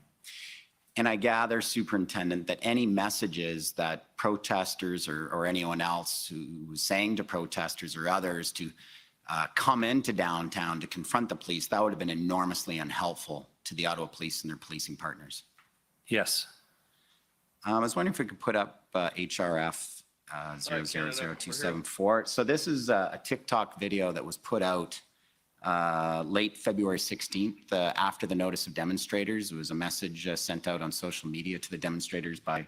And I gather, Superintendent, that any messages that protesters or anyone else who was saying to protesters or others to come into downtown to confront the police, that would have been enormously unhelpful to the Ottawa Police and their policing partners. Yes. I was wondering if we could put up HRF 000274. So this is a TikTok video that was put out late February 16th after the notice of demonstrators. It was a message sent out on social media to the demonstrators by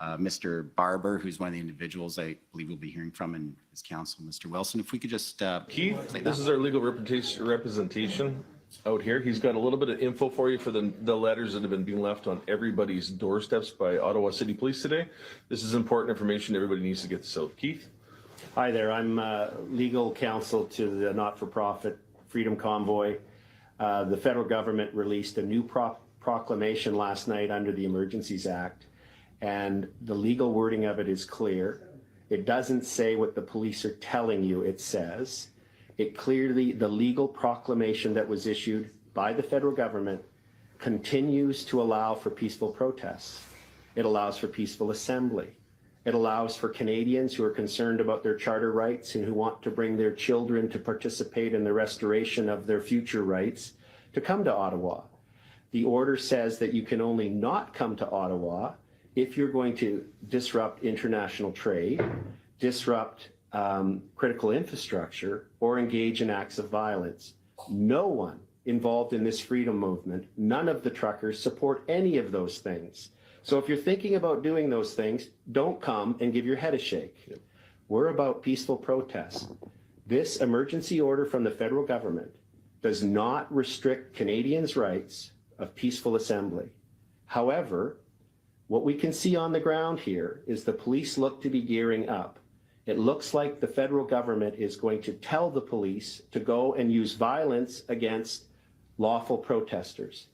Mr. Barber, who's one of the individuals I believe we'll be hearing from in his counsel, Mr. Wilson. If we could just Keith, this is our legal representation out here. He's got a little bit of info for you for the letters that have been being left on everybody's doorsteps by Ottawa City Police today. This is important information. Everybody needs to get this out. Keith? Hi there. I'm legal counsel to the not-for-profit Freedom Convoy. The federal government released a new proclamation last night under the Emergencies Act, and the legal wording of it is clear. It doesn't say what the police are telling you it says. It clearly, the legal proclamation that was issued by the federal government continues to allow for peaceful protests. It allows for peaceful assembly. It allows for Canadians who are concerned about their charter rights and who want to bring their children to participate in the restoration of their future rights to come to Ottawa. The order says that you can only not come to Ottawa if you're going to disrupt international trade, disrupt critical infrastructure, or engage in acts of violence. No one involved in this freedom movement, none of the truckers support any of those things. So if you're thinking about doing those things, don't come and give your head a shake. We're about peaceful protests. This emergency order from the federal government does not restrict Canadians' rights of peaceful assembly. However, what we can see on the ground here is the police look to be gearing up. It looks like the federal government is going to tell the police to go and use violence against lawful protesters.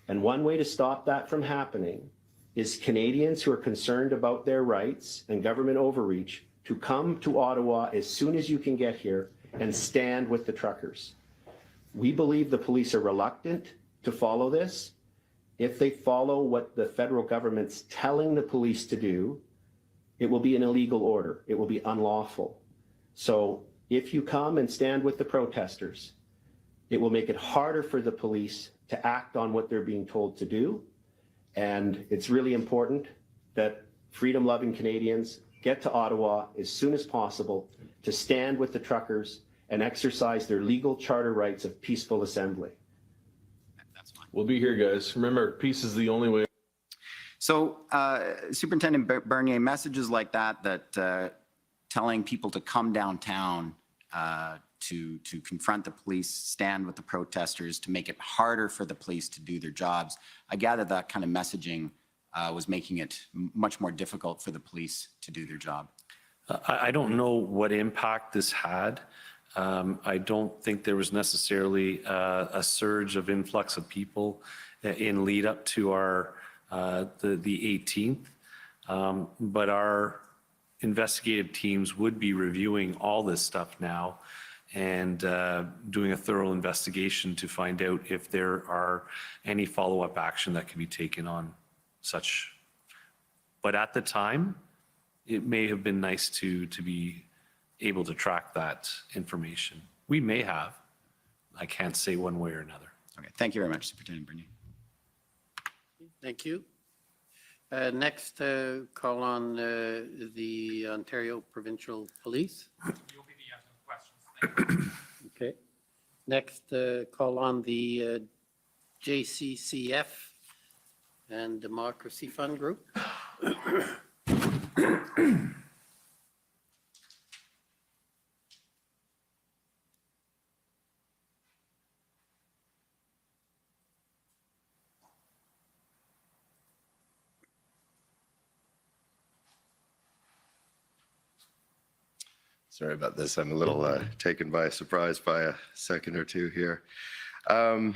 And one way to stop that from happening is Canadians who are concerned about their rights and government overreach to come to Ottawa as soon as you can get here and stand with the truckers. We believe the police are reluctant to follow this. If they follow what the federal government's telling the police to do, it will be an illegal order. It will be unlawful. So if you come and stand with the protesters, it will make it harder for the police to act on what they're being told to do. And it's really important that freedom-loving Canadians get to Ottawa as soon as possible to stand with the truckers and exercise their legal charter rights of peaceful assembly. We'll be here, guys. Remember, peace is the only way. So Superintendent Bernier, messages like that telling people to come downtown to confront the police, stand with the protesters, to make it harder for the police to do their jobs. I gather that kind of messaging was making it much more difficult for the police to do their job. I don't know what impact this had. I don't think there was necessarily a surge of influx of people in lead up to our the 18th, but our investigative teams would be reviewing all this stuff now and doing a thorough investigation to find out if there are any follow-up action that can be taken on such. But at the time, it may have been nice to be able to track that information. We may have. I can't say one way or another. Okay, thank you very much, Superintendent Bernier. Thank you. Next, call on the Ontario Provincial Police. You'll be the questions. Okay. Next, call on the JCCF and Democracy Fund Group. Sorry about this. I'm a little taken by surprise by a second or two here. And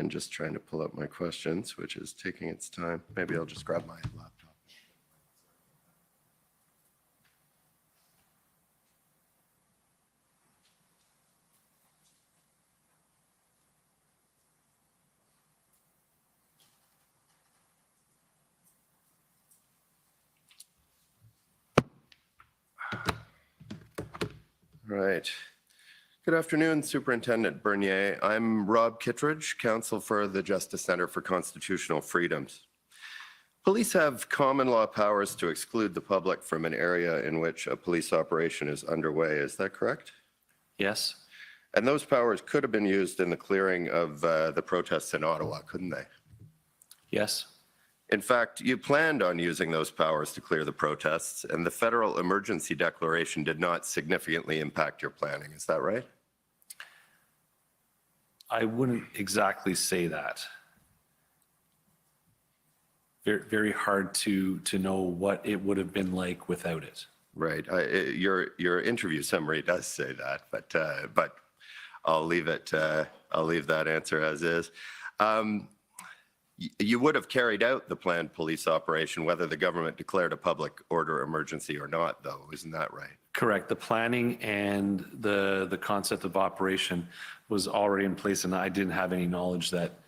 just trying to pull up my questions, which is taking its time. Maybe I'll just grab my laptop. Right. Good afternoon, Superintendent Bernier. I'm Rob Kittredge, Counsel for the Justice Center for Constitutional Freedoms. Police have common law powers to exclude the public from an area in which a police operation is underway. Is that correct? Yes. And those powers could have been used in the clearing of the protests in Ottawa, couldn't they? Yes. In fact, you planned on using those powers to clear the protests, and the federal emergency declaration did not significantly impact your planning. Is that right? I wouldn't exactly say that. Very, very hard to know what it would have been like without it. Right. Your interview summary does say that, but I'll leave it. I'll leave that answer as is. You would have carried out the planned police operation whether the government declared a public order emergency or not, though. Isn't that right? Correct. The planning and the concept of operation was already in place, and I didn't have any knowledge that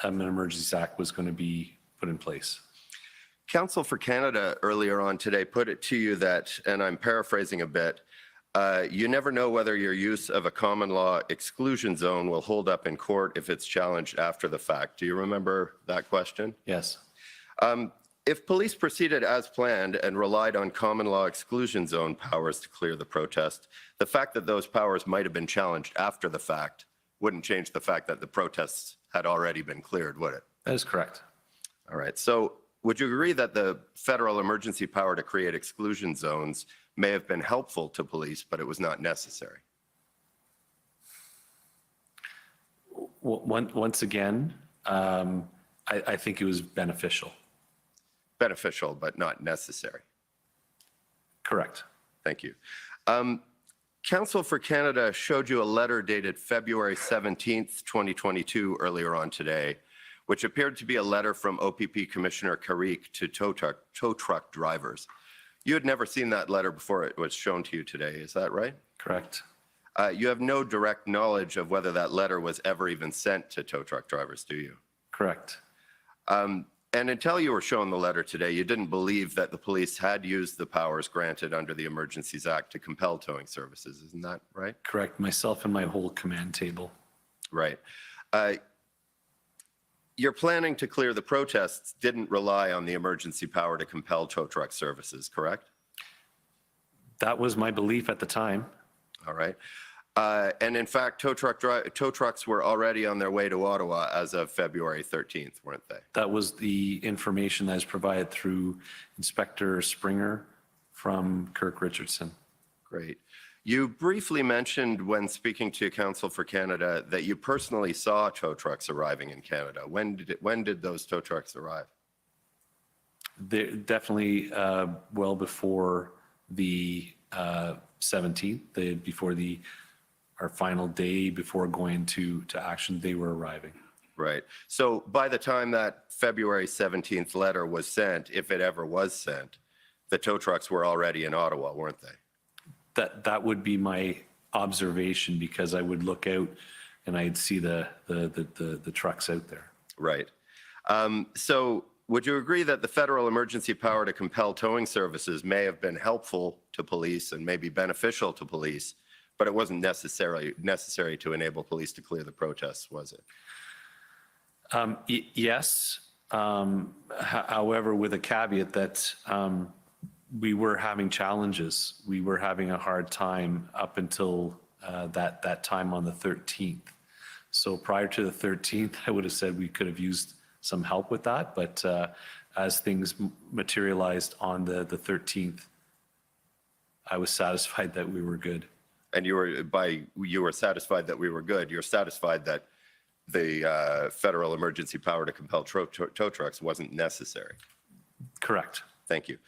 an Emergencies Act was going to be put in place. Counsel for Canada earlier on today put it to you that, and I'm paraphrasing a bit, you never know whether your use of a common law exclusion zone will hold up in court if it's challenged after the fact. Do you remember that question? Yes. If police proceeded as planned and relied on common law exclusion zone powers to clear the protest, the fact that those powers might have been challenged after the fact wouldn't change the fact that the protests had already been cleared, would it? That is correct. All right. So would you agree that the federal emergency power to create exclusion zones may have been helpful to police, but it was not necessary? Once again, I think it was beneficial. Beneficial, but not necessary. Correct. Thank you. Counsel for Canada showed you a letter dated February 17th, 2022, earlier on today, which appeared to be a letter from OPP Commissioner Carrick to tow truck drivers. You had never seen that letter before it was shown to you today, is that right? Correct. You have no direct knowledge of whether that letter was ever even sent to tow truck drivers, do you? Correct. And until you were shown the letter today, you didn't believe that the police had used the powers granted under the Emergencies Act to compel towing services, isn't that right? Correct. Myself and my whole command table. Right. Your planning to clear the protests didn't rely on the emergency power to compel tow truck services, correct? That was my belief at the time. All right. And in fact, tow trucks were already on their way to Ottawa as of February 13th, weren't they? That was the information that is provided through Inspector Springer from Kirk Richardson. Great. You briefly mentioned when speaking to Council for Canada that you personally saw tow trucks arriving in Canada. When did those tow trucks arrive? They're definitely well before the 17th, before our final day before going to action, they were arriving. Right. So by the time that February 17th letter was sent, if it ever was sent, the tow trucks were already in Ottawa, weren't they? That would be my observation, because I would look out and I'd see the trucks out there. Right. So would you agree that the federal emergency power to compel towing services may have been helpful to police and maybe beneficial to police, but it wasn't necessary to enable police to clear the protests, was it? Yes. However, with a caveat that we were having challenges. We were having a hard time up until that time on the 13th. So prior to the 13th, I would have said we could have used some help with that. But as things materialized on the 13th, I was satisfied that we were good. And you were satisfied that we were good. You're satisfied that the federal emergency power to compel tow trucks wasn't necessary. Correct. Thank you.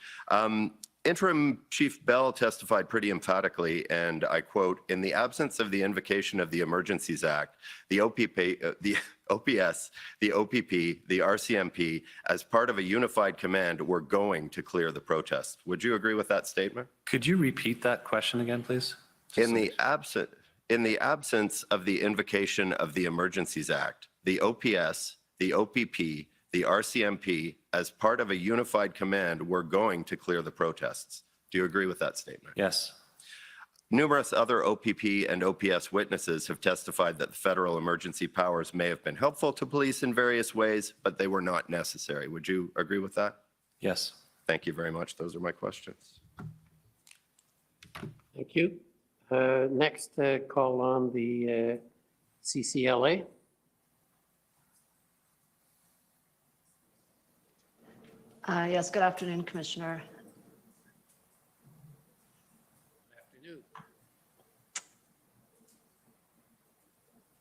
Interim Chief Bell testified pretty emphatically, and I quote, "In the absence of the invocation of the Emergencies Act, the OPS, the OPP, the RCMP, as part of a unified command, were going to clear the protests." Would you agree with that statement? Could you repeat that question again, please? In the absence of the invocation of the Emergencies Act, the OPS, the OPP, the RCMP, as part of a unified command, were going to clear the protests. Do you agree with that statement? Yes. Numerous other OPP and OPS witnesses have testified that the federal emergency powers may have been helpful to police in various ways, but they were not necessary. Would you agree with that? Yes. Thank you very much. Those are my questions. Thank you. Next, call on the CCLA. Yes, good afternoon, Commissioner.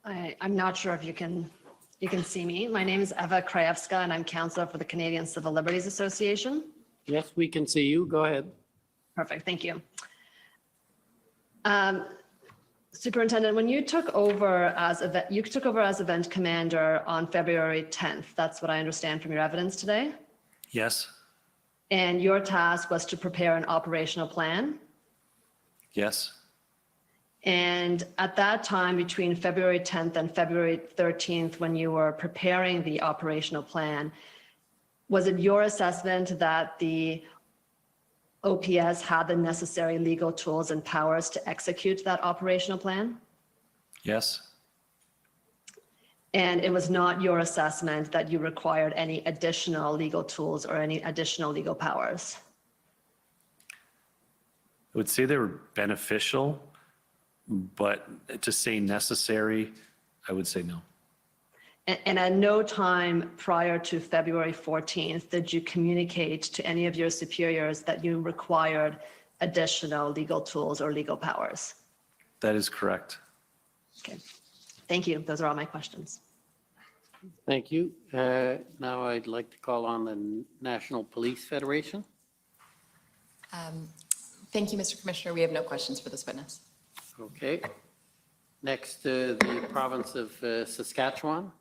I'm not sure if you can see me. My name is Eva Krajewska, and I'm counselor for the Canadian Civil Liberties Association. Yes, we can see you. Go ahead. Perfect, thank you. Superintendent, when you took over as event commander on February 10th, that's what I understand from your evidence today? Yes. And your task was to prepare an operational plan? Yes. And at that time, between February 10th and February 13th, when you were preparing the operational plan, was it your assessment that the OPS had the necessary legal tools and powers to execute that operational plan? Yes. And it was not your assessment that you required any additional legal tools or any additional legal powers? I would say they were beneficial, but to say necessary, I would say no. And at no time prior to February 14th did you communicate to any of your superiors that you required additional legal tools or legal powers? That is correct. Okay, thank you. Those are all my questions. Thank you. Now I'd like to call on the National Police Federation. Thank you, Mr. Commissioner. We have no questions for this witness. Okay. Next, the province of Saskatchewan.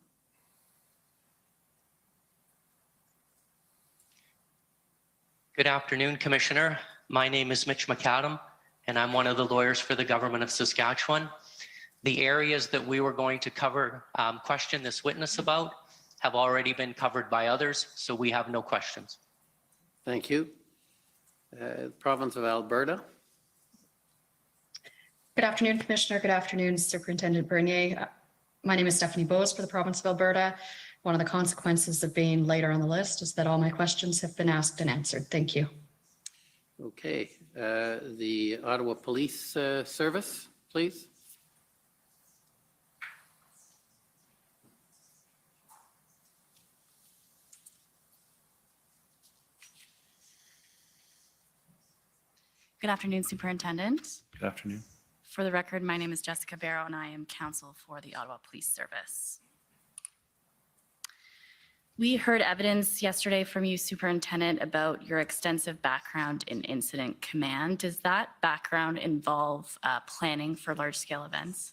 Good afternoon, Commissioner. My name is Mitch McAdam, and I'm one of the lawyers for the government of Saskatchewan. The areas that we were going to question this witness about have already been covered by others, so we have no questions. Thank you. Province of Alberta. Good afternoon, Commissioner. Good afternoon, Superintendent Bernier. My name is Stephanie Bowes for the province of Alberta. One of the consequences of being later on the list is that all my questions have been asked and answered. Thank you. Okay, the Ottawa Police Service, please. Good afternoon, Superintendent. Good afternoon. For the record, my name is Jessica Barrow and I am counsel for the Ottawa Police Service. We heard evidence yesterday from you, Superintendent, about your extensive background in incident command. Does that background involve planning for large-scale events?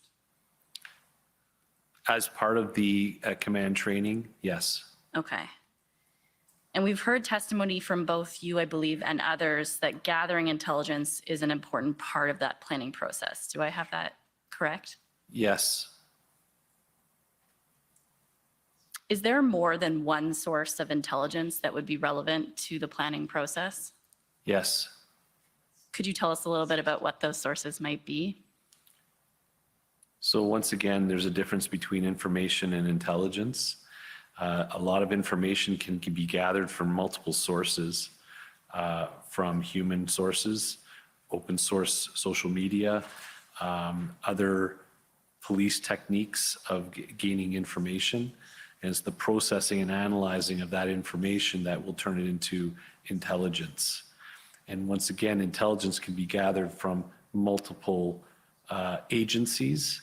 As part of the command training, yes. Okay. And we've heard testimony from both you, I believe, and others that gathering intelligence is an important part of that planning process. Do I have that correct? Yes. Is there more than one source of intelligence that would be relevant to the planning process? Yes. Could you tell us a little bit about what those sources might be? So once again, there's a difference between information and intelligence. A lot of information can be gathered from multiple sources, from human sources, open source social media, other police techniques of gaining information. And it's the processing and analyzing of that information that will turn it into intelligence. And once again, intelligence can be gathered from multiple agencies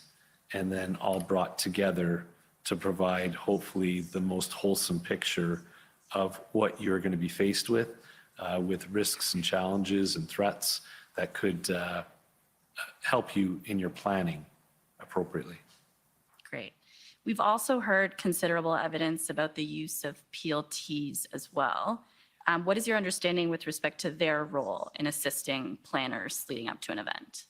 and then all brought together to provide hopefully the most wholesome picture of what you're going to be faced with risks and challenges and threats that could help you in your planning appropriately. Great. We've also heard considerable evidence about the use of PLTs as well. What is your understanding with respect to their role in assisting planners leading up to an event?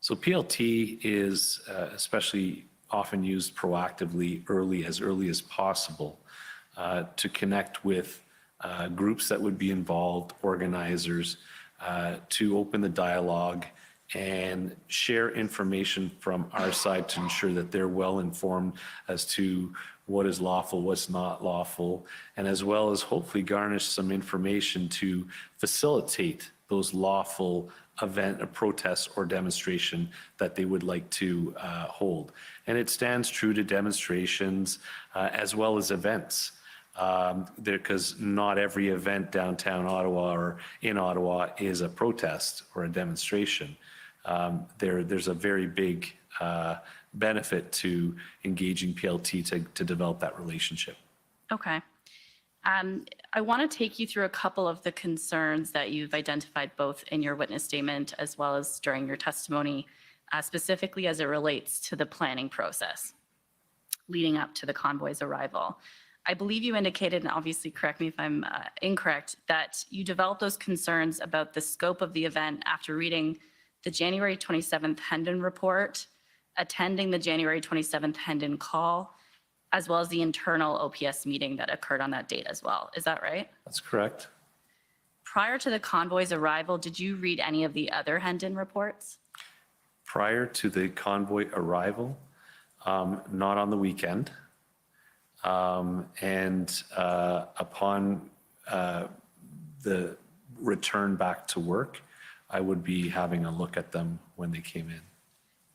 So PLT is especially often used proactively as early as possible to connect with groups that would be involved, organizers, to open the dialogue and share information from our side to ensure that they're well informed as to what is lawful, what's not lawful, and as well as hopefully garnish some information to facilitate those lawful event, a protest or demonstration that they would like to hold. And it stands true to demonstrations as well as events. Because not every event downtown Ottawa or in Ottawa is a protest or a demonstration. There's a very big benefit to engaging PLT to develop that relationship. Okay. I want to take you through a couple of the concerns that you've identified both in your witness statement as well as during your testimony, specifically as it relates to the planning process leading up to the convoy's arrival. I believe you indicated, and obviously correct me if I'm incorrect, that you developed those concerns about the scope of the event after reading the January 27th Hendon report, attending the January 27th Hendon call, as well as the internal OPS meeting that occurred on that date as well. Is that right? That's correct. Prior to the convoy's arrival, did you read any of the other Hendon reports? Prior to the convoy arrival, not on the weekend. And upon the return back to work, I would be having a look at them when they came in.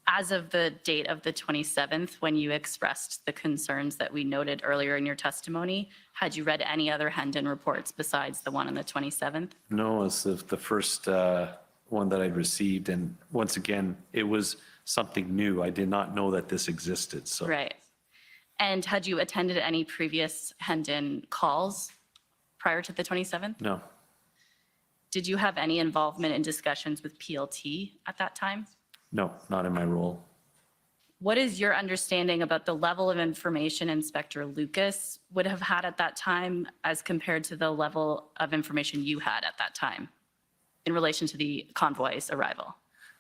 As of the date of the 27th, when you expressed the concerns that we noted earlier in your testimony, had you read any other Hendon reports besides the one on the 27th? No, it's the first one that I'd received. And once again, it was something new. I did not know that this existed. So. Right. And had you attended any previous Hendon calls prior to the 27th? No. Did you have any involvement in discussions with PLT at that time? No, not in my role. What is your understanding about the level of information Inspector Lucas would have had at that time as compared to the level of information you had at that time in relation to the convoy's arrival?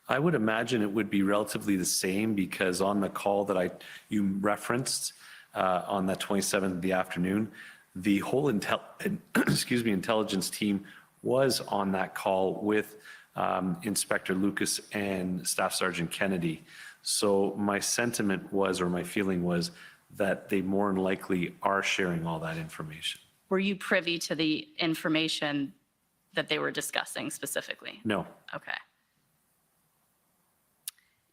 I would imagine it would be relatively the same because on the call that you referenced on that 27th of the afternoon, the whole intelligence team was on that call with Inspector Lucas and Staff Sergeant Kennedy. So my sentiment was, or my feeling was, that they more than likely are sharing all that information. Were you privy to the information that they were discussing specifically? No. Okay.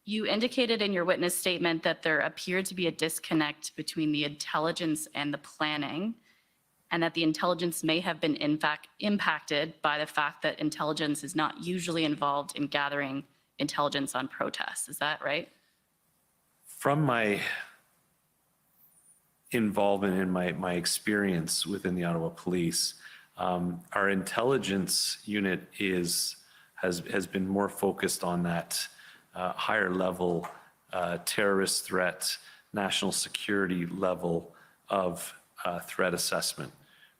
You indicated in your witness statement that there appeared to be a disconnect between the intelligence and the planning, and that the intelligence may have been in fact impacted by the fact that intelligence is not usually involved in gathering intelligence on protests. Is that right? From my involvement in my experience within the Ottawa Police, our intelligence unit has been more focused on that higher level terrorist threat, national security level of threat assessment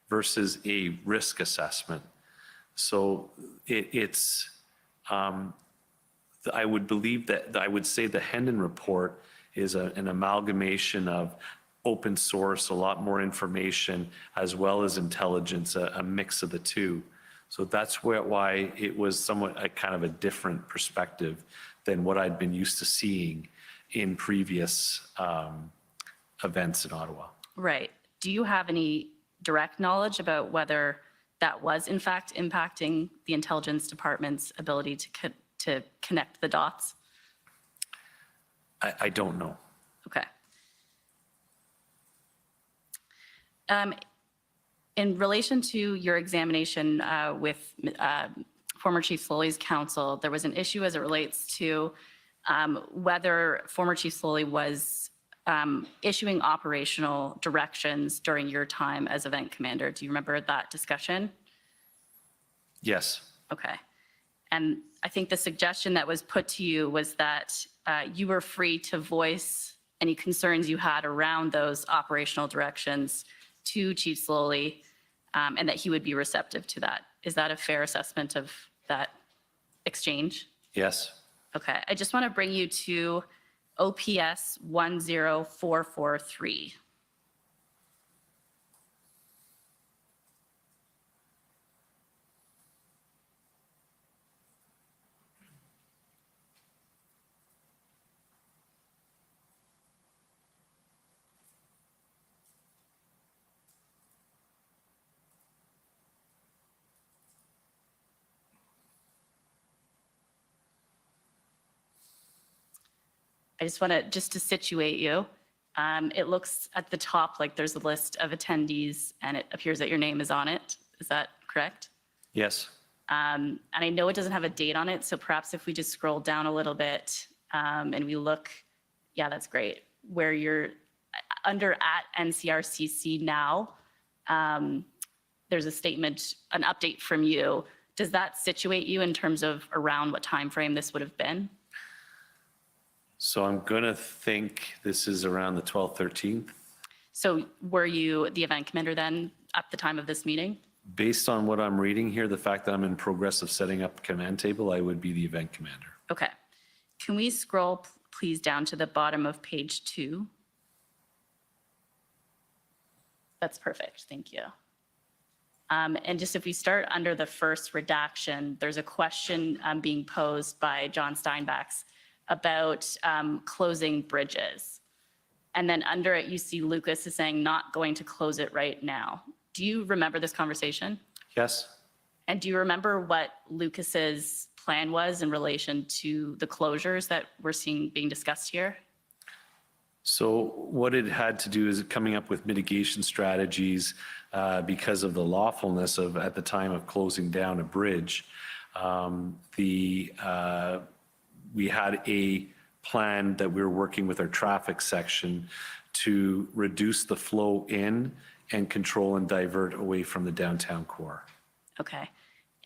versus a risk assessment. So I would believe that I would say the Hendon report is an amalgamation of open source, a lot more information, as well as intelligence, a mix of the two. So that's why it was somewhat a kind of a different perspective than what I'd been used to seeing in previous events in Ottawa. Right. Do you have any direct knowledge about whether that was in fact impacting the intelligence department's ability to connect the dots? I don't know. Okay. In relation to your examination with former Chief Sloley's counsel, there was an issue as it relates to whether former Chief Sloley was issuing operational directions during your time as event commander. Do you remember that discussion? Yes. Okay. And I think the suggestion that was put to you was that you were free to voice any concerns you had around those operational directions to Chief Sloley, and that he would be receptive to that. Is that a fair assessment of that exchange? Yes. Okay. I just want to bring you to OPS 10443. I just want to situate you. It looks at the top like there's a list of attendees and it appears that your name is on it. Is that correct? Yes. And I know it doesn't have a date on it, so perhaps if we just scroll down a little bit and we look, yeah, that's great. Where you're under at NCRCC now, there's a statement, an update from you. Does that situate you in terms of around what time frame this would have been? So I'm going to think this is around the 12th, 13th. So were you the event commander then at the time of this meeting? Based on what I'm reading here, the fact that I'm in progress of setting up a command table, I would be the event commander. Okay. Can we scroll please down to the bottom of page 2? That's perfect. Thank you. And just if we start under the first redaction, there's a question being posed by John Steinbach's about closing bridges. And then under it, you see Lucas is saying not going to close it right now. Do you remember this conversation? Yes. And do you remember what Lucas's plan was in relation to the closures that we're seeing being discussed here? So what it had to do is coming up with mitigation strategies because of the lawfulness of, at the time of closing down a bridge. We had a plan that we were working with our traffic section to reduce the flow in and control and divert away from the downtown core. Okay.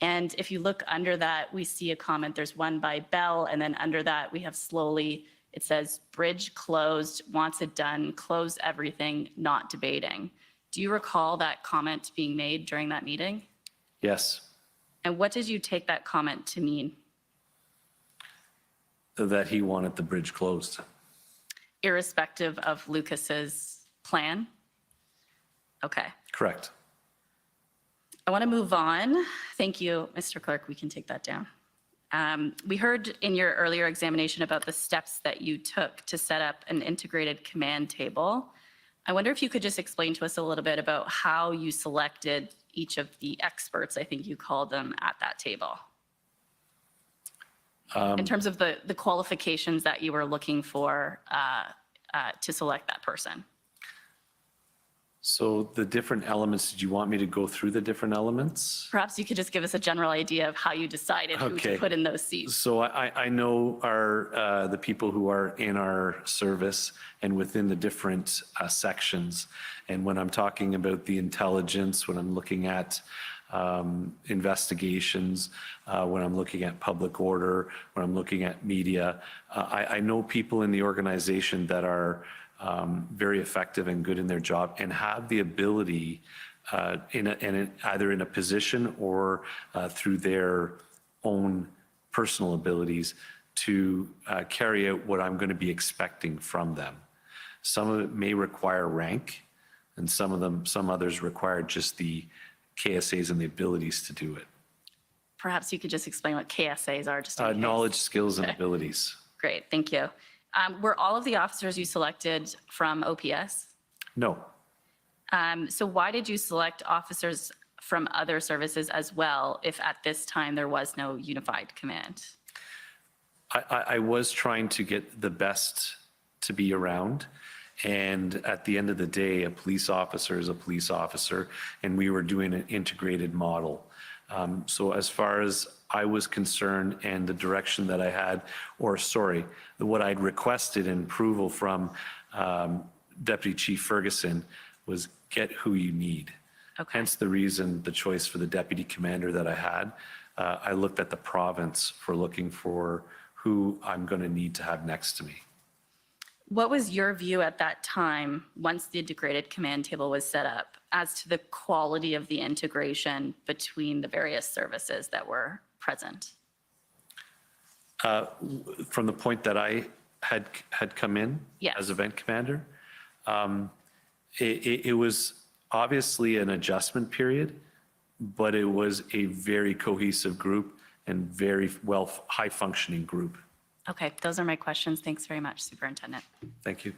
And if you look under that, we see a comment. There's one by Bell, and then under that we have slowly, it says bridge closed, wants it done, close everything, not debating. Do you recall that comment being made during that meeting? Yes. And what did you take that comment to mean? That he wanted the bridge closed. Irrespective of Lucas's plan? Okay. Correct. I want to move on. Thank you, Mr. Clerk. We can take that down. We heard in your earlier examination about the steps that you took to set up an integrated command table. I wonder if you could just explain to us a little bit about how you selected each of the experts, I think you called them, at that table. In terms of the qualifications that you were looking for to select that person. So the different elements, did you want me to go through the different elements? Perhaps you could just give us a general idea of how you decided who to put in those seats. So I know the people who are in our service and within the different sections. And when I'm talking about the intelligence, when I'm looking at investigations, when I'm looking at public order, when I'm looking at media, I know people in the organization that are very effective and good in their job and have the ability either in a position or through their own personal abilities to carry out what I'm going to be expecting from them. Some of it may require rank, and some others require just the KSAs and the abilities to do it. Perhaps you could just explain what KSAs are. Just knowledge, skills, and abilities. Great, thank you. Were all of the officers you selected from OPS? No. So why did you select officers from other services as well if at this time there was no unified command? I was trying to get the best to be around. And at the end of the day, a police officer is a police officer, and we were doing an integrated model. So as far as I was concerned and the direction that I had, what I'd requested in approval from Deputy Chief Ferguson was get who you need. Okay. Hence the reason, the choice for the deputy commander that I had. I looked at the province for looking for who I'm going to need to have next to me. What was your view at that time, once the integrated command table was set up, as to the quality of the integration between the various services that were present? From the point that I had come in as event commander, it was obviously an adjustment period, but it was a very cohesive group and very high functioning group. Okay, those are my questions. Thanks very much, Superintendent. Thank you.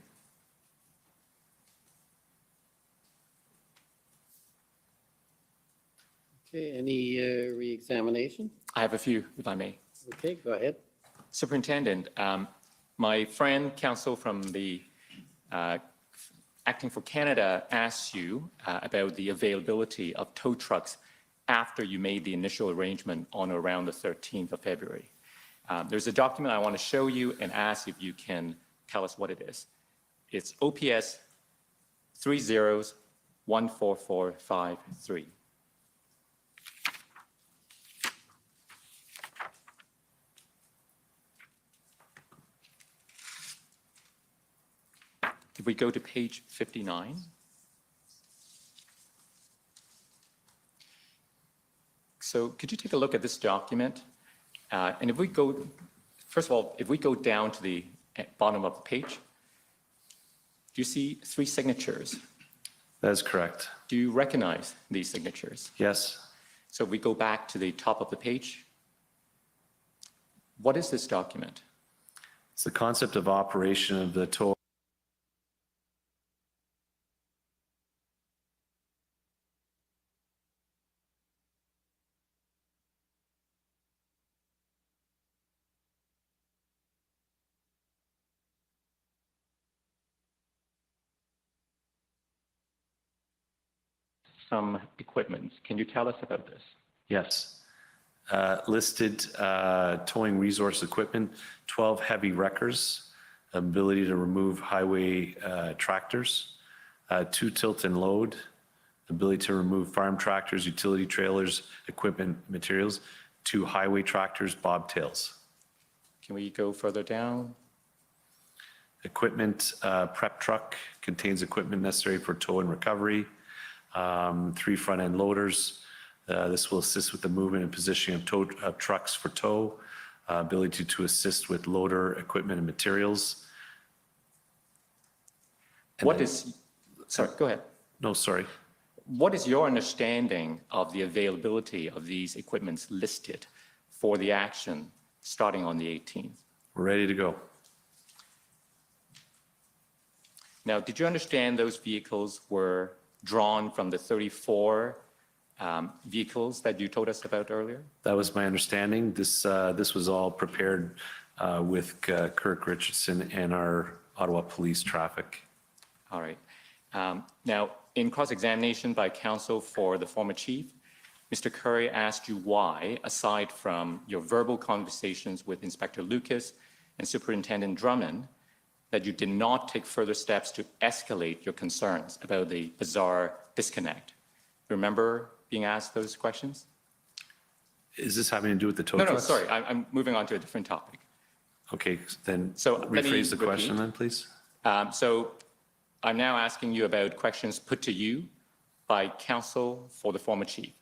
Okay, any re-examination? I have a few, if I may. Okay, go ahead. Superintendent, my friend, counsel from the Acting for Canada asked you about the availability of tow trucks after you made the initial arrangement on or around the 13th of February. There's a document I want to show you and ask if you can tell us what it is. It's OPS 30-14453. If we go to page 59. So could you take a look at this document? And if we go, first of all, if we go down to the bottom of the page, do you see 3 signatures? That is correct. Do you recognize these signatures? Yes. So if we go back to the top of the page, what is this document? It's the concept of operation of the tow. Some equipment. Can you tell us about this? Yes. Listed towing resource equipment, 12 heavy wreckers, ability to remove highway tractors, 2 tilt and load, ability to remove farm tractors, utility trailers, equipment, materials, 2 highway tractors, bobtails. Can we go further down? Equipment prep truck contains equipment necessary for tow and recovery. 3 front-end loaders. This will assist with the movement and positioning of trucks for tow, ability to assist with loader equipment and materials. Sorry, go ahead. No, sorry. What is your understanding of the availability of these equipments listed for the action starting on the 18th. We're ready to go. Now, did you understand those vehicles were drawn from the 34 vehicles that you told us about earlier? That was my understanding. This was all prepared with Kirk Richardson and our Ottawa Police Traffic. All right. Now, in cross-examination by counsel for the former chief, Mr. Curry asked you why, aside from your verbal conversations with Inspector Lucas and Superintendent Drummond, that you did not take further steps to escalate your concerns about the bizarre disconnect. Remember being asked those questions? Is this having to do with the tow No, trucks? sorry. I'm moving on to a different topic. Okay, then So let me rephrase the question repeat. then, please. So I'm now asking you about questions put to you by counsel for the former chief.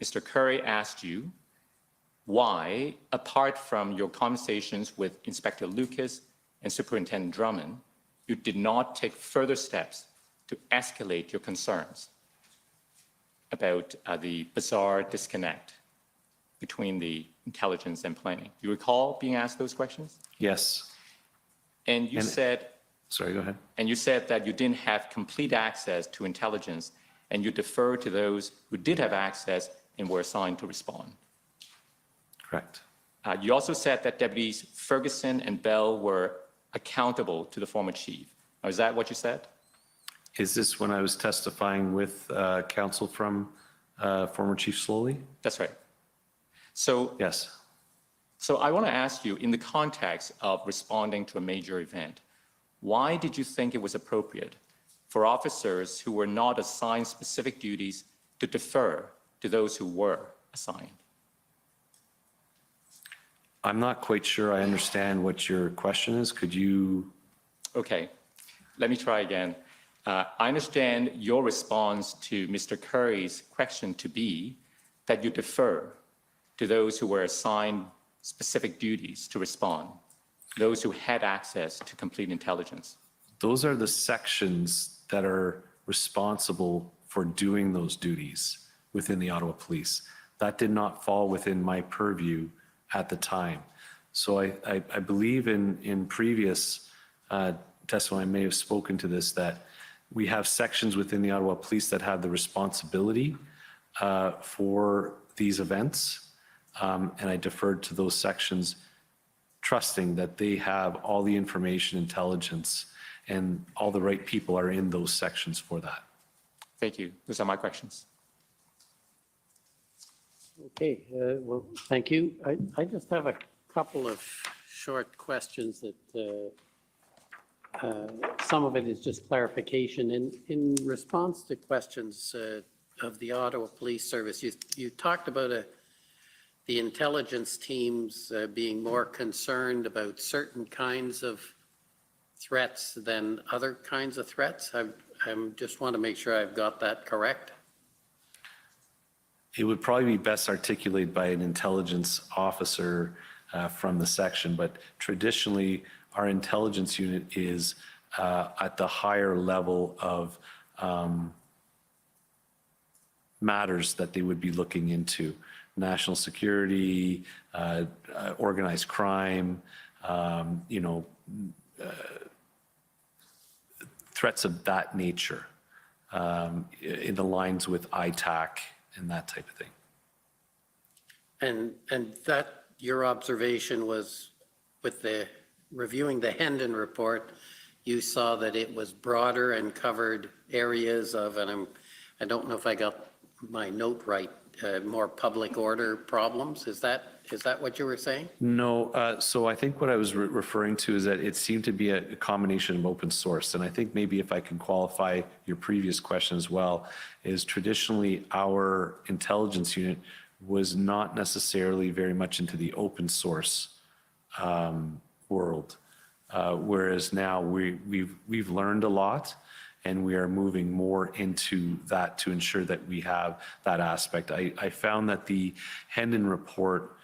Mr. Curry asked you why, apart from your conversations with Inspector Lucas and Superintendent Drummond, you did not take further steps to escalate your concerns about the bizarre disconnect between the intelligence and planning. Do you recall being asked those questions? Yes. And you said, sorry, go ahead. And you said that you didn't have complete access to intelligence, and you deferred to those who did have access and were assigned to respond. Correct. You also said that Deputies Ferguson and Bell were accountable to the former chief. Now, is that what you said? Is this when I was testifying with counsel from former Chief Slowly? That's right. So yes. So I want to ask you, in the context of responding to a major event, why did you think it was appropriate for officers who were not assigned specific duties to defer to those who were assigned? I'm not quite sure I understand what your question is. Could you? Okay, let me try again. I understand your response to Mr. Curry's question to be that you defer to those who were assigned specific duties to respond, those who had access to complete intelligence. Those are the sections that are responsible for doing those duties within the Ottawa Police. That did not fall within my purview at the time. So I believe in previous testimony, I may have spoken to this, that we have sections within the Ottawa Police that have the responsibility for these events. And I deferred to those sections, trusting that they have all the information, intelligence, and all the right people are in those sections for that. Thank you. Those are my questions. Okay, well, thank you. I just have a couple of short questions that some of it is just clarification. In response to questions of the Ottawa Police Service, you talked about the intelligence teams being more concerned about certain kinds of threats than other kinds of threats. I just want to make sure I've got that correct. It would probably be best articulated by an intelligence officer from the section, but traditionally our intelligence unit is at the higher level of matters that they would be looking into. National security, organized crime, threats of that nature in the lines with ITAC and that type of thing. And that your observation was with the reviewing the Hendon report, you saw that it was broader and covered areas of, and I don't know if I got my note right, more public order problems. Is that what you were saying? No, so I think what I was referring to is that it seemed to be a combination of open source. And I think maybe if I can qualify your previous question as well, is traditionally our intelligence unit was not necessarily very much into the open source world. Whereas now we've learned a lot, and we are moving more into that to ensure that we have that aspect. I found that the Hendon report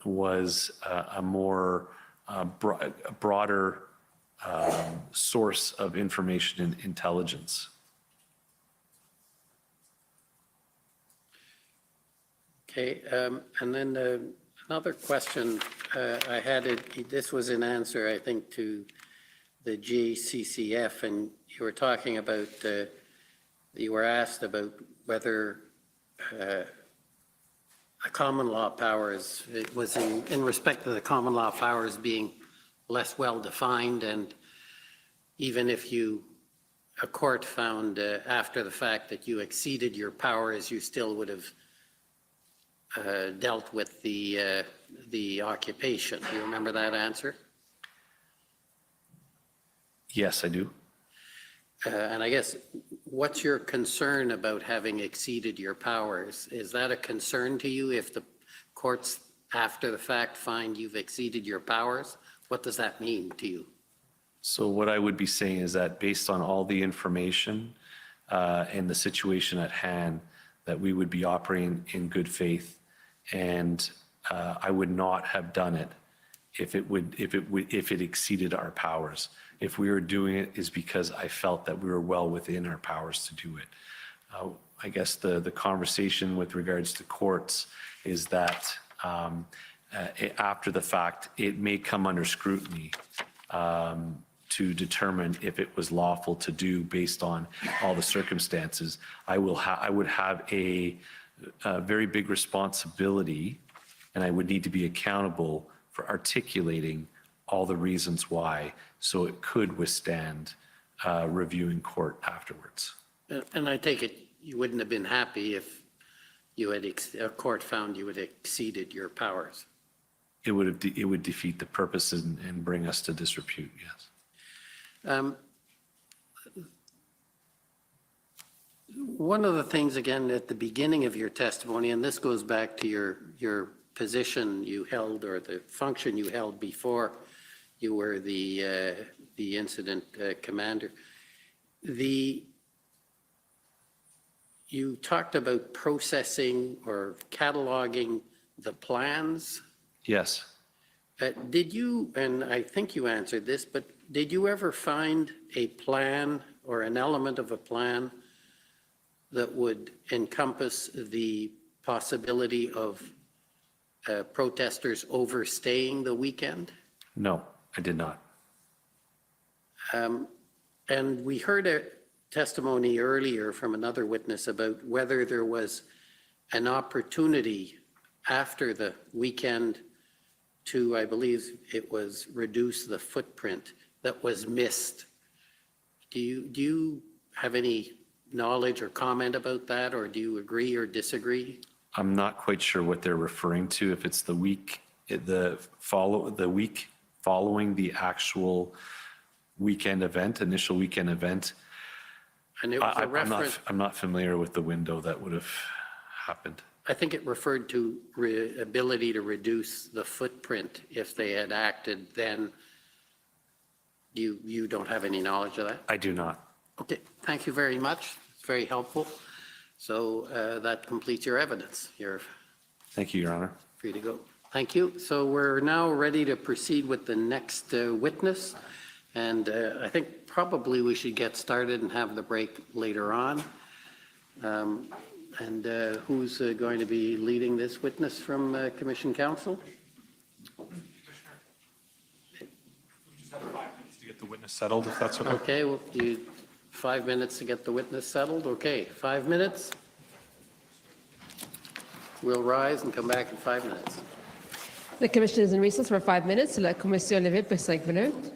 was a more broader source of information and intelligence. Okay, and then Another question I had, this was in answer, I think, to the GCCF, and you were talking about, you were asked about whether a common law powers, it was in respect to the common law powers being less well defined, and even if a court found after the fact that you exceeded your powers, you still would have dealt with the occupation. Do you remember that answer? Yes, I do. And I guess, what's your concern about having exceeded your powers? Is that a concern to you if the courts, after the fact, find you've exceeded your powers? What does that mean to you? So what I would be saying is that based on all the information and the situation at hand, that we would be operating in good faith, and I would not have done it if it exceeded our powers. If we were doing it is because I felt that we were well within our powers to do it. I guess the conversation with regards to courts is that after the fact, it may come under scrutiny to determine if it was lawful to do based on all the circumstances. I would have a very big responsibility, and I would need to be accountable for articulating all the reasons why, so it could withstand review in court afterwards. And I take it you wouldn't have been happy if you had a court found you had exceeded your powers. It would defeat the purpose and bring us to disrepute. Yes. One of the things, again, at the beginning of your testimony, and this goes back to your position you held or the function you held before you were the incident commander. You talked about processing or cataloging the plans. Yes. Did you, and I think you answered this, but did you ever find a plan or an element of a plan that would encompass the possibility of protesters overstaying the weekend? No, I did not. And we heard a testimony earlier from another witness about whether there was an opportunity after the weekend to, I believe it was, reduce the footprint that was missed. Do you have any knowledge or comment about that, or do you agree or disagree? I'm not quite sure what they're referring to. If it's the week following the actual weekend event, initial weekend event. And it was a reference. I'm not familiar with the window that would have happened. I think it referred to ability to reduce the footprint if they had acted then. You don't have any knowledge of that? I do not. Okay, thank you very much. It's very helpful. So that completes your evidence. You're Thank you, Your Honor. free to go. Thank you. So we're now ready to proceed with the next witness. And I think probably we should get started and have the break later on. And who's going to be leading this witness from Commission Council? Just have 5 minutes to get the witness settled, if that's okay. Okay, well, 5 minutes to get the witness settled. Okay, 5 minutes. We'll rise and come back in 5 minutes. The commission is in recess for 5 minutes. La commission est levée pour 5 minutes.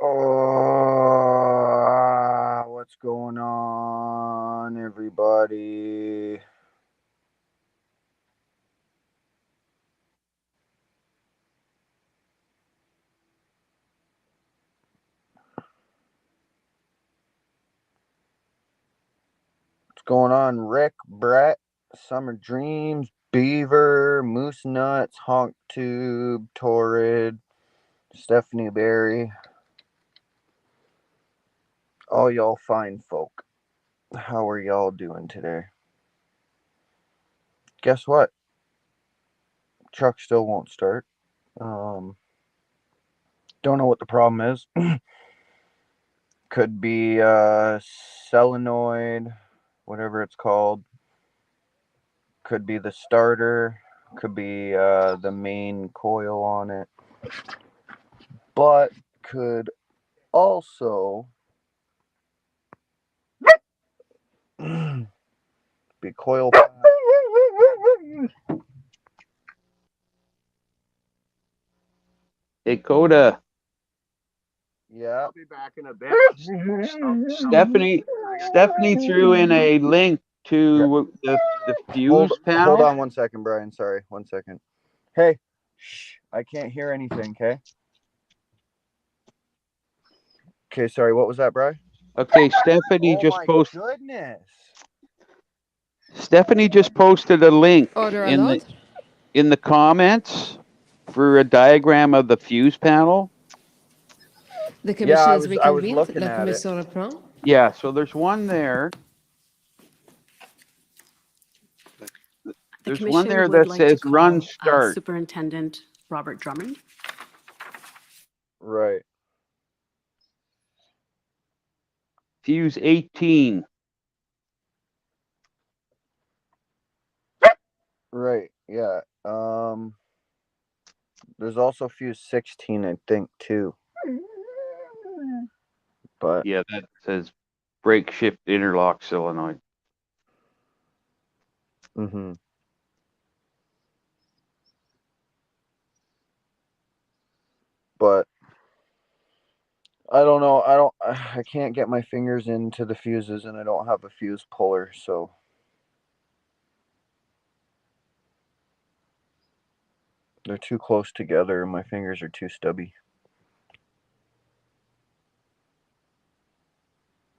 Oh, what's going on, everybody? What's going on, Rick, Brett, Summer Dreams, Beaver, Moose Nuts, Honk Tube, Torrid, Stephanie Berry, all y'all fine folk. How are y'all doing today? Guess what? Truck still won't start. Don't know what the problem is. Could be solenoid, whatever it's called. Could be the starter. Could be the main coil on it. But could also be coil. Hey, Coda. Yeah. I'll be back in a bit. Stephanie threw in a link to the fuse panel. Hold on 1 second, Brian. Sorry, 1 second. Hey, shh, I can't hear anything, okay? Okay, sorry, what was that, Brian? Okay, Stephanie Oh just my posted. goodness. Stephanie just posted a link Order in allowed. the comments for a diagram of the fuse panel. The commission I is was reconvened. looking La at it. commission reprend. Yeah, so there's one there. There's one there that says run start. Superintendent Robert Drummond. Right. Fuse 18. Right, yeah. There's also fuse 16, I think, too. But yeah, that says brake shift interlock solenoid. Mm-hmm. But I don't know. I can't get my fingers into the fuses, and I don't have a fuse puller, so they're too close together, and my fingers are too stubby.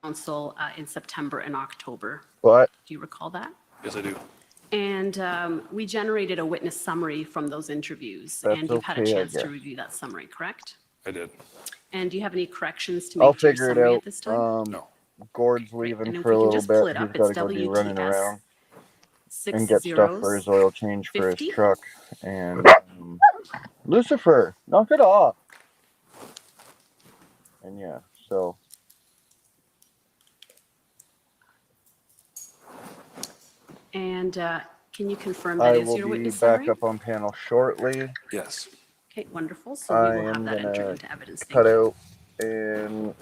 Council in September and October. What? Do you recall that? Yes, I do. And we generated a witness summary from those interviews, That's and you've had a okay, I chance to guess. review that summary, correct? I did. And do you have any corrections to make I'll to your figure it summary out. at this time? No. Gord's leaving And if for we a can little just pull bit. it up, He's got it's to go do running around WTS and get stuff for his oil change for his 50. truck. And Lucifer, knock it off. And yeah, so And can you confirm I that is will your be witness back summary? up on panel shortly. Yes. Okay, wonderful. So I we will have am that entered gonna into evidence. cut Thank you. out, and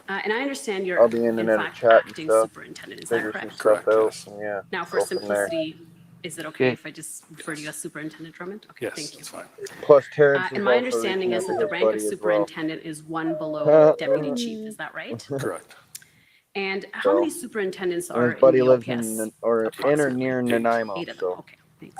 And I understand you're I'll be in in and out of fact chat and acting stuff. superintendent. Is that Figure some correct? stuff out. Yes. And yeah. Now, for go from there. simplicity, is it okay Okay. if I just refer to you as Superintendent Drummond? Okay, Yes, thank you. that's fine. Plus, Terrence is And my also understanding reaching is out that to the his rank of buddy as well. superintendent is one below deputy chief. Is that right? Correct. And how So, many superintendents and are his buddy in the lives OPS? in or near Nanaimo. 8 of them. So Okay, thanks.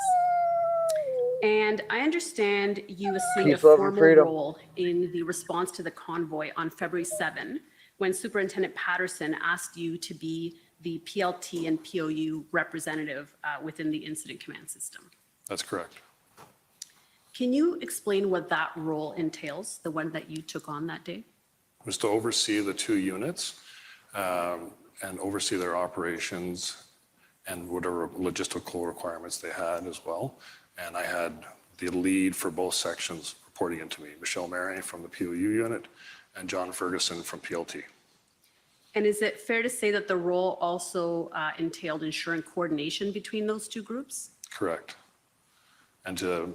And I understand you assumed Peace, a love, and formal freedom. role in the response to the convoy on February 7, when Superintendent Patterson asked you to be the PLT and POU representative within the incident command system. That's correct. Can you explain what that role entails, the one that you took on that day? Was to oversee the two units and oversee their operations and whatever logistical requirements they had as well. And I had the lead for both sections reporting into me, Michelle Marais from the POU unit and John Ferguson from PLT. And is it fair to say that the role also entailed ensuring coordination between those two groups? Correct. And to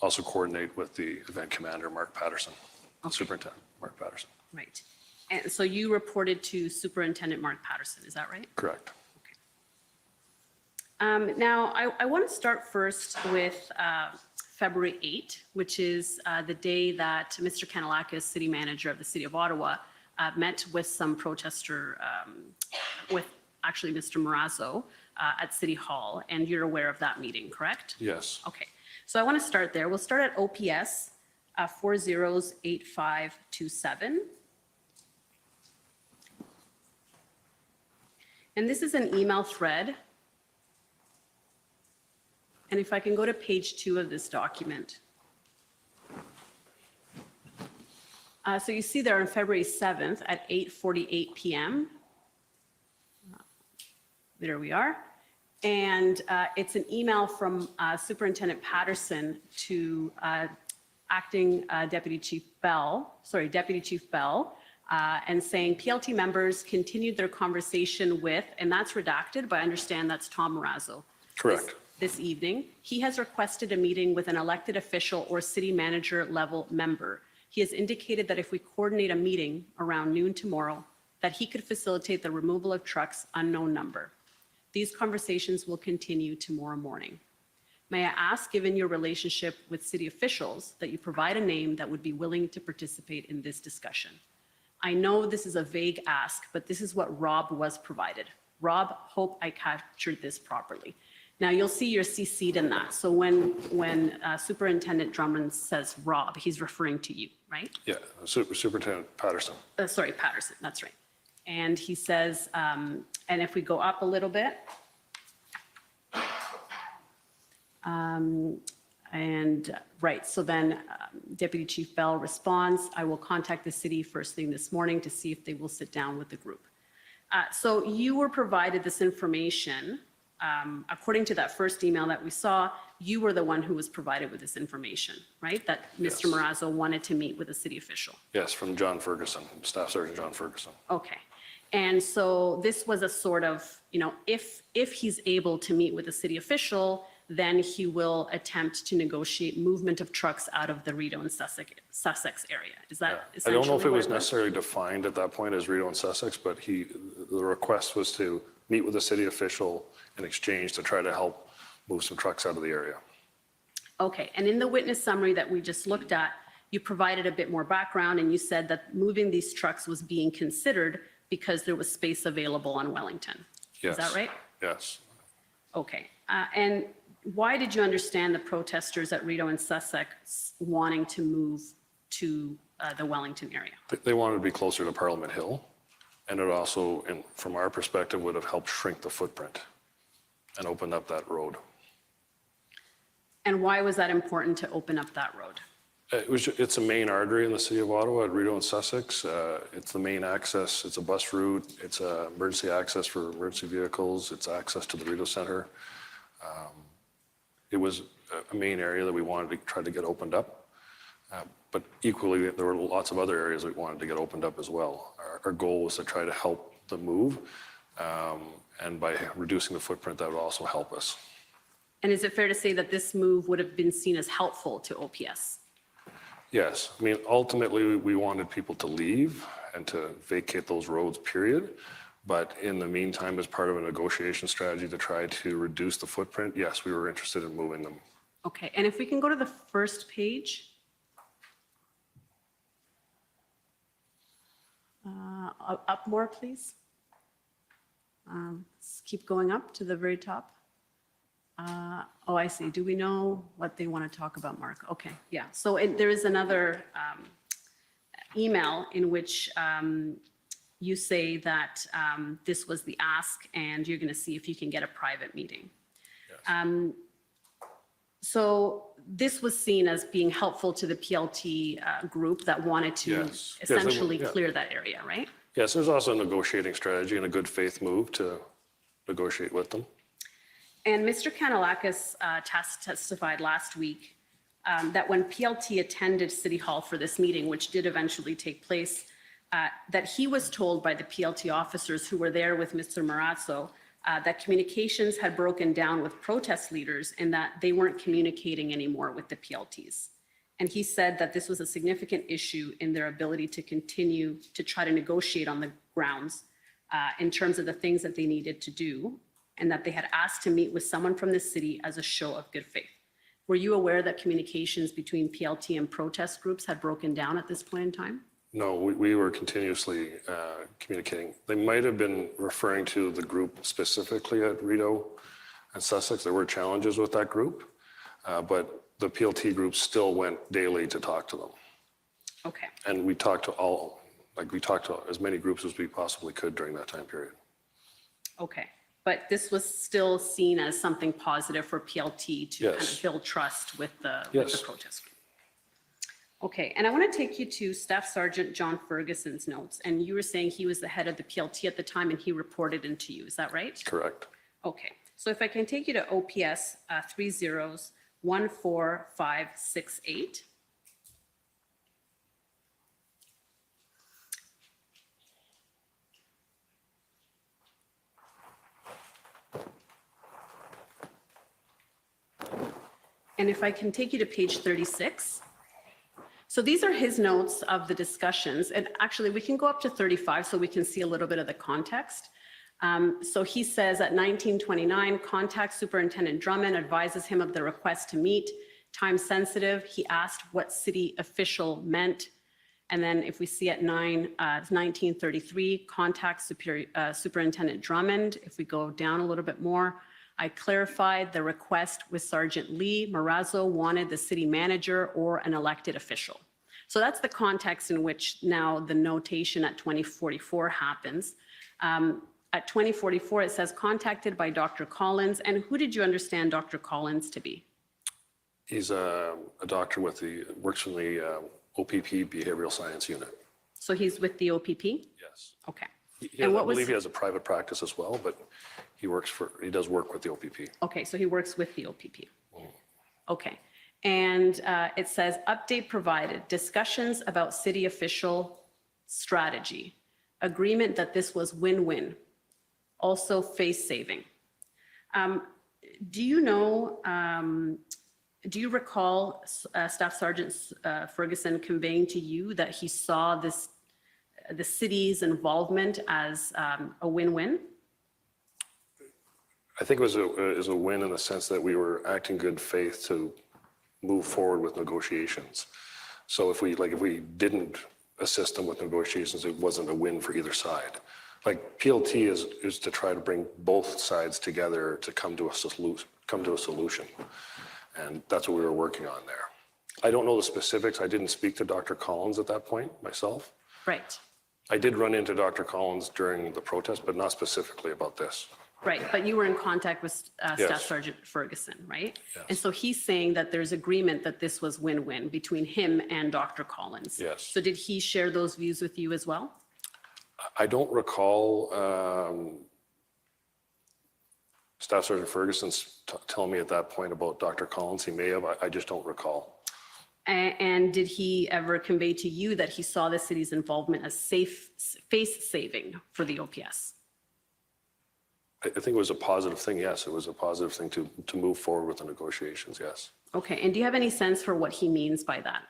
also coordinate with the event commander, Mark Patterson, Superintendent Mark Patterson. Right. And so you reported to Superintendent Mark Patterson, is that right? Correct. Now, I want to start first with February 8, which is the day that Mr. Kanalakis, city manager of the city of Ottawa, met with some protester, with actually Mr. Marazzo at City Hall, and you're aware of that meeting, correct? Yes. Okay, so I want to start there. We'll start at OPS 408527. And this is an email thread. And if I can go to page 2 of this document. So you see there on February 7th at 8:48 p.m. There we are. And it's an email from Superintendent Patterson to acting Deputy Chief Bell, and saying PLT members continued their conversation with, and that's redacted, but I understand that's Tom Marazzo. Correct. This evening, he has requested a meeting with an elected official or city manager level member. He has indicated that if we coordinate a meeting around noon tomorrow, that he could facilitate the removal of trucks unknown number. These conversations will continue tomorrow morning. May I ask, given your relationship with city officials, that you provide a name that would be willing to participate in this discussion? I know this is a vague ask, but this is what Rob was provided. Rob, hope I captured this properly. Now, you'll see you're CC'd in that. So when Superintendent Drummond says Rob, he's referring to you, right? Yeah, Superintendent Patterson. Sorry, Patterson, that's right. And he says, and if we go up a little bit, right, so then Deputy Chief Bell responds, I will contact the city first thing this morning to see if they will sit down with the group. So you were provided this information. According to that first email that we saw, you were the one who was provided with this information, right? That Mr. Marazzo wanted to meet with a city official. Yes, from John Ferguson, Staff Sergeant John Ferguson. Okay. And so this was a sort of, if he's able to meet with a city official, then he will attempt to negotiate movement of trucks out of the Rideau and Sussex area. Is that essentially? I don't know if it was what necessarily defined at that point as Rideau and Sussex, but the request was to meet with a city official in exchange to try to help move some trucks out of the area. Okay, and in the witness summary that we just looked at, you provided a bit more background and you said that moving these trucks was being considered because there was space available on Wellington. Yes. Is that right? Yes. Okay, and why did you understand the protesters at Rideau and Sussex wanting to move to the Wellington area? They wanted to be closer to Parliament Hill, and it also, from our perspective, would have helped shrink the footprint and opened up that road. And why was that important to open up that road? It's a main artery in the city of Ottawa at Rideau and Sussex. It's the main access. It's a bus route. It's emergency access for emergency vehicles. It's access to the Rideau Centre. It was a main area that we wanted to try to get opened up. But equally, there were lots of other areas we wanted to get opened up as well. Our goal was to try to help the move. And by reducing the footprint, that would also help us. And is it fair to say that this move would have been seen as helpful to OPS? Yes. I mean, ultimately, we wanted people to leave and to vacate those roads, period. But in the meantime, as part of a negotiation strategy to try to reduce the footprint, yes, we were interested in moving them. Okay, and if we can go to the first page. Up more, please. Let's keep going up to the very top. Oh, I see. Do we know what they want to talk about, Mark? Okay, yeah. So there is another email in which you say that this was the ask and you're going to see if you can get a private meeting. Yes. So this was seen as being helpful to the PLT group that wanted to essentially clear that area, right? Yes, there's also a negotiating strategy and a good faith move to negotiate with them. And Mr. Kanalakis testified last week that when PLT attended City Hall for this meeting, which did eventually take place, that he was told by the PLT officers who were there with Mr. Marazzo that communications had broken down with protest leaders and that they weren't communicating anymore with the PLTs. And he said that this was a significant issue in their ability to continue to try to negotiate on the grounds in terms of the things that they needed to do, and that they had asked to meet with someone from the city as a show of good faith. Were you aware that communications between PLT and protest groups had broken down at this point in time? No, we were continuously communicating. They might have been referring to the group specifically at Rideau and Sussex. There were challenges with that group, but the PLT group still went daily to talk to them. Okay. And we talked to we talked to as many groups as we possibly could during that time period. Okay. But this was still seen as something positive for PLT to kind of build trust with the protest group. Okay, and I want to take you to Staff Sergeant John Ferguson's notes. And you were saying he was the head of the PLT at the time and he reported into you. Is that right? Correct. Okay, so if I can take you to OPS 30-14568. And if I can take you to page 36. So these are his notes of the discussions. And actually, we can go up to 35 so we can see a little bit of the context. So he says at 1929, contact Superintendent Drummond, advises him of the request to meet. Time sensitive, he asked what city official meant. And then if we see at 1933, contact Superintendent Drummond. If we go down a little bit more, I clarified the request with Sergeant Lee. Marazzo wanted the city manager or an elected official. So that's the context in which now the notation at 2044 happens. At 2044, it says contacted by Dr. Collins. And who did you understand Dr. Collins to be? He's a doctor works in the OPP Behavioral Science Unit. So he's with the OPP? Yes. Okay. I believe he has a private practice as well, but he does work with the OPP. Okay, so he works with the OPP. Okay, and it says update provided, discussions about city official strategy, agreement that this was win-win, also face saving. Do you know, do you recall Staff Sergeant Ferguson conveying to you that he saw the city's involvement as a win-win? I think it was a win in the sense that we were acting good faith to move forward with negotiations. So if we didn't assist them with negotiations, it wasn't a win for either side. Like PLT is to try to bring both sides together to come to a solution. And that's what we were working on there. I don't know the specifics. I didn't speak to Dr. Collins at that point myself. Right. I did run into Dr. Collins during the protest, but not specifically about this. Right, but you were in contact with Staff Yes. Sergeant Ferguson, right? Yes. And so he's saying that there's agreement that this was win-win between him and Dr. Collins. Yes. So did he share those views with you as well? I don't recall Staff Sergeant Ferguson telling me at that point about Dr. Collins. He may have. I just don't recall. And did he ever convey to you that he saw the city's involvement as face saving for the OPS? I think it was a positive thing. Yes, it was a positive thing to move forward with the negotiations. Yes. Okay, and do you have any sense for what he means by that?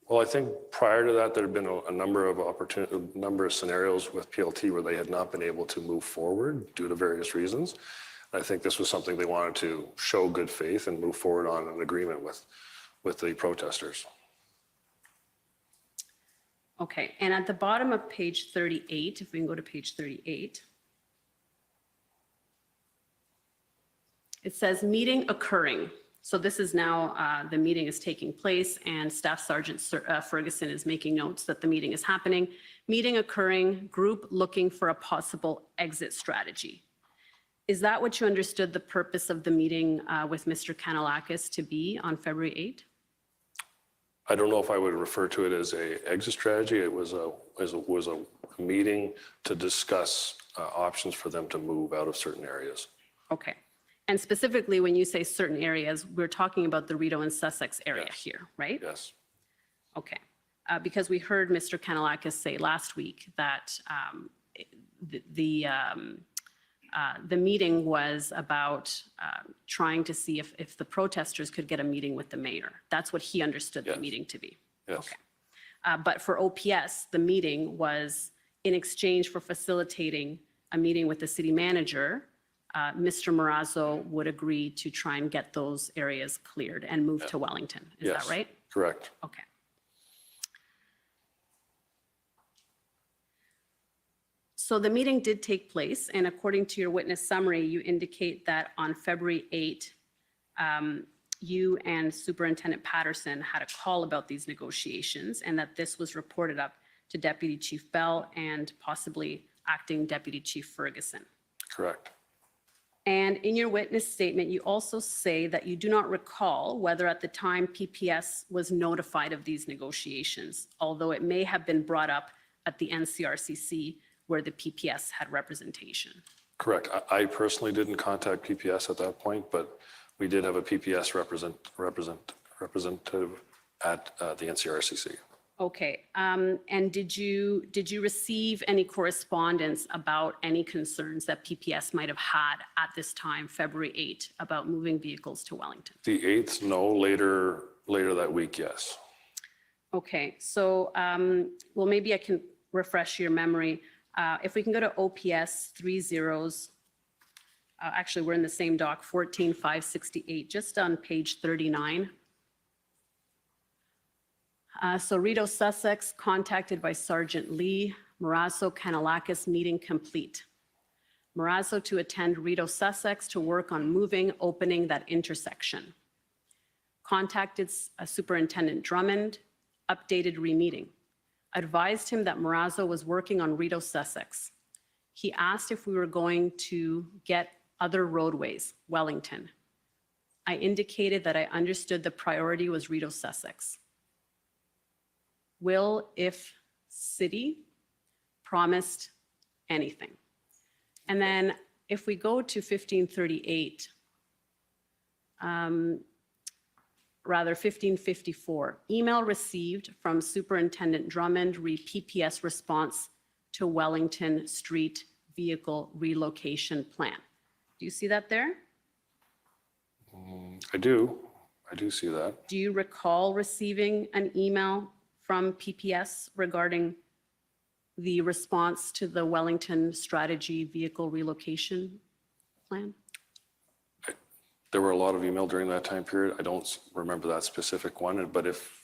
Well, I think prior to that, there had been a number of scenarios with PLT where they had not been able to move forward due to various reasons. And I think this was something they wanted to show good faith and move forward on an agreement with the protesters. Okay, and at the bottom of page 38, if we can go to page 38, it says meeting occurring. So this is now, the meeting is taking place and Staff Sergeant Ferguson is making notes that the meeting is happening. Meeting occurring, group looking for a possible exit strategy. Is that what you understood the purpose of the meeting with Mr. Kanellakis to be on February 8th? I don't know if I would refer to it as a exit strategy. It was a meeting to discuss options for them to move out of certain areas. Okay. And specifically, when you say certain areas, we're talking about the Rideau and Sussex area here, right? Yes. Okay. Because we heard Mr. Kanellakis say last week that the meeting was about trying to see if the protesters could get a meeting with the mayor. That's what he understood the meeting to be. Yes. Okay. But for OPS, the meeting was in exchange for facilitating a meeting with the city manager Mr. Marazzo would agree to try and get those areas cleared and move to Wellington. Is that Yes, right? Correct. Okay. So the meeting did take place, and according to your witness summary, you indicate that on February 8, you and Superintendent Patterson had a call about these negotiations, and that this was reported up to Deputy Chief Bell and possibly Acting Deputy Chief Ferguson. Correct. And in your witness statement, you also say that you do not recall whether at the time PPS was notified of these negotiations, although it may have been brought up at the NCRCC where the PPS had representation. Correct. I personally didn't contact PPS at that point, but we did have a PPS representative at the NCRCC. Okay, and did you receive any correspondence about any concerns that PPS might have had at this time, February 8, about moving vehicles to Wellington? The 8th, no. Later that week, yes. Okay, so, well, maybe I can refresh your memory. If we can go to OPS 30s, actually, we're in the same doc, 14568, just on page 39. So Rito Sussex contacted by Sergeant Lee, Marazzo Kanalakis meeting complete. Marazzo to attend Rito Sussex to work on opening that intersection. Contacted Superintendent Drummond, updated re-meeting. Advised him that Marazzo was working on Rito Sussex. He asked if we were going to get other roadways, Wellington. I indicated that I understood the priority was Rito Sussex. Will, if city, promised anything. And then if we go to 1538, rather 1554, email received from Superintendent Drummond re PPS response to Wellington Street vehicle relocation plan. Do you see that there? I do see that. Do you recall receiving an email from PPS regarding the response to the Wellington strategy vehicle relocation plan? There were a lot of email during that time period. I don't remember that specific one, but if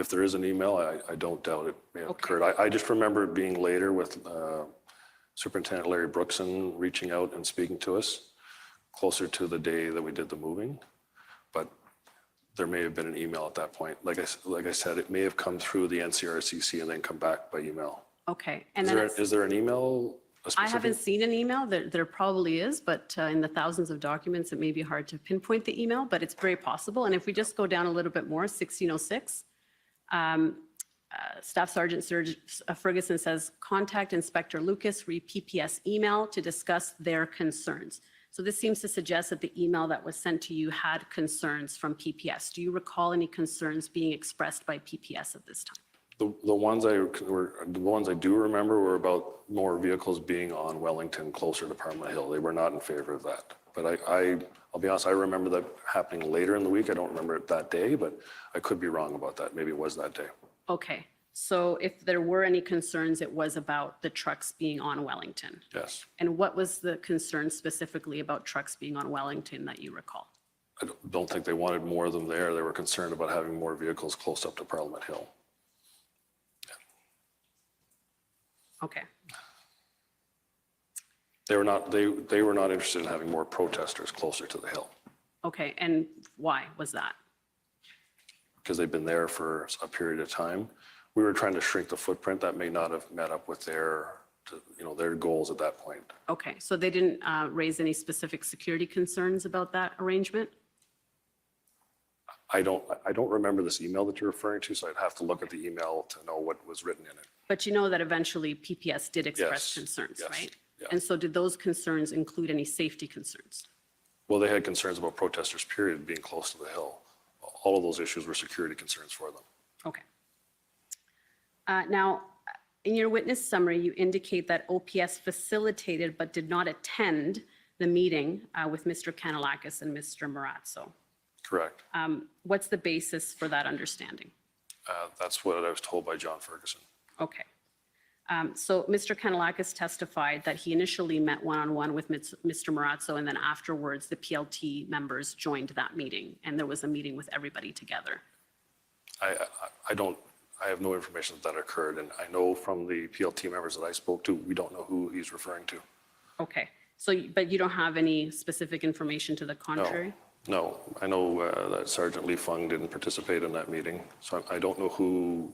there is an email, I don't doubt it may have occurred. I just remember it being later with Superintendent Larry Brookson reaching out and speaking to us closer to the day that we did the moving, but there may have been an email at that point. Like I said, it may have come through the NCRCC and then come back by email. Okay. And Is there an email? I haven't seen an email. There probably is, but in the thousands of documents, it may be hard to pinpoint the email, but it's very possible. And if we just go down a little bit more, 1606, Staff Sergeant Ferguson says, contact Inspector Lucas, re PPS email to discuss their concerns. So this seems to suggest that the email that was sent to you had concerns from PPS. Do you recall any concerns being expressed by PPS at this time? The ones I do remember were about more vehicles being on Wellington closer to Parliament Hill. They were not in favor of that. But I'll be honest, I remember that happening later in the week. I don't remember it that day, but I could be wrong about that. Maybe it was that day. Okay. So if there were any concerns, it was about the trucks being on Wellington. Yes. And what was the concern specifically about trucks being on Wellington that you recall? I don't think they wanted more of them there. They were concerned about having more vehicles close up to Parliament Hill. Okay. They were not interested in having more protesters closer to the hill Okay. And why was that? because they've been there for a period of time. We were trying to shrink the footprint. That may not have met up with their goals at that point. Okay. So they didn't raise any specific security concerns about that arrangement? I don't remember this email that you're referring to, so I'd have to look at the email to know what was written in it. But you know that eventually PPS did express Yes, concerns, yes, right? yeah. And so did those concerns include any safety concerns? Well, they had concerns about protesters, period, being close to the hill. All of those issues were security concerns for them. Okay. Now, in your witness summary, you indicate that OPS facilitated but did not attend the meeting with Mr. Kanalakis and Mr. Marazzo. Correct. What's the basis for that understanding? That's what I was told by John Ferguson. Okay. So Mr. Kanalakis testified that he initially met one-on-one with Mr. Marazzo, and then afterwards, the PLT members joined that meeting, and there was a meeting with everybody together. I have no information that occurred, and I know from the PLT members that I spoke to, we don't know who he's referring to. Okay, so, but you don't have any specific information to the contrary? No, I know that Sergeant Lee Fung didn't participate in that meeting, so I don't know who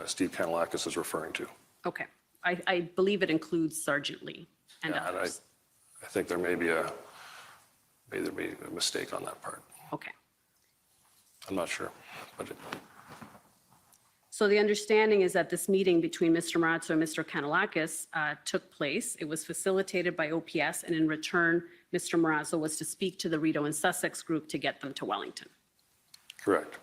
Steve Kanalakis is referring to. Okay, I believe it includes Sergeant Lee and Yeah, and others. I think there may be a mistake on that part. Okay. I'm not sure, but So the understanding is that this meeting between Mr. Marazzo and Mr. Kanalakis took place. It was facilitated by OPS, and in return, Mr. Marazzo was to speak to the Rideau and Sussex group to get them to Wellington. correct.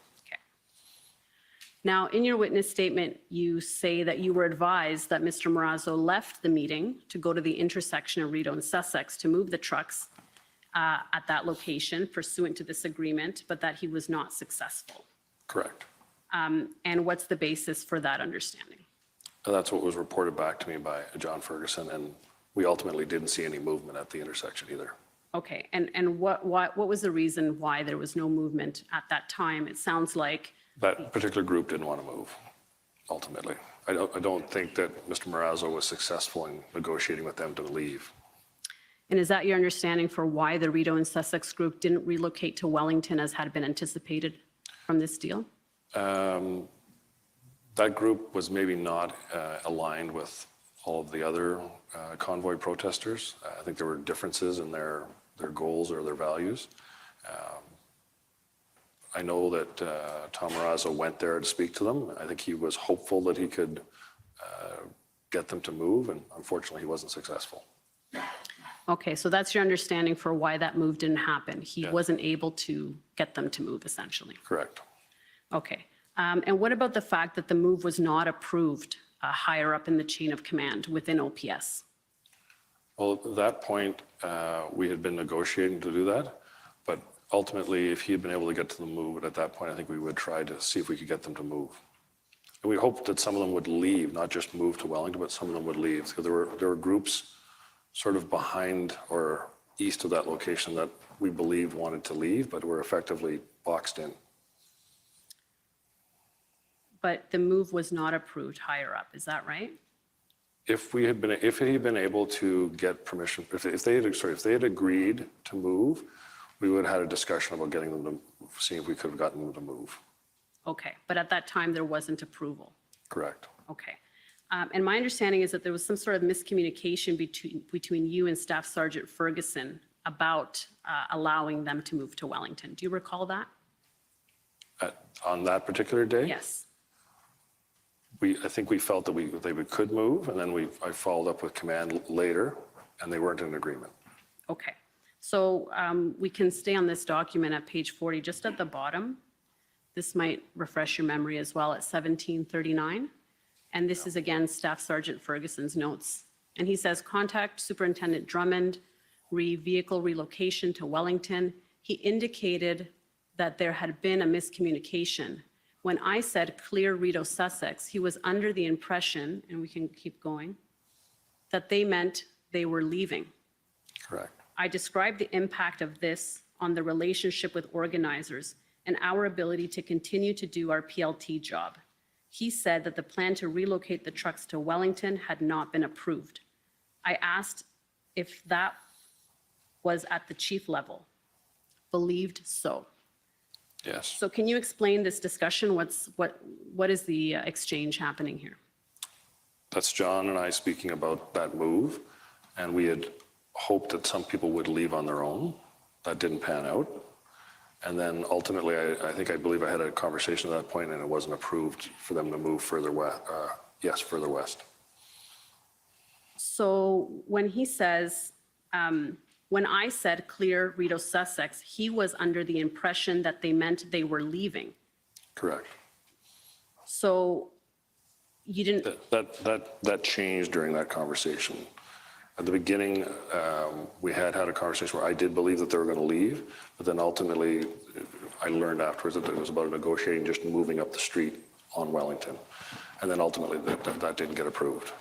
Now, in your witness statement, you say that you were advised that Mr. Marazzo left the meeting to go to the intersection of Rideau and Sussex to move the trucks at that location pursuant to this agreement, but that he was not successful. Correct. And what's the basis for that understanding? And that's what was reported back to me by John Ferguson, and we ultimately didn't see any movement at the intersection either. Okay, and what was the reason why there was no movement at that time? It sounds like That particular group didn't want to move, ultimately. I don't think that Mr. Marazzo was successful in negotiating with them to leave. And is that your understanding for why the Rideau and Sussex group didn't relocate to Wellington as had been anticipated from this deal? That group was maybe not aligned with all of the other convoy protesters. I think there were differences in their goals or their values. I know that Tom Marazzo went there to speak to them. I think he was hopeful that he could get them to move, and unfortunately, he wasn't successful. Okay, so that's your understanding for why that move didn't happen. He wasn't able to get them to move, essentially. Correct. Okay. And what about the fact that the move was not approved higher up in the chain of command within OPS? Well, at that point, we had been negotiating to do that, but ultimately, if he had been able to get to the move, at that point, I think we would try to see if we could get them to move. And we hoped that some of them would leave, not just move to Wellington, but some of them would leave. Because there were groups sort of behind or east of that location that we believed wanted to leave, but were effectively boxed in. But the move was not approved higher up, is that right? If he had been able to get permission, if they had agreed to move, we would have had a discussion about getting them to, seeing if we could have gotten them to move. Okay, but at that time, there wasn't approval. Correct. Okay. And my understanding is that there was some sort of miscommunication between you and Staff Sergeant Ferguson about allowing them to move to Wellington. Do you recall that? On that particular day? Yes. I think we felt that they could move, and then I followed up with command later, and they weren't in agreement. Okay. So we can stay on this document at page 40, just at the bottom. This might refresh your memory as well, at 1739. And this is again Staff Sergeant Ferguson's notes. And he says, contact Superintendent Drummond, vehicle relocation to Wellington. He indicated that there had been a miscommunication. When I said clear Rideau Sussex, he was under the impression, and we can keep going, that they meant they were leaving. Correct. I described the impact of this on the relationship with organizers and our ability to continue to do our PLT job. He said that the plan to relocate the trucks to Wellington had not been approved. I asked if that was at the chief level. Believed so. Yes. So can you explain this discussion? What is the exchange happening here? That's John and I speaking about that move, and we had hoped that some people would leave on their own. That didn't pan out. And then ultimately, I believe I had a conversation at that point, and it wasn't approved for them to move further west. Further west. So when he says, when I said clear Rideau Sussex, he was under the impression that they meant they were leaving. Correct. So you didn't. That changed during that conversation. At the beginning, we had a conversation where I did believe that they were going to leave, but then ultimately, I learned afterwards that it was about negotiating just moving up the street on Wellington. And then ultimately that didn't get approved.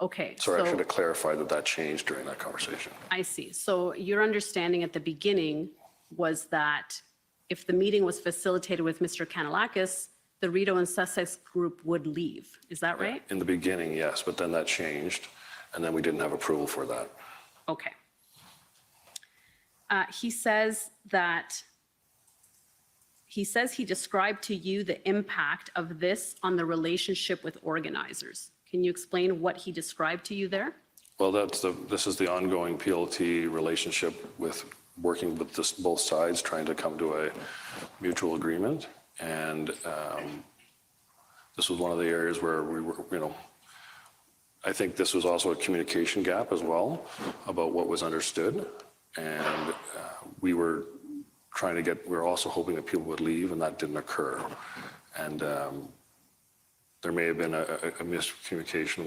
Okay, So I should so have clarified that changed during that conversation. I see. So your understanding at the beginning was that if the meeting was facilitated with Mr. Kanalakis, the Rideau and Sussex group would leave. Is that right? In the beginning, yes, but then that changed, and then we didn't have approval for that. Okay. He says he described to you the impact of this on the relationship with organizers. Can you explain what he described to you there? Well, this is the ongoing PLT relationship with working with both sides, trying to come to a mutual agreement. And this was one of the areas where we were, I think this was also a communication gap as well about what was understood. And we were also hoping that people would leave, and that didn't occur. And there may have been a miscommunication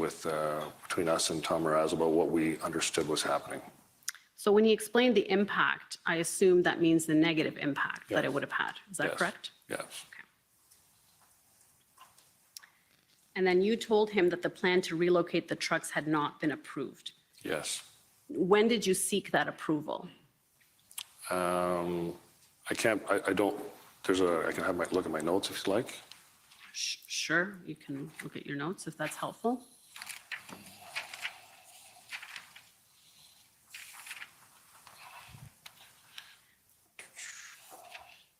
between us and Tom Mraz about what we understood was happening. So when he explained the impact, I assume that means the negative impact that it would have had. Is that correct? Yes. Okay. And then you told him that the plan to relocate the trucks had not been approved. Yes. When did you seek that approval? I can look at my notes if you'd like. Sure, you can look at your notes if that's helpful.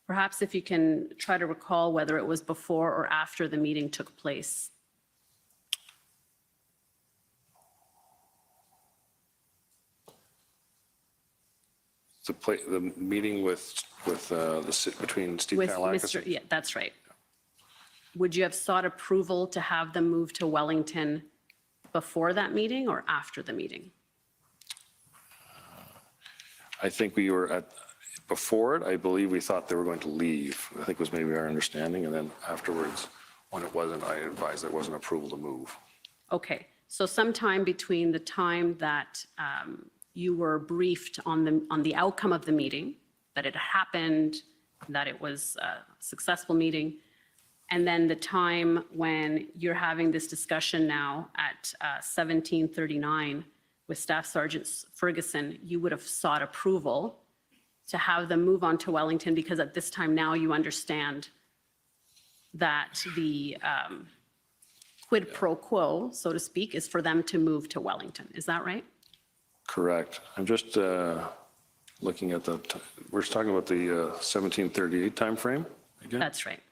Perhaps if you can try to recall whether it was before or after the meeting took place. The meeting between Steve With Kanalakis. Mr. Yeah, that's right. Would you have sought approval to have them move to Wellington before that meeting or after the meeting? I think we were before it, I believe we thought they were going to leave. I think was maybe our understanding. And then afterwards, when it wasn't, I advised there wasn't approval to move. Okay, so sometime between the time that you were briefed on the outcome of the meeting, that it happened, that it was a successful meeting, and then the time when you're having this discussion now at 17:39 with Staff Sergeant Ferguson, you would have sought approval to have them move on to Wellington because at this time now you understand that the quid pro quo, so to speak, is for them to move to Wellington. Is that right? Correct. I'm just looking at we're talking about the 1738 timeframe again? That's right.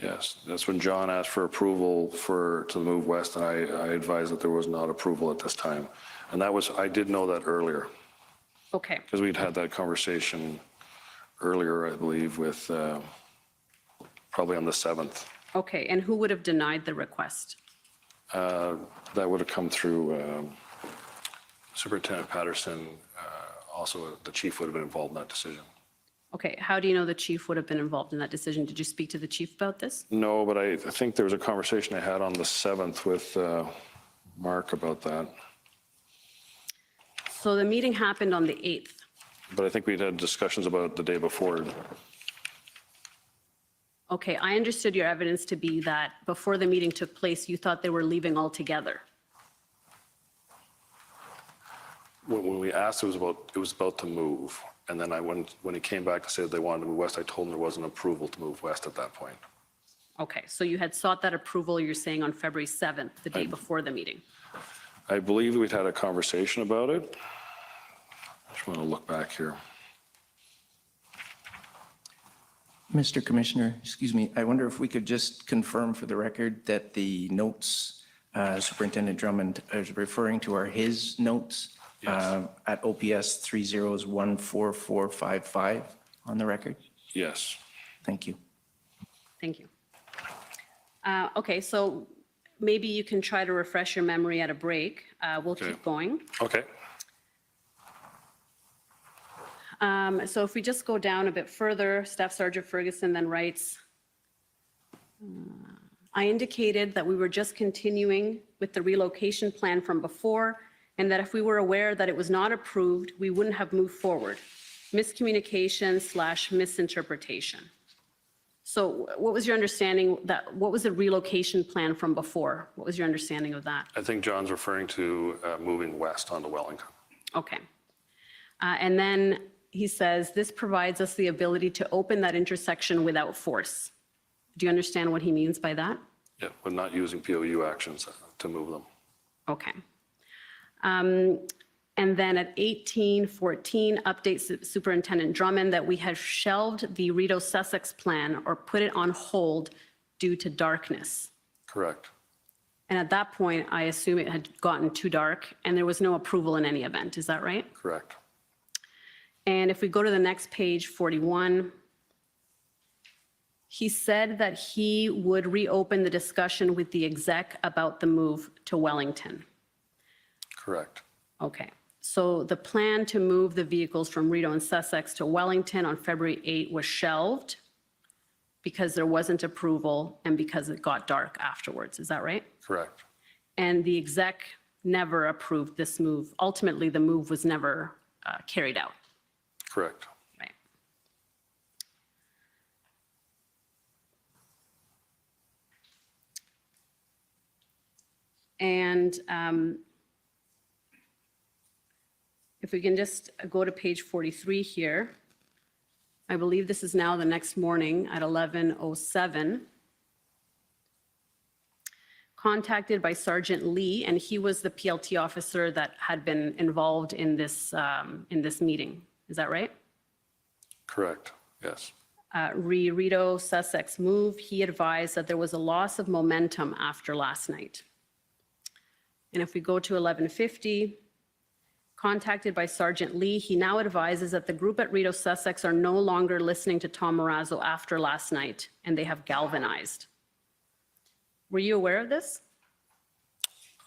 Yes, that's when John asked for approval to move west, and I advised that there was not approval at this time. And I did know that earlier. Okay. Because we'd had that conversation earlier, I believe, with probably on the 7th. Okay, and who would have denied the request? That would have come through Superintendent Patterson. Also, the chief would have been involved in that decision. Okay, how do you know the chief would have been involved in that decision? Did you speak to the chief about this? No, but I think there was a conversation I had on the 7th with Mark about that. So the meeting happened on the 8th. But I think we'd had discussions about it the day before. Okay, I understood your evidence to be that before the meeting took place, you thought they were leaving altogether. When we asked, it was about to move. And then when he came back to say that they wanted to move west, I told him there wasn't approval to move west at that point. Okay, so you had sought that approval, you're saying, on February 7th, the day before the meeting. I believe we'd had a conversation about it. I just want to look back here. Mr. Commissioner, excuse me, I wonder if we could just confirm for the record that the notes Superintendent Drummond is referring to are his notes at OPS 30s14455 on the record? Yes. Thank you. Thank you. Okay, so maybe you can try to refresh your memory at a break. We'll keep going. Okay. So if we just go down a bit further, Staff Sergeant Ferguson then writes, I indicated that we were just continuing with the relocation plan from before, and that if we were aware that it was not approved, we wouldn't have moved forward. miscommunication/misinterpretation. So what was your understanding what was the relocation plan from before? What was your understanding of that? I think John's referring to moving west onto Wellington. Okay. And then he says, this provides us the ability to open that intersection without force. Do you understand what he means by that? Yeah, we're not using POU actions to move them. Okay. And then at 1814, updates Superintendent Drummond that we had shelved the Rideau Sussex plan or put it on hold due to darkness. Correct. And at that point, I assume it had gotten too dark and there was no approval in any event. Is that right? Correct. And if we go to the next page, 41, he said that he would reopen the discussion with the exec about the move to Wellington. Correct. Okay. So the plan to move the vehicles from Rideau and Sussex to Wellington on February 8 was shelved because there wasn't approval and because it got dark afterwards. Is that right? Correct. And the exec never approved this move. Ultimately, the move was never carried out. Correct. Right. And if we can just go to page 43 here, I believe this is now the next morning at 11:07. Contacted by Sergeant Lee, and he was the PLT officer that had been involved in this meeting. Is that right? Correct. Yes. Rideau Sussex move, he advised that there was a loss of momentum after last night. And if we go to 11:50, contacted by Sergeant Lee, he now advises that the group at Rideau Sussex are no longer listening to Tom Marazzo after last night, and they have galvanized. Were you aware of this?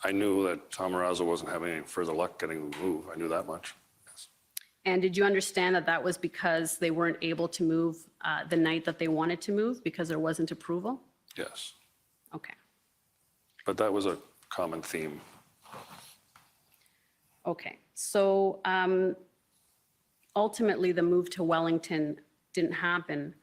I knew that Tom Marazzo wasn't having any further luck getting the move. I knew that much. Yes. And did you understand that that was because they weren't able to move the night that they wanted to move because there wasn't approval? Yes. Okay. But that was a common theme. Okay. So ultimately, the move to Wellington didn't happen.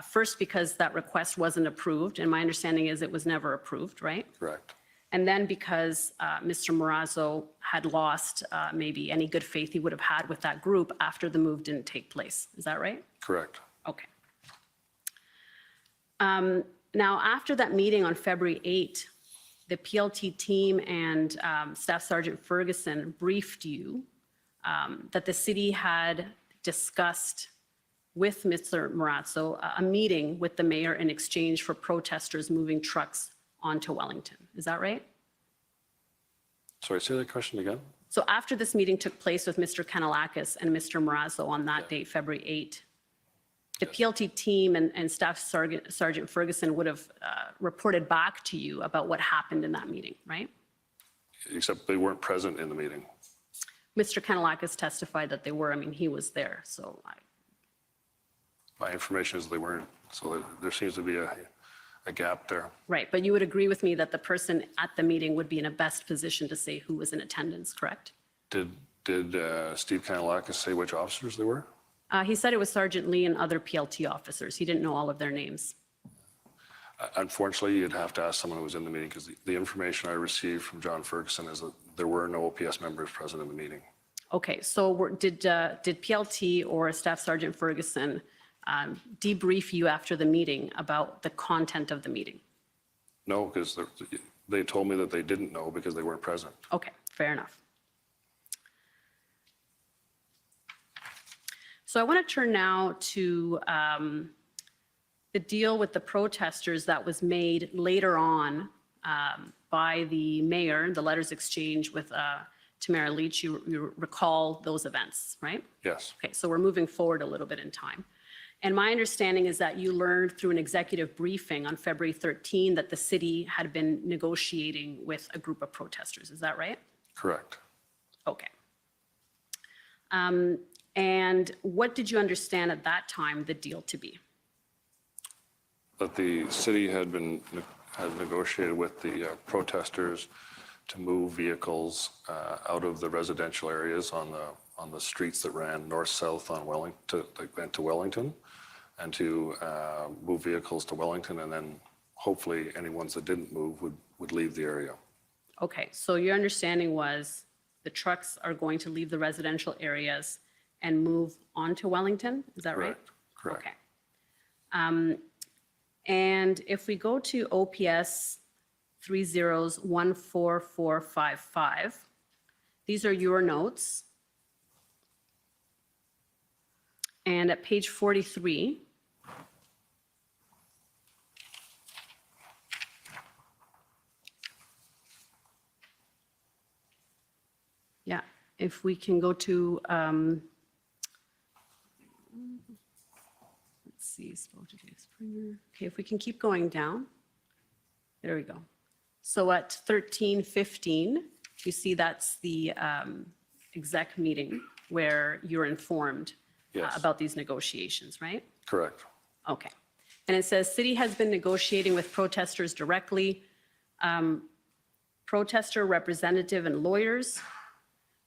First, because that request wasn't approved, and my understanding is it was never approved, right? Correct. And then because Mr. Marazzo had lost maybe any good faith he would have had with that group after the move didn't take place. Is that right? Correct. Okay. Now, after that meeting on February 8, the PLT team and Staff Sergeant Ferguson briefed you that the city had discussed with Mr. Marazzo a meeting with the mayor in exchange for protesters moving trucks onto Wellington. Is that right? Sorry, say that question again. So after this meeting took place with Mr. Kanalakis and Mr. Marazzo on that date, February 8, the PLT team and Staff Sergeant Ferguson would have reported back to you about what happened in that meeting, right? Except they weren't present in the meeting. Mr. Kanalakis testified that they were. I mean, he was there, so My information is they weren't. So there seems to be a gap there. right. But you would agree with me that the person at the meeting would be in a best position to say who was in attendance, correct? Did Steve Kanalakis say which officers they were? He said it was Sergeant Lee and other PLT officers. He didn't know all of their names. Unfortunately, you'd have to ask someone who was in the meeting because the information I received from John Ferguson is that there were no OPS members present in the meeting. Okay, so did PLT or Staff Sergeant Ferguson debrief you after the meeting about the content of the meeting? No, because they told me that they didn't know because they weren't present. Okay, fair enough. So I want to turn now to the deal with the protesters that was made later on by the mayor, the letters exchanged with Tamara Leach. You recall those events, right? Yes. Okay, so we're moving forward a little bit in time. And my understanding is that you learned through an executive briefing on February 13 that the city had been negotiating with a group of protesters. Is that right? Correct. Okay. And what did you understand at that time the deal to be? That the city had negotiated with the protesters to move vehicles out of the residential areas on on the streets that ran north-south on Wellington, that went to Wellington, and to move vehicles to Wellington, and then hopefully any ones that didn't move would leave the area. Okay, so your understanding was the trucks are going to leave the residential areas and move on to Wellington? Is that right? Correct. Okay. And if we go to OPS 30-14455, these are your notes. And at page 43, yeah, if we can go to, let's see, Springer. Okay, if we can keep going down. There we go. So at 13:15, you see that's the exec meeting where you're informed Yes. about these negotiations, right? Correct. Okay. And it says, city has been negotiating with protesters directly, protester representative and lawyers,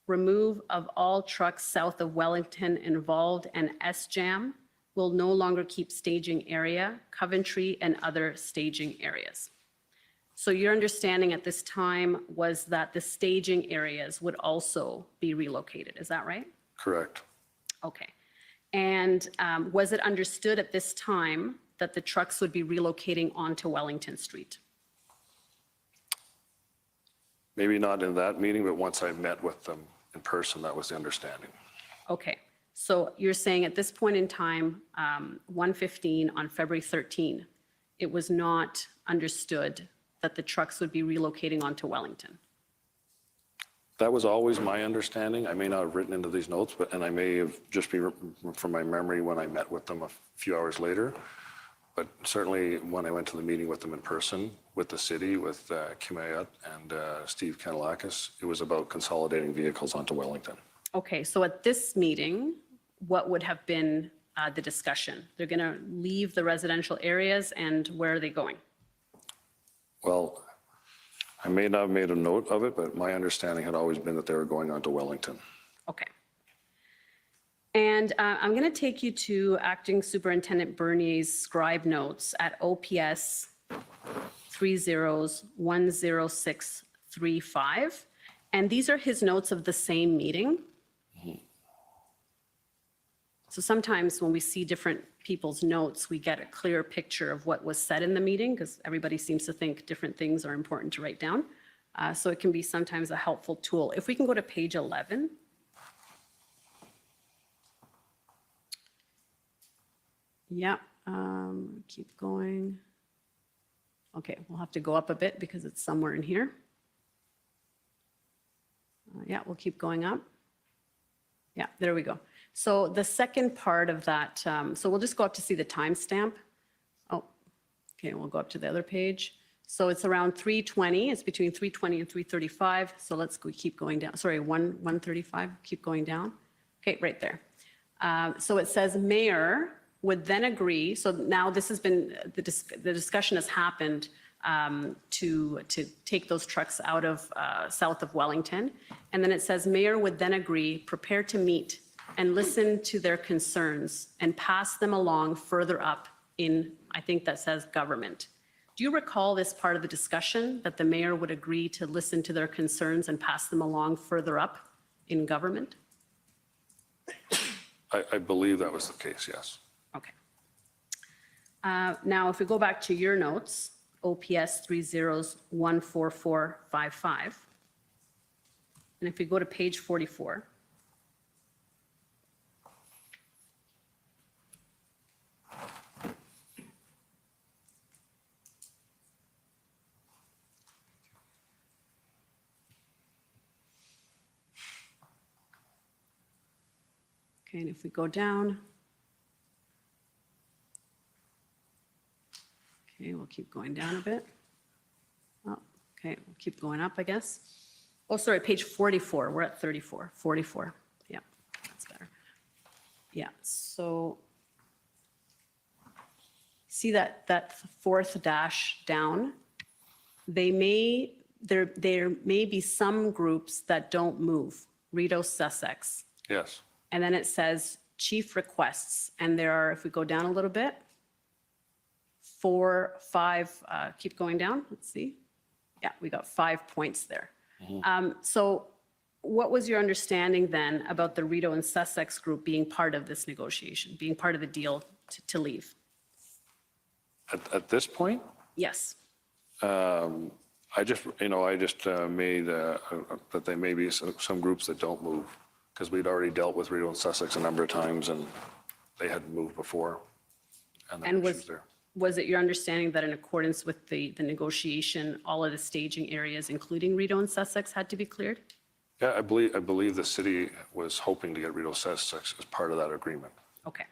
remove of all trucks south of Wellington involved, and SJAM will no longer keep staging area, Coventry and other staging areas. So your understanding at this time was that the staging areas would also be relocated, is that right? Correct. Okay. And was it understood at this time that the trucks would be relocating onto Wellington Street? Maybe not in that meeting, but once I met with them in person, that was the understanding. Okay. So you're saying at this point in time, 1:15 on February 13, it was not understood that the trucks would be relocating onto Wellington? That was always my understanding. I may not have written into these notes, and I may have just be from my memory when I met with them a few hours later. But certainly when I went to the meeting with them in person, with the city, with Kim Ayat and Steve Kanalakis, it was about consolidating vehicles onto Wellington. Okay, so at this meeting, what would have been the discussion? They're going to leave the residential areas, and where are they going? Well, I may not have made a note of it, but my understanding had always been that they were going on to Wellington. Okay. And I'm going to take you to Acting Superintendent Bernier's scribe notes at OPS 30-10635. And these are his notes of the same meeting. So sometimes when we see different people's notes, we get a clear picture of what was said in the meeting, because everybody seems to think different things are important to write down. So it can be sometimes a helpful tool. If we can go to page 11. Yeah, keep going. Okay, we'll have to go up a bit because it's somewhere in here. Yeah, we'll keep going up. Yeah, there we go. So the second part of that, so we'll just go up to see the timestamp. Oh, okay, we'll go up to the other page. So it's around 3:20, it's between 3:20 and 3:35. So let's go, keep going down. Sorry, 1:35, keep going down. Okay, right there. So it says mayor would then agree. So now this has been, the discussion has happened to take those trucks out of south of Wellington. And then it says mayor would then agree, prepare to meet and listen to their concerns and pass them along further up in, I think that says government. Do you recall this part of the discussion, that the mayor would agree to listen to their concerns and pass them along further up in government? I believe that was the case, yes. Okay. Now, if we go back to your notes, OPS 30-14455, and if we go to page 44, okay, and if we go down, okay, we'll keep going down a bit. Oh, okay, we'll keep going up, I guess. Oh, sorry, page 44, we're at 34, 44, yeah, that's better. Yeah, so see that fourth dash down? There may be some groups that don't move. Rideau, Sussex, Yes. And then it says chief requests. And there are, if we go down a little bit, 4, 5, keep going down. Let's see. Yeah, we got 5 points there. So what was your understanding then about the Rideau and Sussex group being part of this negotiation, being part of the deal to leave? At this point, Yes. I just made that there may be some groups that don't move because we'd already dealt with Rideau and Sussex a number of times and they hadn't moved before. And was it your understanding that in accordance with the negotiation, all of the staging areas, including Rideau and Sussex, had to be cleared? Yeah, I believe the city was hoping to get Rideau Sussex as part of that agreement. Okay.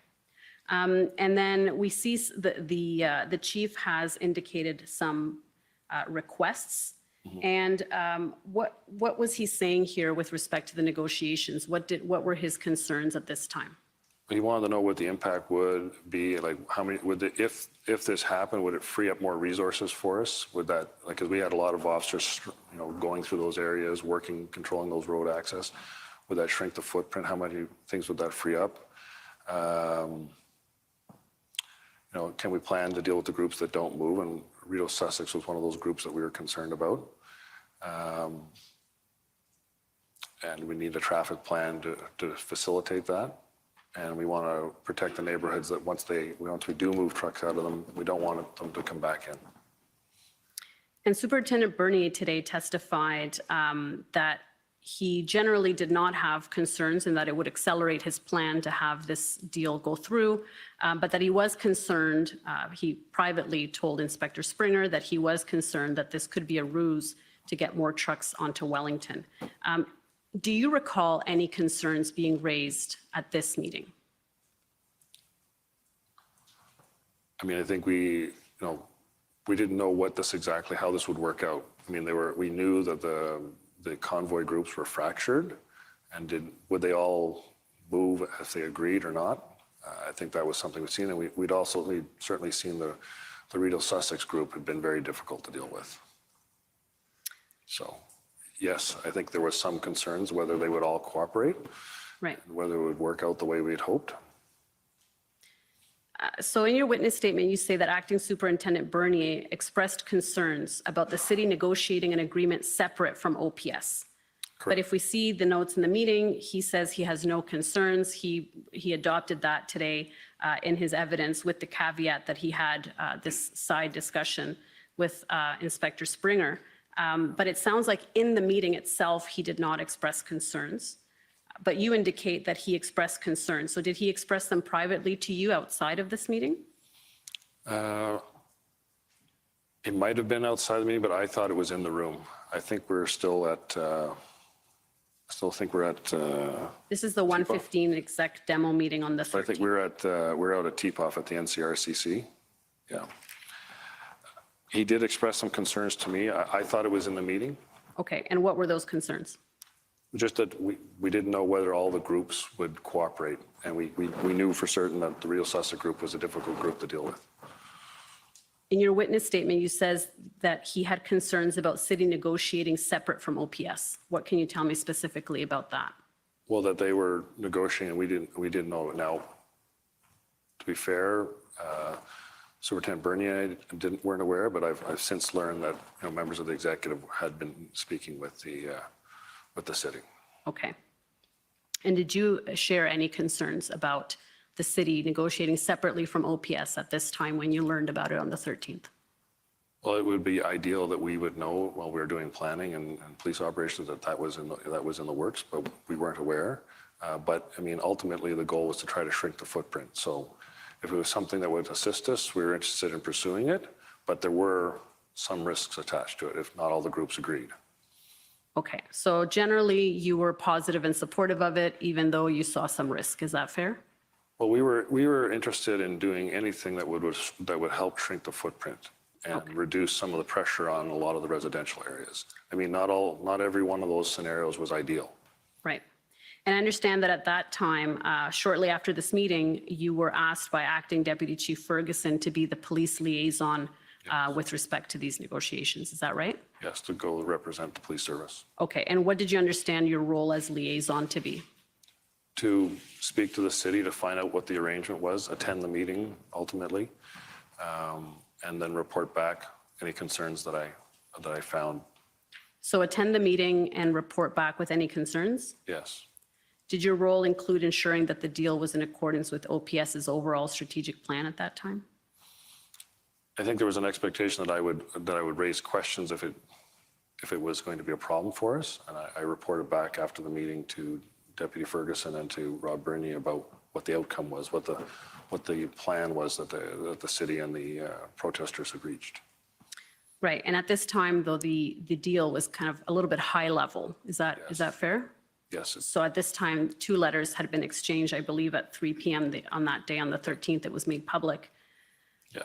And then we see the chief has indicated some requests. And what was he saying here with respect to the negotiations? What were his concerns at this time? He wanted to know what the impact would be, like how many, if this happened, would it free up more resources for us? Would that, like, because we had a lot of officers, going through those areas, working, controlling those road access. Would that shrink the footprint? How many things would that free up? Can we plan to deal with the groups that don't move? And Rideau Sussex was one of those groups that we were concerned about. And we need a traffic plan to facilitate that. And we want to protect the neighborhoods that once we do move trucks out of them, we don't want them to come back in. And Superintendent Bernier today testified that he generally did not have concerns and that it would accelerate his plan to have this deal go through, but that he was concerned. He privately told Inspector Springer that he was concerned that this could be a ruse to get more trucks onto Wellington. Do you recall any concerns being raised at this meeting? I mean, I think we didn't know how this would work out. I mean, we knew that the convoy groups were fractured, and would they all move if they agreed or not? I think that was something we'd seen, and we'd certainly seen the Rideau Sussex group had been very difficult to deal with. So, yes, I think there was some concerns whether they would all cooperate, right? And whether it would work out the way we had hoped. So in your witness statement, you say that Acting Superintendent Bernier expressed concerns about the city negotiating an agreement separate from OPS. Correct. But if we see the notes in the meeting, he says he has no concerns. He adopted that today in his evidence with the caveat that he had this side discussion with Inspector Springer. But it sounds like in the meeting itself, he did not express concerns. But you indicate that he expressed concerns. So did he express them privately to you outside of this meeting? It might have been outside the meeting, but I thought it was in the room. I think we're still at, This is the 1:15 exec demo meeting on the 13th. I think we're out at TPOF at the NCRCC. Yeah. He did express some concerns to me. I thought it was in the meeting. Okay, and what were those concerns? Just that we didn't know whether all the groups would cooperate. And we knew for certain that the Rideau Sussex group was a difficult group to deal with. In your witness statement, you says that he had concerns about city negotiating separate from OPS. What can you tell me specifically about that? Well, that they were negotiating, we didn't know it. Now, to be fair, Superintendent Bernier weren't aware, but I've since learned that members of the executive had been speaking with the city. Okay. And did you share any concerns about the city negotiating separately from OPS at this time when you learned about it on the 13th? Well, it would be ideal that we would know while we were doing planning and police operations that was in the works, but we weren't aware. But I mean, ultimately, the goal was to try to shrink the footprint. So if it was something that would assist us, we were interested in pursuing it, but there were some risks attached to it if not all the groups agreed. Okay, so generally you were positive and supportive of it, even though you saw some risk. Is that fair? Well, we were interested in doing anything that would help shrink the footprint and reduce some of the pressure on a lot of the residential areas. I mean, not every one of those scenarios was ideal. Right. And I understand that at that time, shortly after this meeting, you were asked by Acting Deputy Chief Ferguson to be the police liaison with respect to these negotiations. Is that right? Yes, to go represent the police service. Okay, and what did you understand your role as liaison to be? to speak to the city to find out what the arrangement was, attend the meeting ultimately, and then report back any concerns that I found. So attend the meeting and report back with any concerns? Yes. Did your role include ensuring that the deal was in accordance with OPS's overall strategic plan at that time? I think there was an expectation that I would raise questions if it was going to be a problem for us, and I reported back after the meeting to Deputy Ferguson and to Rob Bernier about what the outcome was, what the plan was that the city and the protesters had reached. Right, and at this time, though, the deal was kind of a little bit high level. Is that fair? Yes. So at this time, 2 letters had been exchanged, I believe, at 3 p.m. On that day, on the 13th, it was made public. Yes.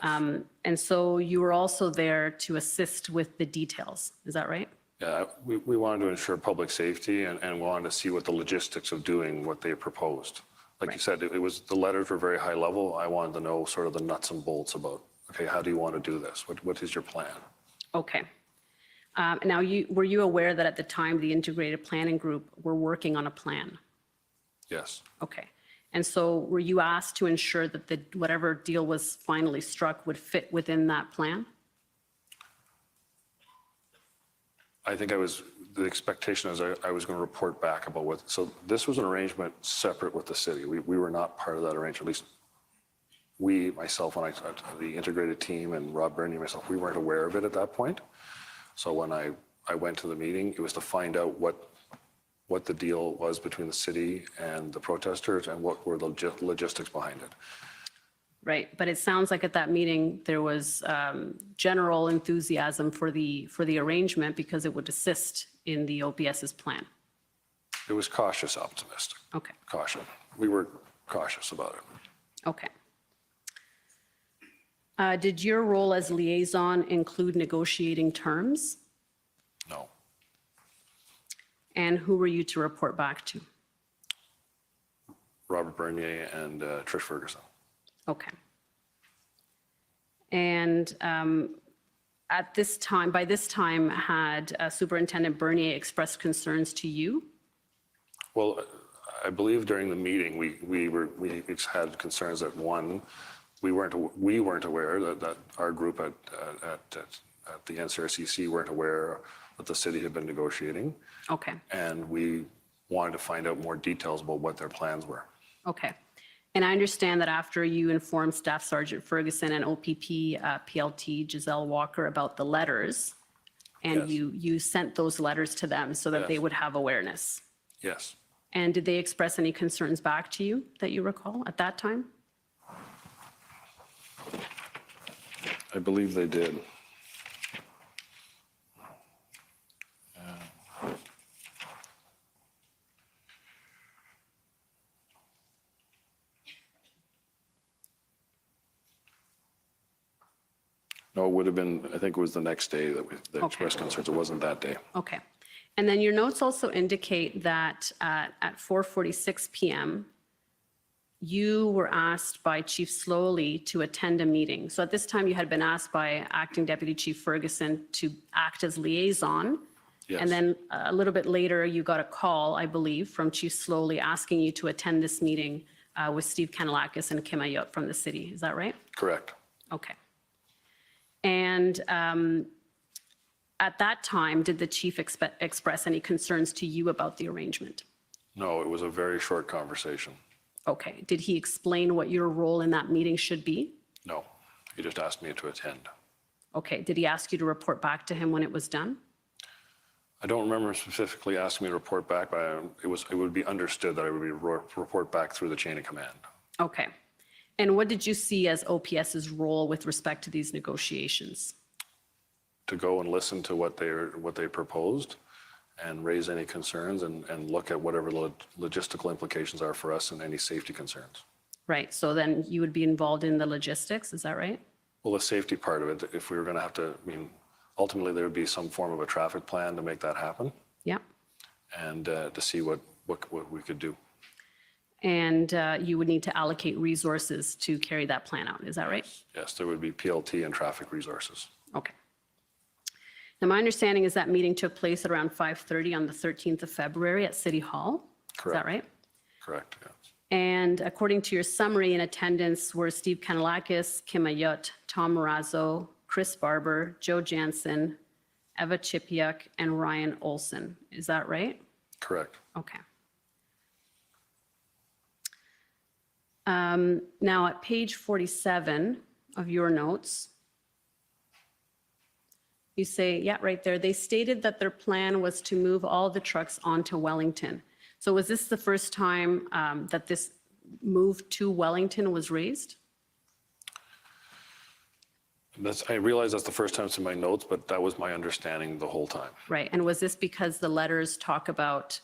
And so you were also there to assist with the details. Is that right? Yeah, we wanted to ensure public safety and wanted to see what the logistics of doing what they proposed. Like you said, the letters were very high level. I wanted to know sort of the nuts and bolts about, okay, how do you want to do this? What is your plan? Okay. Now, were you aware that at the time the integrated planning group were working on a plan? Yes. Okay. And so were you asked to ensure that whatever deal was finally struck would fit within that plan? I think the expectation is I was going to report back about so this was an arrangement separate with the city. We were not part of that arrangement, at least myself, the integrated team and Rob Bernier, myself, we weren't aware of it at that point. So when I went to the meeting, it was to find out what the deal was between the city and the protesters and what were the logistics behind it. Right, but it sounds like at that meeting, there was general enthusiasm for the arrangement because it would assist in the OPS's plan. It was cautious optimistic. Okay. Caution. We were cautious about it. Okay. Did your role as liaison include negotiating terms? No. And who were you to report back to? Robert Bernier and Trish Ferguson. Okay. And by this time, had Superintendent Bernier expressed concerns to you? Well, I believe during the meeting, we had concerns that one, we weren't aware that our group at the NCRCC weren't aware that the city had been negotiating. Okay. And we wanted to find out more details about what their plans were. Okay. And I understand that after you informed Staff Sergeant Ferguson and OPP PLT Giselle Walker about the letters, and you sent those letters to them so that they would have awareness. Yes. And did they express any concerns back to you that you recall at that time? I believe they did. No, it would have been, I think it was the next day that they expressed concerns. It wasn't that day. Okay. And then your notes also indicate that at 4:46 p.m., you were asked by Chief Slowly to attend a meeting. So at this time, you had been asked by Acting Deputy Chief Ferguson to act as liaison. Yes. And then a little bit later, you got a call, I believe, from Chief Slowly asking you to attend this meeting with Steve Kanalakis and Kim Ayot from the city. Is that right? Correct. Okay. And at that time, did the chief express any concerns to you about the arrangement? No, it was a very short conversation. Okay. Did he explain what your role in that meeting should be? No, he just asked me to attend. Okay. Did he ask you to report back to him when it was done? I don't remember specifically asking me to report back, but it would be understood that I would report back through the chain of command. Okay. And what did you see as OPS's role with respect to these negotiations? To go and listen to what they proposed and raise any concerns and look at whatever logistical implications are for us and any safety concerns. Right. So then you would be involved in the logistics. Is that right? Well, the safety part of it, if we were going to have to, ultimately there would be some form of a traffic plan to make that happen. Yeah. And to see what we could do. And you would need to allocate resources to carry that plan out. Is that right? Yes, there would be PLT and traffic resources. Okay. Now, my understanding is that meeting took place at around 5:30 on the 13th of February at City Hall. Correct. Is that right? Correct, yes. And according to your summary, in attendance were Steve Kanalakis, Kim Ayut, Tom Marazzo, Chris Barber, Joe Jansen, Eva Chipiuk, and Ryan Olson. Is that right? Correct. Okay. Now at page 47 of your notes, you say, yeah, right there, they stated that their plan was to move all the trucks onto Wellington. So was this the first time that this move to Wellington was raised? I realize that's the first time it's in my notes, but that was my understanding the whole time. Right, and was this because the letters talk about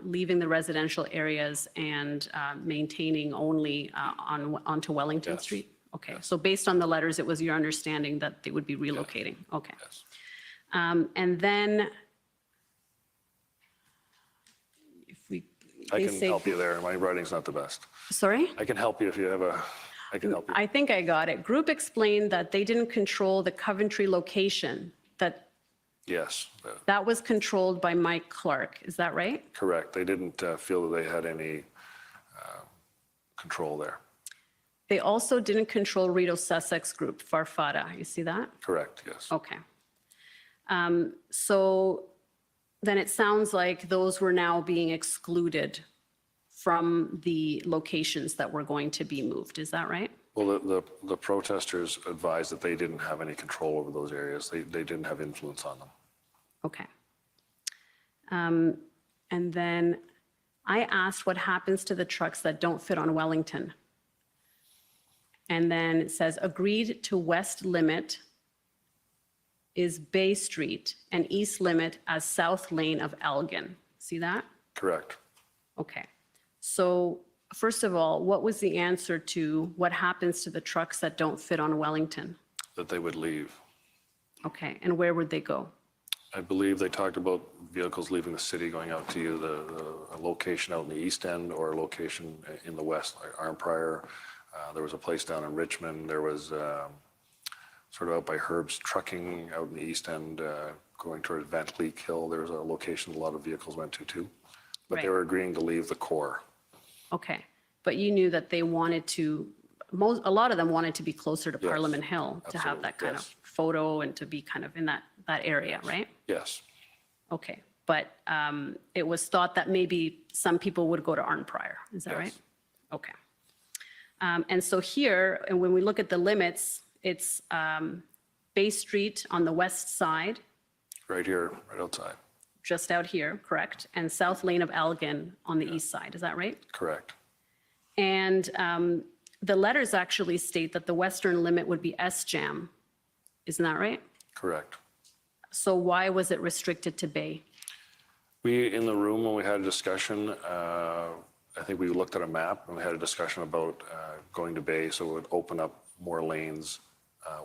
leaving the residential areas and maintaining only onto Wellington Yes. Street? Okay, so based on the letters, it was your understanding that they would be relocating? Okay. Yes. And then if we, I they can say, help you there. My writing's not the best. sorry? I can help you if you have I can help you. I think I got it. Group explained that they didn't control the Coventry location, that Yes, that was controlled by Mike Clark. Is that right? correct. They didn't feel that they had any control there. They also didn't control Rideau Sussex Group, Farfada. You see that? Correct, yes. Okay. So then it sounds like those were now being excluded from the locations that were going to be moved. Is that right? Well, the protesters advised that they didn't have any control over those areas. They didn't have influence on them. Okay. And then I asked what happens to the trucks that don't fit on Wellington. And then it says, agreed to west limit is Bay Street and east limit as south lane of Elgin. See that? Correct. Okay. So first of all, what was the answer to what happens to the trucks that don't fit on Wellington? That they would leave. Okay, and where would they go? I believe they talked about vehicles leaving the city, going out to either a location out in the east end or a location in the west, like Arnprior. There was a place down in Richmond. There was sort of out by Herb's Trucking out in the east end, going toward Van Cleek Hill. There was a location a lot of vehicles went to too. But they Right. were agreeing to leave the core. Okay, but you knew that they wanted to, a lot of them wanted to be closer to Yes, Parliament Hill to have that kind of yes. photo and to be kind of in that area, right? Yes, Okay, but it was thought that maybe some people would go to Arnprior, is that Yes. right? Okay. And so here, and when we look at the limits, it's Bay Street on the west side, right here, right outside. just out here, correct? And South Lane of Elgin on the east side, is that right? Correct. And the letters actually state that the western limit would be S-Jam. Isn't that right? Correct. So why was it restricted to Bay? We, in the room, when we had a discussion, I think we looked at a map and we had a discussion about going to Bay, so it would open up more lanes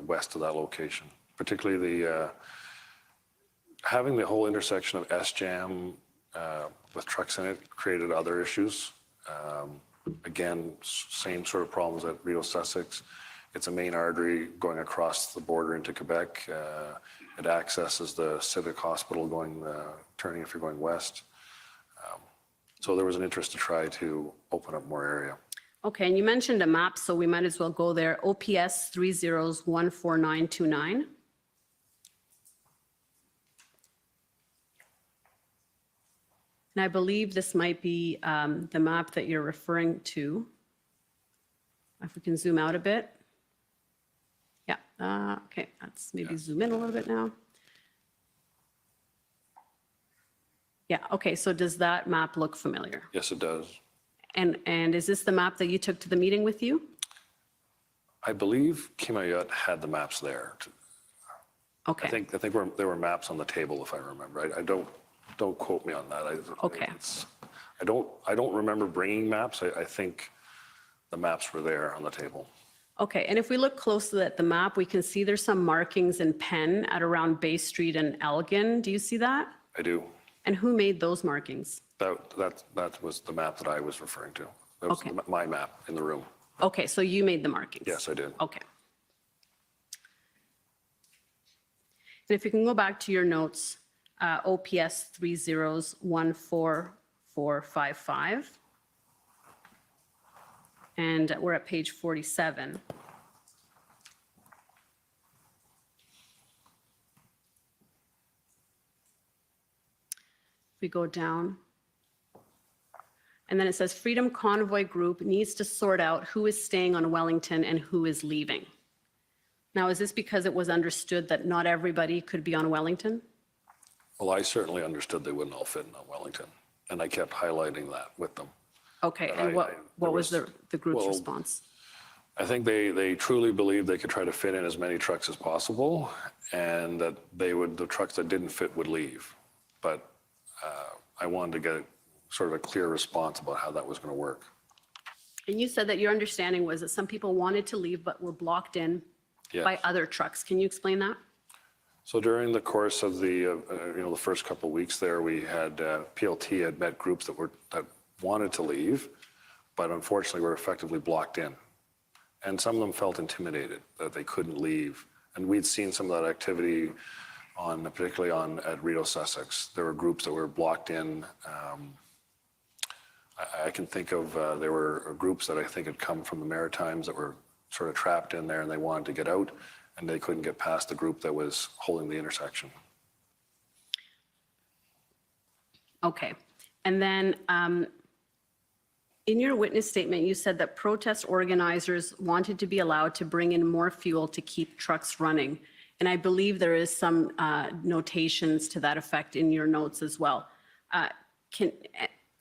west of that location. Particularly having the whole intersection of S-Jam with trucks in it created other issues. Again, same sort of problems at Rideau Sussex. It's a main artery going across the border into Quebec. It accesses the Civic Hospital turning if you're going west. So there was an interest to try to open up more area. Okay, and you mentioned a map, so we might as well go there. OPS 30s14929. And I believe this might be the map that you're referring to. If we can zoom out a bit. Yeah, okay, let's maybe zoom in a little bit now. Yeah, okay, so does that map look familiar? Yes, it does. And is this the map that you took to the meeting with you? I believe Kim Ayut had the maps there. Okay. I think there were maps on the table, if I remember. I don't quote me on that. Okay. I don't remember bringing maps. I think the maps were there on the table. Okay, and if we look closely at the map, we can see there's some markings in pen at around Bay Street and Elgin. Do you see that? I do. And who made those markings? That was the map that I was referring to. That was Okay. my map in the room. Okay, so you made the markings? Yes, I did. Okay. And if you can go back to your notes, OPS 30s14455. And we're at page 47. We go down. And then it says Freedom Convoy Group needs to sort out who is staying on Wellington and who is leaving. Now, is this because it was understood that not everybody could be on Wellington? Well, I certainly understood they wouldn't all fit in on Wellington, and I kept highlighting that with them. Okay, But and there what was the group's well, response? I think they truly believed they could try to fit in as many trucks as possible, and that the trucks that didn't fit would leave. But I wanted to get sort of a clear response about how that was going to work. And you said that your understanding was that some people wanted to leave but were blocked in Yes. by other trucks. Can you explain that? So during the course of the the first couple of weeks there, we had PLT had met groups that wanted to leave, but unfortunately were effectively blocked in. And some of them felt intimidated that they couldn't leave. And we'd seen some of that activity particularly at Rideau, Sussex. There were groups that were blocked in. I can think of, there were groups that I think had come from the Maritimes that were sort of trapped in there and they wanted to get out and they couldn't get past the group that was holding the intersection. Okay. And then in your witness statement, you said that protest organizers wanted to be allowed to bring in more fuel to keep trucks running. And I believe there is some notations to that effect in your notes as well.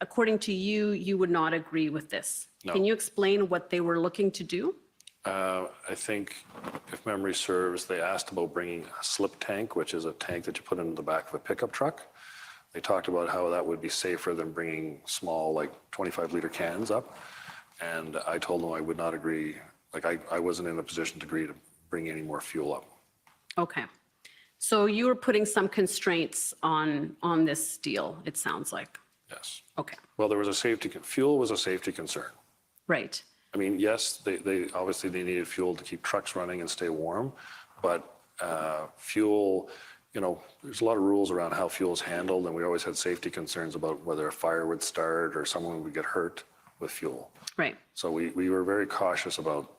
According to you, you would not agree with this. No. Can you explain what they were looking to do? I think, if memory serves, they asked about bringing a slip tank, which is a tank that you put into the back of a pickup truck. They talked about how that would be safer than bringing small, like 25-liter cans up. And I told them I would not agree. Like, I wasn't in a position to agree to bring any more fuel up. Okay. So you were putting some constraints on this deal, it sounds like. Yes. Okay. Well, there was fuel was a safety concern. Right. I mean, yes, they obviously they needed fuel to keep trucks running and stay warm, but fuel, there's a lot of rules around how fuel is handled, and we always had safety concerns about whether a fire would start or someone would get hurt with fuel. Right. So we were very cautious about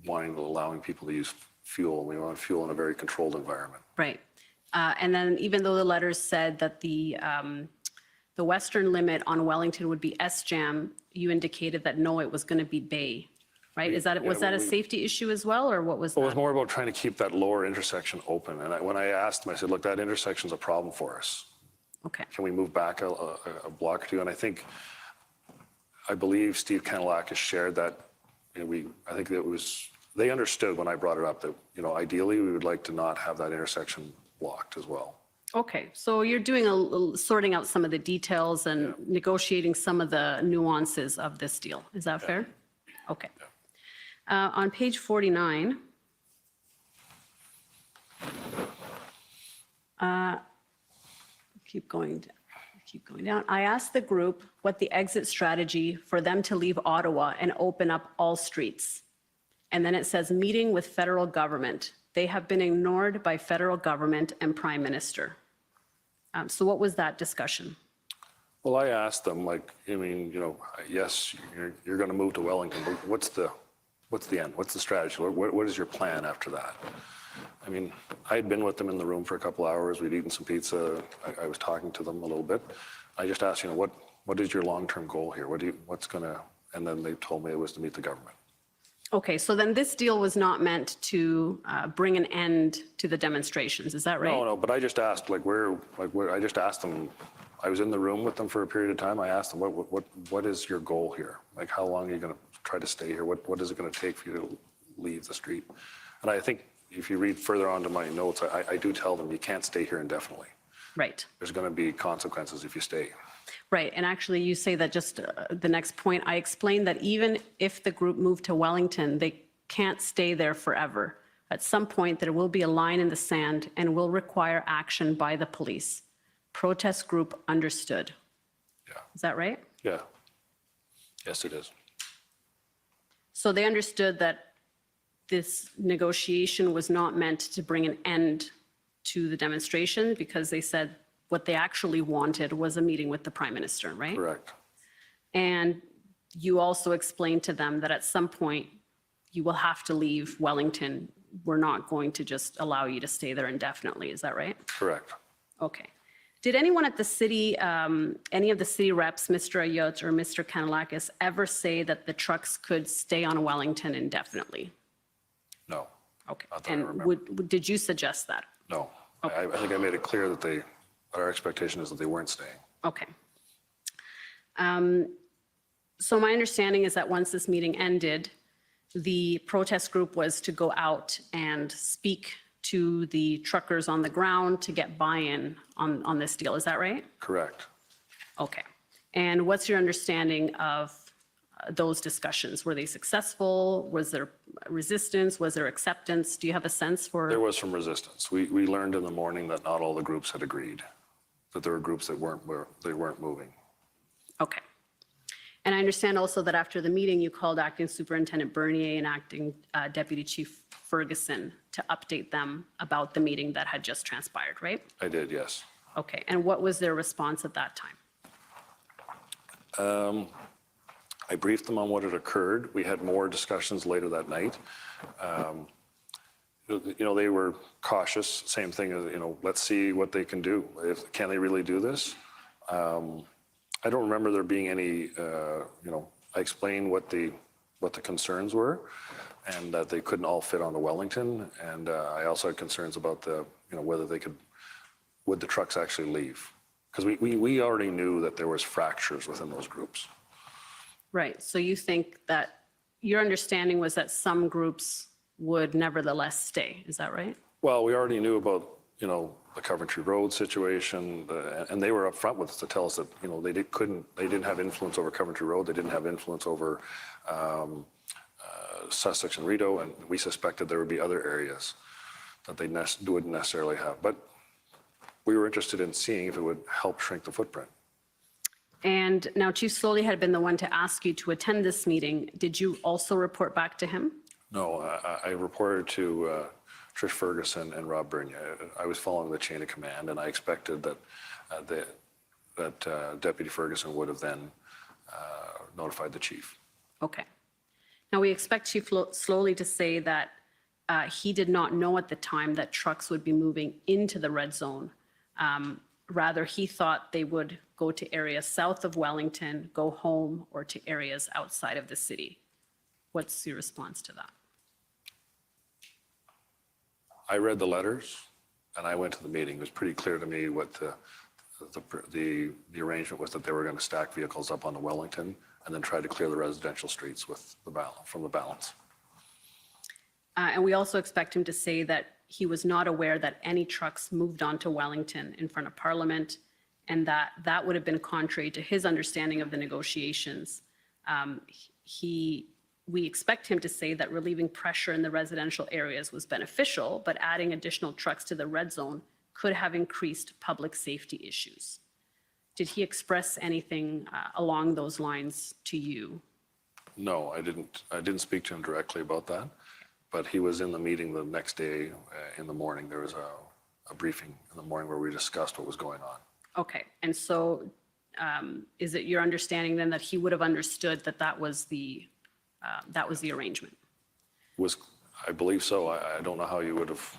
allowing people to use fuel. We want fuel in a very controlled environment. Right. And then even though the letters said that the western limit on Wellington would be SJAM, you indicated that no, it was going to be Bay, right? Was that a safety issue as well, or what was that? Well, it was more about trying to keep that lower intersection open. And when I asked them, I said, look, that intersection's a problem for us. Okay. Can we move back a block or two? And I believe Steve Kanalakis shared that. I think they understood when I brought it up that, ideally we would like to not have that intersection blocked as well. Okay, so you're doing sorting out some of the details and negotiating some of the nuances of this deal. Is that fair? Okay. On page 49, keep going down. I asked the group what the exit strategy for them to leave Ottawa and open up all streets. And then it says meeting with federal government. They have been ignored by federal government and Prime Minister. So what was that discussion? Well, I asked them, yes, you're going to move to Wellington, but what's the end? What's the strategy? What is your plan after that? I mean, I had been with them in the room for a couple hours. We'd eaten some pizza. I was talking to them a little bit. I just asked, what is your long-term goal here? And then they told me it was to meet the government. Okay, so then this deal was not meant to bring an end to the demonstrations, is that right? No, but I just asked, I just asked them, I was in the room with them for a period of time. I asked them, what is your goal here? Like, how long are you going to try to stay here? What is it going to take for you to leave the street? And I think if you read further on to my notes, I do tell them you can't stay here indefinitely. Right. There's going to be consequences if you stay. Right, and actually you say that just the next point, I explained that even if the group moved to Wellington, they can't stay there forever. At some point, there will be a line in the sand and will require action by the police. Protest group understood. Yeah. Is that right? Yeah. Yes, it is. So they understood that this negotiation was not meant to bring an end to the demonstration because they said what they actually wanted was a meeting with the Prime Minister, right? Correct. And you also explained to them that at some point you will have to leave Wellington. We're not going to just allow you to stay there indefinitely. Is that right? Correct. Okay. Did anyone at the city, any of the city reps, Mr. Ayot or Mr. Kanalakis, ever say that the trucks could stay on Wellington indefinitely? No. Okay. Not that I And remember. did you suggest that? No. I think I made it clear that our expectation is that they weren't staying. Okay. So my understanding is that once this meeting ended, the protest group was to go out and speak to the truckers on the ground to get buy-in on this deal. Is that right? Correct. Okay. And what's your understanding of those discussions? Were they successful? Was there resistance? Was there acceptance? Do you have a sense for? There was some resistance. We learned in the morning that not all the groups had agreed, that there were groups that weren't moving. Okay. And I understand also that after the meeting, you called Acting Superintendent Bernier and Acting Deputy Chief Ferguson to update them about the meeting that had just transpired, right? I did, yes. Okay. And what was their response at that time? I briefed them on what had occurred. We had more discussions later that night. They were cautious. Same thing as, let's see what they can do. Can they really do this? I don't remember there being any, I explained what the concerns were and that they couldn't all fit onto Wellington. And I also had concerns about whether would the trucks actually leave? Because we already knew that there was fractures within those groups. Right. So you think that your understanding was that some groups would nevertheless stay. Is that right? Well, we already knew about, the Coventry Road situation, and they were upfront with us to tell us that, they didn't have influence over Coventry Road. They didn't have influence over Sussex and Rideau, and we suspected there would be other areas that they wouldn't necessarily have. But we were interested in seeing if it would help shrink the footprint. And now Chief Slowly had been the one to ask you to attend this meeting. Did you also report back to him? No, I reported to Trish Ferguson and Rob Bernier. I was following the chain of command, and I expected that Deputy Ferguson would have then notified the chief. Okay. Now we expect Chief Slowly to say that he did not know at the time that trucks would be moving into the red zone. Rather, he thought they would go to areas south of Wellington, go home, or to areas outside of the city. What's your response to that? I read the letters, and I went to the meeting. It was pretty clear to me what the arrangement was, that they were going to stack vehicles up onto Wellington and then try to clear the residential streets from the balance. And we also expect him to say that he was not aware that any trucks moved onto Wellington in front of Parliament, and that would have been contrary to his understanding of the negotiations. We expect him to say that relieving pressure in the residential areas was beneficial, but adding additional trucks to the red zone could have increased public safety issues. Did he express anything along those lines to you? No, I didn't speak to him directly about that, but he was in the meeting the next day in the morning. There was a briefing in the morning where we discussed what was going on. Okay, and so is it your understanding then that he would have understood that that was the arrangement? I believe so. I don't know how you would have.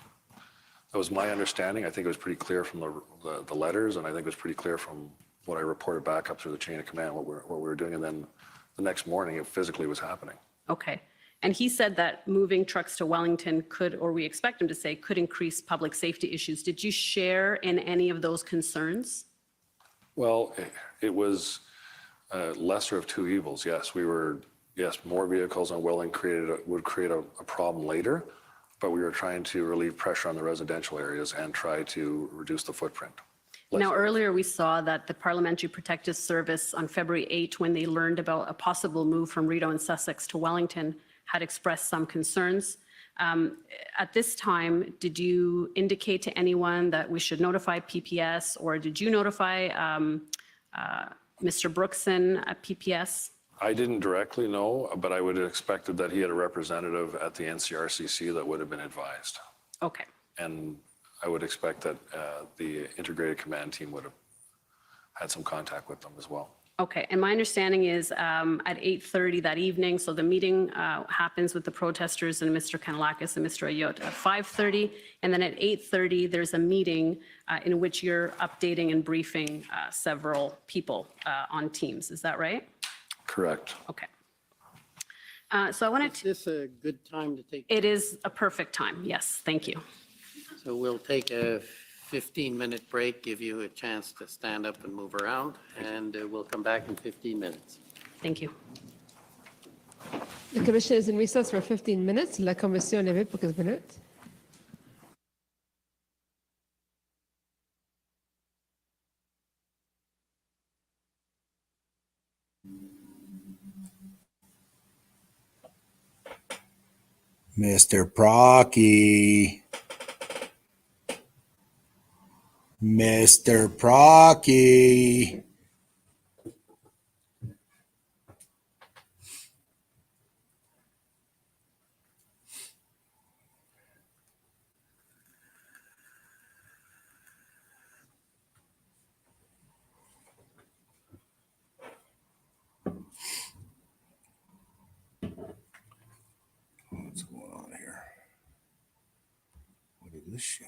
That was my understanding. I think it was pretty clear from the letters, and I think it was pretty clear from what I reported back up through the chain of command what we were doing, and then the next morning it physically was happening. Okay, and he said that moving trucks to Wellington could, or we expect him to say, could increase public safety issues. Did you share in any of those concerns? Well, it was lesser of two evils. Yes, more vehicles on Welling would create a problem later, but we were trying to relieve pressure on the residential areas and try to reduce the footprint. Now, earlier we saw that the Parliamentary Protective Service on February 8, when they learned about a possible move from Rideau and Sussex to Wellington, had expressed some concerns. At this time, did you indicate to anyone that we should notify PPS, or did you notify Mr. Brookson at PPS? I didn't directly know, but I would have expected that he had a representative at the NCRCC that would have been advised. Okay. And I would expect that the integrated command team would have had some contact with them as well. Okay, and my understanding is at 8:30 that evening, so the meeting happens with the protesters and Mr. Kanalakis and Mr. Ayot at 5:30, and then at 8:30, there's a meeting in which you're updating and briefing several people on Teams. Is that right? Correct. Okay. So I wanted Is to, this a good time to take? it is a perfect time, yes, thank you. So we'll take a 15-minute break, give you a chance to stand up and move around, and we'll come back in 15 minutes. Thank you. The commission is in recess for 15 minutes. La commission est levée pour 15 minutes. Mr. Procky. Mr. Procky. What's going on here? What is this shit?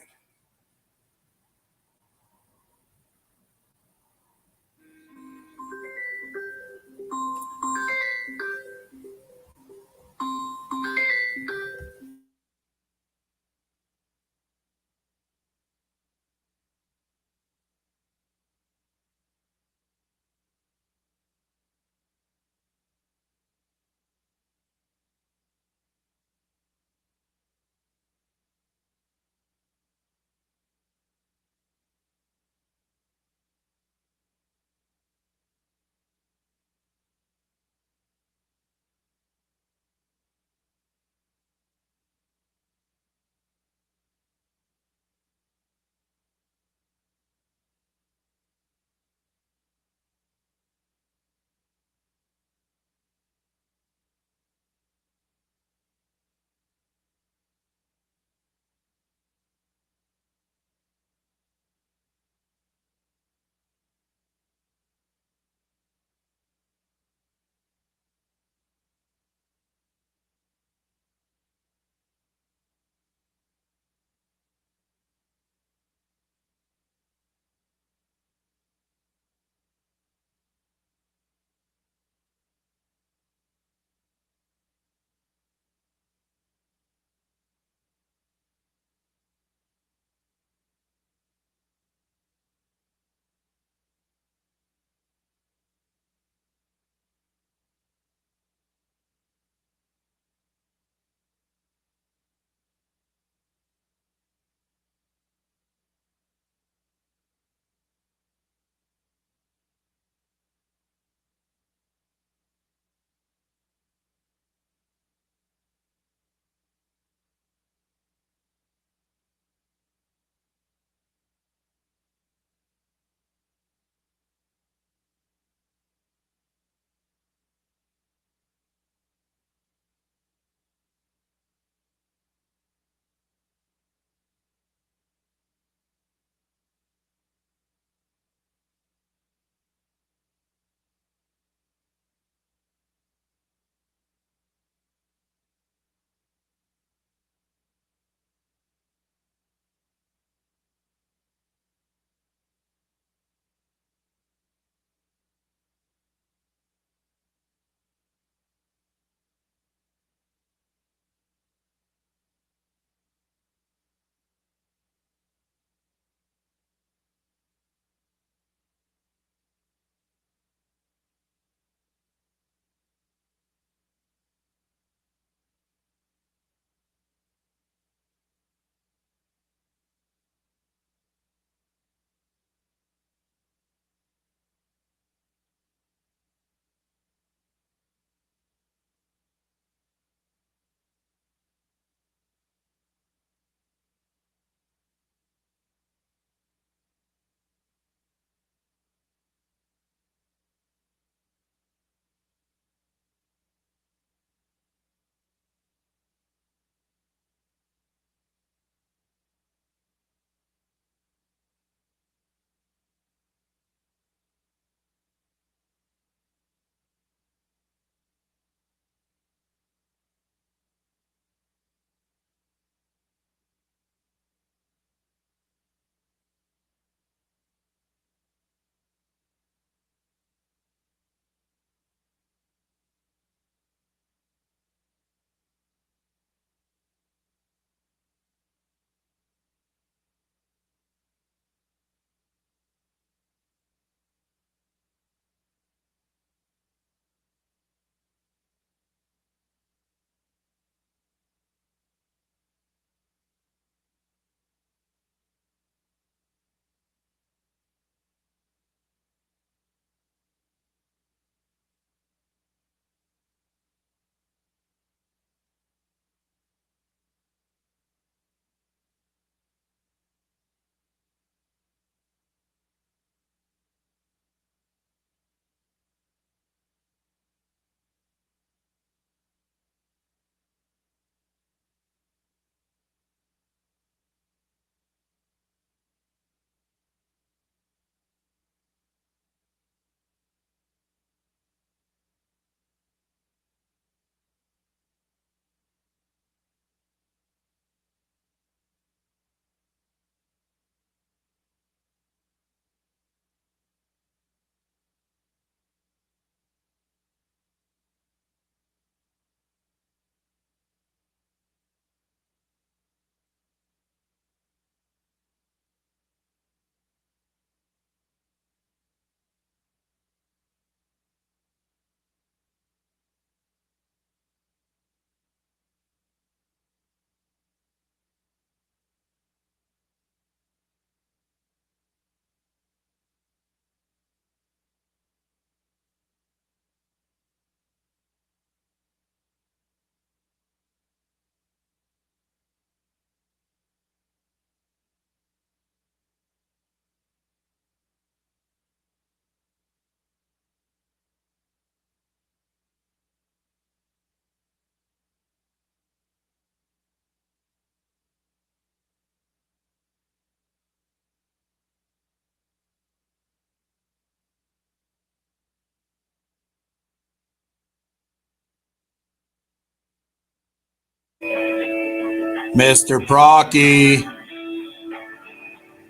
Mr. Procky,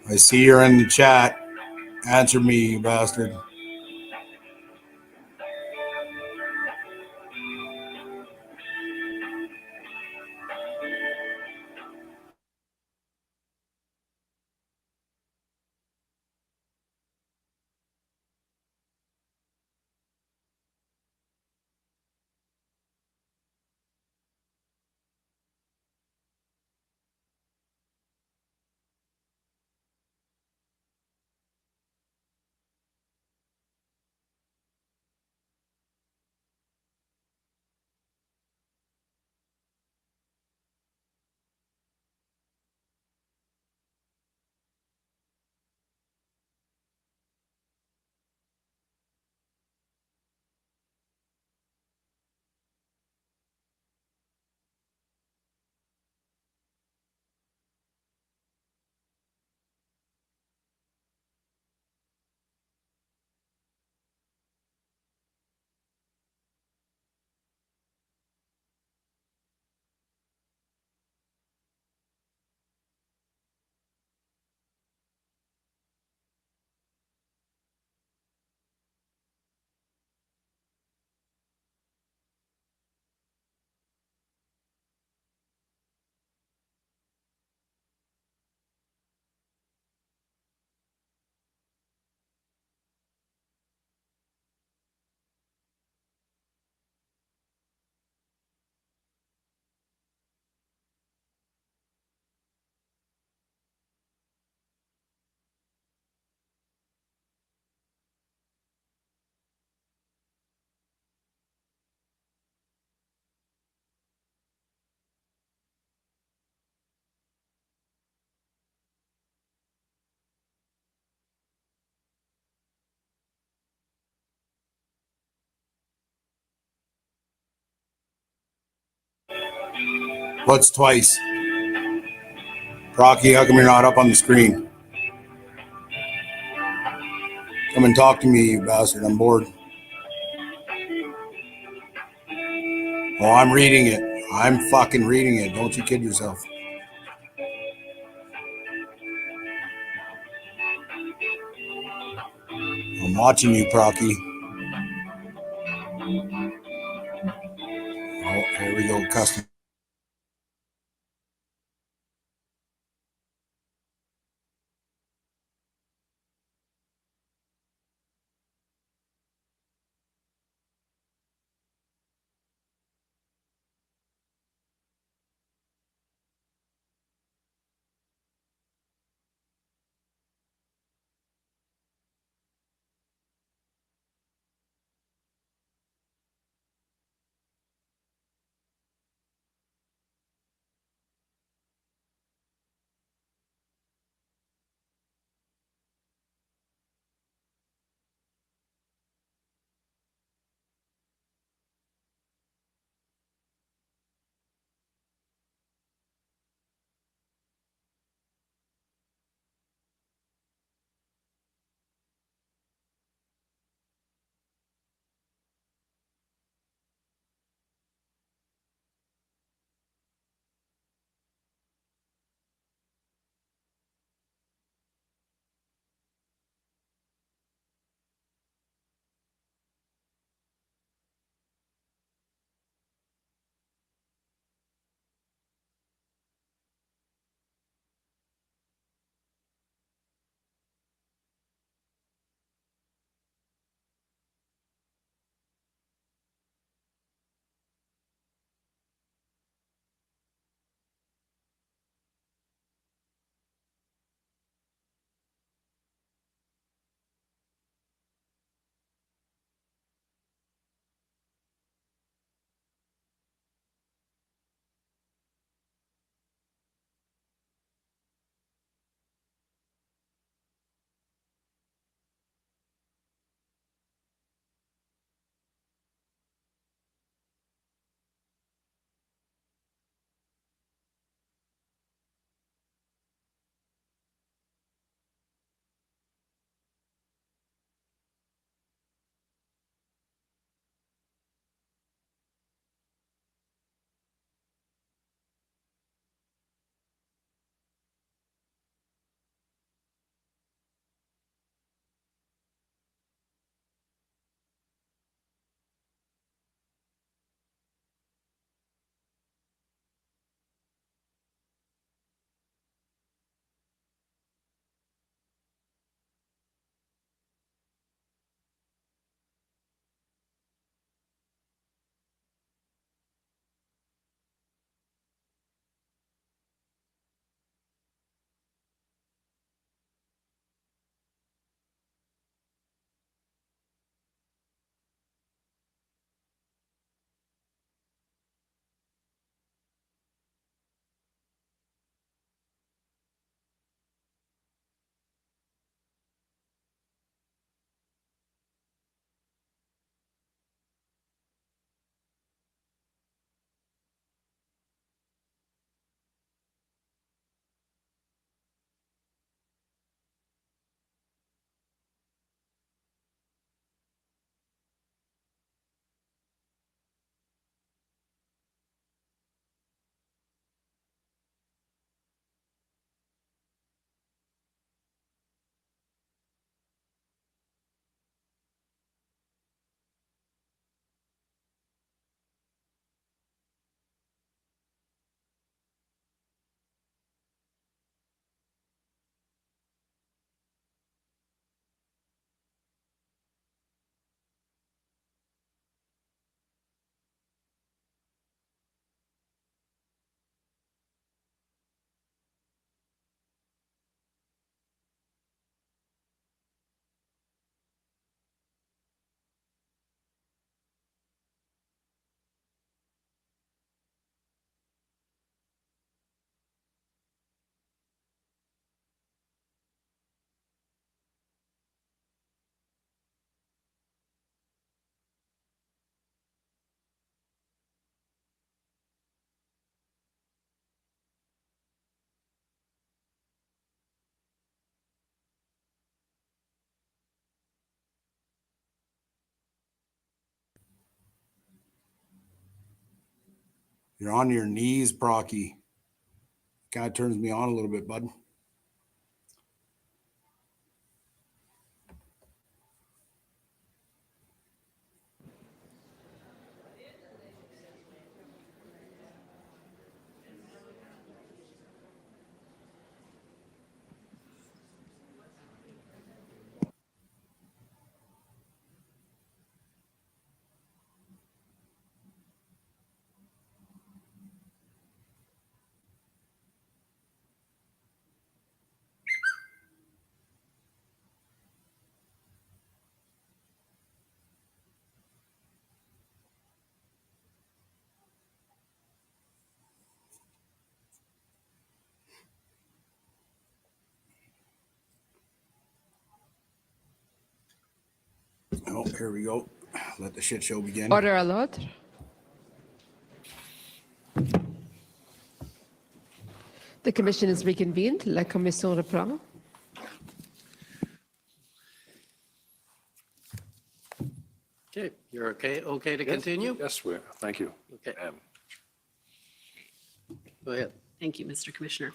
I see you're in the chat. Answer me, you bastard. What's twice? Procky, how come you're not up on the screen? Come and talk to me, you bastard. I'm bored. Oh, I'm reading it. I'm fucking reading it. Don't you kid yourself. I'm watching you, Procky. Oh, here we go. Custom. You're on your knees, Procky. Kind of turns me on a little bit, bud. Oh, here we go. Let the shit show begin. Order à l'ordre. The commission is reconvened. La commission reprend. Okay, you're okay to continue? Yes, thank you. Okay. Go ahead. Thank you, Mr. Commissioner.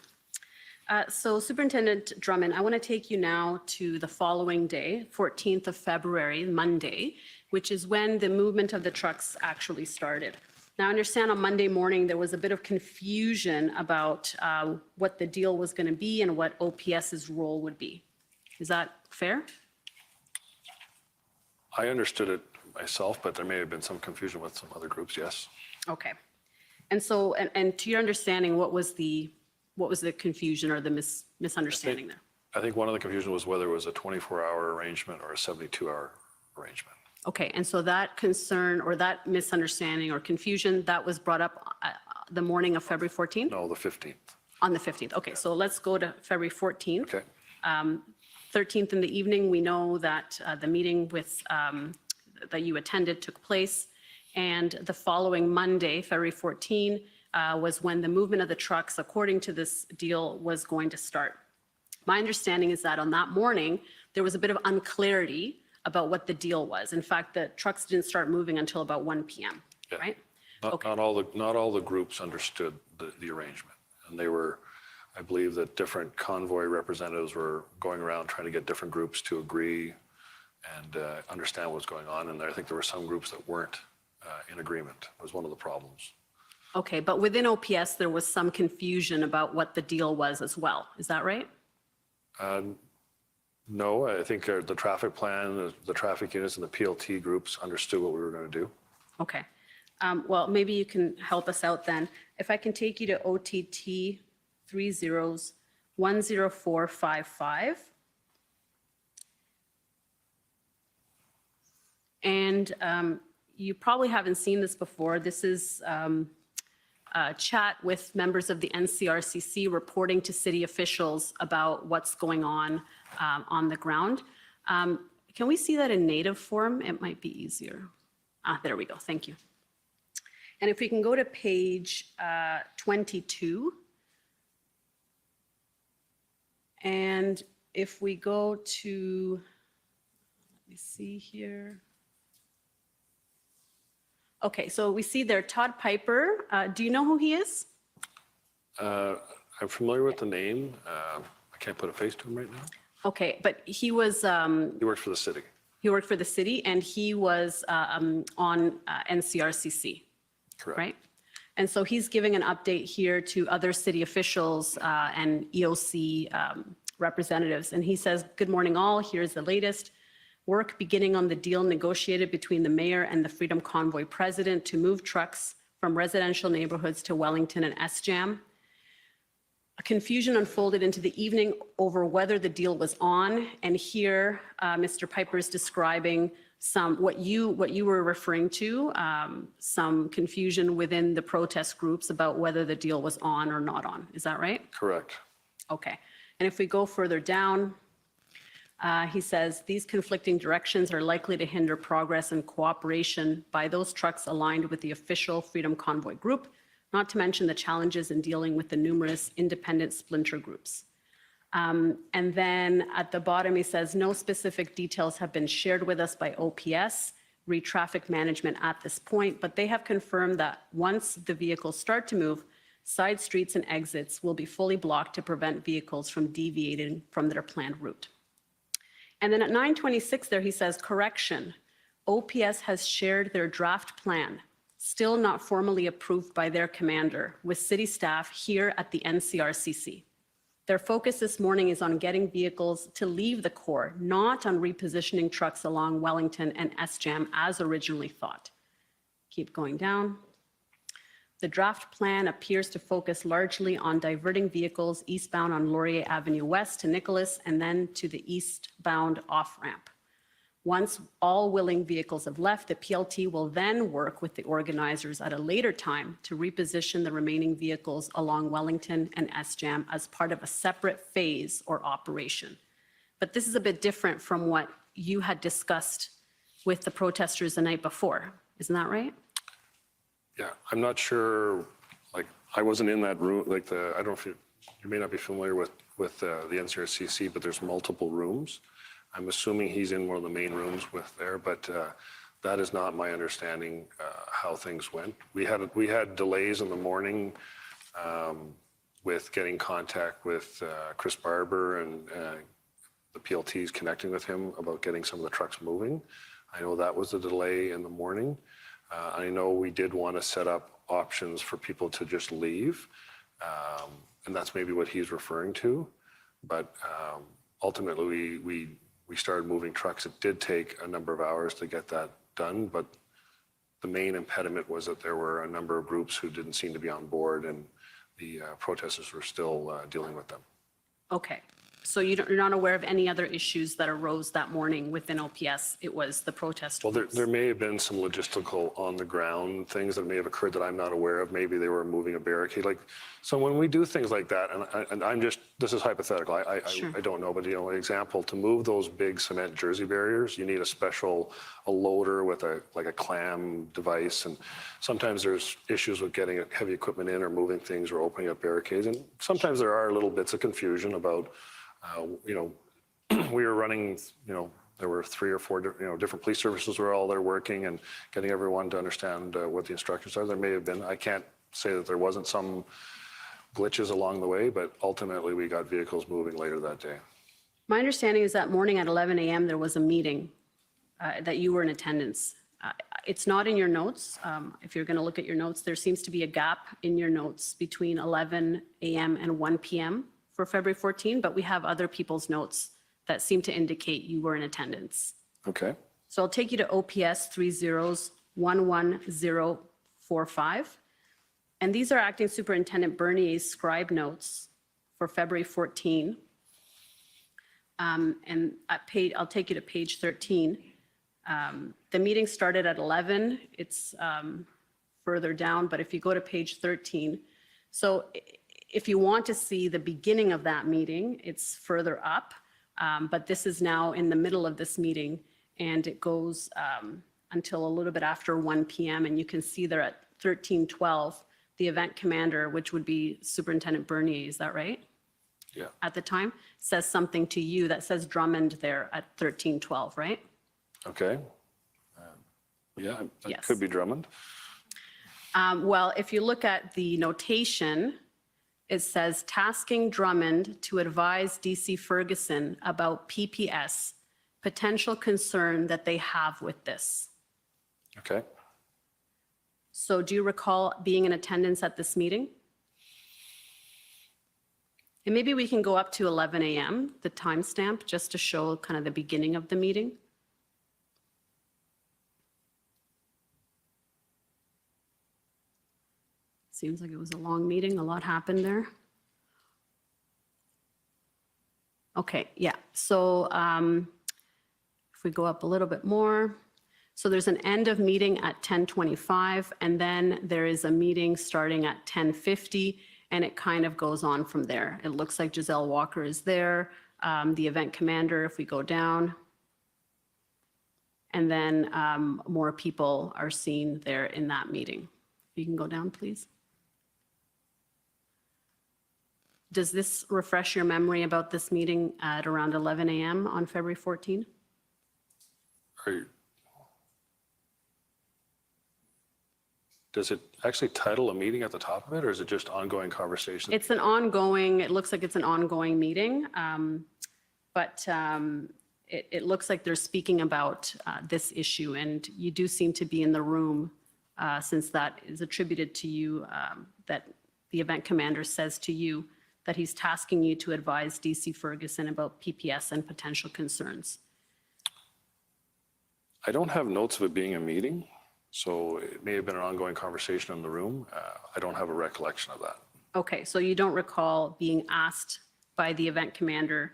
So Superintendent Drummond, I want to take you now to the following day, 14th of February, Monday, which is when the movement of the trucks actually started. Now, I understand on Monday morning, there was a bit of confusion about what the deal was going to be and what OPS's role would be. Is that fair? I understood it myself, but there may have been some confusion with some other groups, yes. Okay. And so, and to your understanding, what was the confusion or the misunderstanding there? I think one of the confusion was whether it was a 24-hour arrangement or a 72-hour arrangement. Okay, and so that concern or that misunderstanding or confusion, that was brought up the morning of February 14th? No, the 15th. On the 15th. Okay, so let's go to February 14th. Okay. 13th in the evening, we know that the meeting with that you attended took place. And the following Monday, February 14, was when the movement of the trucks, according to this deal, was going to start. My understanding is that on that morning, there was a bit of unclarity about what the deal was. In fact, the trucks didn't start moving until about 1 p.m., Yeah. right? Not all the groups understood the arrangement. And they were, I believe that different convoy representatives were going around trying to get different groups to agree and understand what's going on. And I think there were some groups that weren't in agreement. It was one of the problems. Okay, but within OPS, there was some confusion about what the deal was as well. Is that right? No, I think the traffic plan, the traffic units and the PLT groups understood what we were going to do. Okay. Well, maybe you can help us out then. If I can take you to OTT 10455. And you probably haven't seen this before. This is a chat with members of the NCRCC reporting to city officials about what's going on the ground. Can we see that in native form? It might be easier. There we go. Thank you. And if we can go to page 22. And if we go to, let me see here. Okay, so we see there Todd Piper. Do you know who he is? I'm familiar with the name. I can't put a face to him right now. Okay, but he was. He worked for the city. He worked for the city and he was on NCRCC. Correct. Right? And so he's giving an update here to other city officials and EOC representatives. And he says, good morning all, here's the latest. Work beginning on the deal negotiated between the mayor and the Freedom Convoy president to move trucks from residential neighborhoods to Wellington and SJAM. A confusion unfolded into the evening over whether the deal was on. And here, Mr. Piper is describing what you were referring to, some confusion within the protest groups about whether the deal was on or not on. Is that right? Correct. Okay. And if we go further down, he says, these conflicting directions are likely to hinder progress and cooperation by those trucks aligned with the official Freedom Convoy group, not to mention the challenges in dealing with the numerous independent splinter groups. And then at the bottom, he says, no specific details have been shared with us by OPS. read traffic management at this point, but they have confirmed that once the vehicles start to move, side streets and exits will be fully blocked to prevent vehicles from deviating from their planned route. And then at 9:26 there, he says, correction, OPS has shared their draft plan, still not formally approved by their commander, with city staff here at the NCRCC. Their focus this morning is on getting vehicles to leave the core, not on repositioning trucks along Wellington and SJAM as originally thought. Keep going down. The draft plan appears to focus largely on diverting vehicles eastbound on Laurier Avenue West to Nicholas and then to the eastbound off-ramp. Once all willing vehicles have left, the PLT will then work with the organizers at a later time to reposition the remaining vehicles along Wellington and SJAM as part of a separate phase or operation. But this is a bit different from what you had discussed with the protesters the night before. Isn't that right? Yeah, I'm not sure, like, I wasn't in that room, like I don't know if you may not be familiar with the NCRCC, but there's multiple rooms. I'm assuming he's in one of the main rooms with there, but that is not my understanding how things went. We had delays in the morning with getting contact with Chris Barber and the PLTs connecting with him about getting some of the trucks moving. I know that was a delay in the morning. I know we did want to set up options for people to just leave, and that's maybe what he's referring to. But ultimately, we started moving trucks. It did take a number of hours to get that done, but the main impediment was that there were a number of groups who didn't seem to be on board, and the protesters were still dealing with them. Okay. So you're not aware of any other issues that arose that morning within OPS? It was the protest. Well, there may have been some logistical on the ground things that may have occurred that I'm not aware of. Maybe they were moving a barricade. Like, so when we do things like that, and I'm just, this is hypothetical. I don't know, but an example, to move those big cement jersey barriers, you need a loader with a clam device, and sometimes there's issues with getting heavy equipment in or moving things or opening up barricades, and sometimes there are little bits of confusion about. We were running, there were 3 or 4 different police services were all there working and getting everyone to understand what the instructions are. There may have been, I can't say that there wasn't some glitches along the way, but ultimately we got vehicles moving later that day. My understanding is that morning at 11 a.m. there was a meeting that you were in attendance. It's not in your notes. If you're going to look at your notes, there seems to be a gap in your notes between 11 a.m. and 1 p.m. for February 14, but we have other people's notes that seem to indicate you were in attendance. Okay. So I'll take you to OPS 3011045. And these are Acting Superintendent Bernier's scribe notes for February 14. And I'll take you to page 13. The meeting started at 11. It's further down, but if you go to page 13, so if you want to see the beginning of that meeting, it's further up, but this is now in the middle of this meeting, and it goes until a little bit after 1 p.m. And you can see there at 13:12, the event commander, which would be Superintendent Bernier, is that right? Yeah. At the time, says something to you that says Drummond there at 13:12, right? Okay. Yeah, that Yes. could be Drummond. Well, if you look at the notation, it says tasking Drummond to advise DC Ferguson about PPS, potential concern that they have with this. Okay. So do you recall being in attendance at this meeting? And maybe we can go up to 11 a.m., the timestamp, just to show kind of the beginning of the meeting. Seems like it was a long meeting, a lot happened there. Okay, yeah, so if we go up a little bit more, so there's an end of meeting at 10:25, and then there is a meeting starting at 10:50, and it kind of goes on from there. It looks like Giselle Walker is there, the event commander, if we go down. And then more people are seen there in that meeting. You can go down, please. Does this refresh your memory about this meeting at around 11 a.m. on February 14? Does it actually title a meeting at the top of it, or is it just ongoing conversation? It's an ongoing, it looks like it's an ongoing meeting, but it looks like they're speaking about this issue, and you do seem to be in the room since that is attributed to you, that the event commander says to you that he's tasking you to advise DC Ferguson about PPS and potential concerns. I don't have notes of it being a meeting, so it may have been an ongoing conversation in the room. I don't have a recollection of that. Okay, so you don't recall being asked by the event commander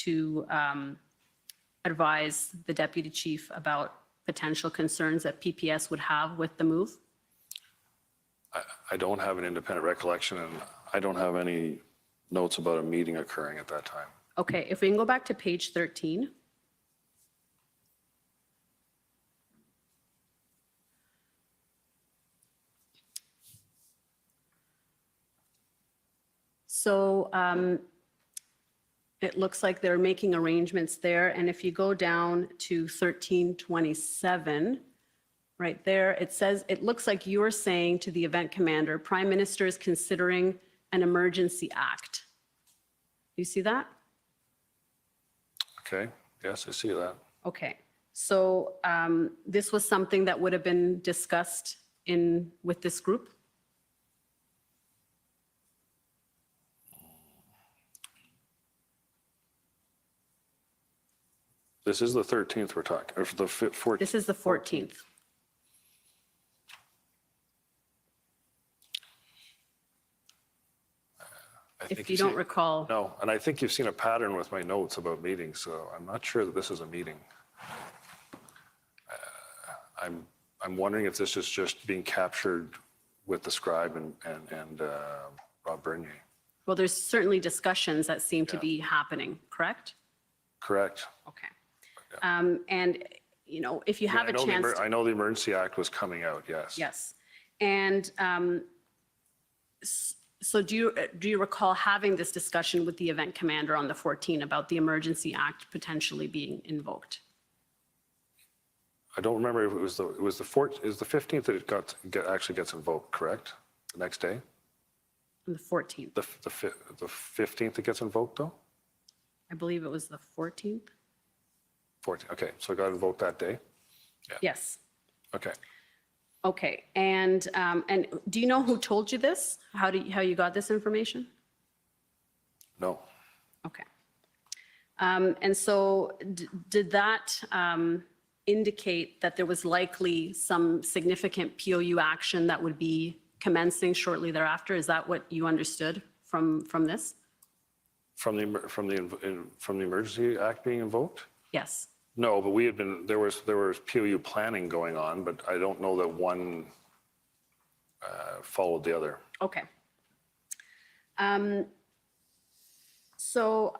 to advise the deputy chief about potential concerns that PPS would have with the move? I don't have an independent recollection, and I don't have any notes about a meeting occurring at that time. Okay, if we can go back to page 13. So it looks like they're making arrangements there. And if you go down to 1327, right there, it says, it looks like you're saying to the event commander, Prime Minister is considering an emergency act. You see that? Okay, yes, I see that. Okay, so this was something that would have been discussed with this group? This is the 13th we're talking, or the 14th. This is the 14th. If you don't recall. No, and I think you've seen a pattern with my notes about meetings, so I'm not sure that this is a meeting. I'm wondering if this is just being captured with the scribe and Rob Bernier. Well, there's certainly discussions that seem to be happening, correct? Correct. Okay. And, you know, if you have a chance. I know the Emergency Act was coming out, yes. Yes. And so do you recall having this discussion with the event commander on the 14th about the Emergency Act potentially being invoked? I don't remember if it was the 15th that it actually gets invoked, correct? The next day? On the 14th. The 15th it gets invoked, though? I believe it was the 14th. 14th, okay, so it got invoked that day? Yeah. Yes. Okay. Okay, and do you know who told you this? How you got this information? No. Okay. And so did that indicate that there was likely some significant POU action that would be commencing shortly thereafter? Is that what you understood from this? From the Emergency Act being invoked? Yes. No, but there was POU planning going on, but I don't know that one followed the other. Okay. So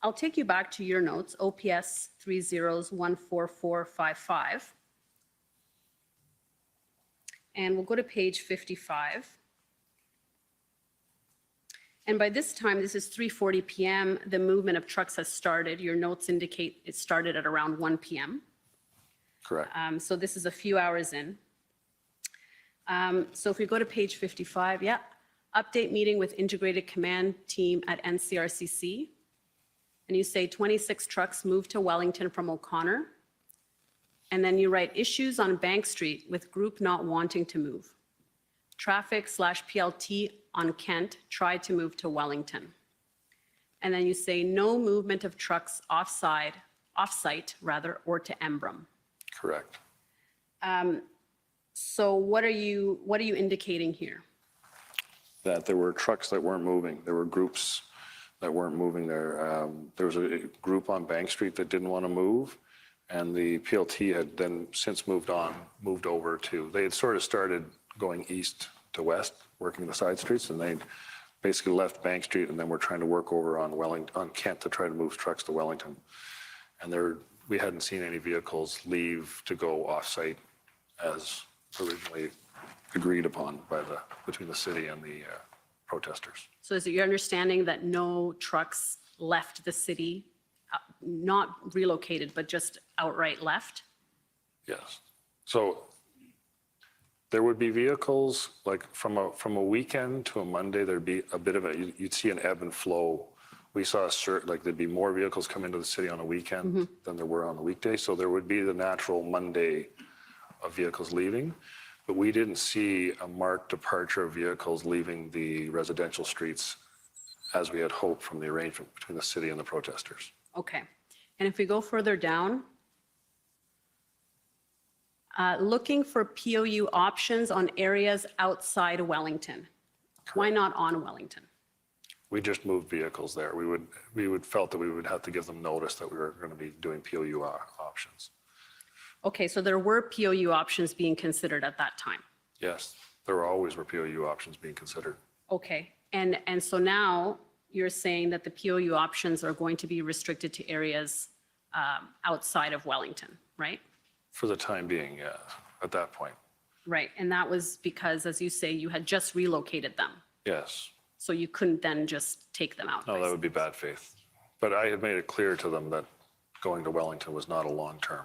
I'll take you back to your notes, OPS 30s14455. And we'll go to page 55. And by this time, this is 3:40 p.m., the movement of trucks has started. Your notes indicate it started at around 1 p.m. Correct. So this is a few hours in. So if we go to page 55, yeah, update meeting with integrated command team at NCRCC. And you say 26 trucks moved to Wellington from O'Connor. And then you write issues on Bank Street with group not wanting to move. Traffic/PLT on Kent tried to move to Wellington. And then you say no movement of trucks off-site or to Embrun. Correct. So what are you indicating here? That there were trucks that weren't moving. There were groups that weren't moving there. There was a group on Bank Street that didn't want to move, and the PLT had then since moved over to, they had sort of started going east to west, working the side streets, and they basically left Bank Street and then we're trying to work over on Kent to try to move trucks to Wellington. And we hadn't seen any vehicles leave to go off-site as originally agreed upon between the city and the protesters. So is it your understanding that no trucks left the city, not relocated, but just outright left? Yes. So There would be vehicles, like from a weekend to a Monday, there'd be a bit of you'd see an ebb and flow. We saw like there'd be more vehicles come into the city on a weekend than there were on the weekday. So there would be the natural Monday of vehicles leaving, but we didn't see a marked departure of vehicles leaving the residential streets as we had hoped from the arrangement between the city and the protesters. Okay. And if we go further down, looking for POU options on areas outside Wellington. Why not on Wellington? We just moved vehicles there. We would felt that we would have to give them notice that we were going to be doing POU options. Okay, so there were POU options being considered at that time. Yes, there always were POU options being considered. Okay, and so now you're saying that the POU options are going to be restricted to areas outside of Wellington, right? For the time being, yeah, at that point. Right, and that was because, as you say, you had just relocated them. Yes. So you couldn't then just take them out. No, that would be bad faith. But I had made it clear to them that going to Wellington was not a long term.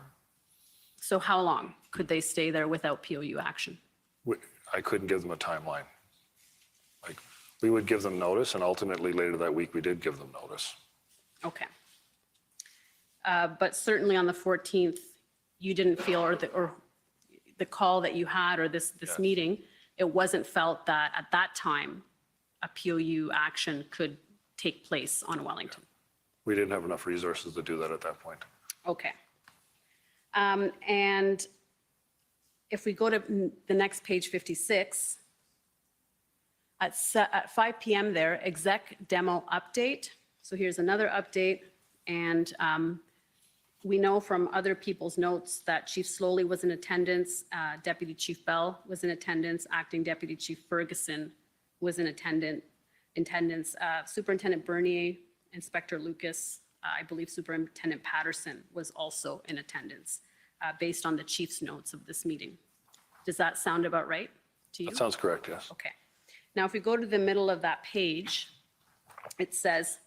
So how long could they stay there without POU action? I couldn't give them a timeline. Like, we would give them notice, and ultimately later that week we did give them notice. Okay. But certainly on the 14th, you didn't feel, or the call that you had, or this meeting, it wasn't felt that at that time a POU action could take place on Wellington. We didn't have enough resources to do that at that point. Okay. And if we go to the next page, 56, at 5 p.m. there, exec demo update. So here's another update. And we know from other people's notes that Chief Slowly was in attendance, Deputy Chief Bell was in attendance, Acting Deputy Chief Ferguson was in attendance, Superintendent Bernier, Inspector Lucas, I believe Superintendent Patterson was also in attendance, based on the chief's notes of this meeting. Does that sound about right to you? That sounds correct, yes. Okay. Now, if we go to the middle of that page, it says,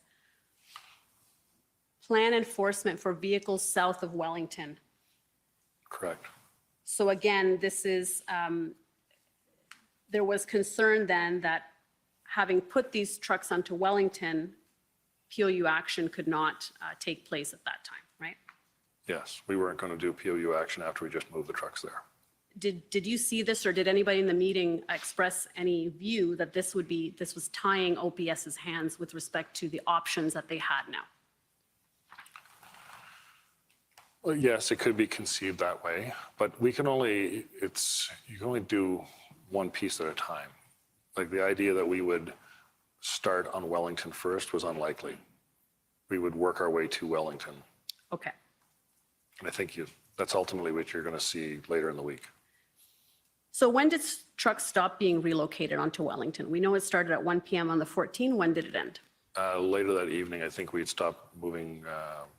plan enforcement for vehicles south of Wellington. Correct. So again, this is, there was concern then that having put these trucks onto Wellington, POU action could not take place at that time, right? Yes, we weren't going to do POU action after we just moved the trucks there. Did you see this, or did anybody in the meeting express any view that this was tying OPS's hands with respect to the options that they had now? Well, yes, it could be conceived that way, but you can only do one piece at a time. Like, the idea that we would start on Wellington first was unlikely. We would work our way to Wellington. Okay. And I think that's ultimately what you're going to see later in the week. So when did trucks stop being relocated onto Wellington? We know it started at 1 p.m. on the 14th. When did it end? Later that evening, I think we'd stopped moving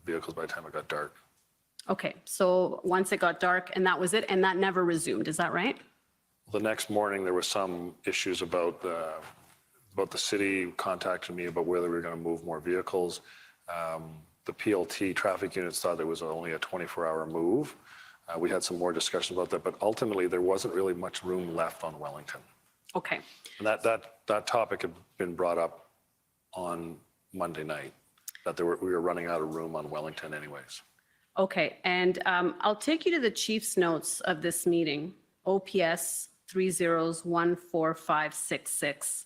vehicles by the time it got dark. Okay, so once it got dark, and that was it, and that never resumed, is that right? The next morning, there was some issues about the city contacting me about whether we were going to move more vehicles. The PLT traffic units thought it was only a 24-hour move. We had some more discussion about that, but ultimately there wasn't really much room left on Wellington. Okay. And that topic had been brought up on Monday night, that we were running out of room on Wellington anyways. Okay, and I'll take you to the chief's notes of this meeting, OPS 30145566.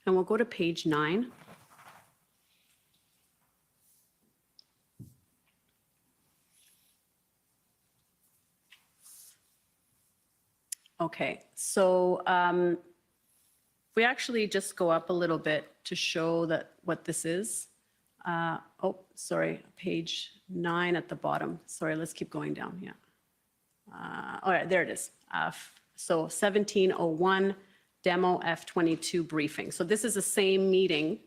And we'll go to page 9. Okay, so we actually just go up a little bit to show that what this is. Oh, sorry, page 9 at the bottom. Sorry, let's keep going down. Yeah. All right, there it is. So 1701 demo F22 briefing. So this is the same meeting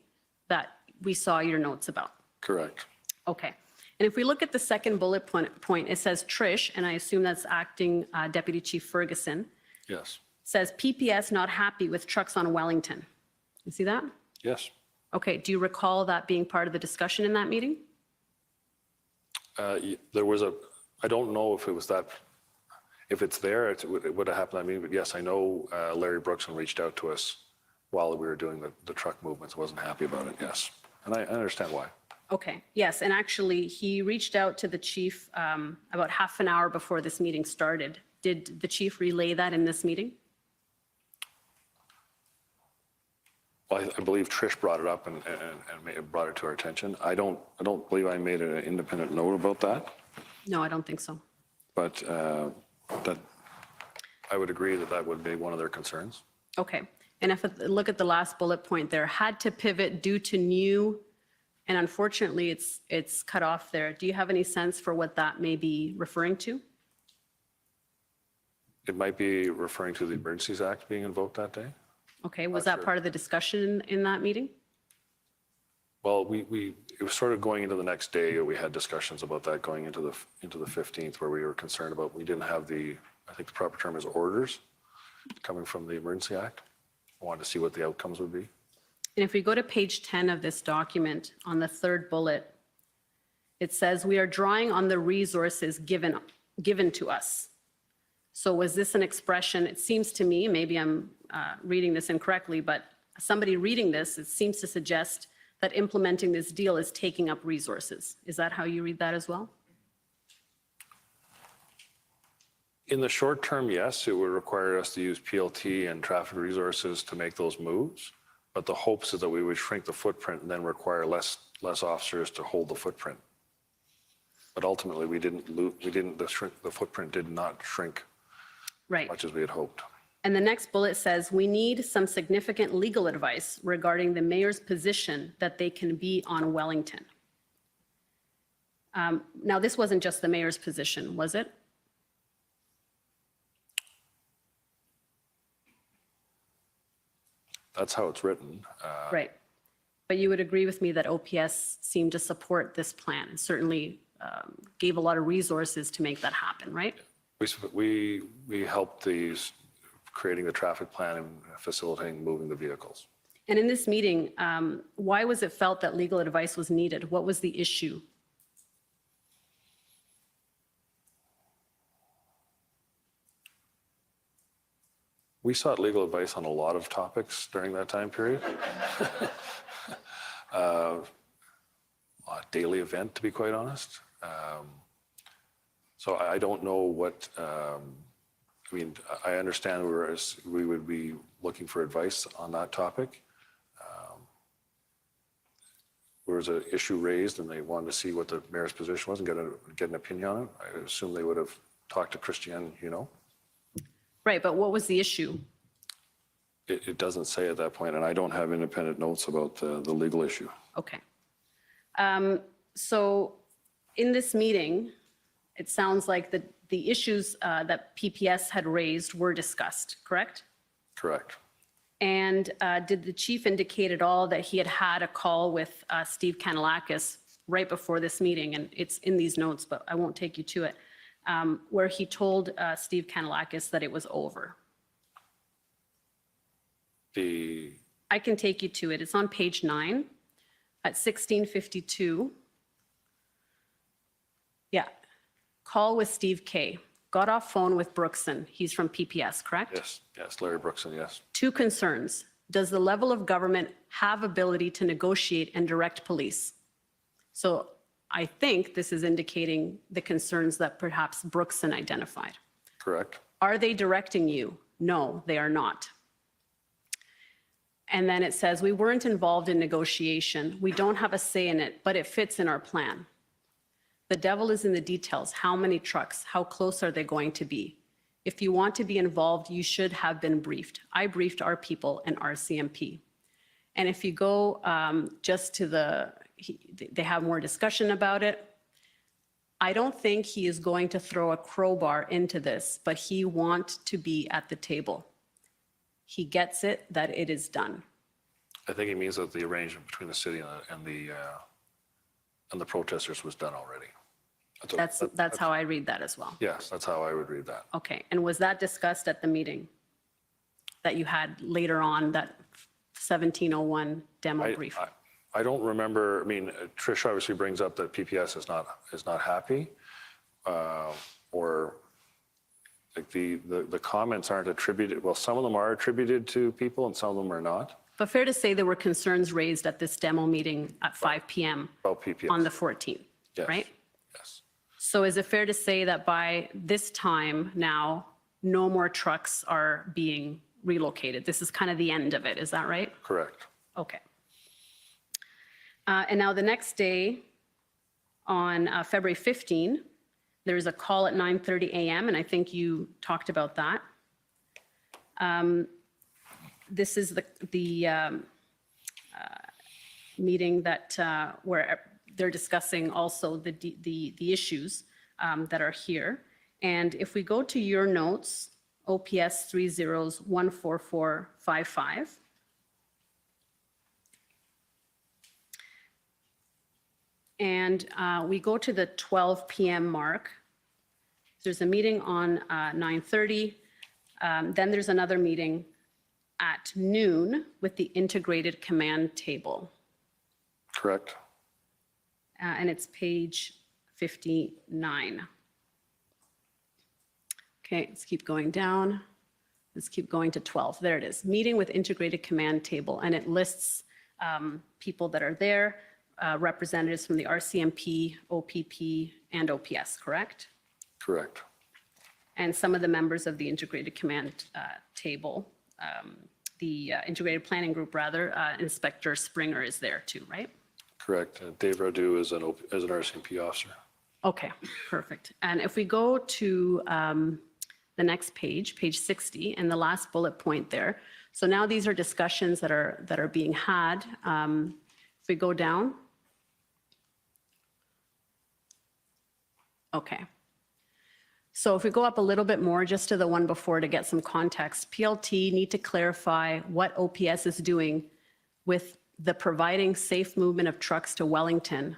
that we saw your notes about. Correct. Okay. And if we look at the second bullet point, it says Trish, and I assume that's acting Deputy Chief Ferguson. Yes. Says PPS not happy with trucks on Wellington. You see that? Yes. Okay. Do you recall that being part of the discussion in that meeting? There was I don't know if it was that. If it's there, it would have happened. I mean, but yes, I know Larry Brookson reached out to us while we were doing the truck movements. Wasn't happy about it, yes. And I understand why. Okay, yes, and actually, he reached out to the chief about half an hour before this meeting started. Did the chief relay that in this meeting? Well, I believe Trish brought it up and brought it to our attention. I don't believe I made an independent note about that, No, I don't think so. but that I would agree that that would be one of their concerns. Okay, and if I look at the last bullet point there, had to pivot due to new, and unfortunately, it's cut off there. Do you have any sense for what that may be referring to? It might be referring to the Emergencies Act being invoked that day. Okay, was that part of the discussion in that meeting? Well, it was sort of going into the next day. We had discussions about that going into the 15th, where we were concerned about, we didn't have I think the proper term is orders coming from the Emergency Act. I wanted to see what the outcomes would be. And if we go to page 10 of this document, on the third bullet, it says, we are drawing on the resources given to us. So was this an expression? It seems to me, maybe I'm reading this incorrectly, but somebody reading this, it seems to suggest that implementing this deal is taking up resources. Is that how you read that as well? In the short term, yes, it would require us to use PLT and traffic resources to make those moves. But the hopes is that we would shrink the footprint and then require less officers to hold the footprint. But ultimately, the footprint did not shrink Right. as much as we had hoped. And the next bullet says, we need some significant legal advice regarding the mayor's position that they can be on Wellington. Now, this wasn't just the mayor's position, was it? That's how it's written. Right. But you would agree with me that OPS seemed to support this plan and certainly gave a lot of resources to make that happen, right? We helped creating the traffic plan and facilitating moving the vehicles. And in this meeting, why was it felt that legal advice was needed? What was the issue? We sought legal advice on a lot of topics during that time period. A daily event, to be quite honest. So I don't know what, I mean, I understand we would be looking for advice on that topic. There was an issue raised and they wanted to see what the mayor's position was and get an opinion on it. I assume they would have talked to Christiane, Right, but what was the issue? It doesn't say at that point, and I don't have independent notes about the legal issue. Okay. So in this meeting, it sounds like the issues that PPS had raised were discussed, correct? Correct. And did the chief indicate at all that he had had a call with Steve Kanalakis right before this meeting? And it's in these notes, but I won't take you to it, where he told Steve Kanalakis that it was over. I can take you to it. It's on page 9 at 1652. Yeah. Call with Steve K. Got off phone with Brookson. He's from PPS, correct? Yes, Larry Brookson, yes. 2 concerns. Does the level of government have ability to negotiate and direct police? So I think this is indicating the concerns that perhaps Brookson identified. Correct. Are they directing you? No, they are not. And then it says, we weren't involved in negotiation. We don't have a say in it, but it fits in our plan. The devil is in the details. How many trucks? How close are they going to be? If you want to be involved, you should have been briefed. I briefed our people and RCMP. And if you go just to they have more discussion about it. I don't think he is going to throw a crowbar into this, but he wants to be at the table. He gets it that it is done. I think he means that the arrangement between the city and the protesters was done already. That's how I read that as well. Yes, that's how I would read that. Okay, and was that discussed at the meeting that you had later on, that 1701 demo brief? I don't remember. I mean, Trish obviously brings up that PPS is not happy, or Like the comments aren't attributed, well, some of them are attributed to people and some of them are not. But fair to say there were concerns raised at this demo meeting at 5 p.m. About PPS. on the 14th, Yes. right? Yes. So is it fair to say that by this time now, no more trucks are being relocated? This is kind of the end of it, is that right? Correct. Okay. And now the next day, on February 15, there's a call at 9:30 a.m., and I think you talked about that. This is the meeting that where they're discussing also the issues that are here. And if we go to your notes, OPS 30s14455. And we go to the 12 p.m. mark. There's a meeting on 9:30. Then there's another meeting at noon with the integrated command table. Correct. And it's page 59. Okay, let's keep going down. Let's keep going to 12. There it is. Meeting with integrated command table. And it lists people that are there, representatives from the RCMP, OPP, and OPS, correct? Correct. And some of the members of the integrated command table, the integrated planning group rather, Inspector Springer is there too, right? Correct. Dave Radu is an RCMP officer. Okay, perfect. And if we go to the next page, page 60, and the last bullet point there. So now these are discussions that are being had. If we go down. Okay. So if we go up a little bit more, just to the one before to get some context, PLT need to clarify what OPS is doing with the providing safe movement of trucks to Wellington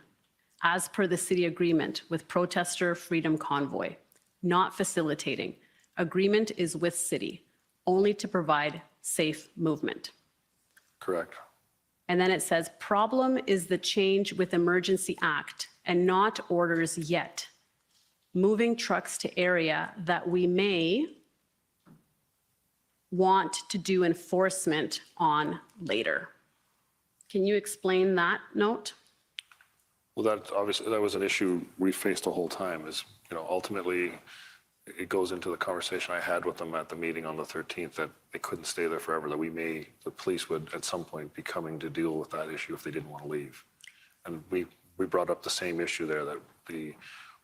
as per the city agreement with Protester Freedom Convoy, not facilitating. Agreement is with city, only to provide safe movement. Correct. And then it says, problem is the change with Emergency Act and not orders yet. Moving trucks to area that we may want to do enforcement on later. Can you explain that note? Well, that obviously, that was an issue we faced the whole time is, ultimately it goes into the conversation I had with them at the meeting on the 13th that they couldn't stay there forever, that the police would at some point be coming to deal with that issue if they didn't want to leave. And we brought up the same issue there, that we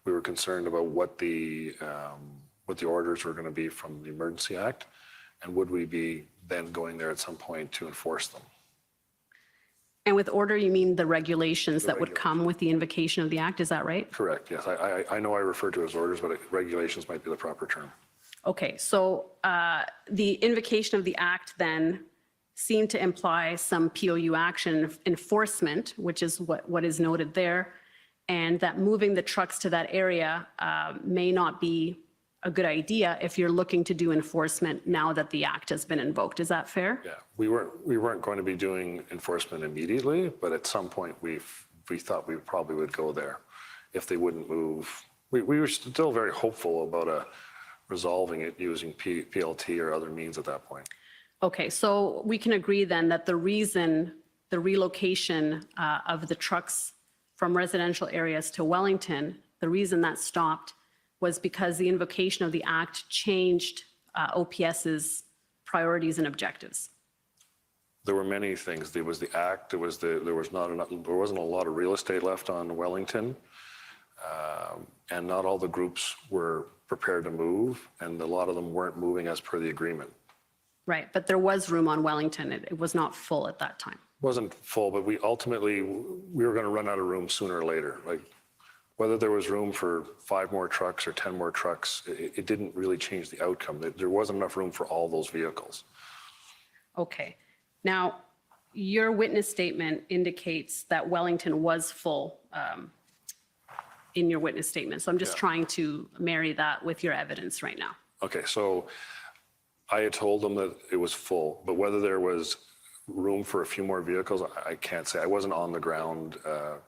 were concerned about what the orders were going to be from the Emergency Act, and would we be then going there at some point to enforce them. And with order, you mean the regulations that would come with the invocation of the act, is that right? Correct, yes. I know I refer to as orders, but regulations might be the proper term. Okay, so the invocation of the act then seemed to imply some POU action enforcement, which is what is noted there, and that moving the trucks to that area may not be a good idea if you're looking to do enforcement now that the act has been invoked. Is that fair? Yeah, we weren't going to be doing enforcement immediately, but at some point we thought we probably would go there if they wouldn't move. We were still very hopeful about resolving it using PLT or other means at that point. Okay, so we can agree then that the reason the relocation of the trucks from residential areas to Wellington, the reason that stopped was because the invocation of the act changed OPS's priorities and objectives. There were many things. There was the act. There wasn't a lot of real estate left on Wellington, and not all the groups were prepared to move, and a lot of them weren't moving as per the agreement. Right, but there was room on Wellington. It was not full at that time. It wasn't full, but we were going to run out of room sooner or later. Like whether there was room for 5 more trucks or 10 more trucks, it didn't really change the outcome. There wasn't enough room for all those vehicles. Okay. Now, your witness statement indicates that Wellington was full in your witness statement. So I'm just trying to marry that with your evidence right now. Okay, so I had told them that it was full, but whether there was room for a few more vehicles, I can't say. I wasn't on the ground to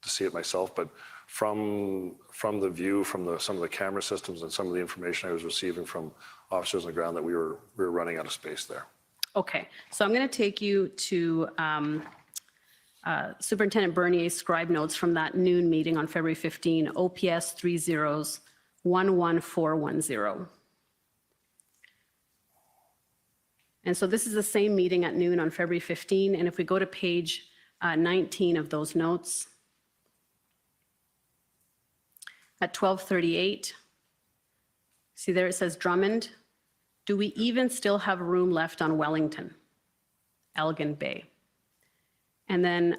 see it myself, but from the view, from some of the camera systems and some of the information I was receiving from officers on the ground, that we were running out of space there. Okay, so I'm going to take you to Superintendent Bernier's scribe notes from that noon meeting on February 15, OPS 30-11410. And so this is the same meeting at noon on February 15. And if we go to page 19 of those notes, at 12:38, see there it says Drummond. Do we even still have room left on Wellington, Elgin Bay? And then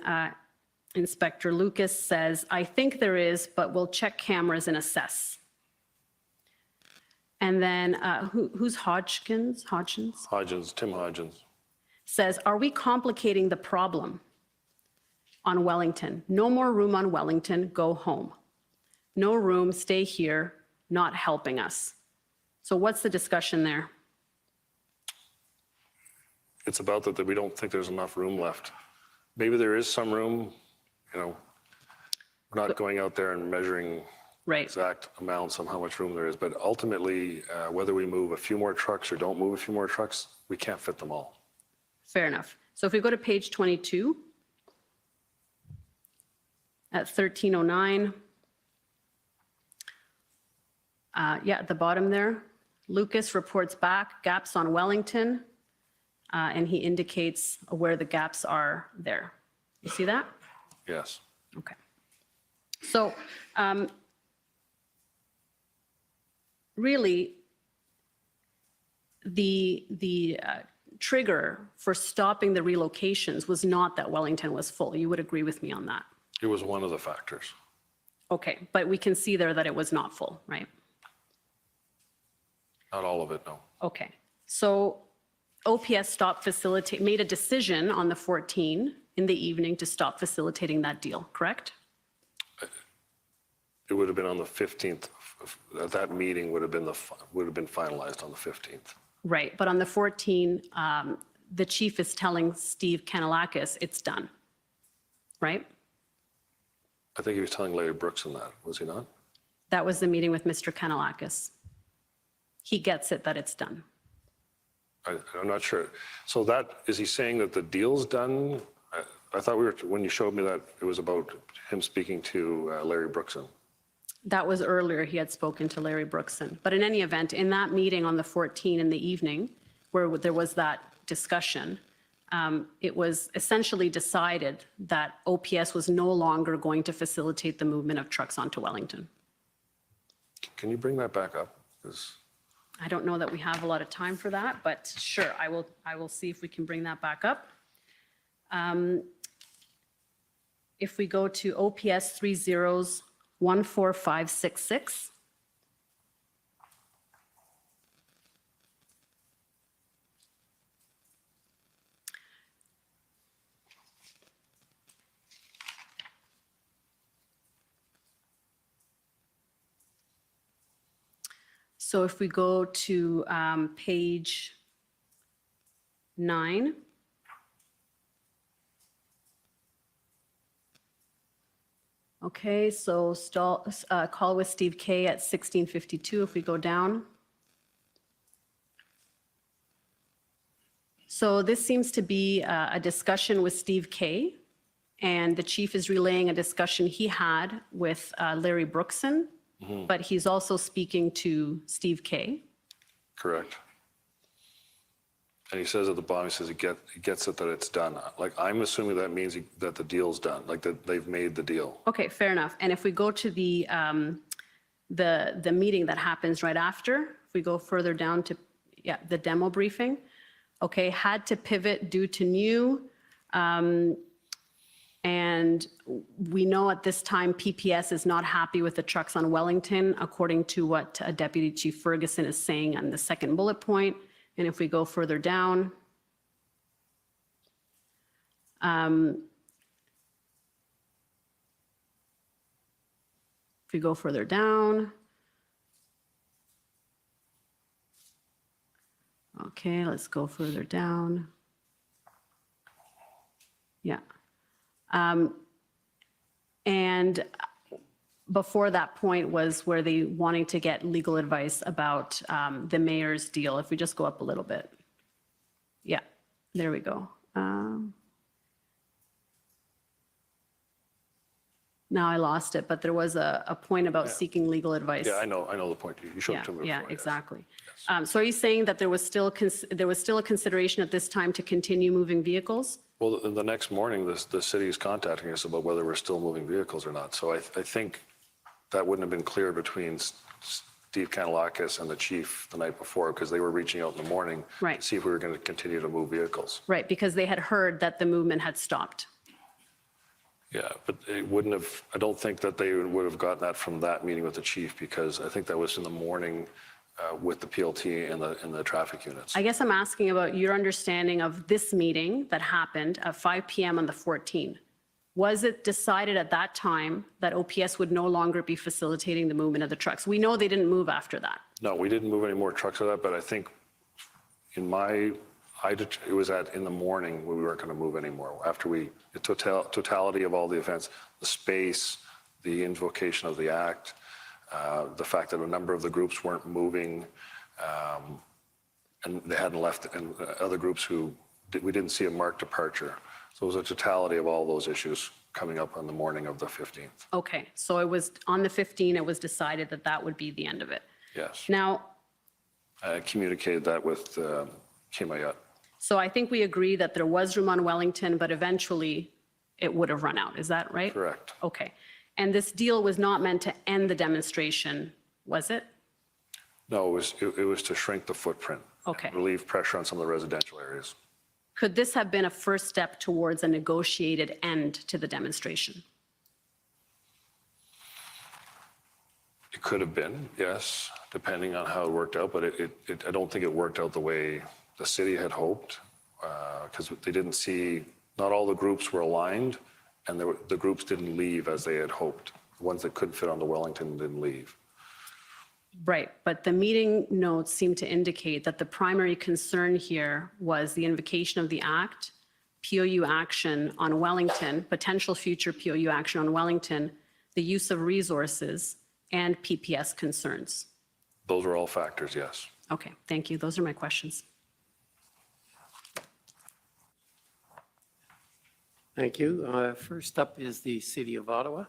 Inspector Lucas says, I think there is, but we'll check cameras and assess. And then who's Hodgkins? Tim Hodgins. Says, are we complicating the problem on Wellington? No more room on Wellington, go home. No room, stay here, not helping us. So what's the discussion there? It's about that we don't think there's enough room left. Maybe there is some room, we're not going out there and measuring exact amounts on how much room there is, but ultimately, whether we move a few more trucks or don't move a few more trucks, we can't fit them all. Fair enough. So if we go to page 22, at 1309, at the bottom there, Lucas reports back gaps on Wellington, and he indicates where the gaps are there. You see that? Yes. Okay. So really, the trigger for stopping the relocations was not that Wellington was full. You would agree with me on that? It was one of the factors. Okay, but we can see there that it was not full, right? Not all of it, no. Okay, so OPS made a decision on the 14 in the evening to stop facilitating that deal, correct? It would have been on the 15th. That meeting would have been finalized on the 15th. Right, but on the 14, the chief is telling Steve Kanalakis it's done, right? I think he was telling Larry Brooks in that, was he not? That was the meeting with Mr. Kanalakis. He gets it that it's done. I'm not sure. So is he saying that the deal's done? I thought when you showed me that, it was about him speaking to Larry Brookson. That was earlier, he had spoken to Larry Brookson. But in any event, in that meeting on the 14 in the evening, where there was that discussion, it was essentially decided that OPS was no longer going to facilitate the movement of trucks onto Wellington. Can you bring that back up? I don't know that we have a lot of time for that, but sure, I will see if we can bring that back up. If we go to OPS 30-14566. So if we go to page 9. Okay, so call with Steve K at 16:52 if we go down. So this seems to be a discussion with Steve K, and the chief is relaying a discussion he had with Larry Brookson, but he's also speaking to Steve K. Correct. And he says at the bottom, he says he gets it that it's done. Like, I'm assuming that means that the deal's done, like that they've made the deal. Okay, fair enough. And if we go to the meeting that happens right after, if we go further down to, the demo briefing, okay, had to pivot due to new, and we know at this time PPS is not happy with the trucks on Wellington, according to what Deputy Chief Ferguson is saying on the second bullet point. And if we go further down, if we go further down, okay, let's go further down. Yeah. And before that point was where they wanting to get legal advice about the mayor's deal. If we just go up a little bit. Yeah, there we go. Now I lost it, but there was a point about seeking legal advice. Yeah, I know the point. You showed it to me Yeah, before, yes. exactly. So are you saying that there was still a consideration at this time to continue moving vehicles? Well, the next morning, the city is contacting us about whether we're still moving vehicles or not. So I think that wouldn't have been clear between Steve Kanalakis and the chief the night before, because they were reaching out in the morning Right. to see if we were going to continue to move vehicles. Right, because they had heard that the movement had stopped. Yeah, but it wouldn't have, I don't think that they would have gotten that from that meeting with the chief, because I think that was in the morning with the PLT and the traffic units. I guess I'm asking about your understanding of this meeting that happened at 5 p.m. on the 14th. Was it decided at that time that OPS would no longer be facilitating the movement of the trucks? We know they didn't move after that. No, we didn't move any more trucks of that, but I think it was in the morning when we weren't going to move anymore. After the totality of all the events, the space, the invocation of the act, the fact that a number of the groups weren't moving, and they hadn't left, and other groups we didn't see a marked departure. So it was a totality of all those issues coming up on the morning of the 15th. Okay, so it was on the 15th, it was decided that that would be the end of it. Yes. Now, I communicated that with Kimayut. so I think we agree that there was room on Wellington, but eventually it would have run out. Is that right? Correct. Okay. And this deal was not meant to end the demonstration, was it? No, it was to shrink the footprint. Okay. Relieve pressure on some of the residential areas. Could this have been a first step towards a negotiated end to the demonstration? It could have been, yes, depending on how it worked out, but I don't think it worked out the way the city had hoped, because they didn't see, not all the groups were aligned, and the groups didn't leave as they had hoped. The ones that couldn't fit on the Wellington didn't leave. Right, but the meeting notes seem to indicate that the primary concern here was the invocation of the act, POU action on Wellington, potential future POU action on Wellington, the use of resources, and PPS concerns. Those are all factors, yes. Okay, thank you. Those are my questions. Thank you. First up is the City of Ottawa.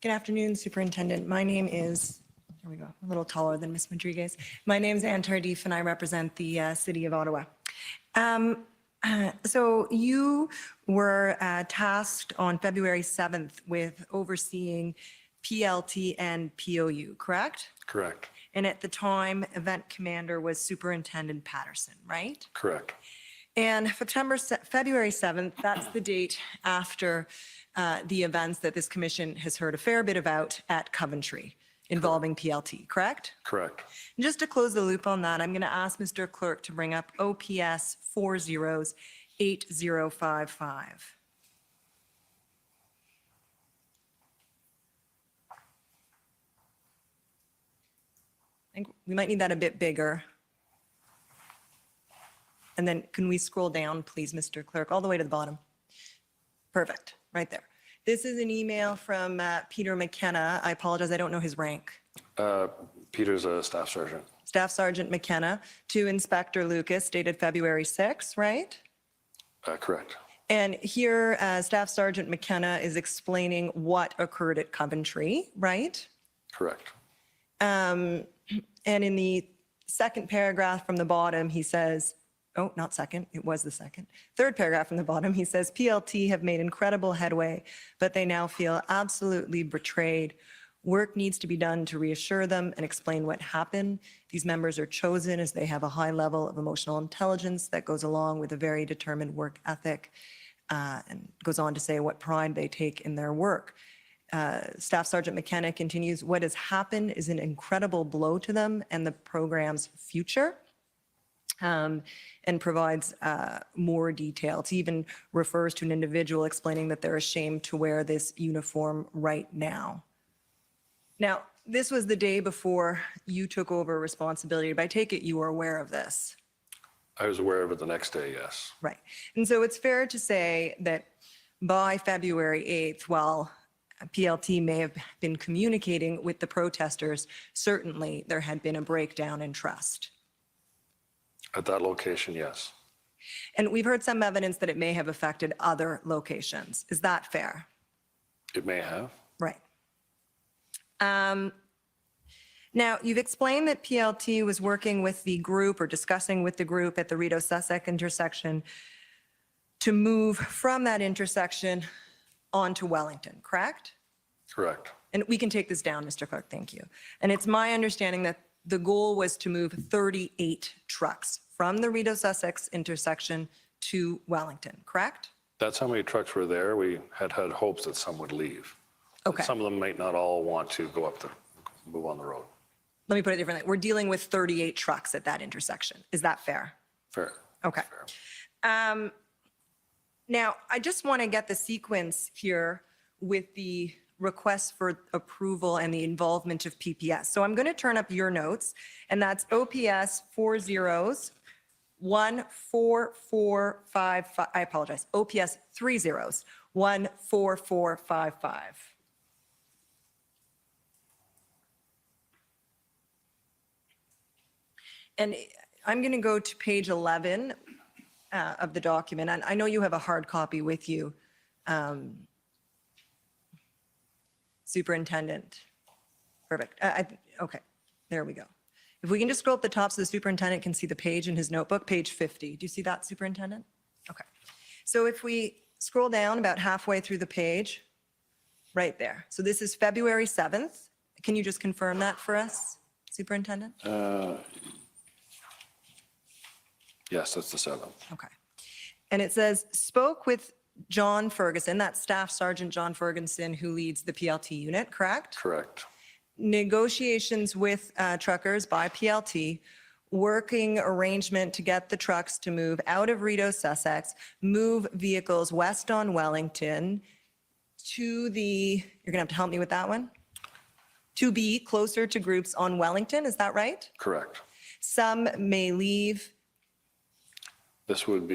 Good afternoon, Superintendent. My name is, here we go, a little taller than Ms. Rodriguez. My name is Anne Tardif, and I represent the City of Ottawa. So you were tasked on February 7th with overseeing PLT and POU, correct? Correct. And at the time, event commander was Superintendent Patterson, right? Correct. And February 7th, that's the date after the events that this commission has heard a fair bit about at Coventry involving PLT, correct? Correct. And just to close the loop on that, I'm going to ask Mr. Clerk to bring up OPS 408055. I think we might need that a bit bigger. And then can we scroll down, please, Mr. Clerk, all the way to the bottom? Perfect, right there. This is an email from Peter McKenna. I apologize, I don't know his rank. Peter's a staff sergeant. Staff Sergeant McKenna to Inspector Lucas, dated February 6th, right? Correct. And here, Staff Sergeant McKenna is explaining what occurred at Coventry, right? Correct. And in the second paragraph from the bottom, he says, oh, not second, it was the second. Third paragraph from the bottom, he says, PLT have made incredible headway, but they now feel absolutely betrayed. Work needs to be done to reassure them and explain what happened. These members are chosen as they have a high level of emotional intelligence that goes along with a very determined work ethic, and goes on to say what pride they take in their work. Staff Sergeant McKenna continues, what has happened is an incredible blow to them and the program's future. And provides more details. He even refers to an individual explaining that they're ashamed to wear this uniform right now. Now, this was the day before you took over responsibility, but I take it you were aware of this. I was aware of it the next day, yes. Right. And so it's fair to say that by February 8th, while PLT may have been communicating with the protesters, certainly there had been a breakdown in trust. At that location, yes. And we've heard some evidence that it may have affected other locations. Is that fair? It may have. Right. Now, you've explained that PLT was working with the group or discussing with the group at the Rideau-Sussex intersection to move from that intersection onto Wellington, correct? Correct. And we can take this down, Mr. Clerk, thank you. And it's my understanding that the goal was to move 38 trucks from the Rideau-Sussex intersection to Wellington, correct? That's how many trucks were there. We had hopes that some would leave. Okay. Some of them might not all want to go up move on the road. Let me put it differently. We're dealing with 38 trucks at that intersection. Is that fair? Fair. Okay. Now, I just want to get the sequence here with the request for approval and the involvement of PPS. So I'm going to turn up your notes, and that's OPS 14455. I apologize. OPS 14455. And I'm going to go to page 11 of the document. And I know you have a hard copy with you, Superintendent. Perfect. Okay, there we go. If we can just scroll up the top so the superintendent can see the page in his notebook, page 50. Do you see that, Superintendent? Okay. So if we scroll down about halfway through the page, right there. So this is February 7th. Can you just confirm that for us, Superintendent? Yes, that's the 7th. Okay. And it says, spoke with John Ferguson, that's Staff Sergeant John Ferguson, who leads the PLT unit, correct? Correct. Negotiations with truckers by PLT, working arrangement to get the trucks to move out of Rideau-Sussex, move vehicles west on Wellington to the, you're going to have to help me with that one, to be closer to groups on Wellington, is that right? Correct. Some may leave. This would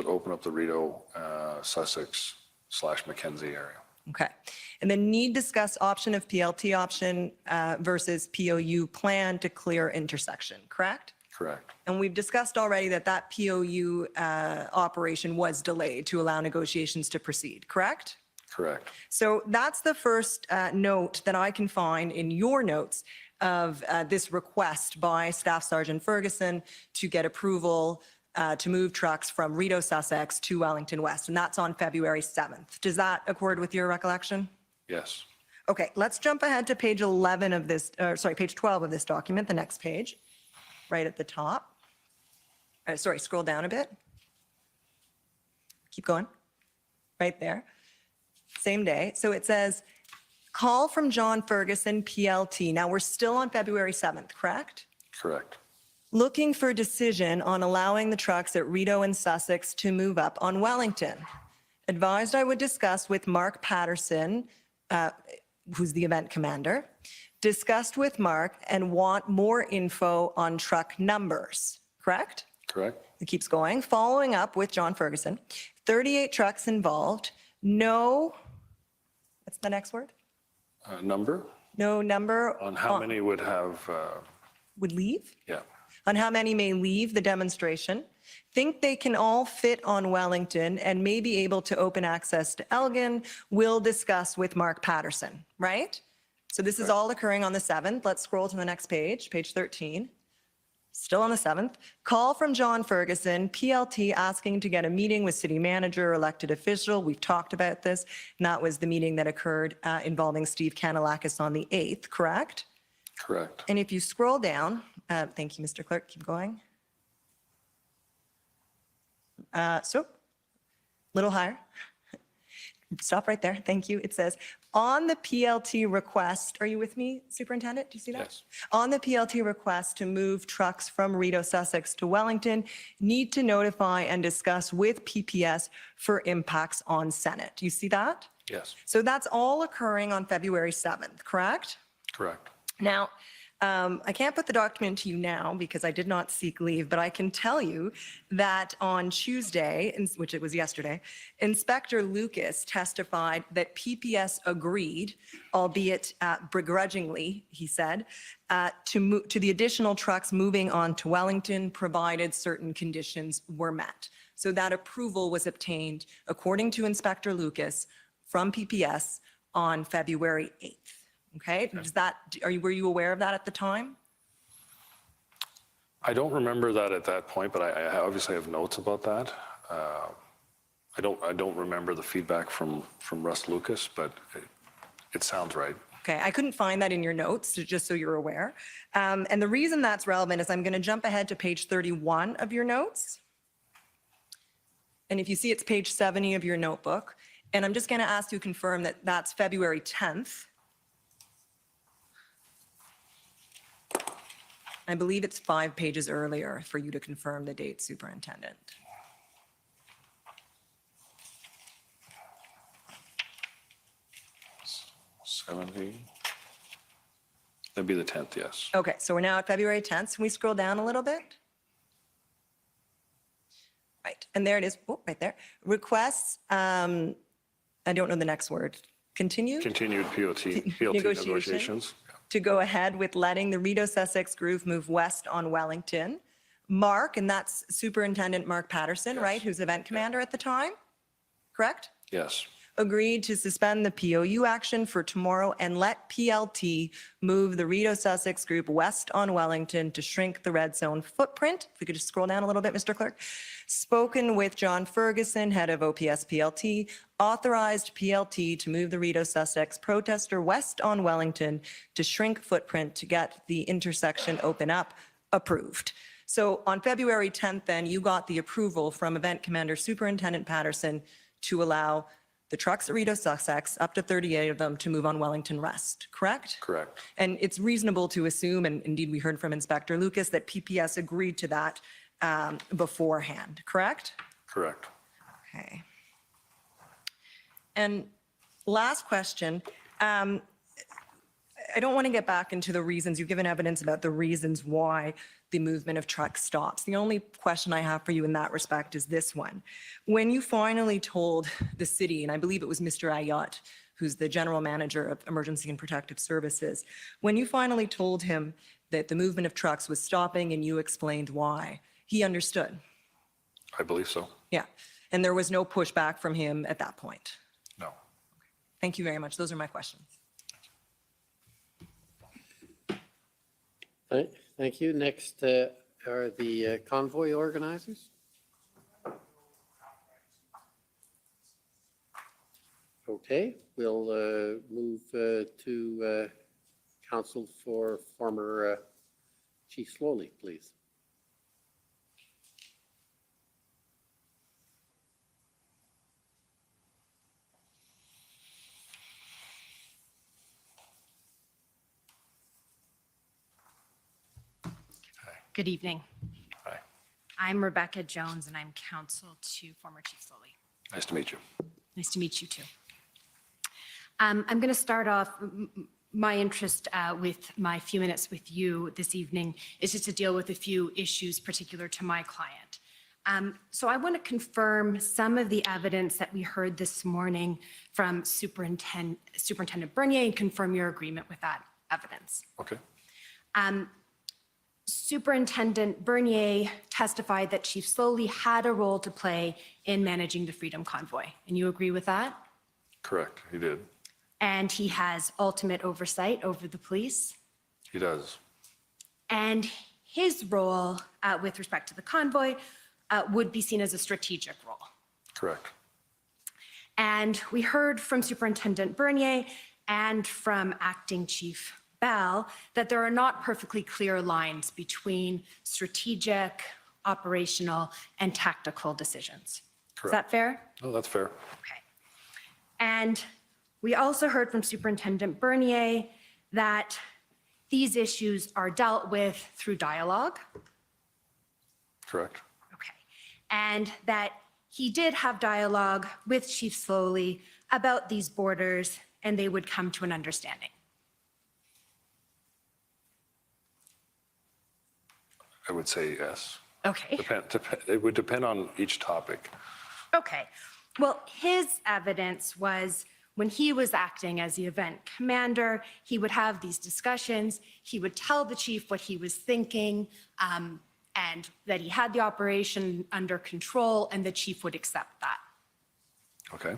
open up the Rideau, Sussex / Mackenzie area. Okay. And then need discuss option of PLT option versus POU plan to clear intersection, correct? Correct. And we've discussed already that that POU operation was delayed to allow negotiations to proceed, correct? Correct. So that's the first note that I can find in your notes of this request by Staff Sergeant Ferguson to get approval to move trucks from Rideau-Sussex to Wellington West, and that's on February 7th. Does that accord with your recollection? Yes. Okay, let's jump ahead to page 11 of this, page 12 of this document, the next page, right at the top. Scroll down a bit. Keep going. Right there. Same day. So it says, call from John Ferguson, PLT. Now we're still on February 7th, correct? Correct. Looking for decision on allowing the trucks at Rideau and Sussex to move up on Wellington. Advised I would discuss with Mark Patterson, who's the event commander, discussed with Mark and want more info on truck numbers, correct? Correct. It keeps going. Following up with John Ferguson, 38 trucks involved. No, what's the next word? Number? No number. On how many would have, would leave? yeah. On how many may leave the demonstration. Think they can all fit on Wellington and may be able to open access to Elgin. We'll discuss with Mark Patterson, right? So this is all occurring on the 7th. Let's scroll to the next page, page 13. Still on the 7th. Call from John Ferguson, PLT, asking to get a meeting with city manager, elected official. We've talked about this. And that was the meeting that occurred involving Steve Kanalakis on the 8th, correct? Correct. And if you scroll down, thank you, Mr. Clerk, keep going. So, little higher. Stop right there, thank you. It says, on the PLT request, are you with me, Superintendent? Do you see that? Yes. On the PLT request to move trucks from Rideau, Sussex to Wellington, need to notify and discuss with PPS for impacts on Senate. Do you see that? Yes. So that's all occurring on February 7th, correct? Correct. Now, I can't put the document to you now because I did not seek leave, but I can tell you that on Tuesday, which it was yesterday, Inspector Lucas testified that PPS agreed, albeit begrudgingly, he said, to the additional trucks moving on to Wellington, provided certain conditions were met. So that approval was obtained, according to Inspector Lucas, from PPS on February 8th. Okay, were you aware of that at the time? I don't remember that at that point, but I obviously have notes about that. I don't remember the feedback from Russ Lucas, but it sounds right. Okay, I couldn't find that in your notes, so just so you're aware. And the reason that's relevant is I'm going to jump ahead to page 31 of your notes. And if you see, it's page 70 of your notebook. And I'm just going to ask you to confirm that that's February 10th. I believe it's 5 pages earlier for you to confirm the date, Superintendent. That'd be the 10th, yes. Okay, so we're now at February 10th. Can we scroll down a little bit? Right, and there it is, oh, right there. Requests, I don't know the next word. Continued PLT negotiations. To go ahead with letting the Rideau Sussex Groove move west on Wellington. Mark, and that's Superintendent Mark Patterson, right, who's event commander at the time, correct? Yes. Agreed to suspend the POU action for tomorrow and let PLT move the Rideau Sussex Group west on Wellington to shrink the red zone footprint. If we could just scroll down a little bit, Mr. Clerk. Spoken with John Ferguson, head of OPS PLT, authorized PLT to move the Rideau Sussex protester west on Wellington to shrink footprint to get the intersection open up, approved. So on February 10th, then, you got the approval from Event Commander Superintendent Patterson to allow the trucks at Rideau Sussex, up to 38 of them, to move on Wellington West, correct? Correct. And it's reasonable to assume, and indeed we heard from Inspector Lucas, that PPS agreed to that beforehand, correct? Correct. Okay. And last question. I don't want to get back into the reasons. You've given evidence about the reasons why the movement of trucks stops. The only question I have for you in that respect is this one. When you finally told the city, and I believe it was Mr. Ayotte, who's the general manager of Emergency and Protective Services, when you finally told him that the movement of trucks was stopping and you explained why, he understood? I believe so. Yeah. And there was no pushback from him at that point? No. Thank you very much. Those are my questions. Thank you. Next are the convoy organizers. Okay, we'll move to counsel for former Chief Slowly, please. Good evening. Hi. I'm Rebecca Jones, and I'm counsel to former Chief Slowly. Nice to meet you. Nice to meet you, too. I'm going to start off. My interest with my few minutes with you this evening is just to deal with a few issues particular to my client. So I want to confirm some of the evidence that we heard this morning from Superintendent Bernier and confirm your agreement with that evidence. Okay. Superintendent Bernier testified that Chief Slowly had a role to play in managing the Freedom Convoy, and you agree with that? Correct, he did. And he has ultimate oversight over the police? He does. And his role with respect to the convoy would be seen as a strategic role? Correct. And we heard from Superintendent Bernier and from Acting Chief Bell that there are not perfectly clear lines between strategic, operational, and tactical decisions. Correct. Is that fair? Oh, that's fair. Okay. And we also heard from Superintendent Bernier that these issues are dealt with through dialogue. Correct. Okay. And that he did have dialogue with Chief Slowly about these borders, and they would come to an understanding. I would say yes. Okay. It would depend on each topic. Okay. Well, his evidence was when he was acting as the event commander, he would have these discussions. He would tell the chief what he was thinking, and that he had the operation under control, and the chief would accept that. Okay.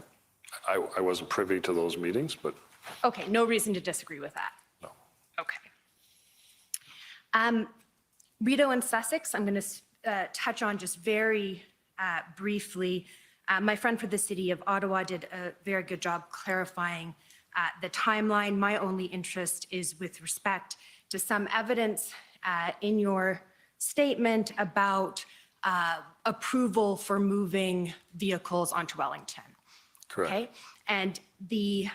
I wasn't privy to those meetings, but Okay, no reason to disagree with that. No. Okay. Rideau and Sussex, I'm going to touch on just very briefly. My friend for the city of Ottawa did a very good job clarifying the timeline. My only interest is with respect to some evidence in your statement about approval for moving vehicles onto Wellington. correct. Okay, and the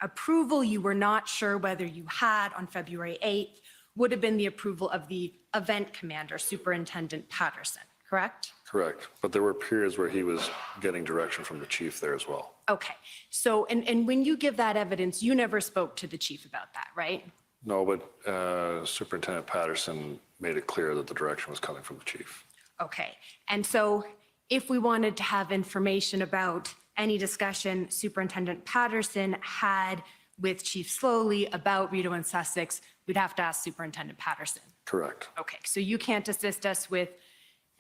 approval you were not sure whether you had on February 8th would have been the approval of the event commander, Superintendent Patterson, correct? Correct. But there were periods where he was getting direction from the chief there as well. Okay, so, and when you give that evidence, you never spoke to the chief about that, right? No, but Superintendent Patterson made it clear that the direction was coming from the chief. Okay, and so if we wanted to have information about any discussion Superintendent Patterson had with Chief Slowly about Rideau and Sussex, we'd have to ask Superintendent Patterson. Correct. Okay, so you can't assist us with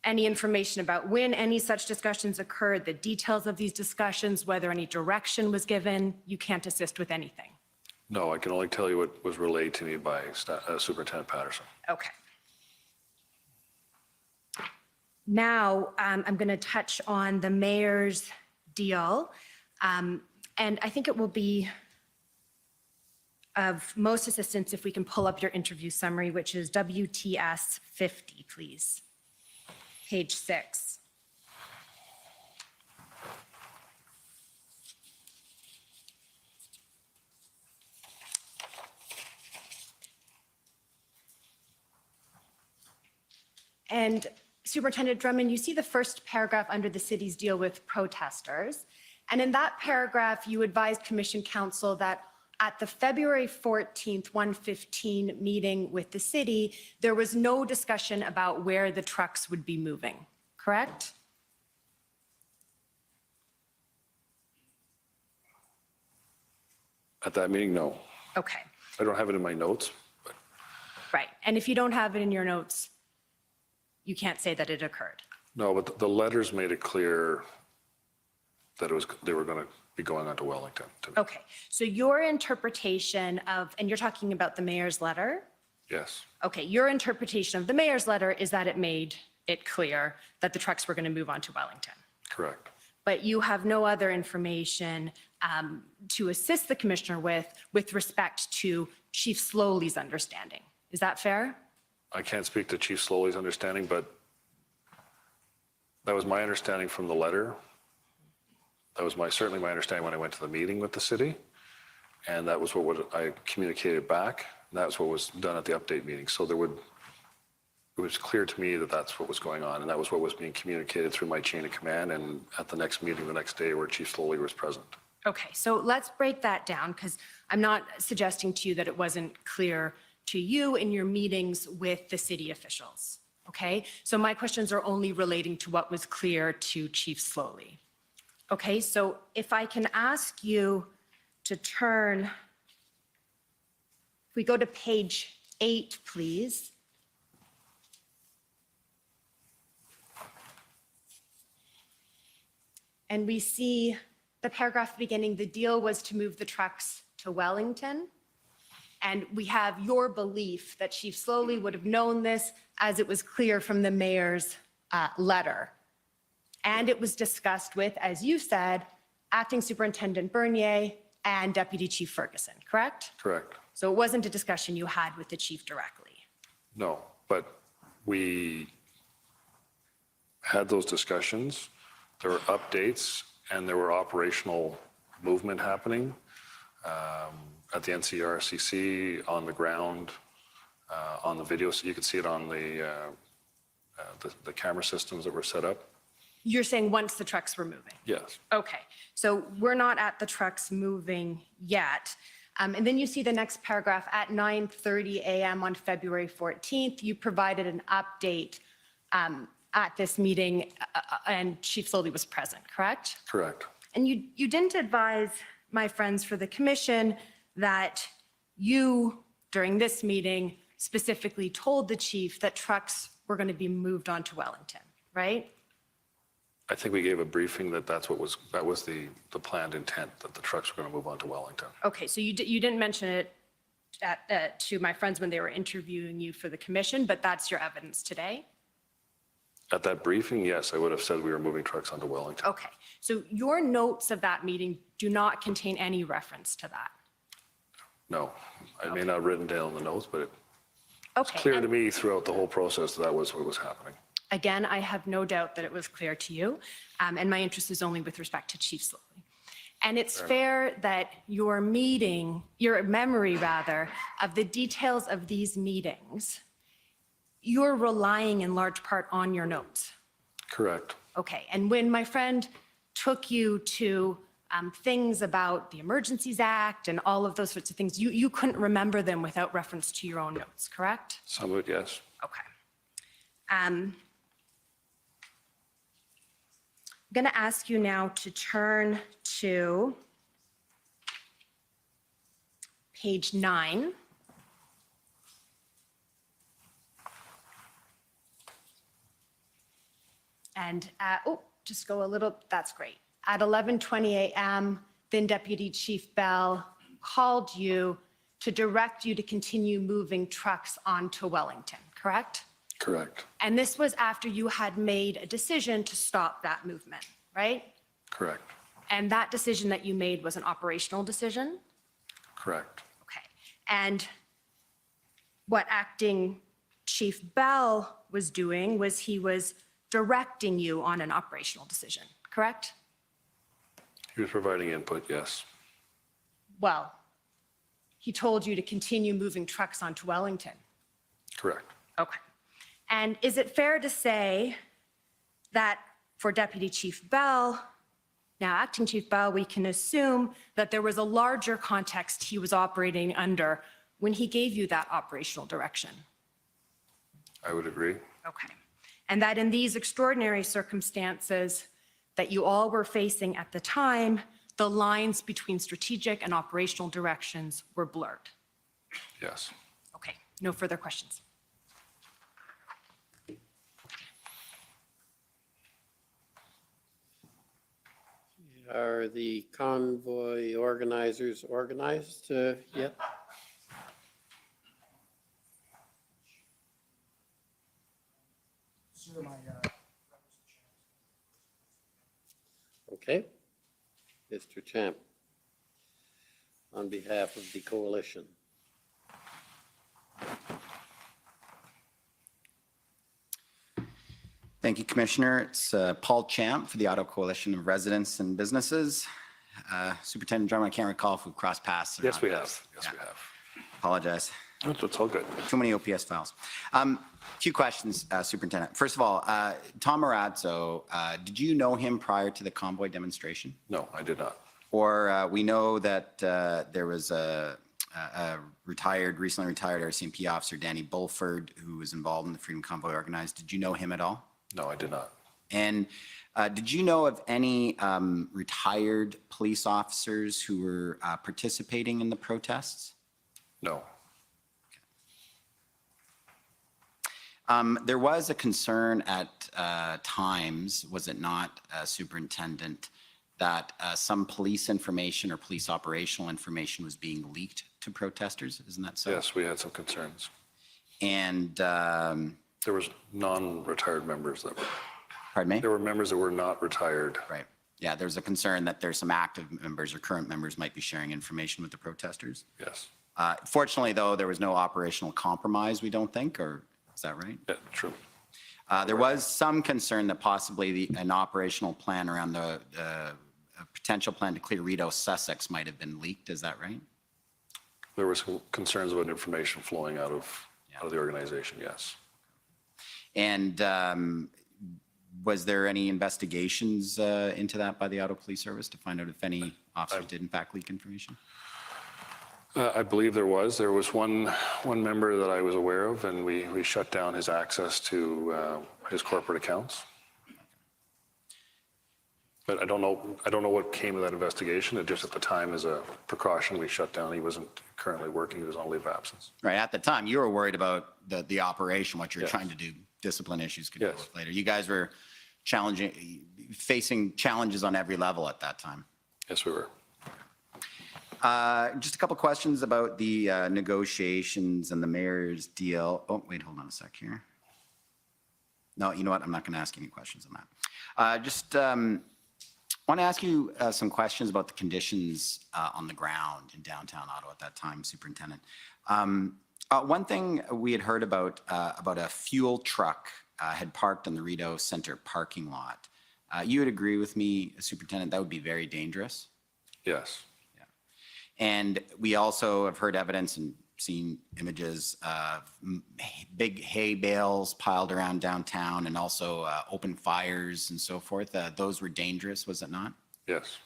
any information about when any such discussions occurred, the details of these discussions, whether any direction was given. You can't assist with anything. No, I can only tell you what was relayed to me by Superintendent Patterson. Okay. Now, I'm going to touch on the mayor's deal. And I think it will be of most assistance if we can pull up your interview summary, which is WTS 50, please. Page 6. And Superintendent Drummond, you see the first paragraph under the city's deal with protesters. And in that paragraph, you advised Commission Council that at the February 14th, 1:15 meeting with the city, there was no discussion about where the trucks would be moving, correct? At that meeting, no. Okay, I don't have it in my notes. right. And if you don't have it in your notes, you can't say that it occurred. No, but the letters made it clear that they were going to be going on to Wellington. Okay, so your interpretation of, and you're talking about the mayor's letter? Yes, Okay, your interpretation of the mayor's letter is that it made it clear that the trucks were going to move on to Wellington. correct. But you have no other information to assist the commissioner with respect to Chief Slowly's understanding. Is that fair? I can't speak to Chief Slowly's understanding, but that was my understanding from the letter. That was certainly my understanding when I went to the meeting with the city. And that was what I communicated back. And that's what was done at the update meeting. So it was clear to me that that's what was going on. And that was what was being communicated through my chain of command and at the next meeting the next day where Chief Slowly was present. Okay, so let's break that down because I'm not suggesting to you that it wasn't clear to you in your meetings with the city officials. Okay, so my questions are only relating to what was clear to Chief Slowly. Okay, so if I can ask you to turn, if we go to page 8, please. And we see the paragraph beginning, the deal was to move the trucks to Wellington. And we have your belief that Chief Slowly would have known this as it was clear from the mayor's letter. And it was discussed with, as you said, Acting Superintendent Bernier and Deputy Chief Ferguson, correct? Correct. So it wasn't a discussion you had with the chief directly. No, but we had those discussions. There were updates and there were operational movement happening at the NCRCC, on the ground, on the video. So you could see it on the camera systems that were set up. You're saying once the trucks were moving? Yes. Okay, so we're not at the trucks moving yet. And then you see the next paragraph, at 9:30 a.m. on February 14th, you provided an update at this meeting, and Chief Slowly was present, correct? Correct. And you didn't advise my friends for the commission that you, during this meeting, specifically told the chief that trucks were going to be moved on to Wellington, right? I think we gave a briefing that that was the planned intent, that the trucks were going to move on to Wellington. Okay, so you didn't mention it to my friends when they were interviewing you for the commission, but that's your evidence today? At that briefing, yes, I would have said we were moving trucks onto Wellington. Okay, so your notes of that meeting do not contain any reference to that? No, I may not have written down the notes, but it's Okay. clear to me throughout the whole process that was what was happening. Again, I have no doubt that it was clear to you, and my interest is only with respect to Chief Slowly. And it's fair that your memory rather, of the details of these meetings, you're relying in large part on your notes. Correct. Okay, and when my friend took you to things about the Emergencies Act and all of those sorts of things, you couldn't remember them without reference to your own notes, correct? Some of it, yes. Okay. I'm going to ask you now to turn to page 9. And, just go a little, that's great. At 11:20 a.m., then Deputy Chief Bell called you to direct you to continue moving trucks onto Wellington, correct? Correct. And this was after you had made a decision to stop that movement, right? Correct. And that decision that you made was an operational decision? Correct. Okay. And what Acting Chief Bell was doing was he was directing you on an operational decision, correct? He was providing input, yes. Well, he told you to continue moving trucks onto Wellington. Correct. Okay. And is it fair to say that for Deputy Chief Bell, now Acting Chief Bell, we can assume that there was a larger context he was operating under when he gave you that operational direction? I would agree. Okay. And that in these extraordinary circumstances that you all were facing at the time, the lines between strategic and operational directions were blurred? Yes. Okay. No further questions. Are the convoy organizers organized yet? Okay. Mr. Champ, on behalf of the coalition. Thank you, Commissioner. It's Paul Champ for the Auto Coalition of Residents and Businesses. Superintendent Drummond, I can't recall if we've crossed paths. Yes, we have. Yes, we have. Apologize. It's all good. Too many OPS files. Few questions, Superintendent. First of all, Tom Marazzo, did you know him prior to the convoy demonstration? No, I did not. Or we know that there was a recently retired RCMP officer, Danny Bulford, who was involved in the Freedom Convoy organized. Did you know him at all? No, I did not. And did you know of any retired police officers who were participating in the protests? No. There was a concern at times, was it not, Superintendent, that some police information or police operational information was being leaked to protesters? Isn't that so? Yes, we had some concerns. And there was non-retired members that were. Pardon me? There were members that were not retired. Right. Yeah, there's a concern that there's some active members or current members might be sharing information with the protesters. Yes. Fortunately, though, there was no operational compromise, we don't think, or is that right? Yeah, true. There was some concern that possibly an operational plan around the potential plan to clear Rideau Sussex might have been leaked. Is that right? There were some concerns about information flowing out of the organization, yes. And was there any investigations into that by the Auto Police Service to find out if any officers did in fact leak information? I believe there was. There was one member that I was aware of, and we shut down his access to his corporate accounts. But I don't know what came of that investigation. It just at the time, as a precaution, we shut down. He wasn't currently working. He was on leave of absence. Right, at the time, you were worried about the operation, what you're trying to do, discipline issues could deal with later. You guys were facing challenges on every level at that time. Yes, we were. Just a couple questions about the negotiations and the mayor's deal. Oh, wait, hold on a sec here. No, you know what? I'm not going to ask any questions on that. Want to ask you some questions about the conditions on the ground in downtown Ottawa at that time, Superintendent. One thing we had heard about a fuel truck had parked in the Rideau Centre parking lot. You would agree with me, Superintendent, that would be very dangerous? Yes. And we also have heard evidence and seen images of big hay bales piled around downtown and also open fires and so forth. Those were dangerous, was it not? Yes.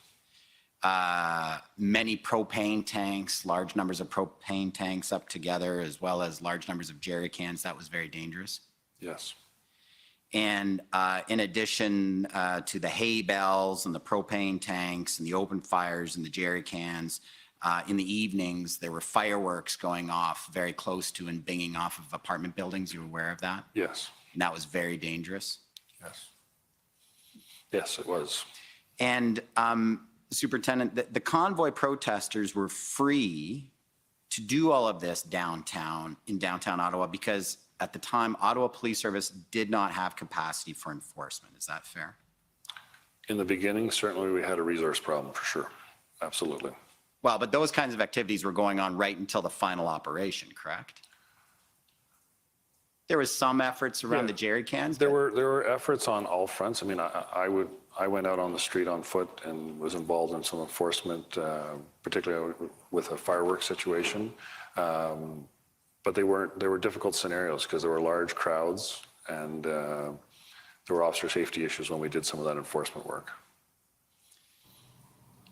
Many propane tanks, large numbers of propane tanks up together, as well as large numbers of jerry cans. That was very dangerous. Yes. And in addition to the hay bales and the propane tanks and the open fires and the jerry cans, in the evenings, there were fireworks going off very close to and binging off of apartment buildings. You were aware of that? Yes. And that was very dangerous? Yes. Yes, it was. And Superintendent, the convoy protesters were free to do all of this in downtown Ottawa because at the time, Ottawa Police Service did not have capacity for enforcement. Is that fair? In the beginning, certainly we had a resource problem for sure. Absolutely. Well, but those kinds of activities were going on right until the final operation, correct? There was some efforts around the jerry cans. There were efforts on all fronts. I mean, I went out on the street on foot and was involved in some enforcement, particularly with a fireworks situation. But they were difficult scenarios because there were large crowds and there were officer safety issues when we did some of that enforcement work.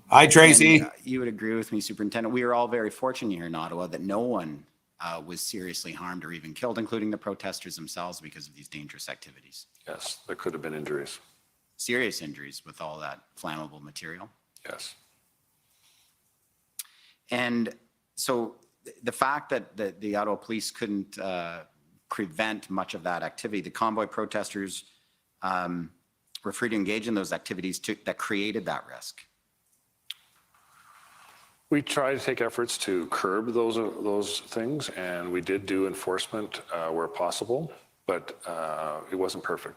Hi, Tracy. And, you would agree with me, Superintendent. We are all very fortunate here in Ottawa that no one was seriously harmed or even killed, including the protesters themselves, because of these dangerous activities. Yes, there could have been injuries. Serious injuries with all that flammable material. Yes. And so the fact that the Ottawa Police couldn't prevent much of that activity, the convoy protesters were free to engage in those activities that created that risk. We tried to take efforts to curb those things, and we did do enforcement where possible, but it wasn't perfect.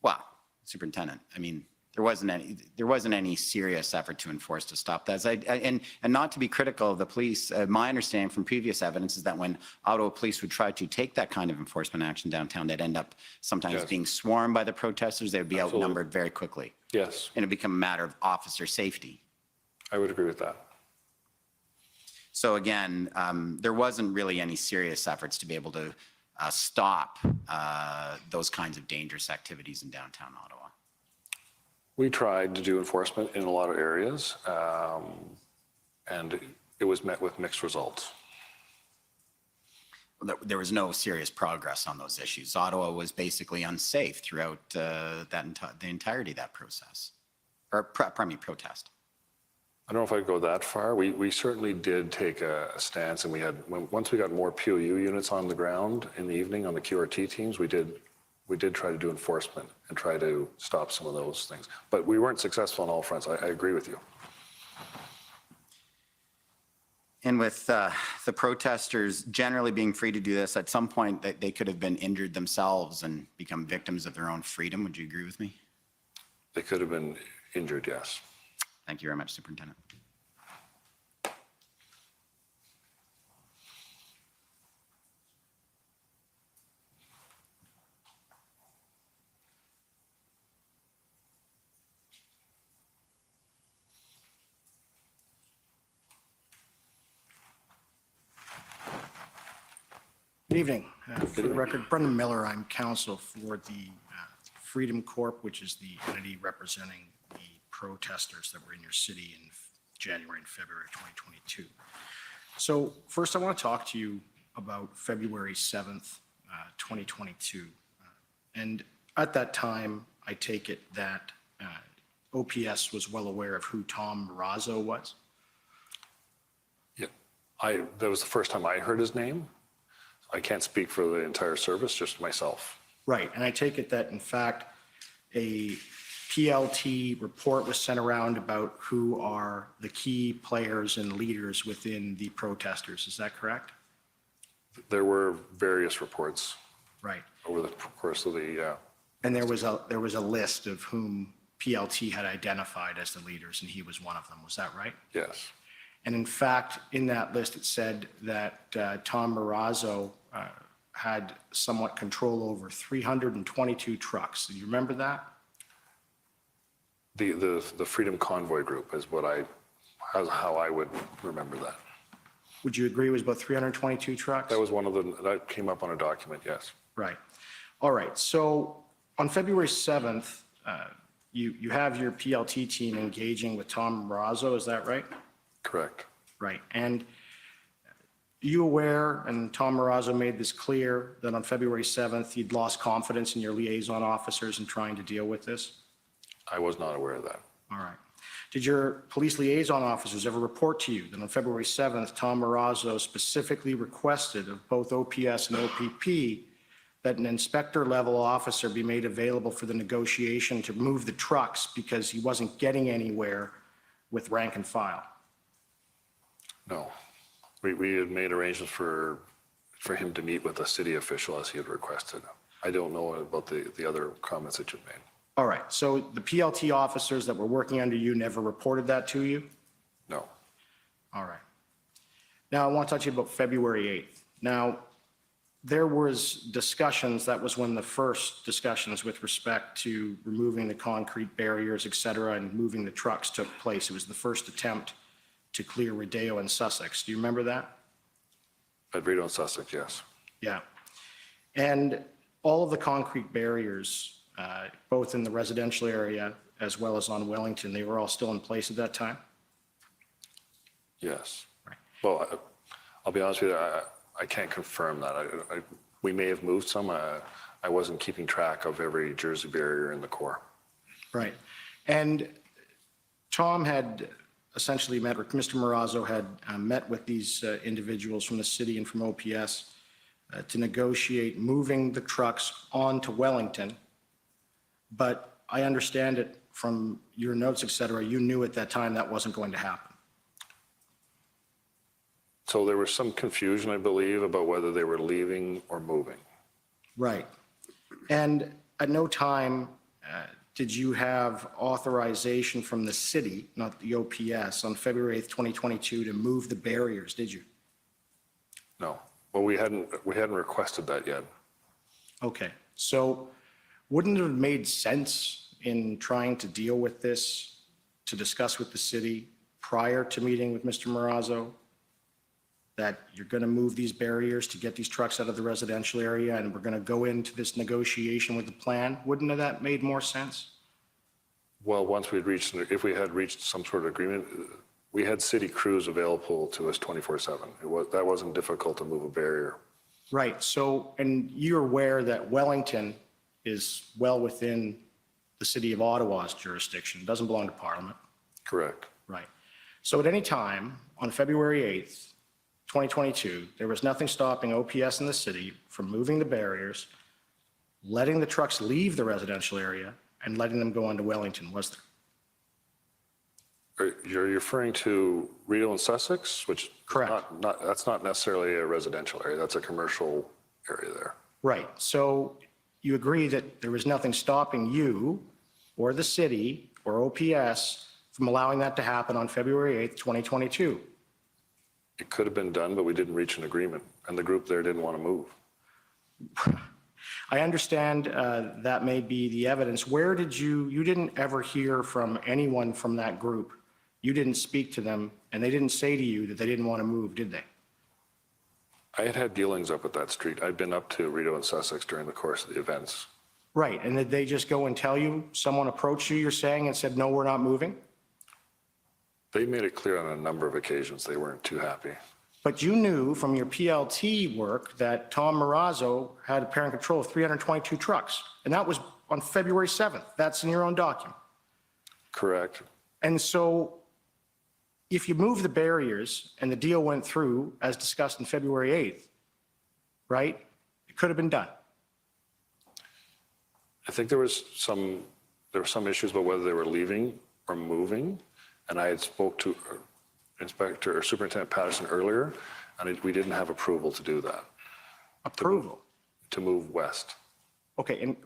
Well, Superintendent, I mean, there wasn't any serious effort to enforce to stop that. And not to be critical of the police, my understanding from previous evidence is that when Ottawa Police would try to take that kind of enforcement action downtown, they'd end up sometimes being swarmed by the protesters. They would be outnumbered very quickly. Yes. And it become a matter of officer safety. I would agree with that. So again, there wasn't really any serious efforts to be able to stop those kinds of dangerous activities in downtown Ottawa. We tried to do enforcement in a lot of areas, and it was met with mixed results. There was no serious progress on those issues. Ottawa was basically unsafe throughout the entirety of that process, or protest. I don't know if I'd go that far. We certainly did take a stance, and once we got more POU units on the ground in the evening on the QRT teams, we did try to do enforcement and try to stop some of those things. But we weren't successful on all fronts. I agree with you. And with the protesters generally being free to do this, at some point they could have been injured themselves and become victims of their own freedom. Would you agree with me? They could have been injured, yes. Thank you very much, Superintendent. Good evening. For the record, Brendan Miller, I'm counsel for the Freedom Corp, which is the entity representing the protesters that were in your city in January and February of 2022. So first, I want to talk to you about February 7th, 2022. And at that time, I take it that OPS was well aware of who Tom Marazzo was? Yeah, that was the first time I heard his name. I can't speak for the entire service, just myself. Right, and I take it that in fact, a PLT report was sent around about who are the key players and leaders within the protesters. Is that correct? There were various reports. Right. Over the course of the. And there was a list of whom PLT had identified as the leaders, and he was one of them. Was that right? Yes. And in fact, in that list, it said that Tom Marazzo had somewhat control over 322 trucks. Do you remember that? The Freedom Convoy Group is how I would remember that. Would you agree it was about 322 trucks? That was one of them that came up on a document, yes. Right. All right. So on February 7th, you have your PLT team engaging with Tom Marazzo, is that right? Correct. Right. And you aware, and Tom Marazzo made this clear, that on February 7th, you'd lost confidence in your liaison officers in trying to deal with this? I was not aware of that. All right. Did your police liaison officers ever report to you that on February 7th, Tom Marazzo specifically requested of both OPS and OPP that an inspector level officer be made available for the negotiation to move the trucks because he wasn't getting anywhere with rank and file? No. We had made arrangements for him to meet with a city official as he had requested. I don't know about the other comments that you've made. All right. So the PLT officers that were working under you never reported that to you? No. All right. Now I want to talk to you about February 8th. Now, there was discussions, that was when the first discussions with respect to removing the concrete barriers, et cetera, and moving the trucks took place. It was the first attempt to clear Rodeo and Sussex. Do you remember that? At Rodeo and Sussex, yes. Yeah. And all of the concrete barriers, both in the residential area as well as on Wellington, they were all still in place at that time? Yes. Right. Well, I'll be honest with you, I can't confirm that. We may have moved some. I wasn't keeping track of every Jersey barrier in the core. Right. And Tom had essentially met, or Mr. Marazzo had met with these individuals from the city and from OPS to negotiate moving the trucks on to Wellington. But I understand it from your notes, et cetera, you knew at that time that wasn't going to happen. So there was some confusion, I believe, about whether they were leaving or moving. Right. And at no time did you have authorization from the city, not the OPS, on February 8th, 2022 to move the barriers, did you? No. Well, we hadn't requested that yet. Okay. So wouldn't it have made sense in trying to deal with this, to discuss with the city prior to meeting with Mr. Marazzo, that you're going to move these barriers to get these trucks out of the residential area and we're going to go into this negotiation with the plan? Wouldn't have that made more sense? Well, if we had reached some sort of agreement, we had city crews available to us 24/7. That wasn't difficult to move a barrier. Right. So, and you're aware that Wellington is well within the city of Ottawa's jurisdiction. It doesn't belong to Parliament. Correct. Right. So at any time on February 8th, 2022, there was nothing stopping OPS in the city from moving the barriers, letting the trucks leave the residential area, and letting them go on to Wellington, was there? You're referring to Rideau and Sussex, which correct. That's not necessarily a residential area. That's a commercial area there. Right. So you agree that there was nothing stopping you or the city or OPS from allowing that to happen on February 8th, 2022? It could have been done, but we didn't reach an agreement, and the group there didn't want to move. I understand that may be the evidence. Where did you didn't ever hear from anyone from that group? You didn't speak to them, and they didn't say to you that they didn't want to move, did they? I had dealings up at that street. I'd been up to Rideau and Sussex during the course of the events. Right, and did they just go and tell you, someone approached you, you're saying, and said, no, we're not moving? They made it clear on a number of occasions they weren't too happy. But you knew from your PLT work that Tom Marazzo had apparent control of 322 trucks, and that was on February 7th. That's in your own document. Correct. And so if you move the barriers and the deal went through as discussed on February 8th, right, it could have been done. I think there were some issues about whether they were leaving or moving, and I had spoke to Superintendent Patterson earlier, and we didn't have approval to do that. Approval? To move west. Okay, and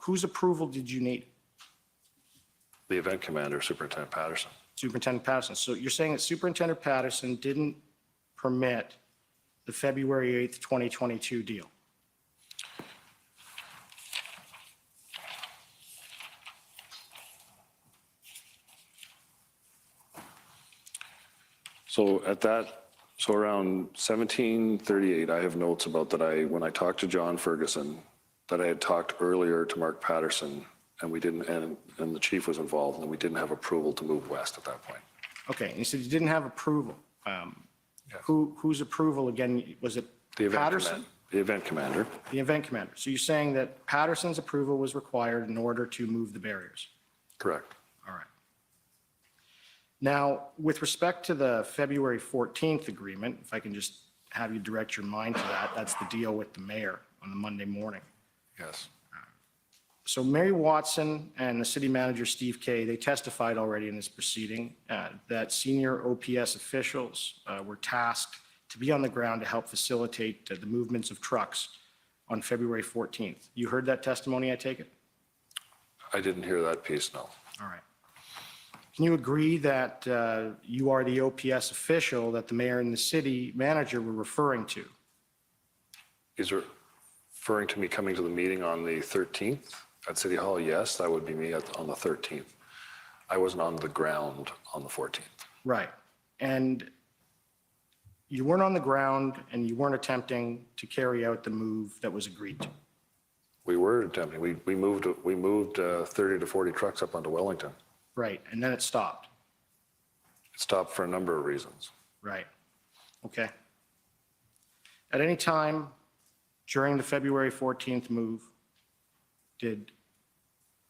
whose approval did you need? The event commander, Superintendent Patterson. Superintendent Patterson. So you're saying that Superintendent Patterson didn't permit the February 8th, 2022 deal? So around 1738, I have notes about that when I talked to John Ferguson, that I had talked earlier to Mark Patterson, and we didn't, and the chief was involved, and we didn't have approval to move west at that point. Okay, and you said you didn't have approval. Whose approval again? Was it Patterson? The event commander. The event commander. So you're saying that Patterson's approval was required in order to move the barriers? Correct. All right. Now, with respect to the February 14th agreement, if I can just have you direct your mind to that, that's the deal with the mayor on the Monday morning. Yes. So Mary Watson and the city manager, Steve Kay, they testified already in this proceeding that senior OPS officials were tasked to be on the ground to help facilitate the movements of trucks on February 14th. You heard that testimony, I take it? I didn't hear that piece, no. All right. Can you agree that you are the OPS official that the mayor and the city manager were referring to? He's referring to me coming to the meeting on the 13th at City Hall? Yes, that would be me on the 13th. I wasn't on the ground on the 14th. Right. And you weren't on the ground and you weren't attempting to carry out the move that was agreed to? We were attempting. We moved 30 to 40 trucks up onto Wellington. Right, and then it stopped? It stopped for a number of reasons. Right. Okay. At any time during the February 14th move, did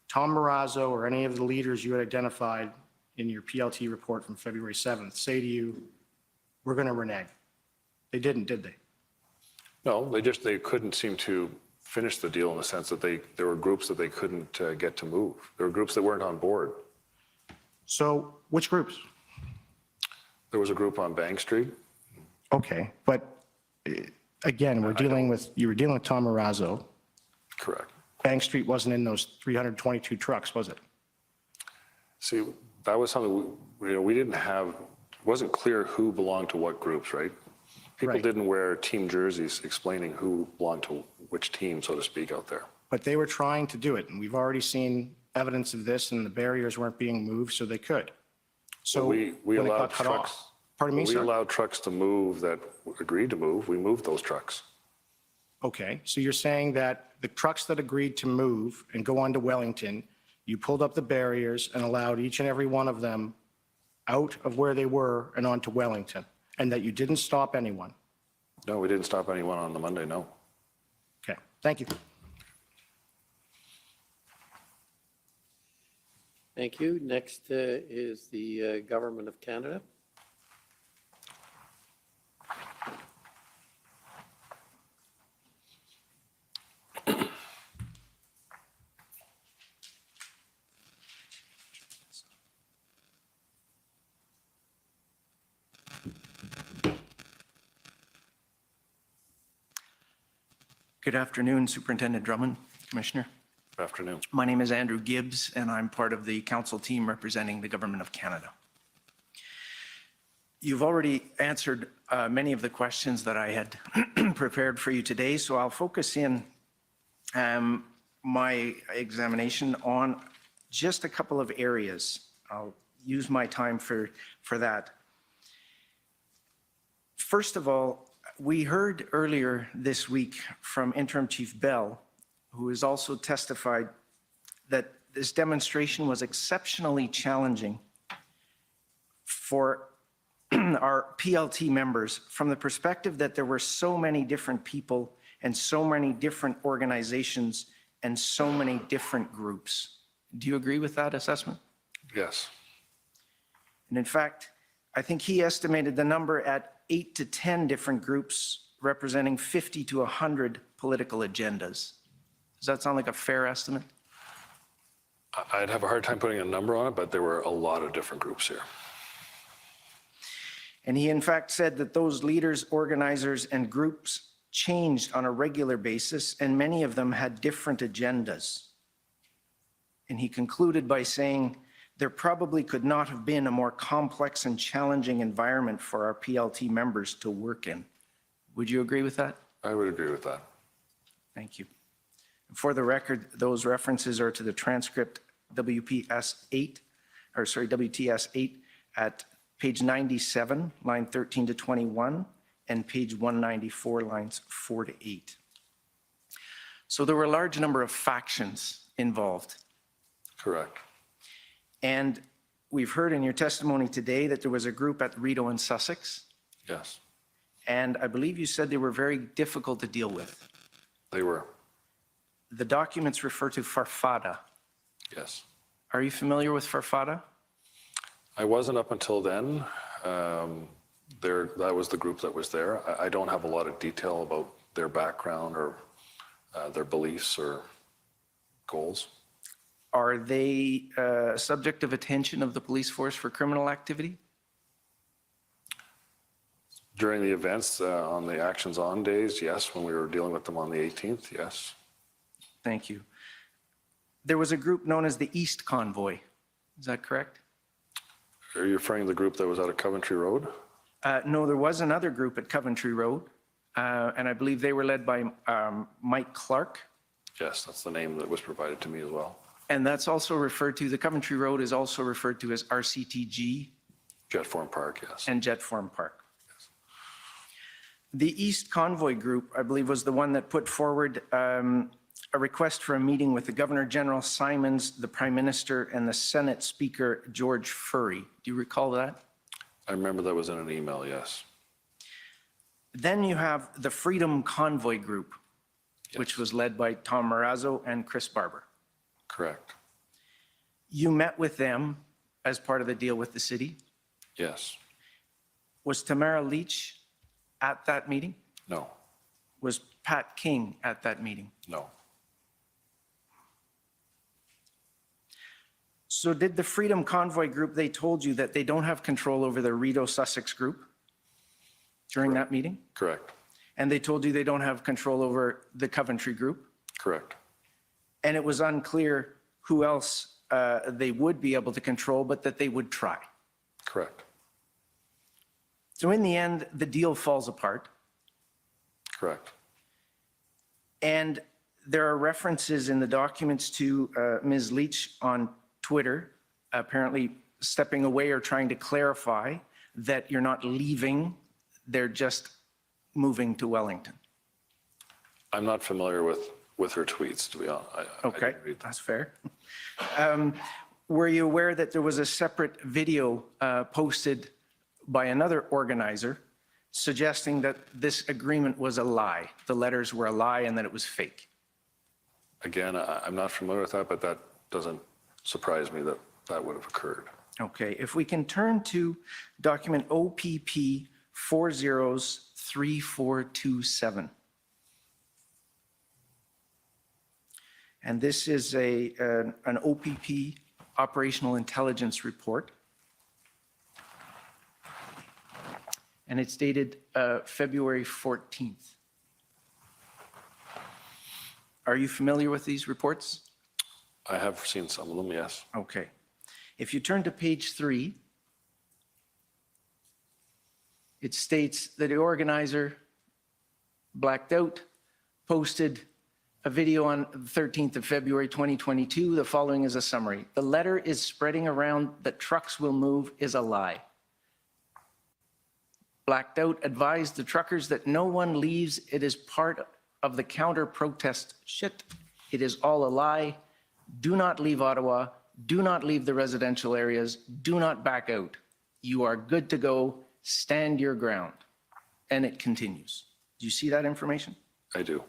Tom Marazzo or any of the leaders you had identified in your PLT report from February 7th say to you, we're going to renege? They didn't, did they? No, they couldn't seem to finish the deal in the sense that there were groups that they couldn't get to move. There were groups that weren't on board. So which groups? There was a group on Bank Street. Okay, but again, you were dealing with Tom Marazzo. Correct. Bank Street wasn't in those 322 trucks, was it? See, that was something we didn't have. It wasn't clear who belonged to what groups, right? People didn't wear team jerseys explaining who belonged to which team, so to speak, out there. But they were trying to do it, and we've already seen evidence of this, and the barriers weren't being moved, so they could. So we allowed trucks. Pardon me, sir? We allowed trucks to move that agreed to move. We moved those trucks. Okay, so you're saying that the trucks that agreed to move and go on to Wellington, you pulled up the barriers and allowed each and every one of them out of where they were and onto Wellington, and that you didn't stop anyone? No, we didn't stop anyone on the Monday, no. Okay, thank you. Thank you. Next is the Government of Canada. Good afternoon, Superintendent Drummond, Commissioner. Good afternoon. My name is Andrew Gibbs, and I'm part of the council team representing the Government of Canada. You've already answered many of the questions that I had prepared for you today, so I'll focus in my examination on just a couple of areas. I'll use my time for that. First of all, we heard earlier this week from Interim Chief Bell, who has also testified that this demonstration was exceptionally challenging for our PLT members from the perspective that there were so many different people and so many different organizations and so many different groups. Do you agree with that assessment? Yes. And in fact, I think he estimated the number at 8 to 10 different groups representing 50 to 100 political agendas. Does that sound like a fair estimate? I'd have a hard time putting a number on it, but there were a lot of different groups here. And he in fact said that those leaders, organizers, and groups changed on a regular basis, and many of them had different agendas. And he concluded by saying, there probably could not have been a more complex and challenging environment for our PLT members to work in. Would you agree with that? I would agree with that. Thank you. For the record, those references are to the transcript WTS 8 at page 97, line 13 to 21, and page 194, lines 4 to 8. So there were a large number of factions involved. Correct. And we've heard in your testimony today that there was a group at Rideau and Sussex. Yes. And I believe you said they were very difficult to deal with. They were. The documents refer to Farfada. Yes. Are you familiar with Farfada? I wasn't up until then. That was the group that was there. I don't have a lot of detail about their background or their beliefs or goals. Are they subject of attention of the police force for criminal activity? During the events on the actions on days, yes. When we were dealing with them on the 18th, yes. Thank you. There was a group known as the East Convoy. Is that correct? Are you referring to the group that was out of Coventry Road? No, there was another group at Coventry Road, and I believe they were led by Mike Clark. Yes, that's the name that was provided to me as well. And that's also referred to, the Coventry Road is also referred to as RCTG. Jetform Park, yes. And Jetform Park. Yes. The East Convoy Group, I believe, was the one that put forward a request for a meeting with the Governor General Simons, the Prime Minister, and the Senate Speaker George Furry. Do you recall that? I remember that was in an email, yes. Then you have the Freedom Convoy Group, yes, which was led by Tom Marazzo and Chris Barber. Correct. You met with them as part of the deal with the city? Yes. Was Tamara Leach at that meeting? No. Was Pat King at that meeting? No. So did the Freedom Convoy Group, they told you that they don't have control over the Rideau Sussex group during that meeting? Correct. And they told you they don't have control over the Coventry group? Correct. And it was unclear who else they would be able to control, but that they would try? Correct. So in the end, the deal falls apart. Correct. And there are references in the documents to Ms. Leach on Twitter, apparently stepping away or trying to clarify that you're not leaving, they're just moving to Wellington. I'm not familiar with her tweets, to be honest. Okay, that's fair. Were you aware that there was a separate video posted by another organizer suggesting that this agreement was a lie, the letters were a lie and that it was fake? Again, I'm not familiar with that, but that doesn't surprise me that that would have occurred. Okay, if we can turn to document OPP 403427. And this is an OPP operational intelligence report. And it's dated February 14th. Are you familiar with these reports? I have seen some of them, yes. Okay. If you turn to page 3, it states that the organizer blacked out, posted a video on the 13th of February 2022. The following is a summary. The letter is spreading around that trucks will move is a lie. Blacked out advised the truckers that no one leaves. It is part of the counter-protest shit. It is all a lie. Do not leave Ottawa. Do not leave the residential areas. Do not back out. You are good to go. Stand your ground. And it continues. Do you see that information? I do.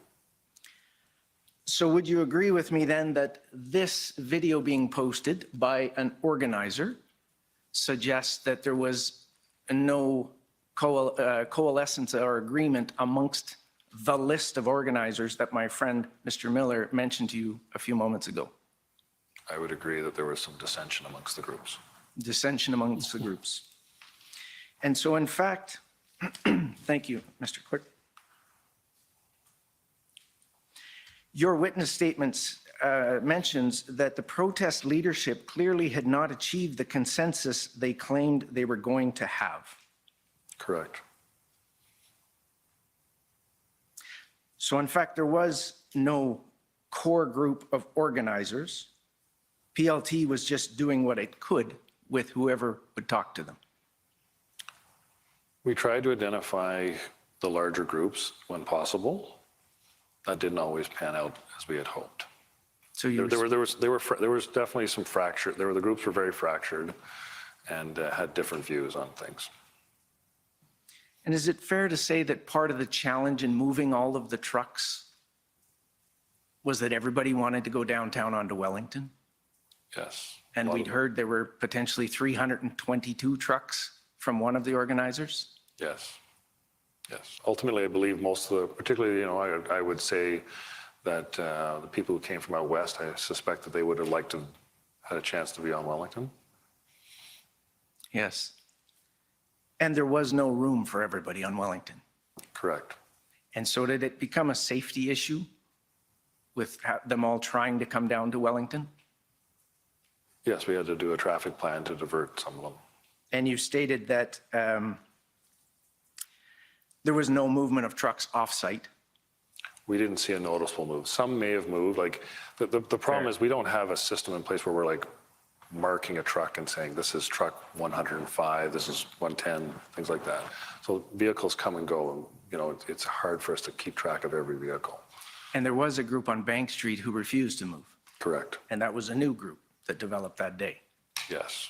So would you agree with me then that this video being posted by an organizer suggests that there was no coalescence or agreement amongst the list of organizers that my friend Mr. Miller mentioned to you a few moments ago? I would agree that there was some dissension amongst the groups. Dissension amongst the groups. And so in fact, thank you, Mr. Clerk. Your witness statements mentions that the protest leadership clearly had not achieved the consensus they claimed they were going to have. Correct. So in fact, there was no core group of organizers. PLT was just doing what it could with whoever would talk to them. We tried to identify the larger groups when possible. That didn't always pan out as we had hoped. So there was definitely some fracture. The groups were very fractured and had different views on things. And is it fair to say that part of the challenge in moving all of the trucks was that everybody wanted to go downtown onto Wellington? Yes. And we'd heard there were potentially 322 trucks from one of the organizers? Yes. Yes. Ultimately, I believe most of the, particularly, I would say that the people who came from out west, I suspect that they would have liked to had a chance to be on Wellington. Yes. And there was no room for everybody on Wellington. Correct. And so did it become a safety issue with them all trying to come down to Wellington? Yes, we had to do a traffic plan to divert some of them. And you stated that there was no movement of trucks off-site. We didn't see a noticeable move. Some may have moved. Like the problem is we don't have a system in place where we're like marking a truck and saying this is truck 105, this is 110, things like that. So vehicles come and go, and it's hard for us to keep track of every vehicle. And there was a group on Bank Street who refused to move. Correct. And that was a new group that developed that day. Yes.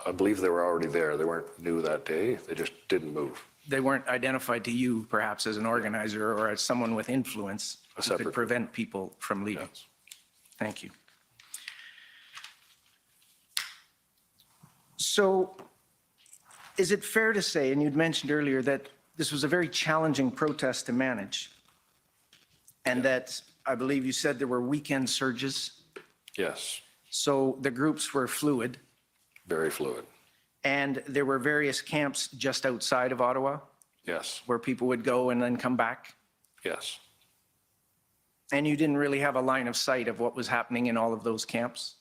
I believe they were already there. They weren't new that day. They just didn't move. They weren't identified to you perhaps as an organizer or as someone with influence who could prevent people from leaving. Yes. Thank you. So is it fair to say, and you'd mentioned earlier that this was a very challenging protest to manage, and that I believe you said there were weekend surges? Yes. So the groups were fluid? Very fluid. And there were various camps just outside of Ottawa? Yes. Where people would go and then come back? Yes. And you didn't really have a line of sight of what was happening in all of those camps?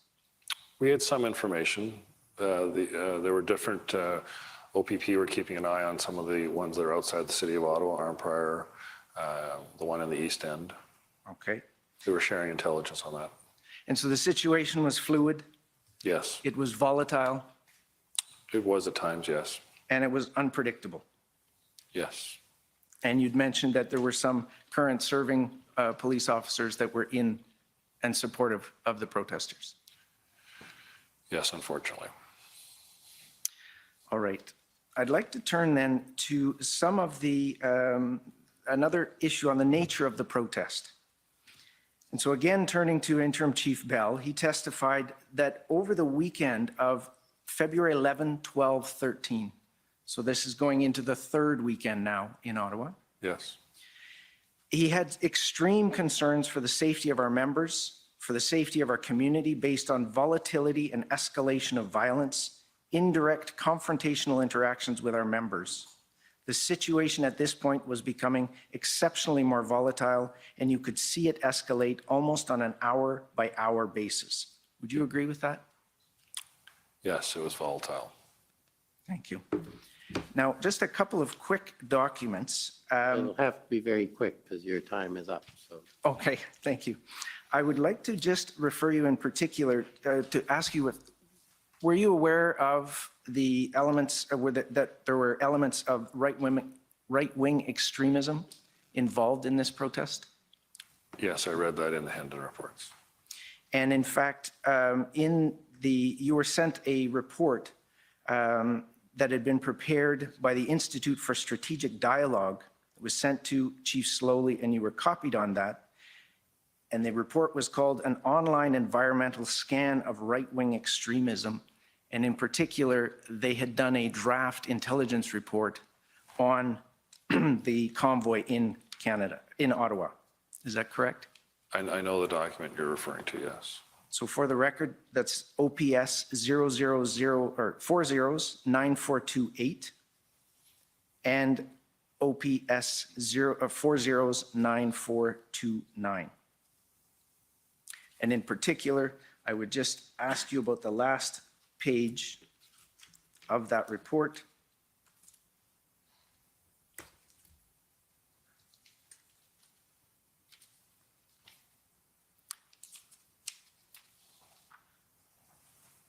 We had some information. There were different, OPP were keeping an eye on some of the ones that are outside the city of Ottawa, Arnprior, the one in the East End. Okay. They were sharing intelligence on that. And so the situation was fluid? Yes. It was volatile? It was at times, yes. And it was unpredictable? Yes. And you'd mentioned that there were some current serving police officers that were in and supportive of the protesters? Yes, unfortunately. All right. I'd like to turn then to some of the, another issue on the nature of the protest. And so again, turning to Interim Chief Bell, he testified that over the weekend of February 11, 12, 13, so this is going into the third weekend now in Ottawa. Yes. He had extreme concerns for the safety of our members, for the safety of our community based on volatility and escalation of violence, indirect confrontational interactions with our members. The situation at this point was becoming exceptionally more volatile, and you could see it escalate almost on an hour-by-hour basis. Would you agree with that? Yes, it was volatile. Thank you. Now, just a couple of quick documents. It'll have to be very quick because your time is up. So. Okay, thank you. I would like to just refer you in particular to ask you if, were you aware of the elements, that there were elements of right-wing extremism involved in this protest? Yes, I read that in the Hendon reports. And in fact, in you were sent a report that had been prepared by the Institute for Strategic Dialogue. It was sent to Chief Slowly, and you were copied on that. And the report was called An Online Environmental Scan of Right-Wing Extremism. And in particular, they had done a draft intelligence report on the convoy in Canada, in Ottawa. Is that correct? I know the document you're referring to, yes. So for the record, that's OPS 000 or 409428 and OPS 409429. And in particular, I would just ask you about the last page of that report.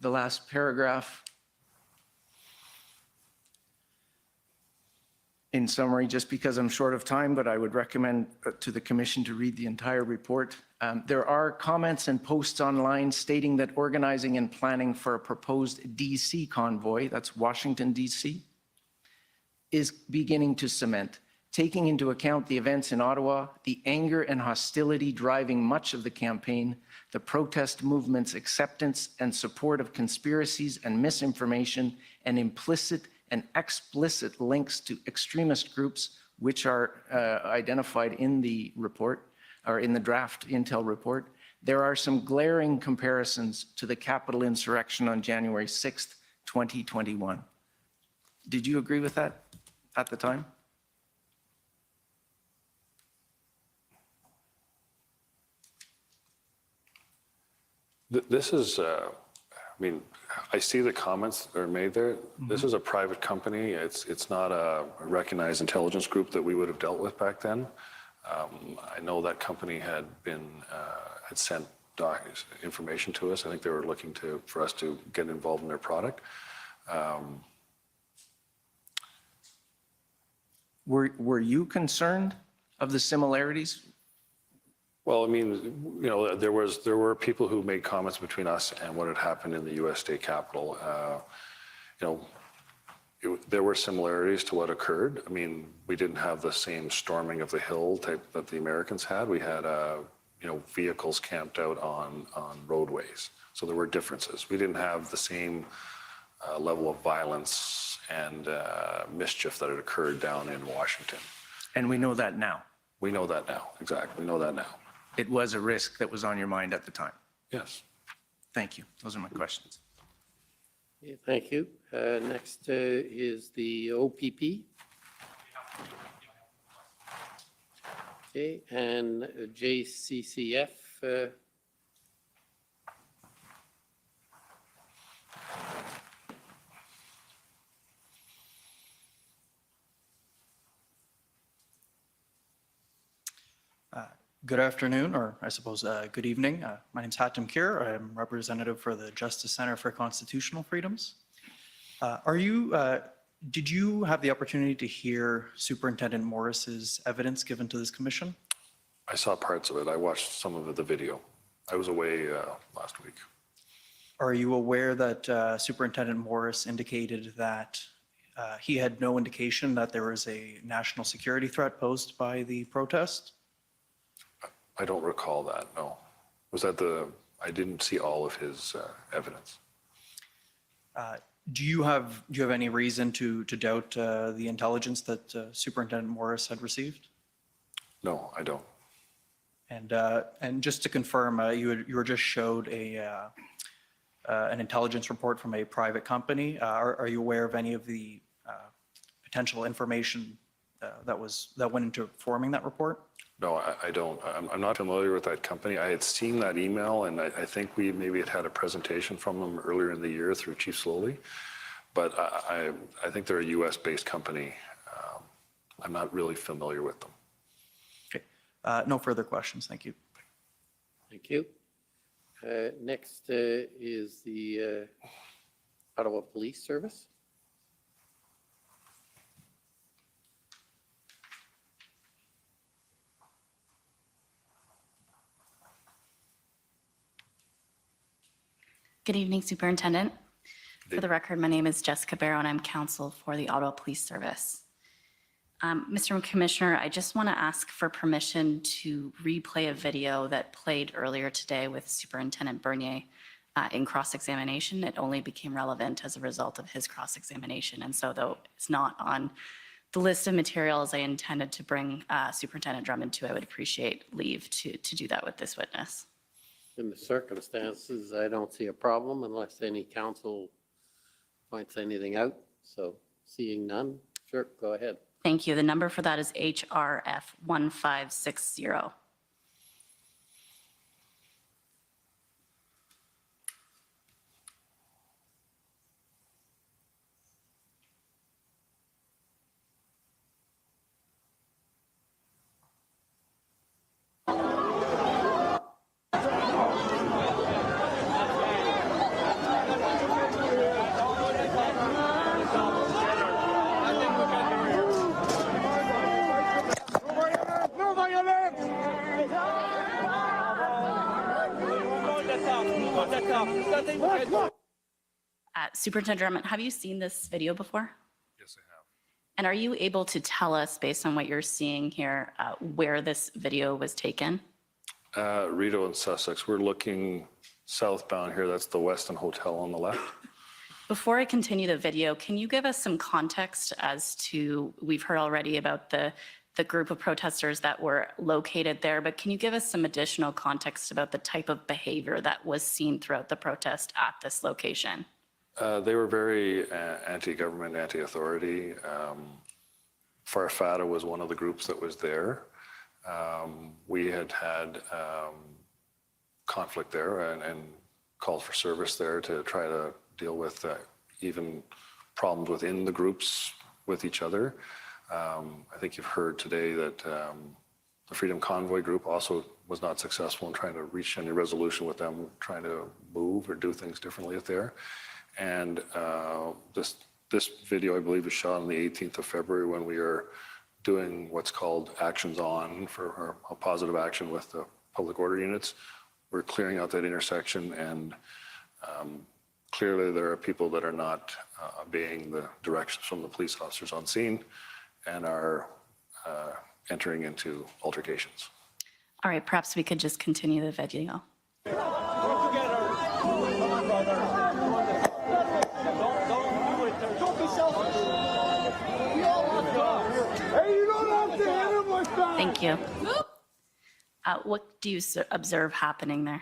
The last paragraph. In summary, just because I'm short of time, but I would recommend to the commission to read the entire report. There are comments and posts online stating that organizing and planning for a proposed DC convoy, that's Washington, DC, is beginning to cement. Taking into account the events in Ottawa, the anger and hostility driving much of the campaign, the protest movement's acceptance and support of conspiracies and misinformation, and implicit and explicit links to extremist groups, which are identified in the report, or in the draft intel report, there are some glaring comparisons to the Capitol insurrection on January 6th, 2021. Did you agree with that at the time? This is, I mean, I see the comments that are made there. This is a private company. It's not a recognized intelligence group that we would have dealt with back then. I know that company had sent information to us. I think they were looking for us to get involved in their product. Were you concerned of the similarities? Well, I mean, you know, there were people who made comments between us and what had happened in the U.S. state capitol. You know, there were similarities to what occurred. I mean, we didn't have the same storming of the hill type that the Americans had. We had, you know, vehicles camped out on roadways. So there were differences. We didn't have the same level of violence and mischief that had occurred down in Washington. And we know that now. We know that now, exactly. We know that now. It was a risk that was on your mind at the time. Yes. Thank you. Those are my questions. Okay, thank you. Next is the OPP. Okay, and JCCF. Good afternoon, or I suppose good evening. My name is Hatem Kir. I'm representative for the Justice Center for Constitutional Freedoms. Did you have the opportunity to hear Superintendent Morris's evidence given to this commission? I saw parts of it. I watched some of the video. I was away last week. Are you aware that Superintendent Morris indicated that he had no indication that there was a national security threat posed by the protest? I don't recall that, no. Was that I didn't see all of his evidence. Do you have any reason to doubt the intelligence that Superintendent Morris had received? No, I don't. And just to confirm, you were just showed an intelligence report from a private company. Are you aware of any of the potential information that went into forming that report? No, I don't. I'm not familiar with that company. I had seen that email, and I think we maybe had a presentation from them earlier in the year through Chief Slowly. But I think they're a U.S.-based company. I'm not really familiar with them. Okay. No further questions. Thank you. Thank you. Next is the Ottawa Police Service. Good evening, Superintendent. For the record, my name is Jessica Barrow, and I'm counsel for the Ottawa Police Service. Mr. Commissioner, I just want to ask for permission to replay a video that played earlier today with Superintendent Bernier in cross-examination. It only became relevant as a result of his cross-examination. And so though it's not on the list of materials I intended to bring Superintendent Drummond to, I would appreciate leave to do that with this witness. In the circumstances, I don't see a problem unless any council points anything out. So seeing none, sure, go ahead. Thank you. The number for that is HRF 1560. Superintendent Drummond, have you seen this video before? Yes, I have. And are you able to tell us, based on what you're seeing here, where this video was taken? Rideau and Sussex, we're looking southbound here. That's the Westin Hotel on the left. Before I continue the video, can you give us some context as to, we've heard already about the group of protesters that were located there, but can you give us some additional context about the type of behavior that was seen throughout the protest at this location? They were very anti-government, anti-authority. Farfada was one of the groups that was there. We had conflict there and called for service there to try to deal with even problems within the groups with each other. I think you've heard today that the Freedom Convoy group also was not successful in trying to reach any resolution with them, trying to move or do things differently there. And this video, I believe, was shot on the 18th of February when we are doing what's called actions on for a positive action with the public order units. We're clearing out that intersection, and clearly there are people that are not obeying the directions from the police officers on scene and are entering into altercations. All right, perhaps we could just continue the video. Thank you. What do you observe happening there?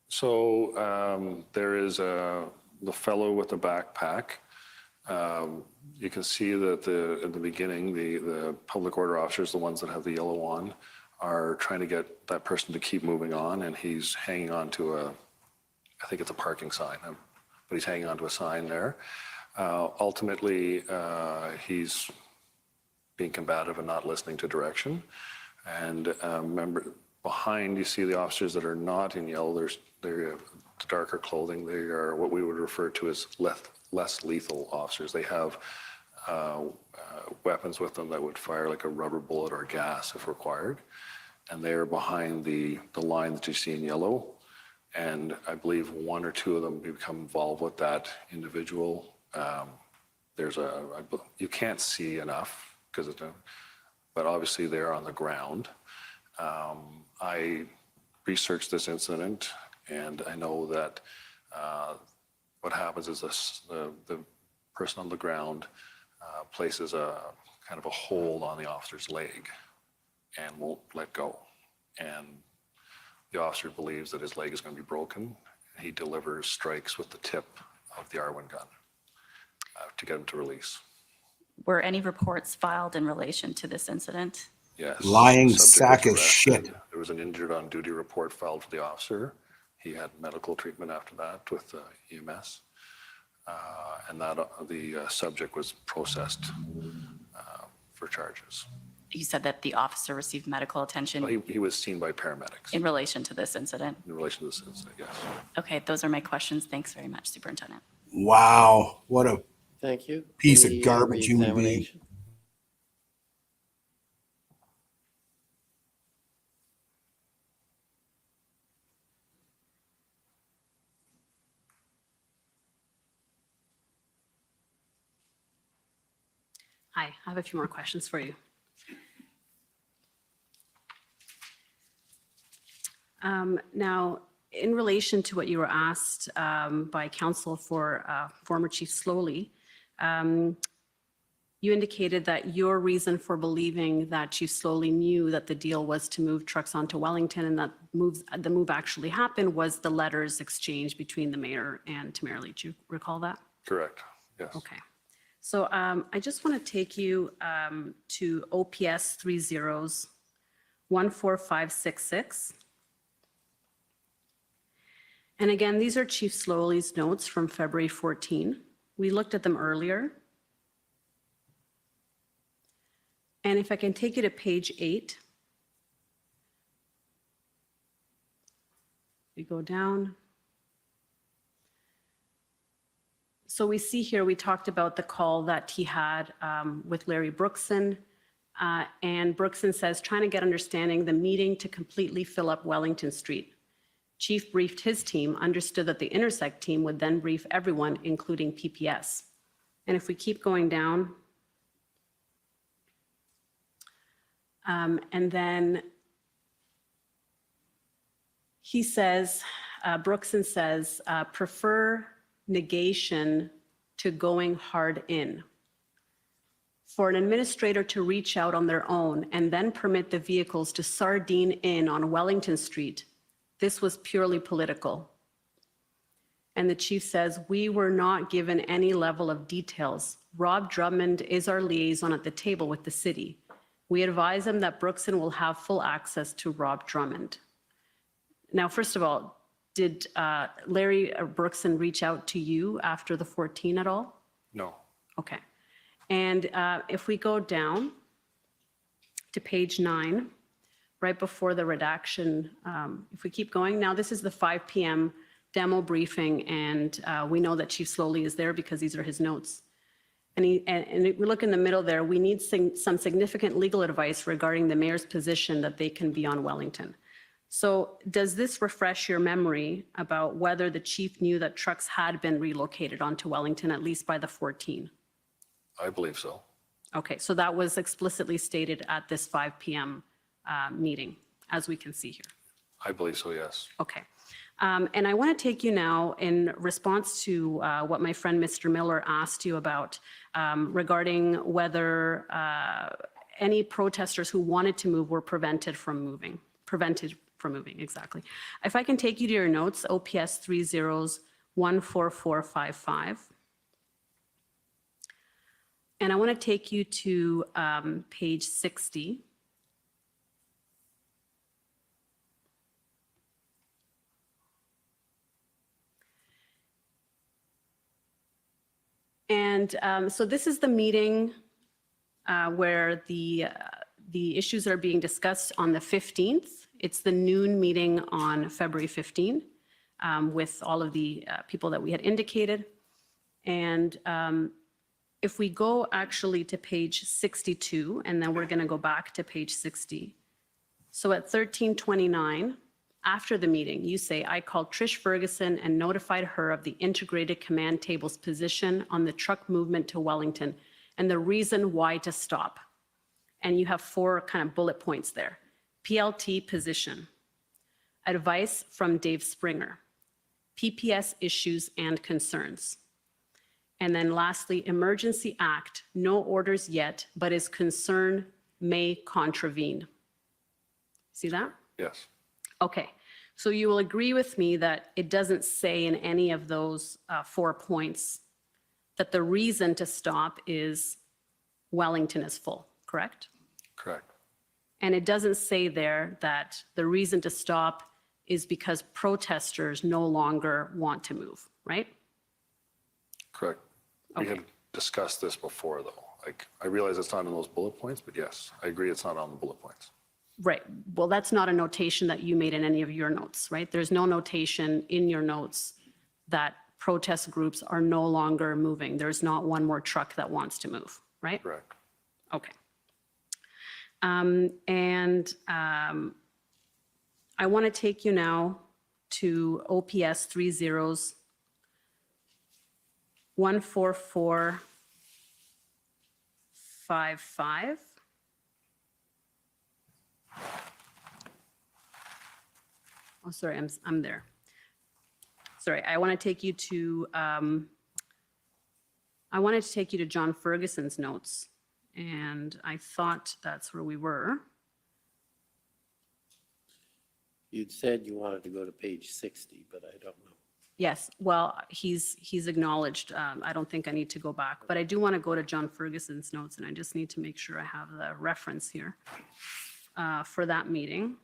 So there is the fellow with the backpack. You can see that in the beginning, the public order officers, the ones that have the yellow on, are trying to get that person to keep moving on, and he's hanging on to I think it's a parking sign, but he's hanging on to a sign there. Ultimately, he's being combative and not listening to direction. And remember, behind you see the officers that are not in yellow. They're darker clothing. They are what we would refer to as less lethal officers. They have weapons with them that would fire like a rubber bullet or gas if required. And they are behind the line that you see in yellow. And I believe one or two of them become involved with that individual. You can't see enough but obviously they're on the ground. I researched this incident, and I know that what happens is the person on the ground places a kind of a hold on the officer's leg and won't let go. And the officer believes that his leg is going to be broken. And he delivers strikes with the tip of the R1 gun to get him to release. Were any reports filed in relation to this incident? Yes. Lying The subject sack was of arrested. shit. There was an injured on duty report filed for the officer. He had medical treatment after that with EMS. And the subject was processed for charges. You said that the officer received medical attention He was seen by paramedics in relation to this incident. in relation to this incident, yes. Okay, those are my questions. Thanks very much, Superintendent. Wow. What a Thank you. piece Any, of garbage human being. re-examination? Hi, I have a few more questions for you. Now, in relation to what you were asked by counsel for former Chief Slowly, you indicated that your reason for believing that Chief Slowly knew that the deal was to move trucks onto Wellington and that the move actually happened was the letters exchanged between the mayor and Tamerley. Do you recall that? Correct, yes. Okay. So I just want to take you to OPS 14566. And again, these are Chief Slowly's notes from February 14. We looked at them earlier. And if I can take you to page 8. We go down. So we see here, we talked about the call that he had with Larry Brookson. And Brookson says, trying to get understanding the meeting to completely fill up Wellington Street. Chief briefed his team, understood that the Intersect team would then brief everyone, including PPS. And if we keep going down, and then he says, Brookson says, prefer negation to going hard in. For an administrator to reach out on their own and then permit the vehicles to sardine in on Wellington Street, this was purely political. And the chief says, we were not given any level of details. Rob Drummond is our liaison at the table with the city. We advise him that Brookson will have full access to Rob Drummond. Now, first of all, did Larry Brookson reach out to you after the 14 at all? No. Okay. And if we go down to page 9, right before the redaction, if we keep going, now this is the 5 p.m. demo briefing, and we know that Chief Slowly is there because these are his notes. And if we look in the middle there, we need some significant legal advice regarding the mayor's position that they can be on Wellington. So does this refresh your memory about whether the chief knew that trucks had been relocated onto Wellington, at least by the 14? I believe so. Okay, so that was explicitly stated at this 5 p.m. Meeting, as we can see here. I believe so, yes. Okay. And I want to take you now in response to what my friend Mr. Miller asked you about regarding whether any protesters who wanted to move were prevented from moving, exactly. If I can take you to your notes, OPS 14455. And I want to take you to page 60. And so this is the meeting where the issues are being discussed on the 15th. It's the noon meeting on February 15 with all of the people that we had indicated. And if we go actually to page 62, and then we're going to go back to page 60. So at 1329, after the meeting, you say, I called Trish Ferguson and notified her of the integrated command table's position on the truck movement to Wellington and the reason why to stop. And you have 4 kind of bullet points there. PLT position, advice from Dave Springer, PPS issues and concerns. And then lastly, Emergency Act, no orders yet, but is concern may contravene. See that? Yes. Okay, so you will agree with me that it doesn't say in any of those 4 points that the reason to stop is Wellington is full, correct? Correct. And it doesn't say there that the reason to stop is because protesters no longer want to move, right? Correct. We had discussed this before, though. Like, I realize it's not in those bullet points, but yes, I agree it's not on the bullet points. Right. Well, that's not a notation that you made in any of your notes, right? There's no notation in your notes that protest groups are no longer moving. There's not one more truck that wants to move, right? Correct. Okay. I want to take you now to OPS 14455. 1755. Oh, sorry, I'm there. Sorry, I want to take you to, I wanted to take you to John Ferguson's notes, and I thought that's where we were. You'd said you wanted to go to page 60, but I don't know. Yes, well, he's acknowledged. I don't think I need to go back, but I do want to go to John Ferguson's notes, and I just need to make sure I have the reference here for that meeting.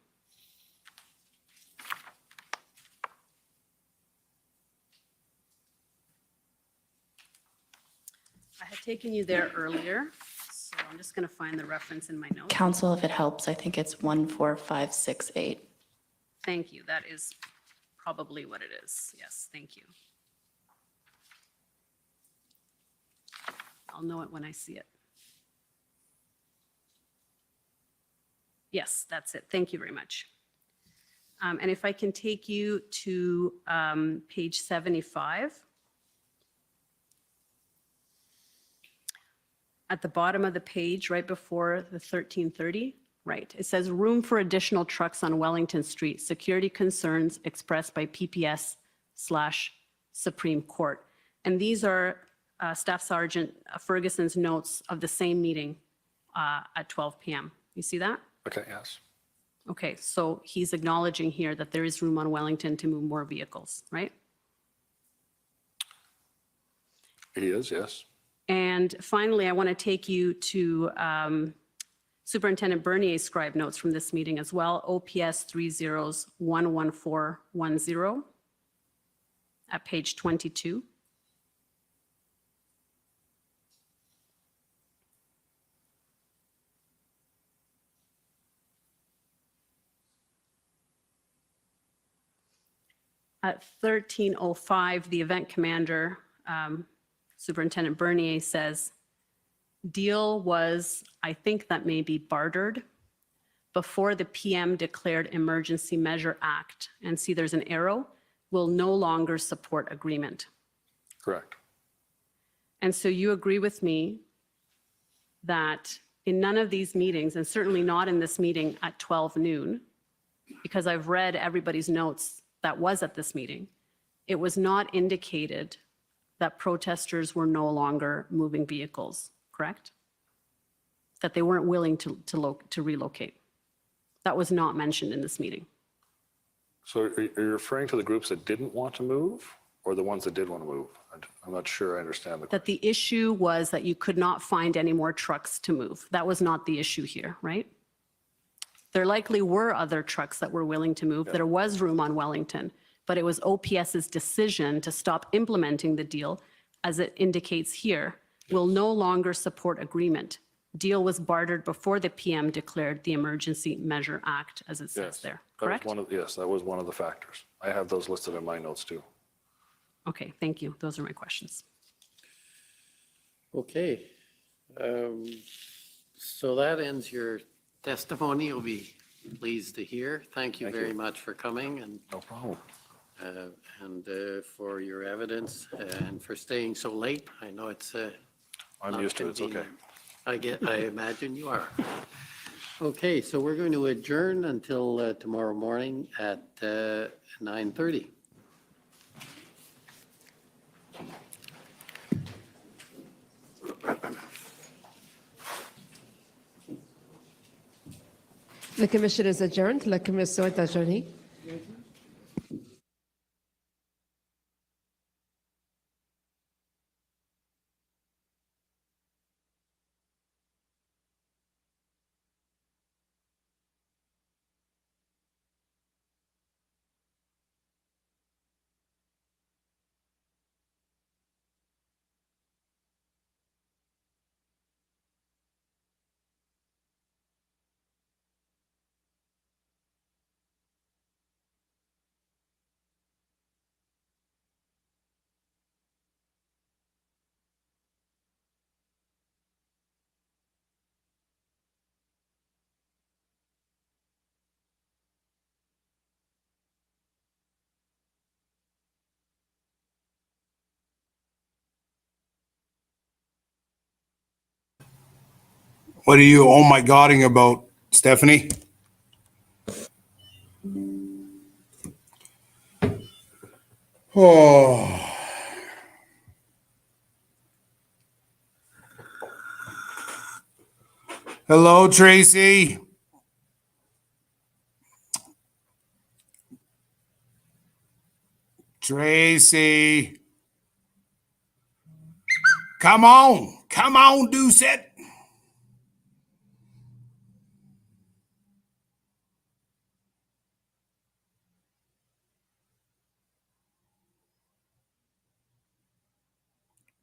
I had taken you there earlier, so I'm just going to find the reference in my notes. Council, if it helps, I think it's 14568. Thank you. That is probably what it is. Yes, thank you. I'll know it when I see it. Yes, that's it. Thank you very much. And if I can take you to page 75. At the bottom of the page, right before the 1330, right, it says room for additional trucks on Wellington Street, security concerns expressed by PPS/Supreme Court. And these are Staff Sergeant Ferguson's notes of the same meeting at 12 p.m. You see that? Okay, yes. Okay, so he's acknowledging here that there is room on Wellington to move more vehicles, right? He is, yes. And finally, I want to take you to Superintendent Bernier's scribe notes from this meeting as well, OPS 30-11410 at page 22. At 13:05, the event commander, Superintendent Bernier, says, deal was, I think that may be bartered before the PM declared Emergency Measure Act. And see, there's an arrow, will no longer support agreement. Correct. And so you agree with me that in none of these meetings, and certainly not in this meeting at 12 noon, because I've read everybody's notes that was at this meeting, it was not indicated that protesters were no longer moving vehicles, correct? That they weren't willing to relocate. That was not mentioned in this meeting. So are you referring to the groups that didn't want to move or the ones that did want to move? I'm not sure I understand the question. That the issue was that you could not find any more trucks to move. That was not the issue here, right? There likely were other trucks that were willing to move. There was room on Wellington, but it was OPS's decision to stop implementing the deal, as it indicates here, will no longer support agreement. Deal was bartered before the PM declared the Emergency Measure Act, as it says there, correct? Yes, that was one of the factors. I have those listed in my notes too. Okay, thank you. Those are my questions. Okay. So that ends your testimony. You'll be pleased to hear. Thank you very much for coming and no problem. For your evidence and for staying so late. I know it's I'm not used to it. It's okay. convenient. I imagine you are. Okay, so we're going to adjourn until tomorrow morning at 9:30. La commission is adjourned. La commission est adjournée. What are you oh my godding about, Stephanie? Oh. Hello, Tracy. Tracy. Come on, Deuce it.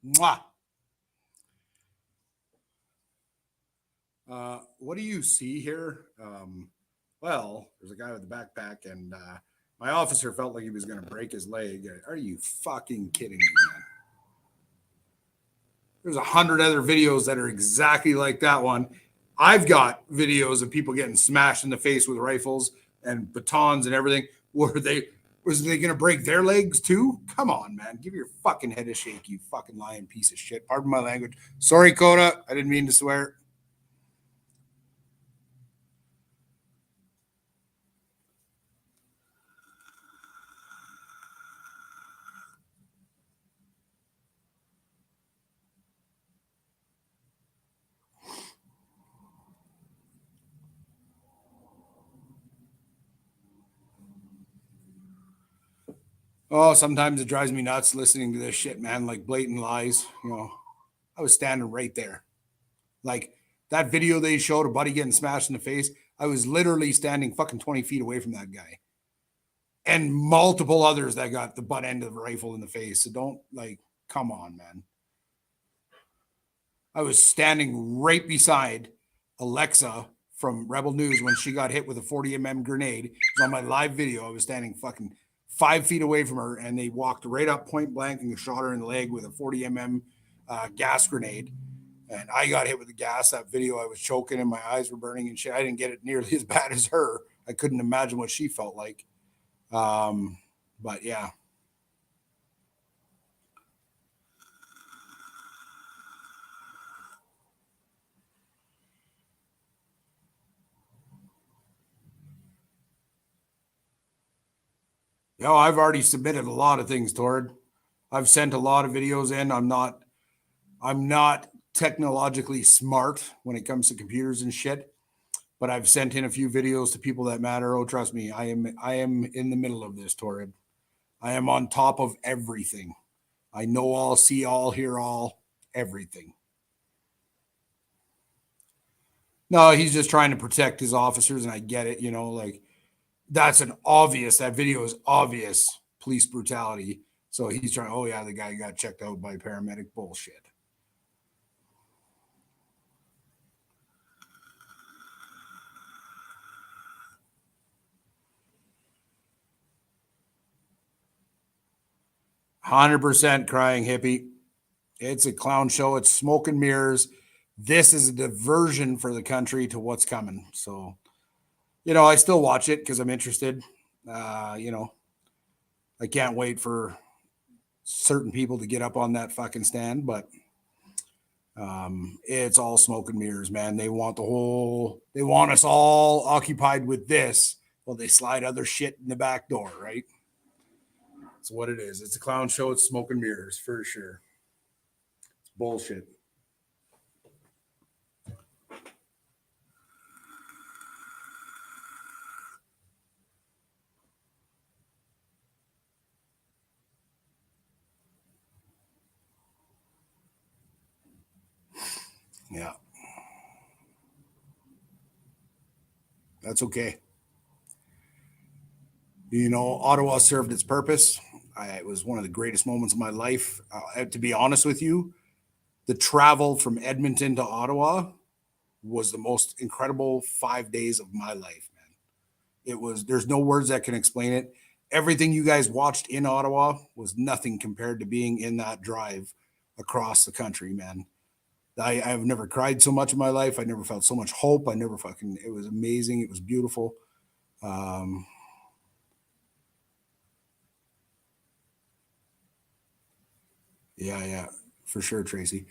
Mwah. What do you see here? Well, there's a guy with a backpack, and my officer felt like he was going to break his leg. Are you fucking kidding me, man? There's 100 other videos that are exactly like that one. I've got videos of people getting smashed in the face with rifles and batons and everything. Was they going to break their legs too? Come on, man. Give your fucking head a shake, you fucking lying piece of shit. Pardon my language. Sorry, Coda. I didn't mean to swear. Oh, sometimes it drives me nuts listening to this shit, man, like blatant lies. You know, I was standing right there. Like that video they showed a buddy getting smashed in the face. I was literally standing fucking 20 feet away from that guy. And multiple others that got the butt end of the rifle in the face. So don't, like, come on, man. I was standing right beside Alexa from Rebel News when she got hit with a 40 grenade. It was on my live video. I was standing fucking 5 feet away from her, and they walked right up point blank and shot her in the leg with a 40 gas grenade. And I got hit with the gas. That video, I was choking and my eyes were burning and shit. I didn't get it nearly as bad as her. I couldn't imagine what she felt like. But yeah. No, I've already submitted a lot of things, Tord. I've sent a lot of videos in. I'm not technologically smart when it comes to computers and shit, but I've sent in a few videos to people that matter. Oh, trust me, I am in the middle of this, Torrid. I am on top of everything. I know all, see all, hear all, everything. No, he's just trying to protect his officers, and I get it, you know, like that video is obvious police brutality. So he's trying, oh yeah, the guy got checked out by paramedic. Bullshit. %, crying hippie. It's a clown show. It's smoke and mirrors. This is a diversion for the country to what's coming. So, you know, I still watch it because I'm interested. You know, I can't wait for certain people to get up on that fucking stand, but it's all smoke and mirrors, man. They want us all occupied with this. Well, they slide other shit in the back door, right? That's what it is. It's a clown show. It's smoke and mirrors for sure. It's bullshit. Yeah. That's okay. You know, Ottawa served its purpose. It was one of the greatest moments of my life. To be honest with you, the travel from Edmonton to Ottawa was the most incredible 5 days of my life, man. There's no words that can explain it. Everything you guys watched in Ottawa was nothing compared to being in that drive across the country, man. I've never cried so much in my life. I never felt so much hope. It was amazing. It was beautiful. Yeah, for sure, Tracy.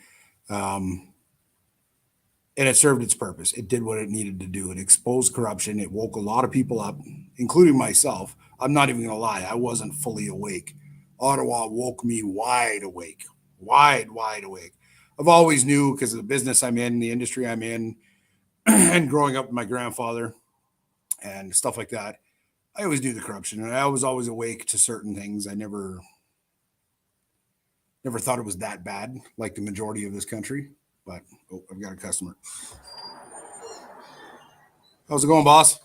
And it served its purpose. It did what it needed to do. It exposed corruption. It woke a lot of people up, including myself. I'm not even going to lie. I wasn't fully awake. Ottawa woke me wide awake, wide awake. I've always knew because of the business I'm in, the industry I'm in, and growing up with my grandfather and stuff like that. I always knew the corruption, and I was always awake to certain things. I never thought it was that bad, like the majority of this country. But I've got a customer. How's it going, boss?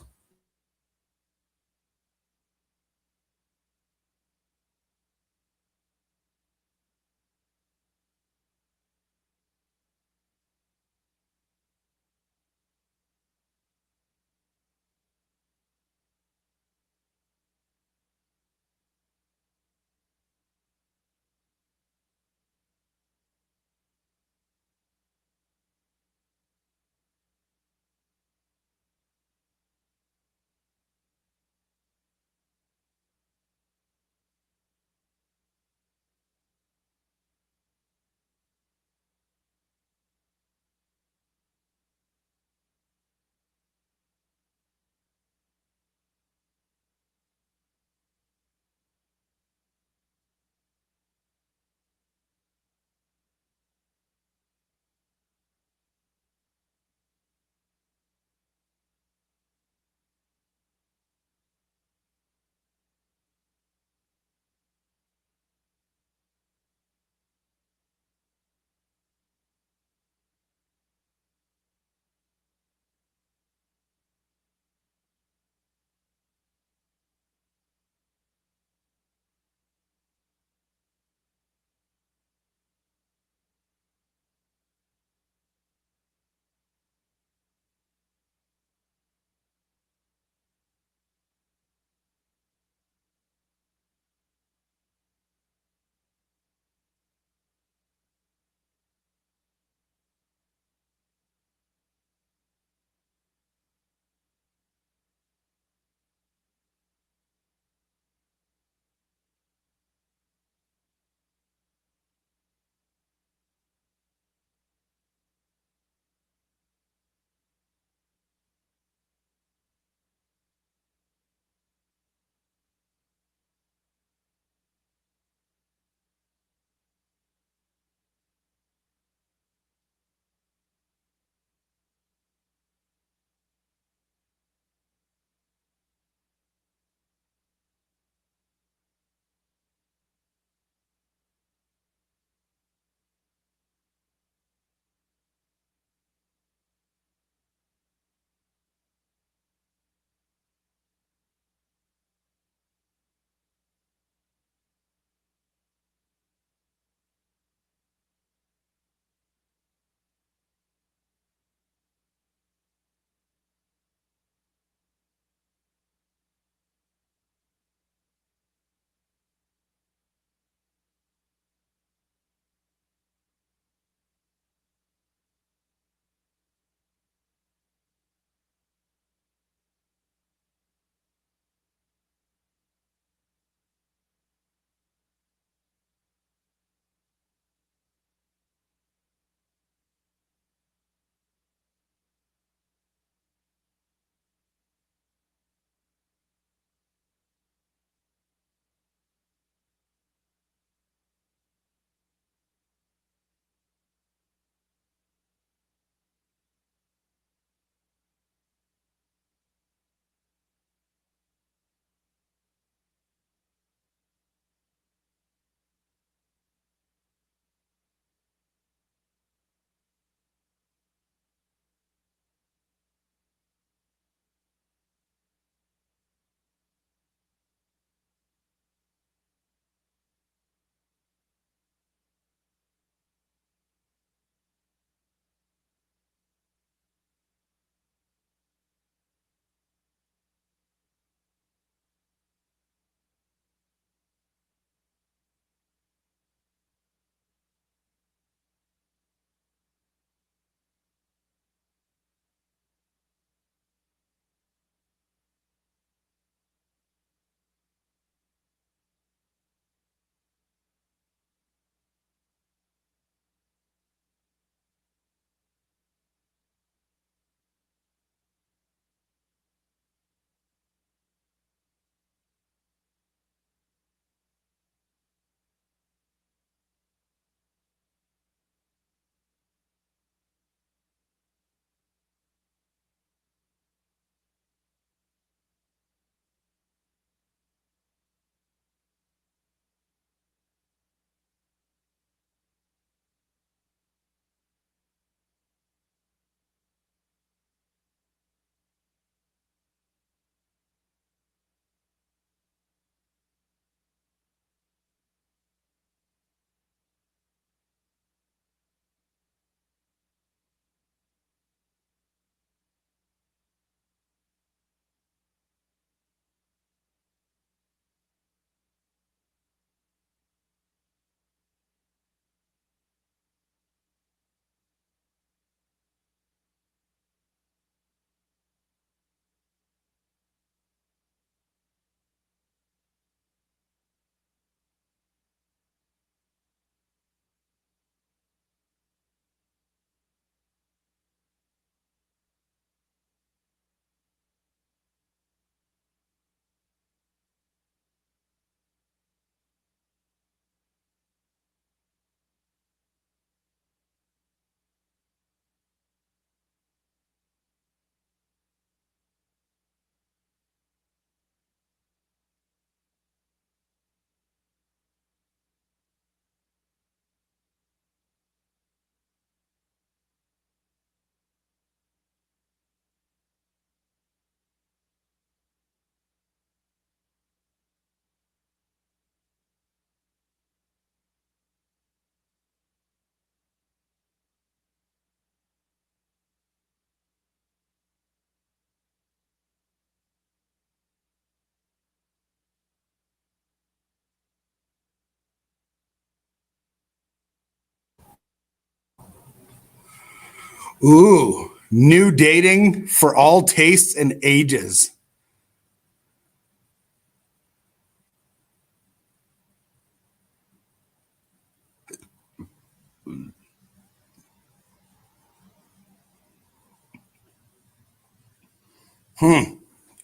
Ooh, new dating for all tastes and ages.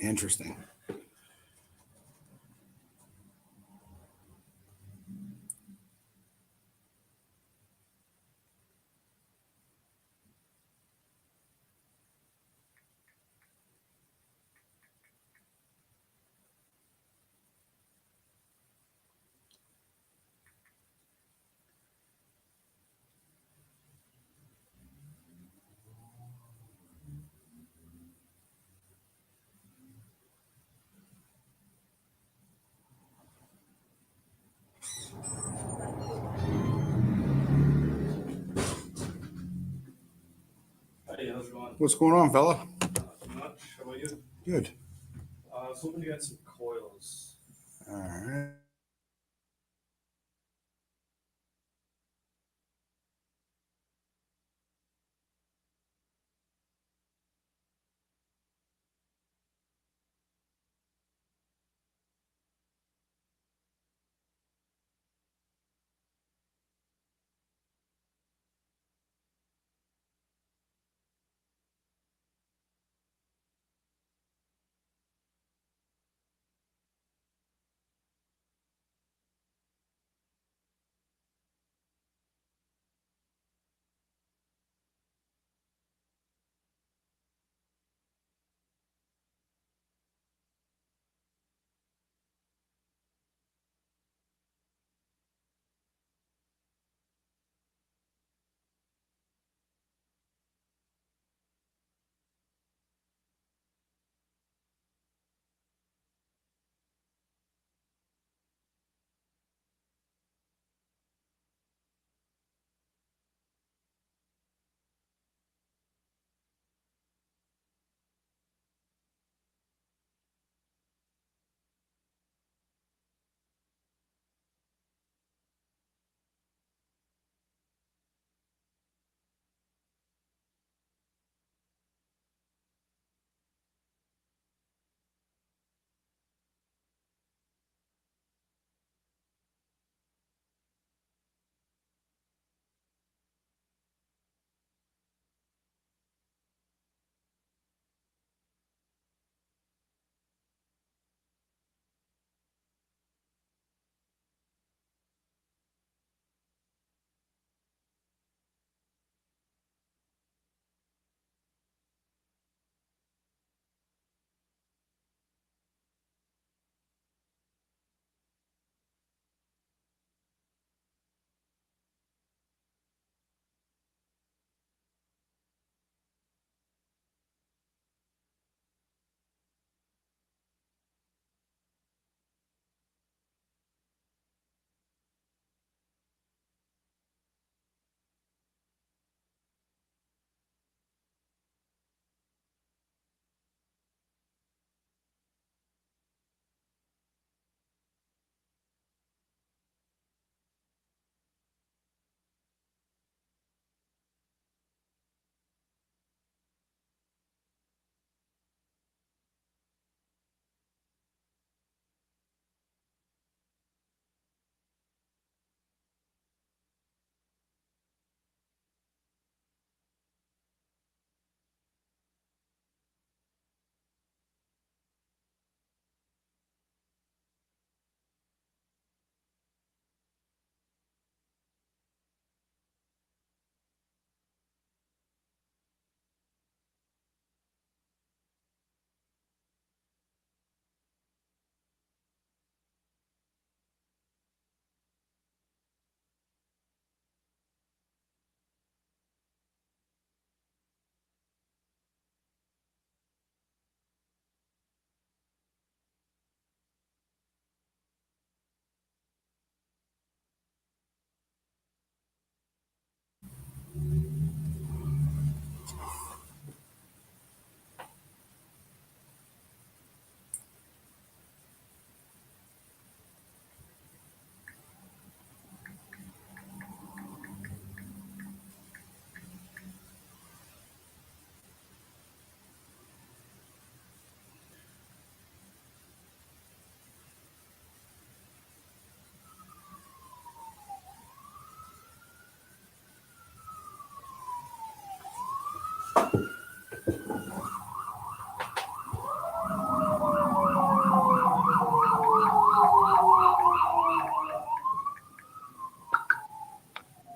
Interesting. Hey, how's it going? What's going on, fella? Not much. How about you? Good. I was hoping to get some coils. All right.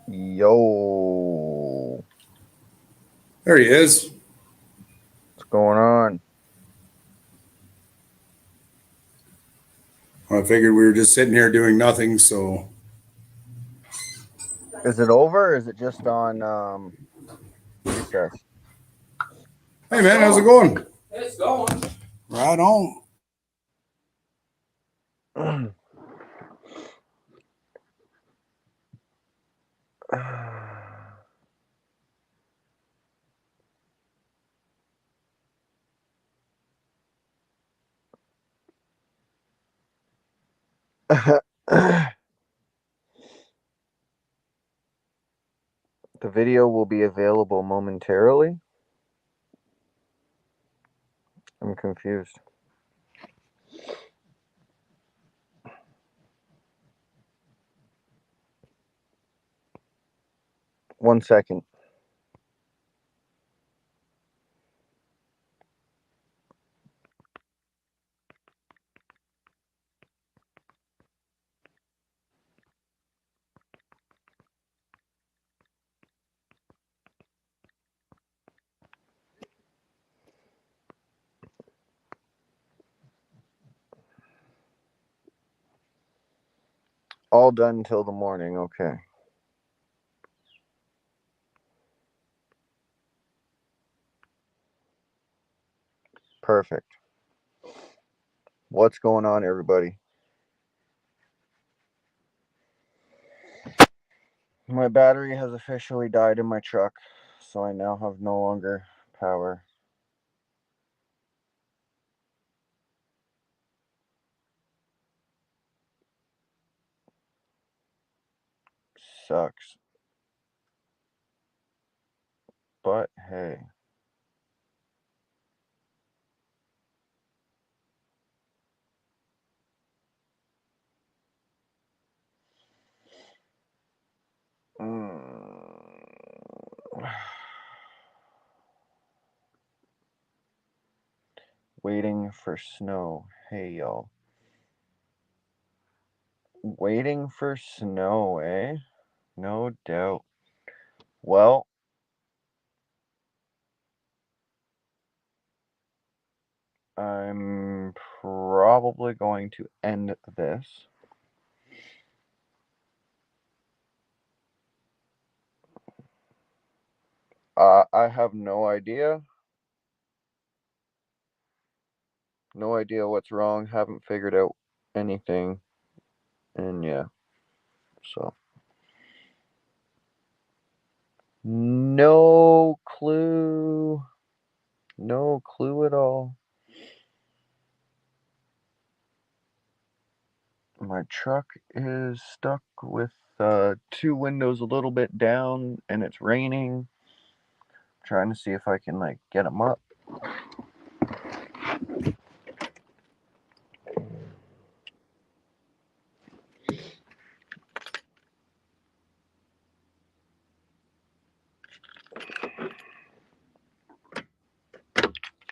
Yo, There he is. what's going on? I figured we were just sitting here doing nothing, so Is it over or is it just on recess? hey man, how's it going? It's going. Right on. The video will be available momentarily. I'm confused. One second. All done until the morning. Okay. Perfect. What's going on, everybody? My battery has officially died in my truck, so I now have no longer power. Sucks. But hey. Waiting for snow. Hey, y'all. Waiting for snow, eh? No doubt. Well, I'm probably going to end this. I have no idea. No idea what's wrong. Haven't figured out anything. And yeah, so. No clue. No clue at all. My truck is stuck with two windows a little bit down and it's raining. Trying to see if I can like get them up.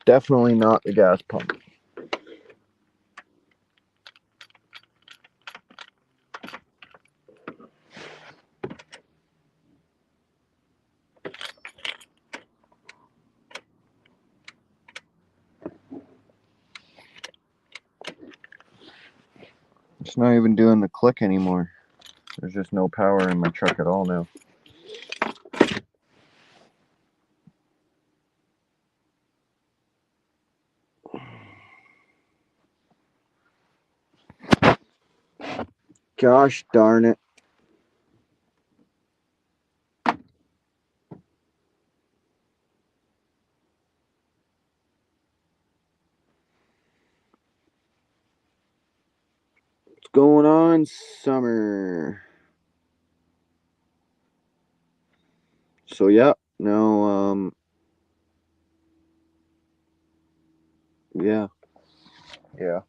Definitely not the gas pump. It's not even doing the click anymore. There's just no power in my truck at all now. Gosh darn it. What's going on, Summer? So yeah, no, yeah. Yeah.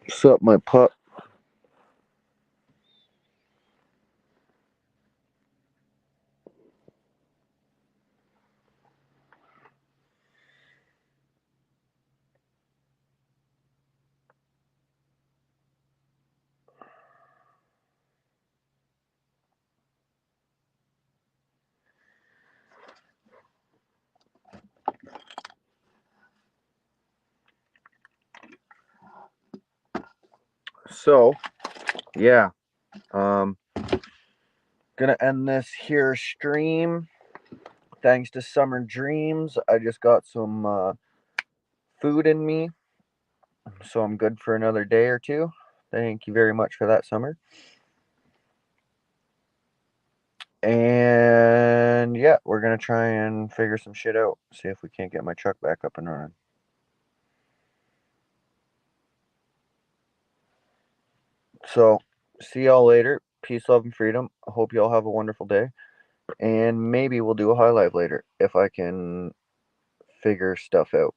Sup, my pup? So, yeah, gonna end this here stream. Thanks to Summer Dreams, I just got some food in me, so I'm good for another day or two. Thank you very much for that, Summer. And yeah, we're gonna try and figure some shit out. See if we can't get my truck back up and running. So, see y'all later. Peace, love, and freedom. I hope y'all have a wonderful day. And maybe we'll do a high live later if I can figure stuff out.